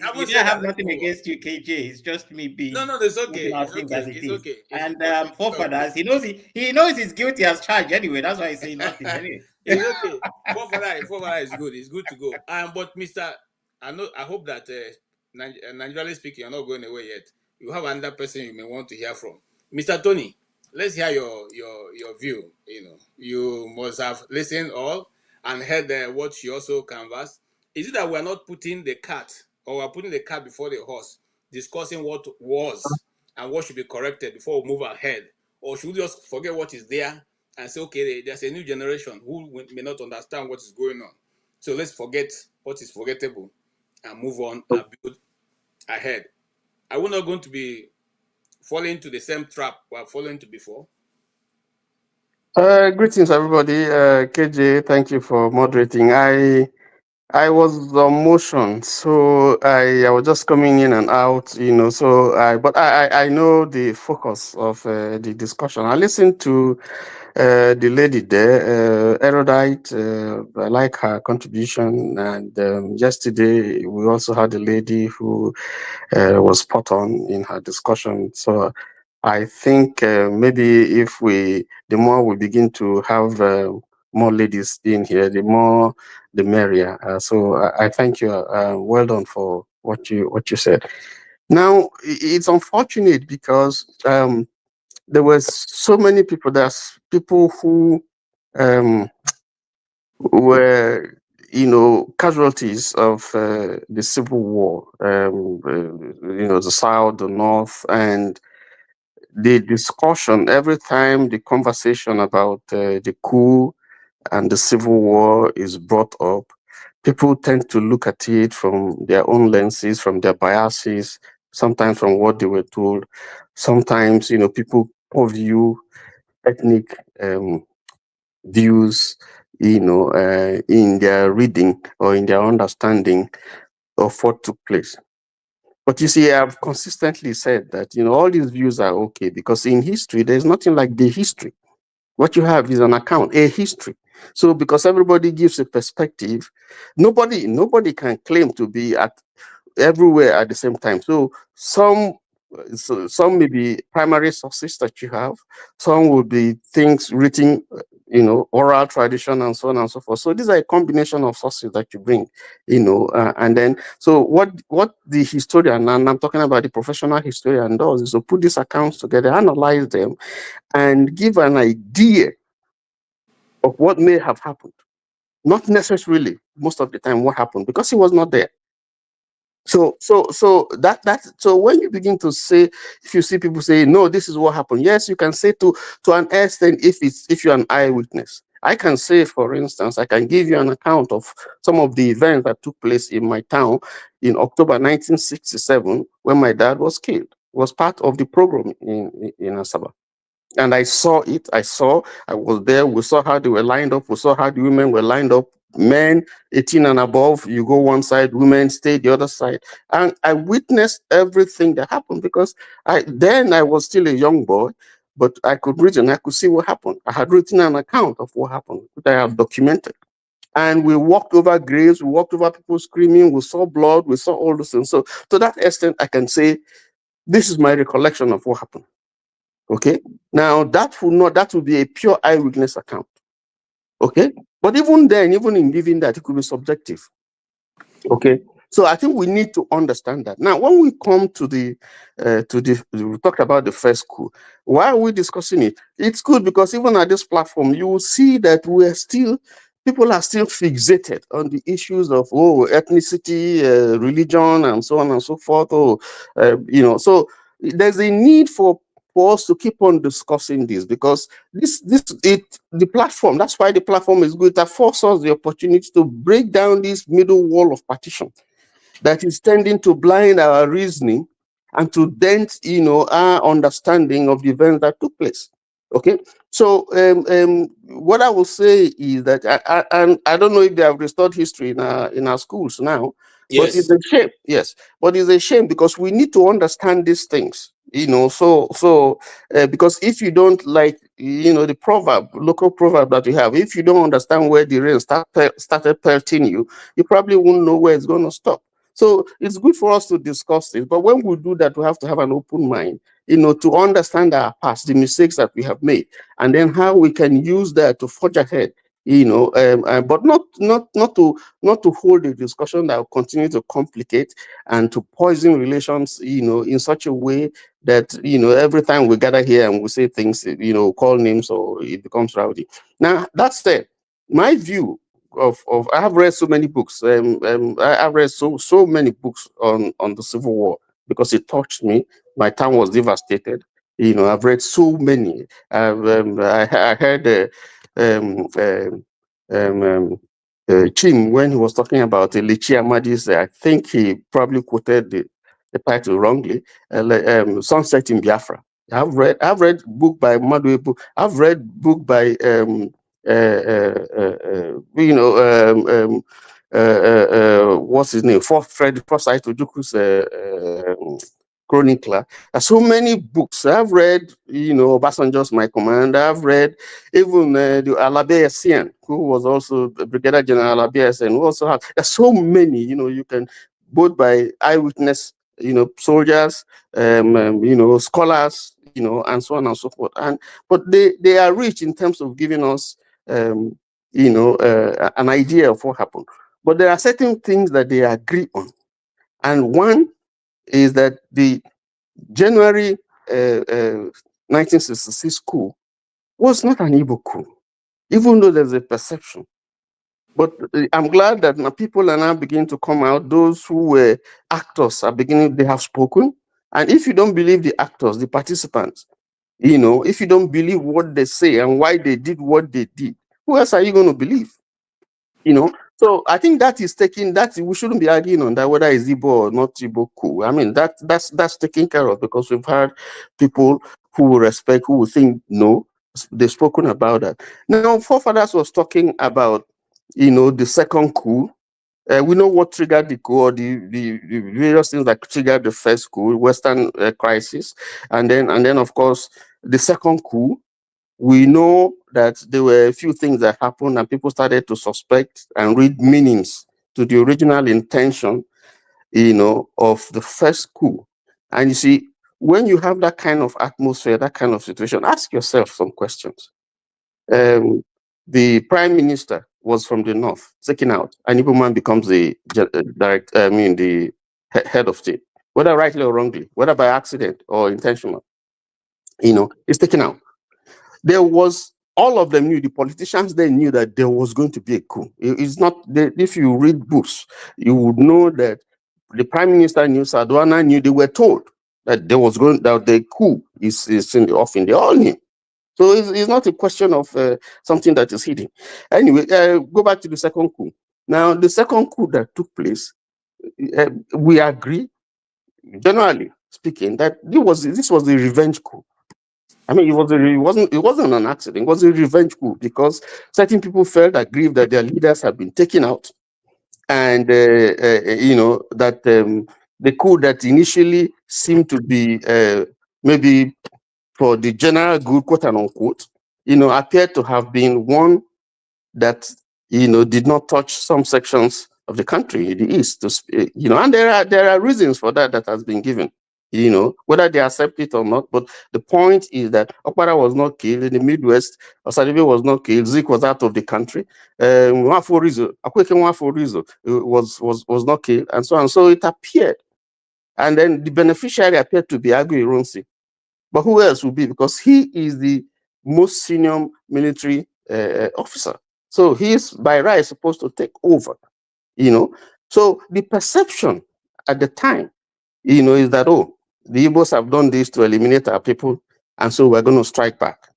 have nothing against you, KJ. It's just me being. No, it's okay. It's okay. And Forefathers, he knows he's guilty as charged anyway. That's why he's saying nothing anyway. It's okay. Forefather is good. It's good to go. But Mr. I hope that Nigerian speaking, you're not going away yet. You have another person you may want to hear from. Mr. Tony, let's hear your view. You must have listened all. and heard what she also canvassed? Is it that we are not putting the cart, or we are putting the cart before the horse, discussing what was and what should be corrected before we move ahead? Or should we just forget what is there and say, okay, there's a new generation who may not understand what is going on, so let's forget what is forgettable and move on and build ahead? Are we not going to be falling into the same trap we have fallen into before? Greetings, everybody. KJ, thank you for moderating. I was on motion, so I was just coming in and out, but I know the focus of the discussion. I listened to the lady there, erudite. I like her contribution, and yesterday we also had a lady who was spot on in her discussion. So I think maybe the more we begin to have more ladies in here, the merrier. So I thank you. Well done for what you said. Now it's unfortunate because there were so many people. There's people who were casualties of the Civil War. The South, the North, and the discussion every time the conversation about the coup and the Civil War is brought up, people tend to look at it from their own lenses, from their biases, sometimes from what they were told. Sometimes, people view ethnic views, in their reading or in their understanding of what took place. But you see, I've consistently said that, all these views are okay because in history, there's nothing like the history. What you have is an account, a history. So because everybody gives a perspective, nobody can claim to be at everywhere at the same time. So some may be primary sources that you have, some will be things written, oral tradition and so on and so forth. So these are a combination of sources that you bring, and then so what the historian, and I'm talking about the professional historian, does is to put these accounts together, analyze them, and give an idea of what may have happened. Not necessarily most of the time what happened because he was not there. So when you begin to say, if you see people say, no, this is what happened. Yes, you can say to an extent if you're an eyewitness. I can say, for instance, I can give you an account of some of the events that took place in my town in October 1967 when my dad was killed. It was part of the program in Asaba. And I saw it. I was there. We saw how they were lined up. We saw how the women were lined up. Men 18 and above, you go one side, women stay the other side. And I witnessed everything that happened because I was still a young boy, but I could read and I could see what happened. I had written an account of what happened that I have documented. And we walked over graves, we walked over people screaming, we saw blood, we saw all those things. So to that extent, I can say, this is my recollection of what happened. Okay, now that will be a pure eyewitness account. Okay, but even then, even in giving that, it could be subjective. Okay, so I think we need to understand that. Now, when we come to we talked about the first coup. Why are we discussing it? It's good because even at this platform, you will see that people are still fixated on the issues of ethnicity, religion, and so on and so forth. So there's a need for us to keep on discussing this because the platform, that's why the platform is good. That forces us the opportunity to break down this middle wall of partition that is tending to blind our reasoning and to dent, our understanding of the events that took place. Okay, so what I will say is that I don't know if they have restored history in our schools now, yes. But it's a shame. Yes, but it's a shame because we need to understand these things. Because if you don't the local proverb that we have, if you don't understand where the rain started pelting you, you probably won't know where it's going to stop. So it's good for us to discuss this, but when we do that, we have to have an open mind, to understand our past, the mistakes that we have made, and then how we can use that to forge ahead. But not to hold a discussion that will continue to complicate and to poison relations, in such a way that every time we gather here and we say things, call names, or it becomes rowdy. Now that's my view I have read so many books. I've read so many books on the Civil War because it touched me. My town was devastated. I've read so many. I heard Chin when he was talking about Lichi Amadi's. I think he probably quoted the title wrongly. Sunset in Biafra. I've read book by Maduebu. I've read book by what's his name? Fred Forsyth Ojukwu's chronicler. There's so many books I've read. Obasanjo's My Commander. I've read even the Alabe Essien, who was also Brigadier General Alabe Essien, who also have. There's so many. You can both by eyewitness, soldiers, scholars, and so on and so forth. But they are rich in terms of giving us, an idea of what happened. But there are certain things that they agree on, and one is that the January 1966 coup was not an Igbo coup, even though there's a perception. But I'm glad that my people are now beginning to come out. Those who were actors are beginning, they have spoken. And if you don't believe the actors, the participants, if you don't believe what they say and why they did what they did, who else are you going to believe? So I think that is taking that we shouldn't be arguing on that whether it's Igbo or not Igbo coup. I mean that's taken care of because we've had people who will respect, who will think no, they've spoken about that. Now forefathers was talking about the second coup. We know what triggered the coup, or the various things that triggered the first coup, Western crisis, and then of course the second coup. We know that there were a few things that happened, and people started to suspect and read meanings to the original intention, of the first coup. And you see, when you have that kind of atmosphere, that kind of situation, ask yourself some questions. The prime minister was from the north, taken out, and Igbo man becomes the head of state, whether rightly or wrongly, whether by accident or intentional, it's taken out. There was, all of them knew, the politicians, they knew that there was going to be a coup. It's not, if you read books, you would know that the prime minister knew, Sadwana knew, they were told that that the coup is in the offing. They all knew. So it's not a question of something that is hidden. Anyway, go back to the second coup. Now, the second coup that took place, we agree, generally speaking, that this was the revenge coup. I mean, it wasn't an accident. It was a revenge coup because certain people felt aggrieved that their leaders had been taken out, and that the coup that initially seemed to be maybe for the general good, quote and unquote, appeared to have been one that did not touch some sections of the country, the east, and there are reasons for that has been given. Whether they accept it or not. But the point is that Okpara was not killed in the Midwest. Osadibe was not killed. Zik was out of the country. Akweke Nwaforizo was not killed, and so on. So it appeared. And then the beneficiary appeared to be Agui Ironsi. But who else would be? Because he is the most senior military officer. So he is, by right, supposed to take over. So the perception at the time, is that, the Igbos have done this to eliminate our people, and so we're going to strike back.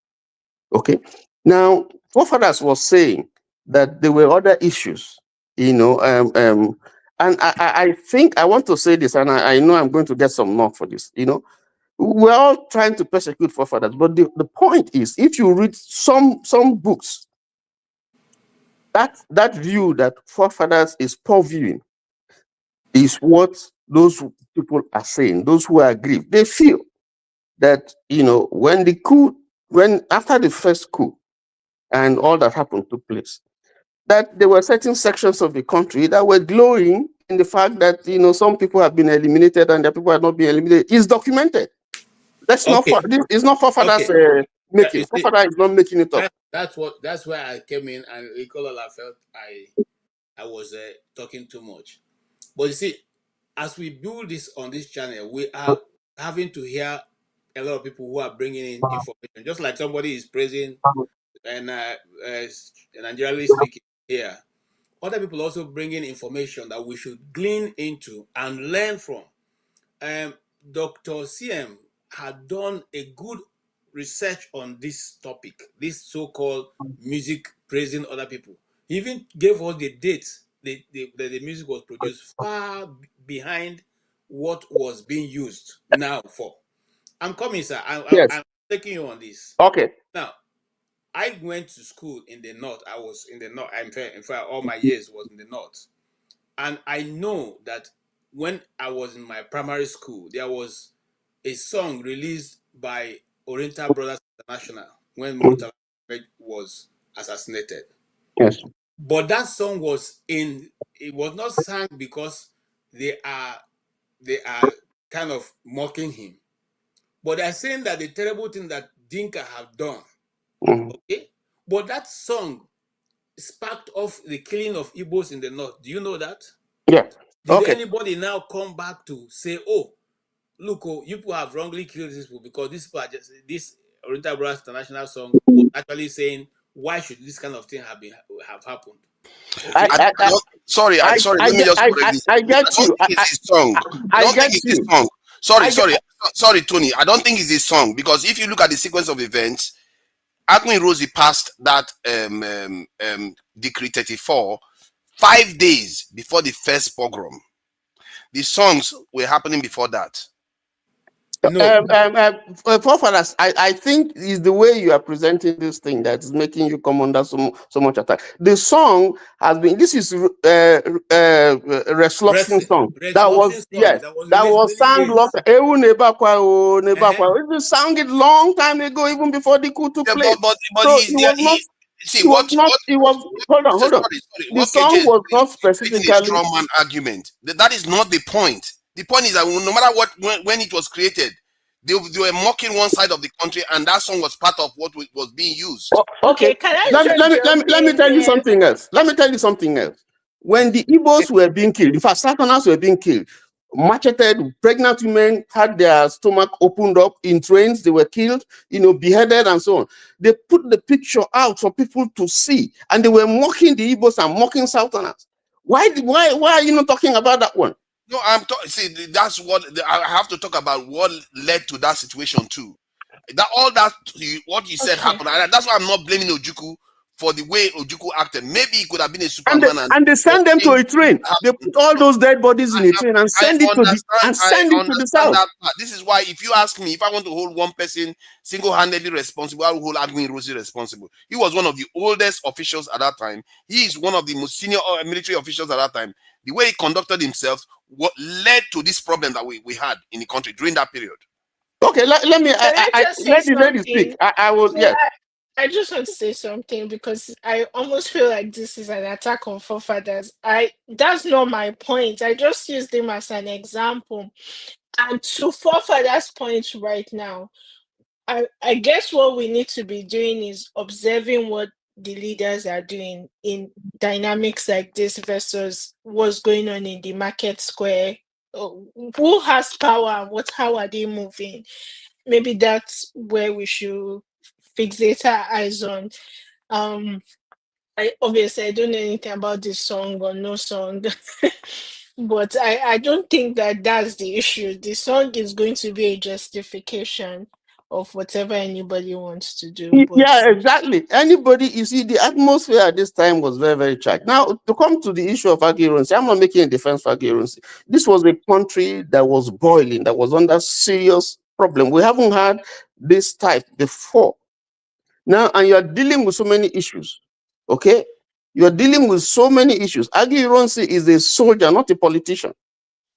Okay. Now, forefathers was saying that there were other issues, and I think I want to say this, and I know I'm going to get some knock for this. We're all trying to persecute forefathers, but the point is, if you read some books, that view that forefathers is poor viewing is what those people are saying. Those who are aggrieved, they feel that when after the first coup and all that happened took place, that there were certain sections of the country that were glowing in the fact that some people have been eliminated and the people have not been eliminated. It's documented. It's not forefathers making. Forefather is not making it up. That's where I came in, and I felt I was talking too much. But you see, as we build this on this channel, we are having to hear a lot of people who are bringing in information. Just like somebody is praising and Nigerianly speaking here, other people also bring in information that we should glean into and learn from. Dr. CM had done a good research on this topic, this so-called music praising other people. He even gave us the dates the music was produced far behind what was being used now for. I'm coming, sir. I'm taking you on this. Okay. Now, I went to school in the north. I was in the north. In fact, all my years was in the north. And I know that when I was in my primary school, there was a song released by Oriental Brothers International when Murtala was assassinated. Yes. But that song was it was not sung because they are kind of mocking him. But they're saying that the terrible thing that Dinka have done. Okay? But that song sparked off the killing of Igbos in the north. Do you know that? Yeah. Did anybody now come back to say, oh, look, oh, you people have wrongly killed these people because this Oriental Brothers International song was actually saying, why should this kind of thing have happened? Okay. Sorry. Let me just correct this. I get you. It's his song. I don't think it's his song. Sorry, Tony. I don't think it's his song because if you look at the sequence of events, Agui Rosie passed that Decree 34 5 days before the first pogrom. The songs were happening before that. Forefathers, I think is the way you are presenting this thing that is making you come under so much attack. The song has been. This is a Resluxing song. That was sung long. It was sung it long time ago, even before the coup took place. But so hold on. The song was not specifically a strongman argument. That is not the point. The point is that no matter what, when it was created, they were mocking one side of the country, and that song was part of what was being used. Okay, can I let me tell you something else. When the Igbos were being killed, in fact, Southerners were being killed, macheted, pregnant women had their stomach opened up in trains, they were killed, beheaded and so on. They put the picture out for people to see, and they were mocking the Igbos and mocking Southerners. Why are you not talking about that one? No, see, that's what I have to talk about. What led to that situation too? What you said happened, and that's why I'm not blaming Ojukwu for the way Ojukwu acted. Maybe he could have been a Superman, and they send them to a train. They put all those dead bodies in a train and send it to the south. This is why, if you ask me, if I want to hold one person single-handedly responsible, I will hold Agui Rosie responsible. He was one of the oldest officials at that time. He is one of the most senior military officials at that time. The way he conducted himself, what led to this problem that we had in the country during that period. Okay, let me speak. I will. Yes. I just want to say something because I almost feel like this is an attack on forefathers. That's not my point. I just used him as an example. And to forefathers' point right now, I guess what we need to be doing is observing what the leaders are doing in dynamics like this versus what's going on in the market square. Who has power? How are they moving? Maybe that's where we should fixate our eyes on. I don't know anything about this song or no song, but I don't think that's the issue. The song is going to be a justification of whatever anybody wants to do. Yeah, exactly. Anybody, you see, the atmosphere at this time was very, very charged. Now, to come to the issue of Agui Ironsi, I'm not making a defense for Agui Ironsi. This was a country that was boiling, that was under serious problem. We haven't had this type before. Now, and you are dealing with so many issues. Okay? You are dealing with so many issues. Agui Ironsi is a soldier, not a politician.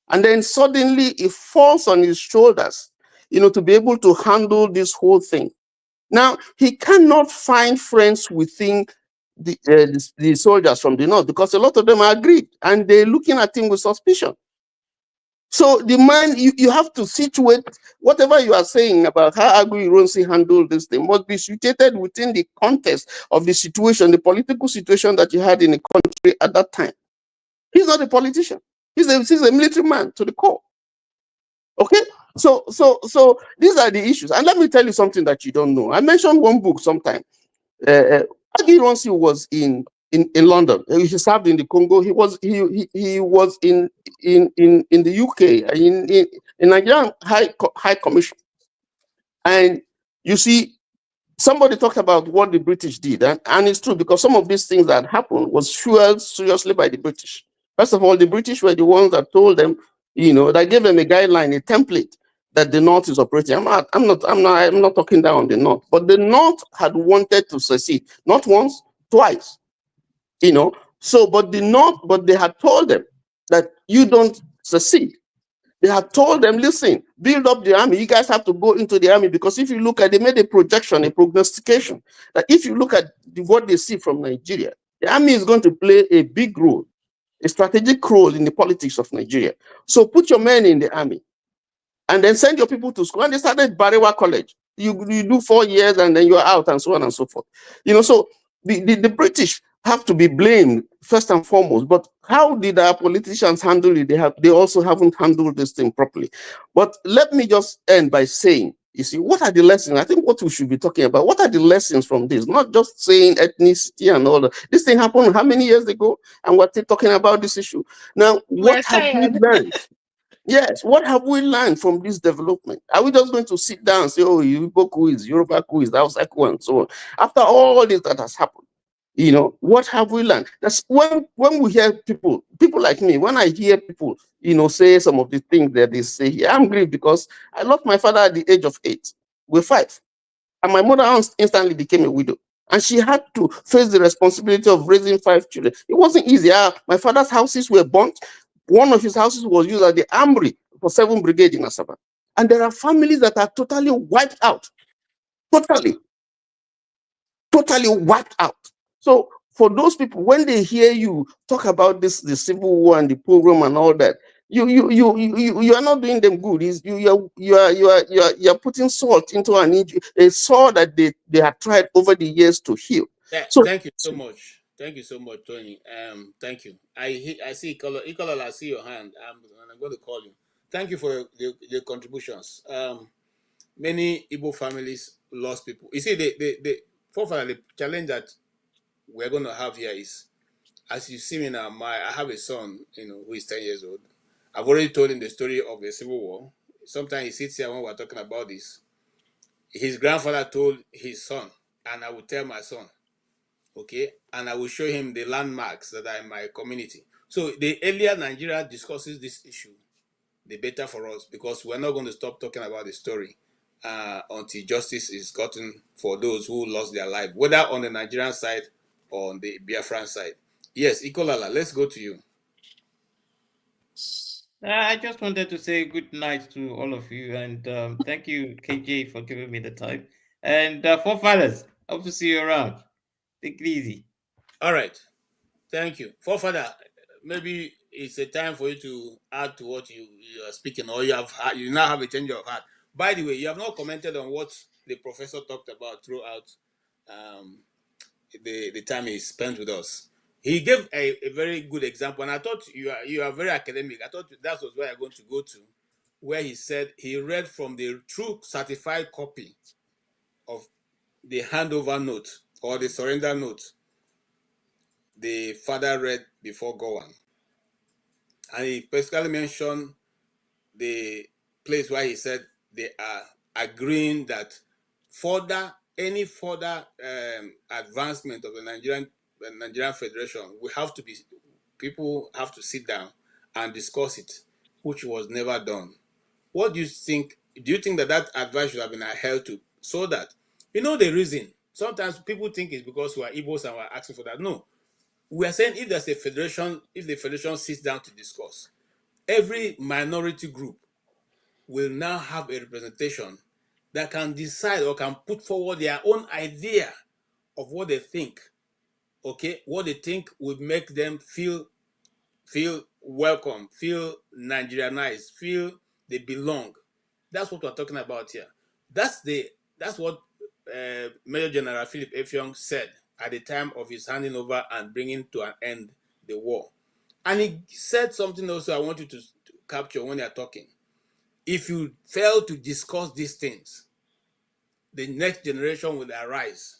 And then suddenly it falls on his shoulders, to be able to handle this whole thing. Now, he cannot find friends within the soldiers from the north because a lot of them are agreed and they're looking at him with suspicion. So the man, you have to situate whatever you are saying about how Agui Ironsi handled this thing must be situated within the context of the situation, the political situation that you had in the country at that time. He's not a politician. He's a military man to the core. Okay? So these are the issues. And let me tell you something that you don't know. I mentioned one book sometime. Agui Ironsi was in in London. He served in the Congo. He was in the UK, in Nigerian High Commission. And you see, somebody talked about what the British did, and it's true, because some of these things that happened was fueled seriously by the British. First of all, the British were the ones that told them, that gave them a guideline, a template that the North is operating. I'm not talking down on the North, but the North had wanted to secede, not once, twice. But they had told them that you don't secede. They had told them, listen, build up the army. You guys have to go into the army, because if you look at, they made a projection, a prognostication, that if you look at what they see from Nigeria, the army is going to play a big role, a strategic role in the politics of Nigeria. So put your men in the army and then send your people to school. And they started Barewa College. You do 4 years and then you're out, and so on and so forth. So the British have to be blamed first and foremost. But how did our politicians handle it? They also haven't handled this thing properly. But let me just end by saying, you see, what are the lessons? I think what we should be talking about, what are the lessons from this? Not just saying ethnicity and all that. This thing happened how many years ago? And we're still talking about this issue. Now, what have we learned? Yes, what have we learned from this development? Are we just going to sit down and say, oh, Igbo quiz, Yoruba quiz, Hausa quiz, and so on? After all this that has happened, what have we learned? That's when we hear people like me, when I hear people, say some of the things that they say here, I'm grieved, because I lost my father at the age of 8. We're 5. And my mother instantly became a widow. And she had to face the responsibility of raising 5 children. It wasn't easy. My father's houses were burnt. One of his houses was used as the armory for 7th Brigade in Asaba. And there are families that are totally wiped out. Totally wiped out. So for those people, when they hear you talk about the Civil War and the pogrom and all that, you are not doing them good. You are putting salt into a sore that they have tried over the years to heal. So Thank you so much. Thank you so much, Tony. Thank you. I see Ikola, I see your hand. I'm going to call you. Thank you for the contributions. Many Igbo families lost people. You see, the challenge that we're going to have here is, as you see me now, I have a son, who is 10 years old. I've already told him the story of the Civil War. Sometimes he sits here when we're talking about this. His grandfather told his son, and I will tell my son, okay, and I will show him the landmarks that are in my community. So the earlier Nigeria discusses this issue, the better for us, because we're not going to stop talking about the story until justice is gotten for those who lost their life, whether on the Nigerian side or on the Biafran side. Yes, Ikolala, let's go to you. I just wanted to say good night to all of you, and thank you, KJ, for giving me the time. And forefathers, hope to see you around. Take it easy. All right. Thank you. Forefather, maybe it's a time for you to add to what you are speaking, or you now have a change of heart. By the way, you have not commented on what the professor talked about throughout the time he spent with us. He gave a very good example, and I thought you are very academic. I thought that was where you're going to go to, where he said he read from the true certified copy of the handover note or the surrender note the father read before Gowan. And he specifically mentioned the place where he said they are agreeing that any further advancement of the Nigerian Federation people have to sit down and discuss it, which was never done. What do you think? Do you think that advice should have been held to, so that, the reason? Sometimes people think it's because we are Igbos and we're asking for that. No. We are saying if there's a federation, if the federation sits down to discuss, every minority group will now have a representation that can decide or can put forward their own idea of what they think, okay? What they think would make them feel welcome, feel Nigerianized, feel they belong. That's what we're talking about here. That's what Major General Philip Effiong said at the time of his handing over and bringing to an end the war. And he said something also I want you to capture when you're talking. If you fail to discuss these things, the next generation will arise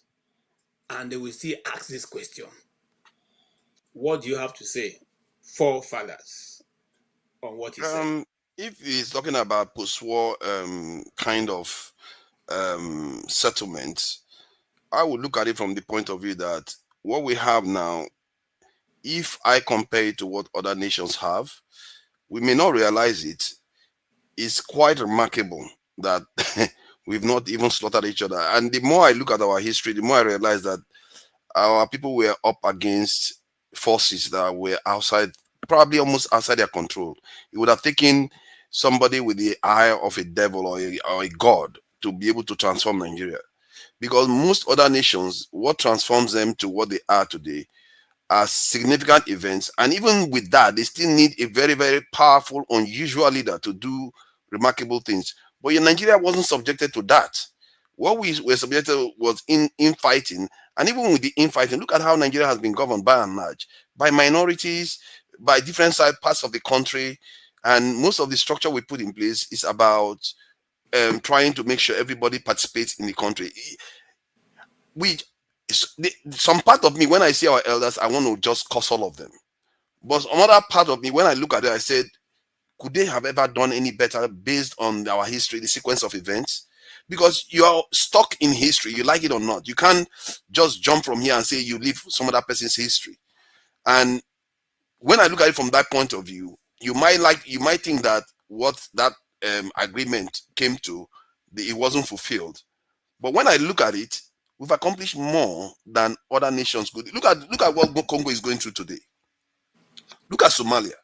and they will still ask this question. what do you have to say, forefathers, on what he said? If he's talking about post-war kind of settlement, I would look at it from the point of view that what we have now, if I compare it to what other nations have, we may not realize it. It's quite remarkable that we've not even slaughtered each other. And the more I look at our history, the more I realize that our people were up against forces that were outside, probably almost outside their control. It would have taken somebody with the eye of a devil or a god to be able to transform Nigeria. Because most other nations, what transforms them to what they are today are significant events. And even with that, they still need a very, very powerful, unusual leader to do remarkable things. But Nigeria wasn't subjected to that. What we were subjected to was infighting. And even with the infighting, look at how Nigeria has been governed by and large, by minorities, by different parts of the country. And most of the structure we put in place is about trying to make sure everybody participates in the country. Some part of me, when I see our elders, I want to just curse all of them. But another part of me, when I look at it, I said, could they have ever done any better based on our history, the sequence of events? Because you are stuck in history, you like it or not. You can't just jump from here and say you live some other person's history. And when I look at it from that point of view, you might think that what that agreement came to, it wasn't fulfilled. But when I look at it, we've accomplished more than other nations could. Look at what Congo is going through today. Look at Somalia.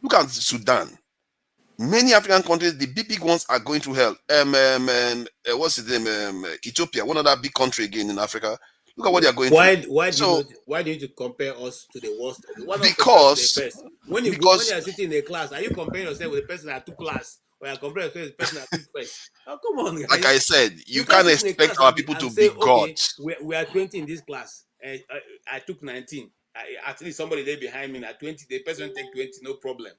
Look at Sudan. Many African countries, the big ones, are going through hell. What's his name? Ethiopia, one other big country again in Africa. Look at what they are going through. Why do you compare us to the worst of the? Because when you are sitting in a class, are you comparing yourself with the person that took class, or are you comparing yourself with the person that took first? Oh, come on, guys. Like I said, you can't expect our people to be gods. We are 20 in this class. I took 19. At least somebody there behind me at 20. The person take 20, no problem.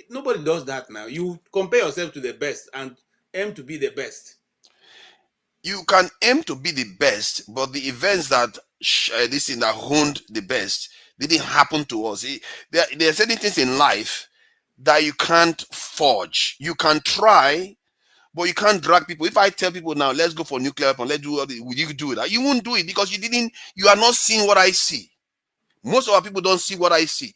Nobody does that now. You compare yourself to the best and aim to be the best. You can aim to be the best, but the events that that honed the best didn't happen to us. There are certain things in life that you can't forge. You can try, but you can't drag people. If I tell people now, let's go for nuclear weapon, let's do all this, will you do it? You won't do it because you are not seeing what I see. Most of our people don't see what I see.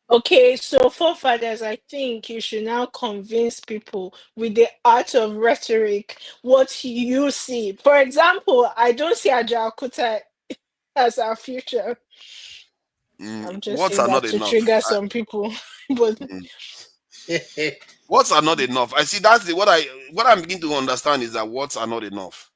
Okay, so forefathers, I think you should now convince people with the art of rhetoric what you see. For example, I don't see Ajaokuta as our future. I'm just saying that to trigger some people. But words are not enough. I see that's what I'm beginning to understand is that words are not enough.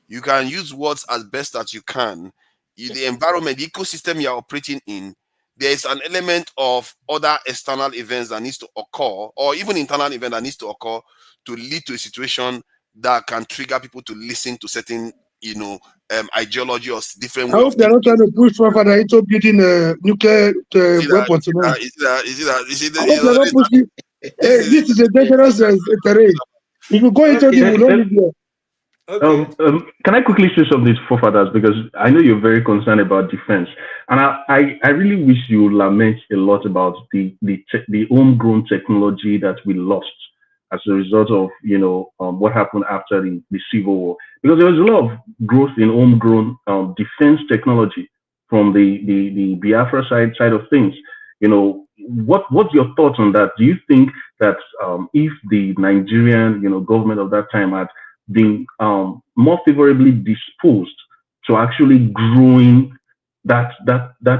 You can use words as best as you can. The environment, the ecosystem you're operating in, there is an element of other external events that needs to occur, or even internal event that needs to occur to lead to a situation that can trigger people to listen to certain, ideology or different. I hope they're not trying to push further into building nuclear weapons. This is a dangerous terrain. If you go into the nuclear. Okay. Can I quickly say something, forefathers, because I know you're very concerned about defense, and I really wish you lament a lot about the homegrown technology that we lost as a result of what happened after the Civil War, because there was a lot of growth in homegrown defense technology from the Biafra side of things. What's your thoughts on that? Do you think that if the Nigerian government of that time had been more favorably disposed to actually growing that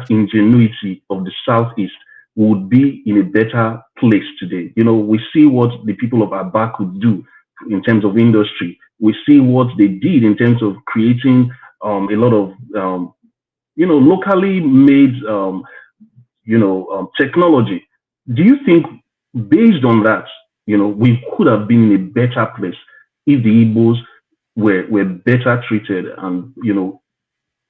ingenuity of the Southeast, would be in a better place today? We see what the people of Aba could do in terms of industry. We see what they did in terms of creating a lot of locally made technology. Do you think, based on that, we could have been in a better place if the Igbos were better treated and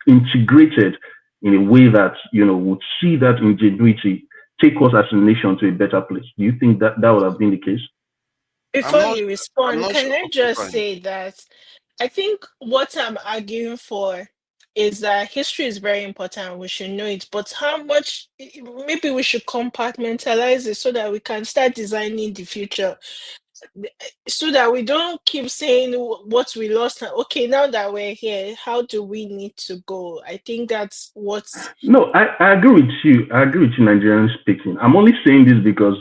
integrated in a way that would see that ingenuity take us as a nation to a better place? Do you think that would have been the case? Before you respond, can I just say that I think what I'm arguing for is that history is very important. We should know it, but how much? Maybe we should compartmentalize it so that we can start designing the future, so that we don't keep saying what we lost. Okay, now that we're here, how do we need to go? I think that's what's. No, I agree with you. I agree with you, Nigerian speaking. I'm only saying this because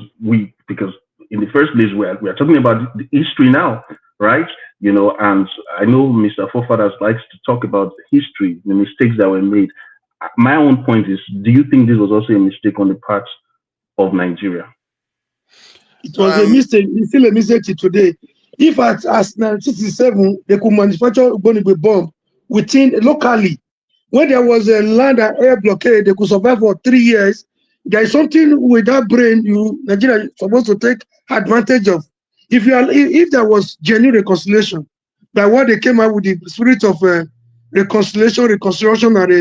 in the first place we are talking about the history now, right? And I know Mr. Forefathers likes to talk about history, the mistakes that were made. My own point is, do you think this was also a mistake on the part of Nigeria? It was a mistake. It's still a mistake till today. If as 1967 they could manufacture Ugbonigwe bomb locally, when there was a land and air blockade, they could survive for 3 years. There is something with that brain Nigeria is supposed to take advantage of. If there was genuine reconciliation, by what they came out with the spirit of reconciliation, reconstruction, and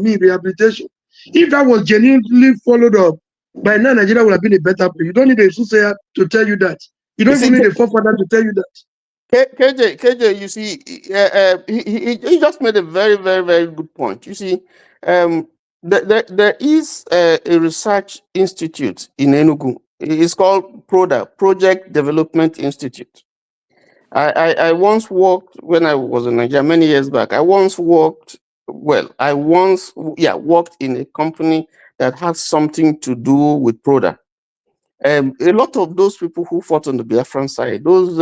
rehabilitation, if that was genuinely followed up, by now Nigeria would have been a better place. You don't need a soothsayer to tell you that. You don't even need a forefather to tell you that. KJ, you see, he just made a very, very, very good point. You see, there is a research institute in Enugu. It's called PRODA, Project Development Institute. I once worked, when I was in Nigeria many years back, worked in a company that had something to do with PRODA. A lot of those people who fought on the Biafran side, those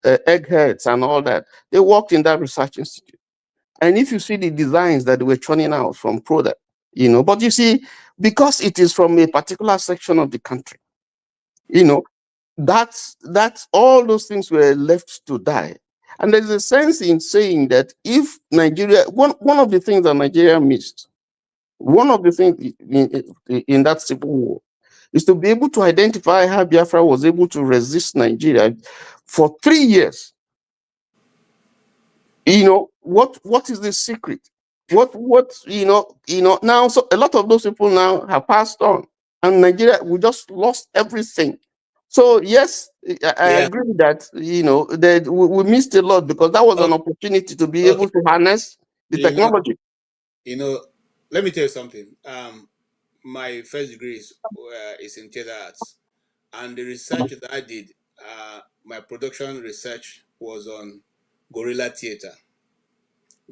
eggheads and all that, they worked in that research institute. And if you see the designs that they were churning out from PRODA, but you see, because it is from a particular section of the country, that's all those things were left to die. And there's a sense in saying that if Nigeria, one of the things that Nigeria missed, one of the things in that civil war, is to be able to identify how Biafra was able to resist Nigeria for 3 years. What is the secret? Now, so a lot of those people now have passed on, and Nigeria, we just lost everything. So yes, I agree that that we missed a lot, because that was an opportunity to be able to harness the technology. Let me tell you something. My first degree is in theater arts, and the research that I did, my production research was on guerrilla theater.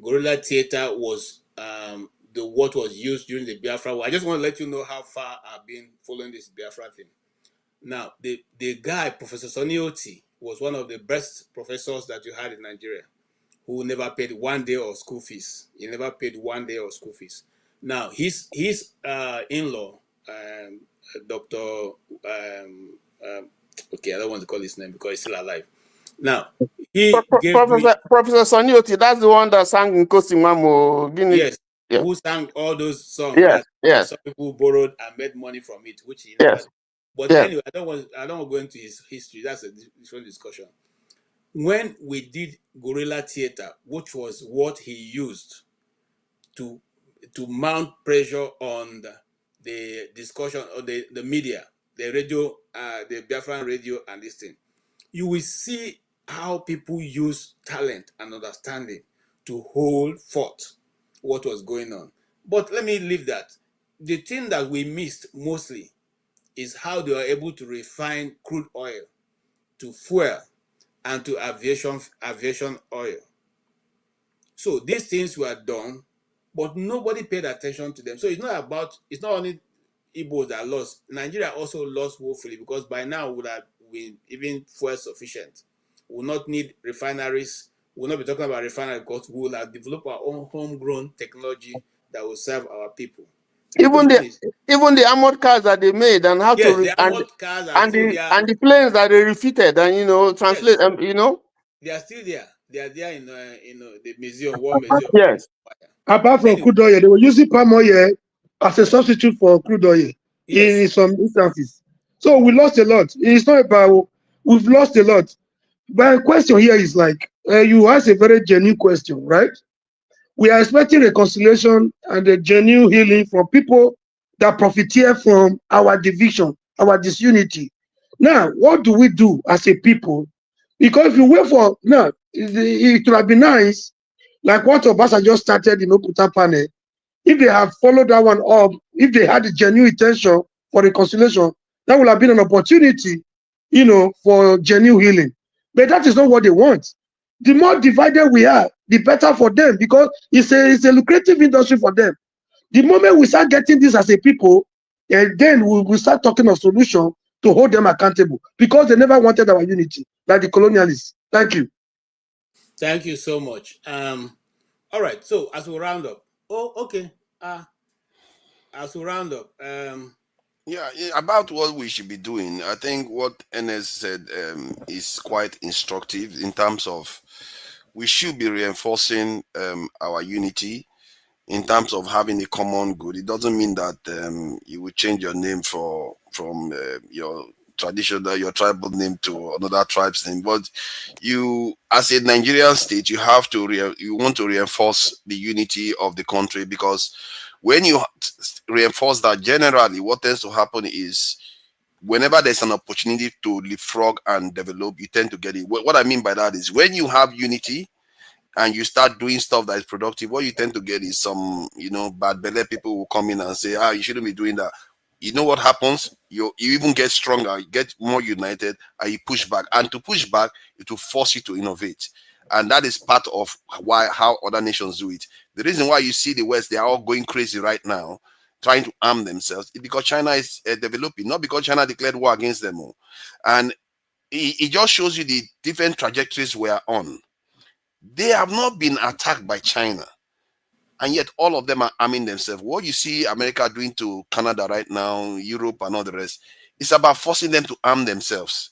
Guerrilla theater was what was used during the Biafra War. I just want to let you know how far I've been following this Biafra thing. Now, the guy, Professor Sonny Oti, was one of the best professors that you had in Nigeria, who never paid 1 day of school fees. He never paid 1 day of school fees. Now, his in-law, Dr. Okay, I don't want to call his name because he's still alive. Now, he Professor Sonny Oti, that's the one that sang in Kosimamo. Yes, who sang all those songs that some people borrowed and made money from it, which he never did. But anyway, I don't want to go into his history. That's a different discussion. When we did guerrilla theater, which was what he used to mount pressure on the discussion or the media, the radio, the Biafran radio and this thing, you will see how people use talent and understanding to hold forth what was going on. But let me leave that. The thing that we missed mostly is how they were able to refine crude oil to fuel and to aviation oil. So these things were done, but nobody paid attention to them. So it's not only Igbos that lost. Nigeria also lost woefully, because by now we would have been even fuel sufficient. We will not need refineries. We will not be talking about refineries, because we will have developed our own homegrown technology that will serve our people. Even the armored cars that they made, and how the armored cars are still there. And the planes that they refitted, and translate, they are still there. They are there in the museum, War Museum. Yes. Apart from crude oil, they were using palm oil as a substitute for crude oil in some instances. So we lost a lot. It's not about we've lost a lot. But the question here is like you asked a very genuine question, right? We are expecting reconciliation and a genuine healing from people that profiteer from our division, our disunity. Now, what do we do as a people? Because if you wait for now, it would have been nice like what Obasa just started in Okuta panel, if they have followed that one up, if they had a genuine intention for reconciliation, that would have been an opportunity, for genuine healing. But that is not what they want. The more divided we are, the better for them, because it's a lucrative industry for them. The moment we start getting this as a people, and then we will start talking of solution to hold them accountable, because they never wanted our unity, like the colonialists. Thank you. Thank you so much. All right. So as we round up, okay. As we round up, yeah, about what we should be doing, I think what NS said is quite instructive in terms of we should be reinforcing our unity in terms of having a common good. It doesn't mean that you will change your name from your traditional, your tribal name to another tribe's name, but you, as a Nigerian state, you have to you want to reinforce the unity of the country, because when you reinforce that, generally what tends to happen is whenever there's an opportunity to leapfrog and develop, you tend to get it. What I mean by that is when you have unity and you start doing stuff that is productive, what you tend to get is some, bad belly people will come in and say, you shouldn't be doing that. You know what happens? You even get stronger, you get more united, and you push back. And to push back, it will force you to innovate. And that is part of how other nations do it. The reason why you see the West, they are all going crazy right now, trying to arm themselves, is because China is developing, not because China declared war against them all. And it just shows you the different trajectories we are on. They have not been attacked by China, and yet all of them are arming themselves. What you see America doing to Canada right now, Europe and all the rest, it's about forcing them to arm themselves.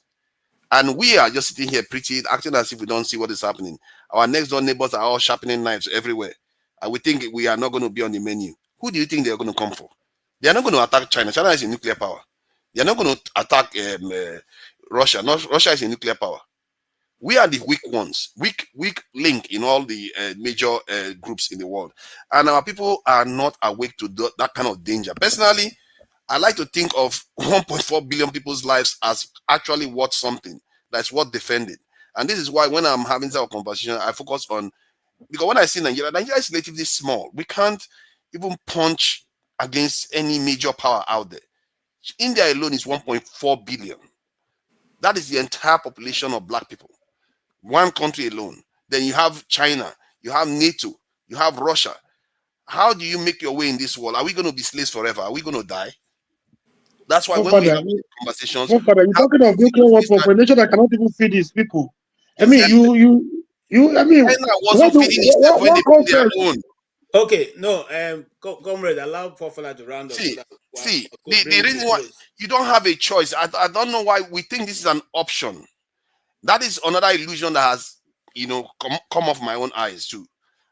And we are just sitting here acting as if we don't see what is happening. Our next door neighbors are all sharpening knives everywhere, and we think we are not going to be on the menu. Who do you think they're going to come for? They are not going to attack China. China is a nuclear power. They are not going to attack Russia. Russia is a nuclear power. We are the weak ones, weak link in all the major groups in the world. And our people are not awake to that kind of danger. Personally, I like to think of 1.4 billion people's lives as actually worth something that's worth defending. And this is why when I'm having this conversation, I focus on, because when I see Nigeria is relatively small. We can't even punch against any major power out there. India alone is 1.4 billion. That is the entire population of black people. One country alone. Then you have China, you have NATO, you have Russia. How do you make your way in this world? Are we going to be slaves forever? Are we going to die? That's why when we have conversations, you're talking of nuclear weapons for a nation that cannot even feed its people. Exactly. I mean, China wasn't feeding itself when they built their own. Okay, no, comrade, allow Fofana to round up. See, the reason why you don't have a choice, I don't know why we think this is an option. That is another illusion that has, come off my own eyes too.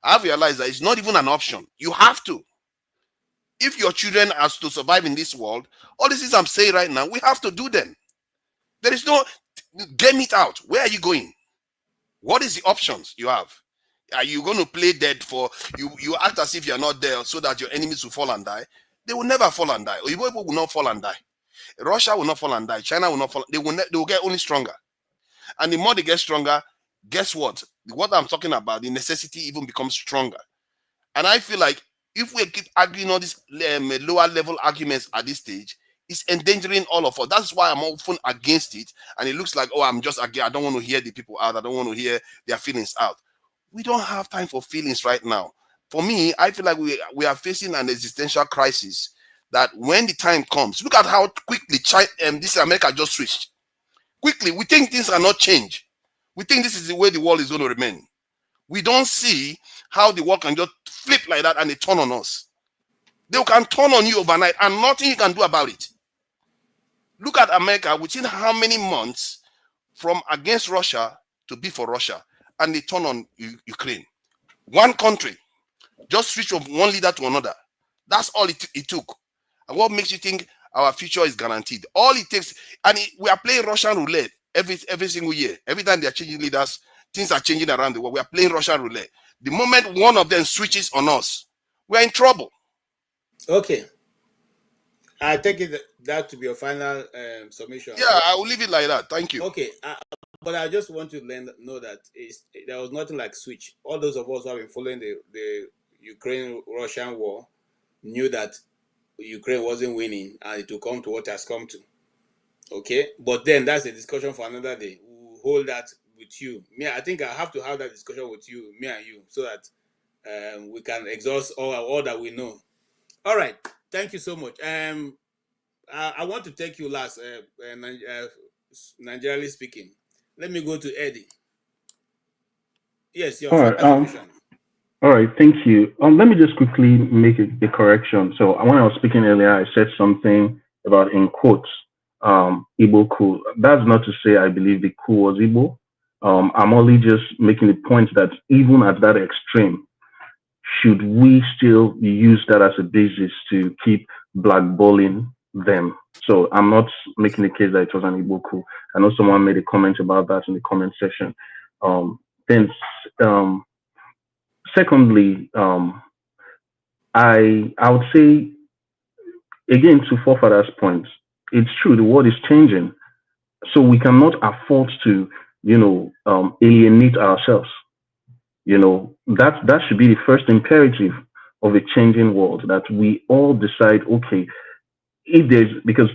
I've realized that it's not even an option. You have to. If your children are to survive in this world, all these things I'm saying right now, we have to do them. There is no, game it out. Where are you going? What is the options you have? Are you going to play dead for, you act as if you're not there so that your enemies will fall and die? They will never fall and die. Or people will not fall and die. Russia will not fall and die. China will not fall. They will get only stronger. And the more they get stronger, guess what? What I'm talking about, the necessity even becomes stronger. And I feel like if we keep arguing all these lower level arguments at this stage, it's endangering all of us. That's why I'm often against it. And it looks like, I'm just against. I don't want to hear the people out. I don't want to hear their feelings out. We don't have time for feelings right now. For me, I feel like we are facing an existential crisis that when the time comes, look at how quickly this America just switched. Quickly, we think things cannot change. We think this is the way the world is going to remain. We don't see how the world can just flip like that and they turn on us. They can turn on you overnight and nothing you can do about it. Look at America within how many months from against Russia to be for Russia, and they turn on Ukraine. One country just switch from one leader to another. That's all it took. And what makes you think our future is guaranteed? All it takes, and we are playing Russian roulette every single year. Every time they are changing leaders, things are changing around the world. We are playing Russian roulette. The moment one of them switches on us, we are in trouble. Okay. I take it that to be your final submission. Yeah, I will leave it like that. Thank you. Okay. But I just want to know that there was nothing like switch. All those of us who have been following the Ukraine-Russian war knew that Ukraine wasn't winning and it will come to what has come to. Okay, but then that's a discussion for another day. We'll hold that with you. Me, I think I have to have that discussion with you, me and you, so that we can exhaust all that we know. All right, thank you so much. I want to take you last, Nigerially speaking. Let me go to Eddie. Yes, your All final right. submission. All right. Thank you. Let me just quickly make a correction. So when I was speaking earlier, I said something about in quotes, Igbo coup. That's not to say I believe the coup was Igbo. I'm only just making the point that even at that extreme, should we still use that as a basis to keep blackballing them? So I'm not making the case that it was an Igbo coup. I know someone made a comment about that in the comment section. Then, secondly, I would say again to forefathers' points, it's true the world is changing, so we cannot afford to, alienate ourselves. That should be the first imperative of a changing world, that we all decide, okay, because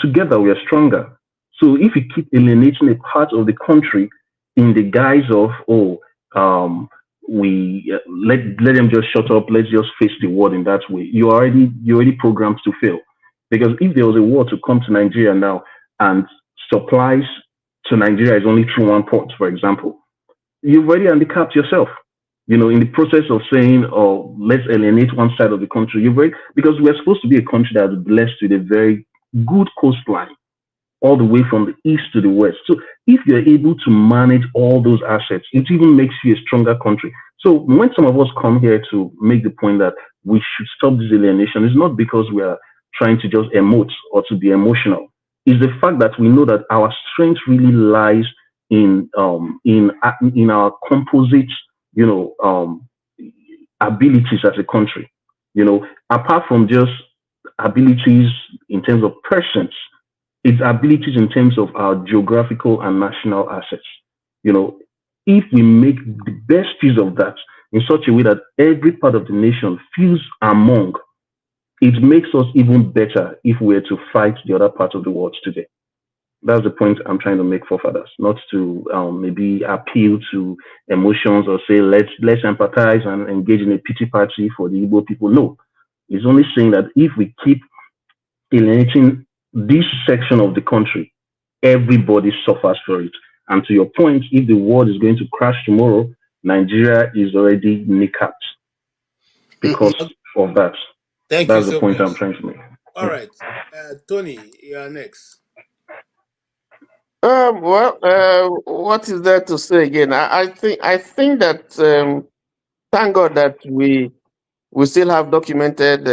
together we are stronger. So if we keep alienating a part of the country in the guise of, let them just shut up, let's just face the world in that way, you're already programmed to fail. Because if there was a war to come to Nigeria now and supplies to Nigeria is only through one port, for example, you've already handicapped yourself. In the process of saying, oh, let's alienate one side of the country, because we're supposed to be a country that's blessed with a very good coastline, all the way from the east to the west. So if you're able to manage all those assets, it even makes you a stronger country. So when some of us come here to make the point that we should stop this alienation, it's not because we are trying to just emote or to be emotional. It's the fact that we know that our strength really lies in our composite, abilities as a country. Apart from just abilities in terms of persons, it's abilities in terms of our geographical and national assets. If we make the best use of that in such a way that every part of the nation feels among, it makes us even better if we were to fight the other parts of the world today. That's the point I'm trying to make, forefathers, not to maybe appeal to emotions or say, let's empathize and engage in a pity party for the Igbo people. No, it's only saying that if we keep alienating this section of the country, everybody suffers for it. And to your point, if the world is going to crash tomorrow, Nigeria is already kneecapped because of that. Thank That's you the so point much. I'm trying to make. All right. Tony, you are next. What is there to say again? I think that thank God that we still have documented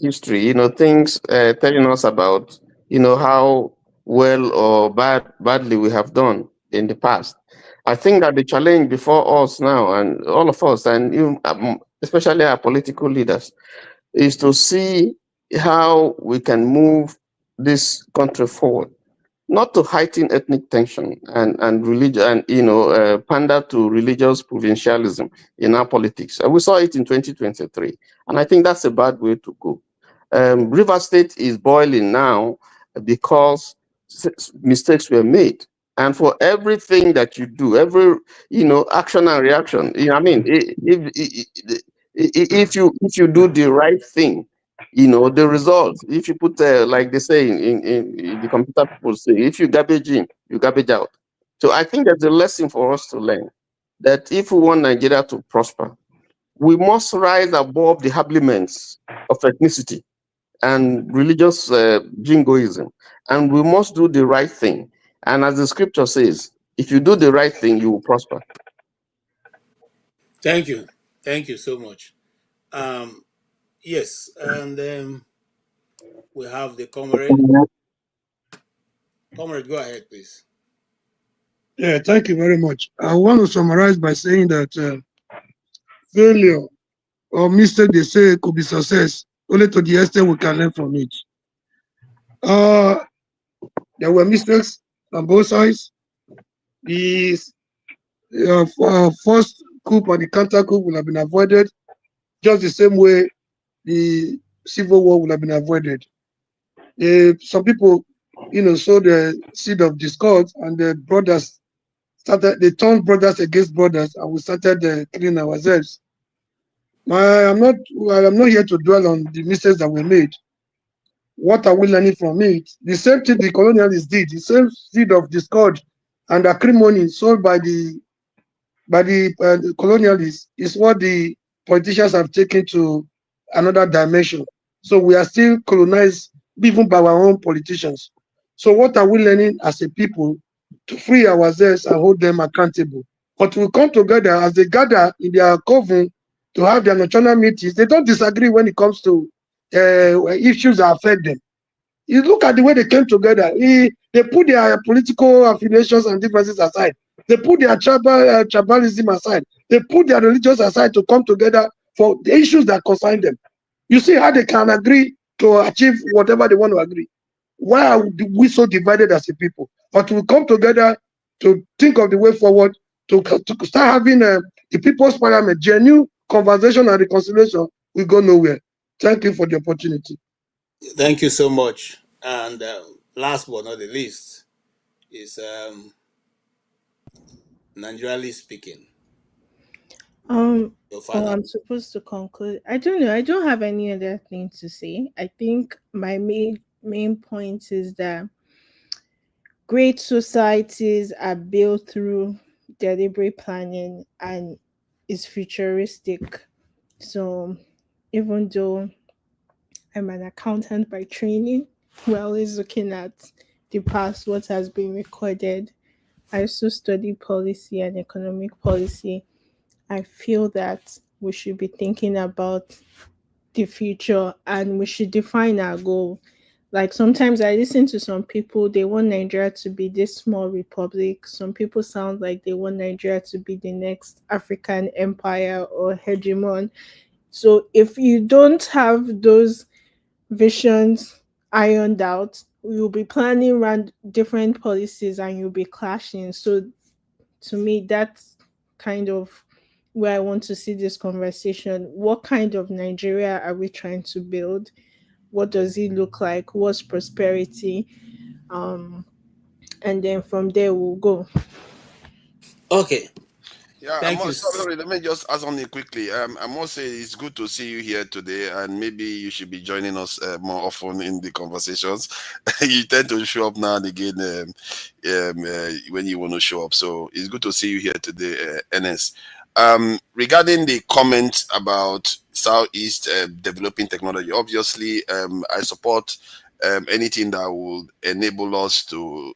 history. Things telling us about how well or badly we have done in the past. I think that the challenge before us now, and all of us, and even, especially our political leaders, is to see how we can move this country forward. Not to heighten ethnic tension and religion and pander to religious provincialism in our politics. We saw it in 2023, and I think that's a bad way to go. River State is boiling now because mistakes were made, and for everything that you do, every action and reaction. If you do the right thing, the results, if you put like they say in the computer people say, if you garbage in, you garbage out. So I think there's a lesson for us to learn, that if we want Nigeria to prosper, we must rise above the habiliments of ethnicity and religious jingoism, and we must do the right thing. And as the scripture says, if you do the right thing, you will prosper. Thank you so much. Yes, and we have the comrade. Comrade, go ahead, please. Yeah, thank you very much. I want to summarize by saying that failure or mistake, they say, could be success only to the extent we can learn from it. There were mistakes on both sides, the first coup or the counter coup would have been avoided, just the same way the Civil War would have been avoided. Some people, sowed the seed of discord, and the brothers they turned brothers against brothers, and we started killing ourselves. I'm not here to dwell on the mistakes that were made. What are we learning from it? The same thing the colonialists did, the same seed of discord and acrimony sold by the colonialists is what the politicians have taken to another dimension. So we are still colonized even by our own politicians. So what are we learning as a people to free ourselves and hold them accountable? But we come together as they gather in their coven to have their national meetings. They don't disagree when it comes to issues that affect them. You look at the way they came together. They put their political affiliations and differences aside. They put their tribalism aside. They put their religions aside to come together for the issues that concern them. You see how they can agree to achieve whatever they want to agree. Why are we so divided as a people? But we come together to think of the way forward, to start having the People's Parliament, genuine conversation and reconciliation. We go nowhere. Thank you for the opportunity. Thank you so much. And last but not the least is Nigerially speaking. I'm supposed to conclude. I don't know. I don't have any other thing to say. I think my main point is that great societies are built through deliberate planning and is futuristic. So even though I'm an accountant by training, we're always looking at the past, what has been recorded. I also study policy and economic policy. I feel that we should be thinking about the future and we should define our goal. Like sometimes I listen to some people, they want Nigeria to be this small republic. Some people sound like they want Nigeria to be the next African empire or hegemon. So if you don't have those visions ironed out, you'll be planning around different policies and you'll be clashing. So to me, that's kind of where I want to see this conversation. What kind of Nigeria are we trying to build? What does it look like? What's prosperity? And then from there we'll go. Okay. Yeah, Thank you. Sorry, let me just add something quickly. I must say it's good to see you here today, and maybe you should be joining us more often in the conversations. You tend to show up now and again when you want to show up, so it's good to see you here today, NS. Regarding the comment about Southeast developing technology, obviously, I support anything that will enable us to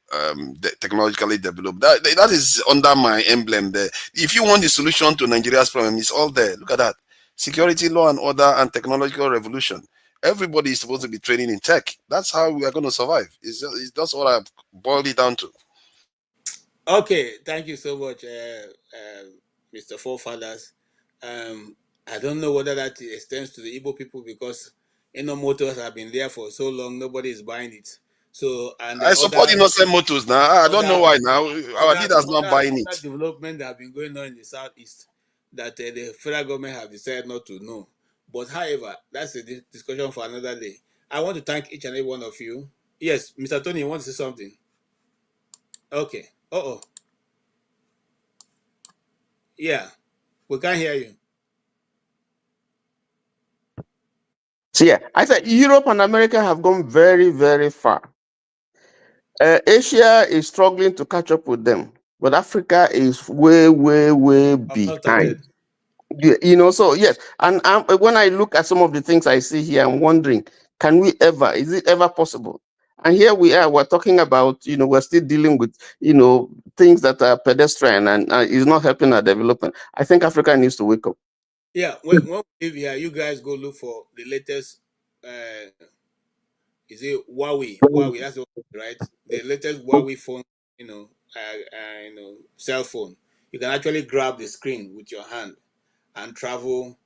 technologically develop. That is under my emblem there. If you want the solution to Nigeria's problem, it's all there. Look at that. Security, law and order, and technological revolution. Everybody is supposed to be training in tech. That's how we are going to survive. That's what I've boiled it down to. Okay, thank you so much, Mr. Forefathers. I don't know whether that extends to the Igbo people because motors have been there for so long, nobody is buying it. So, and I support innocent motors now. I don't know why now. Our leaders not buying it. Development that have been going on in the Southeast that the federal government have decided not to know. But however, that's a discussion for another day. I want to thank each and every one of you. Yes, Mr. Tony, you want to say something? Okay. Yeah, we can't hear you. So yeah, I said Europe and America have gone very, very far. Asia is struggling to catch up with them, but Africa is way, way, way behind. So yes, and when I look at some of the things I see here, I'm wondering, is it ever possible? And here we are, we're talking about, we're still dealing with, things that are pedestrian and is not helping our development. I think Africa needs to wake up. Yeah, when we live here, you guys go look for the latest, is it Huawei? Huawei, that's what, right? The latest Huawei phone, cell phone. You can actually grab the screen with your hand and travel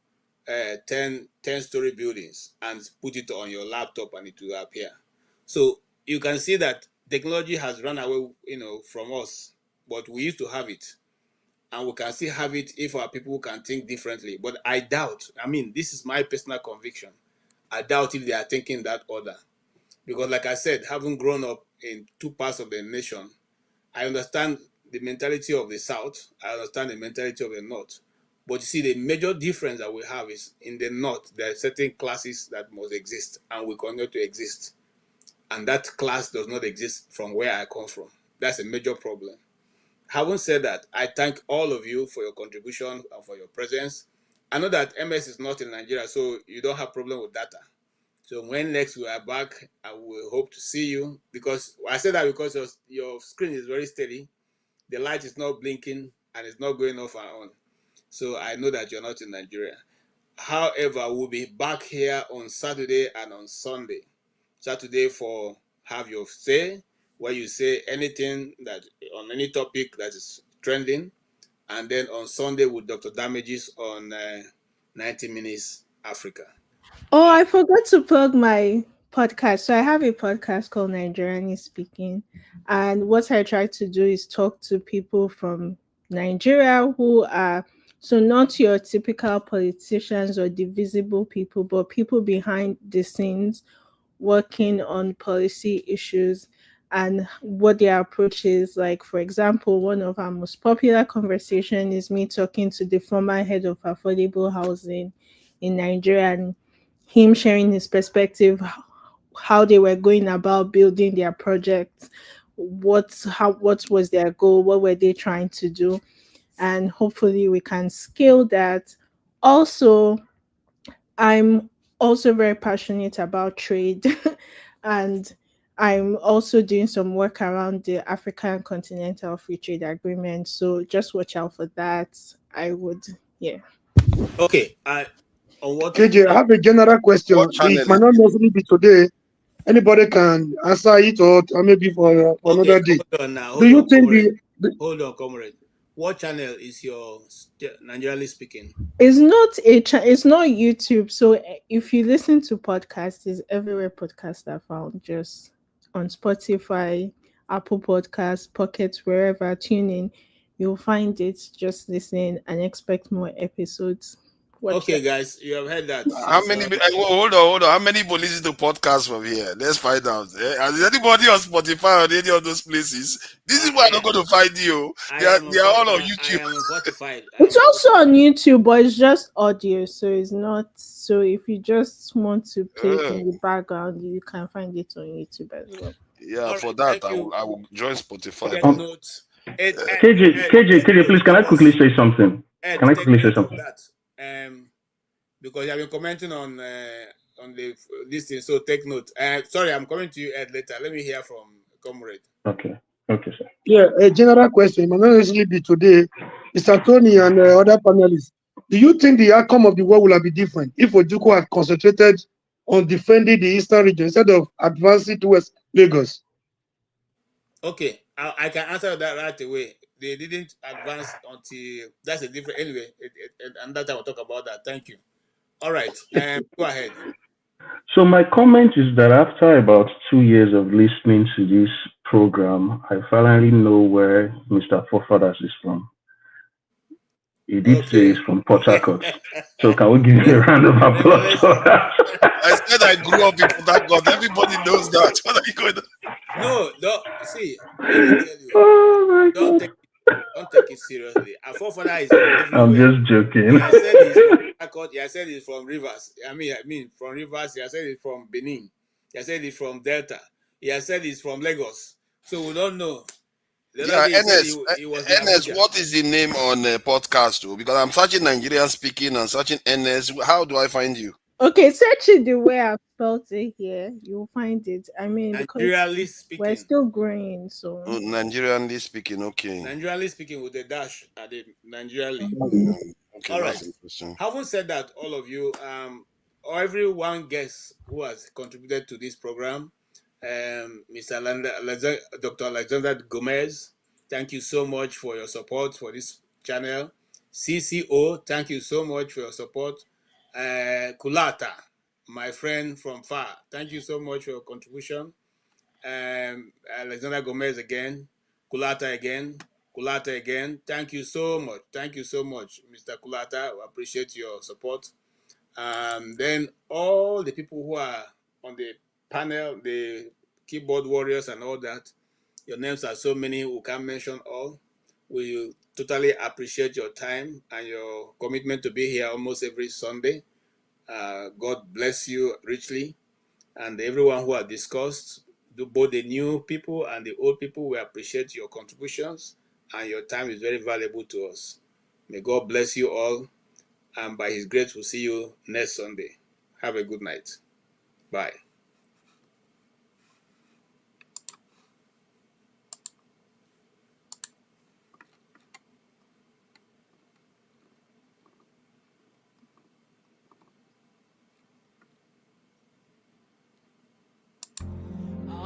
10-story buildings and put it on your laptop and it will appear. So you can see that technology has run away, from us. but we used to have it. And we can still have it if our people can think differently. But I doubt, I mean, this is my personal conviction. I doubt if they are thinking that order. Because like I said, having grown up in two parts of the nation, I understand the mentality of the South. I understand the mentality of the North. But you see, the major difference that we have is in the North, there are certain classes that must exist and will continue to exist. And that class does not exist from where I come from. That's a major problem. Having said that, I thank all of you for your contribution and for your presence. I know that MS is not in Nigeria, so you don't have problem with data. So when next we are back, I will hope to see you, because I said that because your screen is very steady. The light is not blinking and it's not going off and on. So I know that you're not in Nigeria. However, we'll be back here on Saturday and on Sunday. Saturday for Have Your Say, where you say anything that on any topic that is trending. And then on Sunday with Dr. Damages on 90 Minutes Africa. Oh, I forgot to plug my podcast. So I have a podcast called Nigerian Speaking. And what I try to do is talk to people from Nigeria who are, so not your typical politicians or divisible people, but people behind the scenes working on policy issues and what their approach is. Like, for example, one of our most popular conversation is me talking to the former head of affordable housing in Nigeria and him sharing his perspective, how they were going about building their projects, what was their goal, what were they trying to do, and hopefully we can scale that. Also, I'm also very passionate about trade and I'm also doing some work around the African Continental Free Trade Agreement. So just watch out for that. I would, yeah. Okay. On what KJ, I have a general question. It might not necessarily be today. Anybody can answer it, or maybe for another day. Hold on now. Do you think Hold on, comrade. What channel is your Nigerian Speaking? It's not it's not YouTube. So if you listen to podcasts, it's everywhere podcasts are found. Just on Spotify, Apple Podcasts, Pockets, wherever, tune in, you'll find it. Just listen and expect more episodes. Okay, guys, you have heard that. How many? Hold on. How many people listen to podcasts from here? Let's find out. Is anybody on Spotify or any of those places? This is why I'm not going to find you. They are all on YouTube. I am Spotify. It's also on YouTube, but it's just audio, so it's not. So if you just want to play it in the background, you can find it on YouTube as well. Yeah, for that I will join Spotify. KJ, please, can I quickly say something? Can I quickly say something? Because you have been commenting on this thing, so take note. Sorry, I'm coming to you, Ed, later. Let me hear from comrade. Okay, sir. Yeah, a general question. It might not necessarily be today. Mr. Tony and other panelists, do you think the outcome of the war will have been different if Ojukwu had concentrated on defending the eastern region instead of advancing towards Lagos? Okay, I can answer that right away. They didn't advance until that's a different. Anyway, and that time we'll talk about that. Thank you. All right, go ahead. So my comment is that after about 2 years of listening to this program, I finally know where Mr. Forefathers is from. He did say he's from Port Harcourt. So can we give you a round of applause for that? I said I grew up in Port Harcourt. Everybody knows that. What are you going to... No, don't see. Let me tell you. Don't take it seriously. Our forefather is from everywhere. I'm just joking. I said he's from Harcourt. I said he's from Rivers. I mean from Rivers. I said he's from Benin. I said he's from Delta. I said he's from Lagos. So we don't know. Yeah, NS, what is the name on the podcast too? Because I'm searching Nigerian Speaking and searching NS. How do I find you? Okay, search it the way I spelled it here. You'll find it. I mean, Nigerianly Speaking. We're still growing, so. Nigerianly Speaking, okay. Nigerianly Speaking with a dash at the Nigerianly. Okay, all right. Having said that, all of you, every one guest who has contributed to this program, Dr. Alexander Gomez, thank you so much for your support for this channel. CCO, thank you so much for your support. Kulata, my friend from far, thank you so much for your contribution. Alexander Gomez again, Kulata again, Kulata again. Thank you so much. Thank you so much, Mr. Kulata. We appreciate your support. Then all the people who are on the panel, the keyboard warriors and all that, your names are so many, we can't mention all. We totally appreciate your time and your commitment to be here almost every Sunday. God bless you richly. And everyone who has discussed, both the new people and the old people, we appreciate your contributions, and your time is very valuable to us. May God bless you all, and by His grace, we'll see you next Sunday. Have a good night. Bye.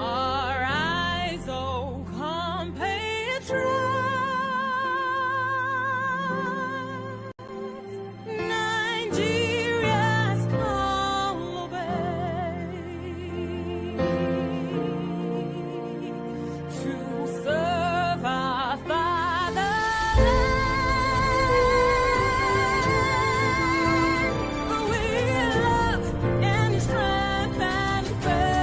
Arise, O compatriots, Nigeria's call obey, to serve our fatherland, with love and strength and faith.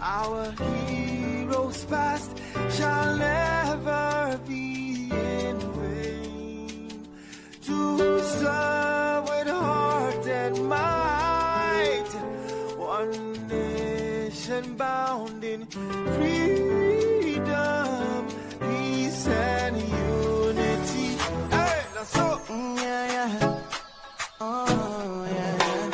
Our heroes past shall never be in vain. To serve with heart and might, one nation bound in freedom, peace and unity. Hey, that's so. Oh yeah.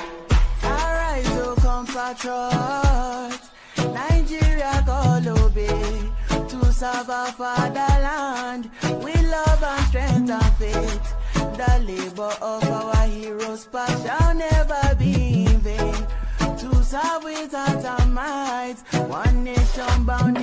Arise, O compatriots, Nigeria call obey, to serve our fatherland with love and strength and faith. The labor of our heroes past shall never be in vain. To serve with heart and might, one nation bound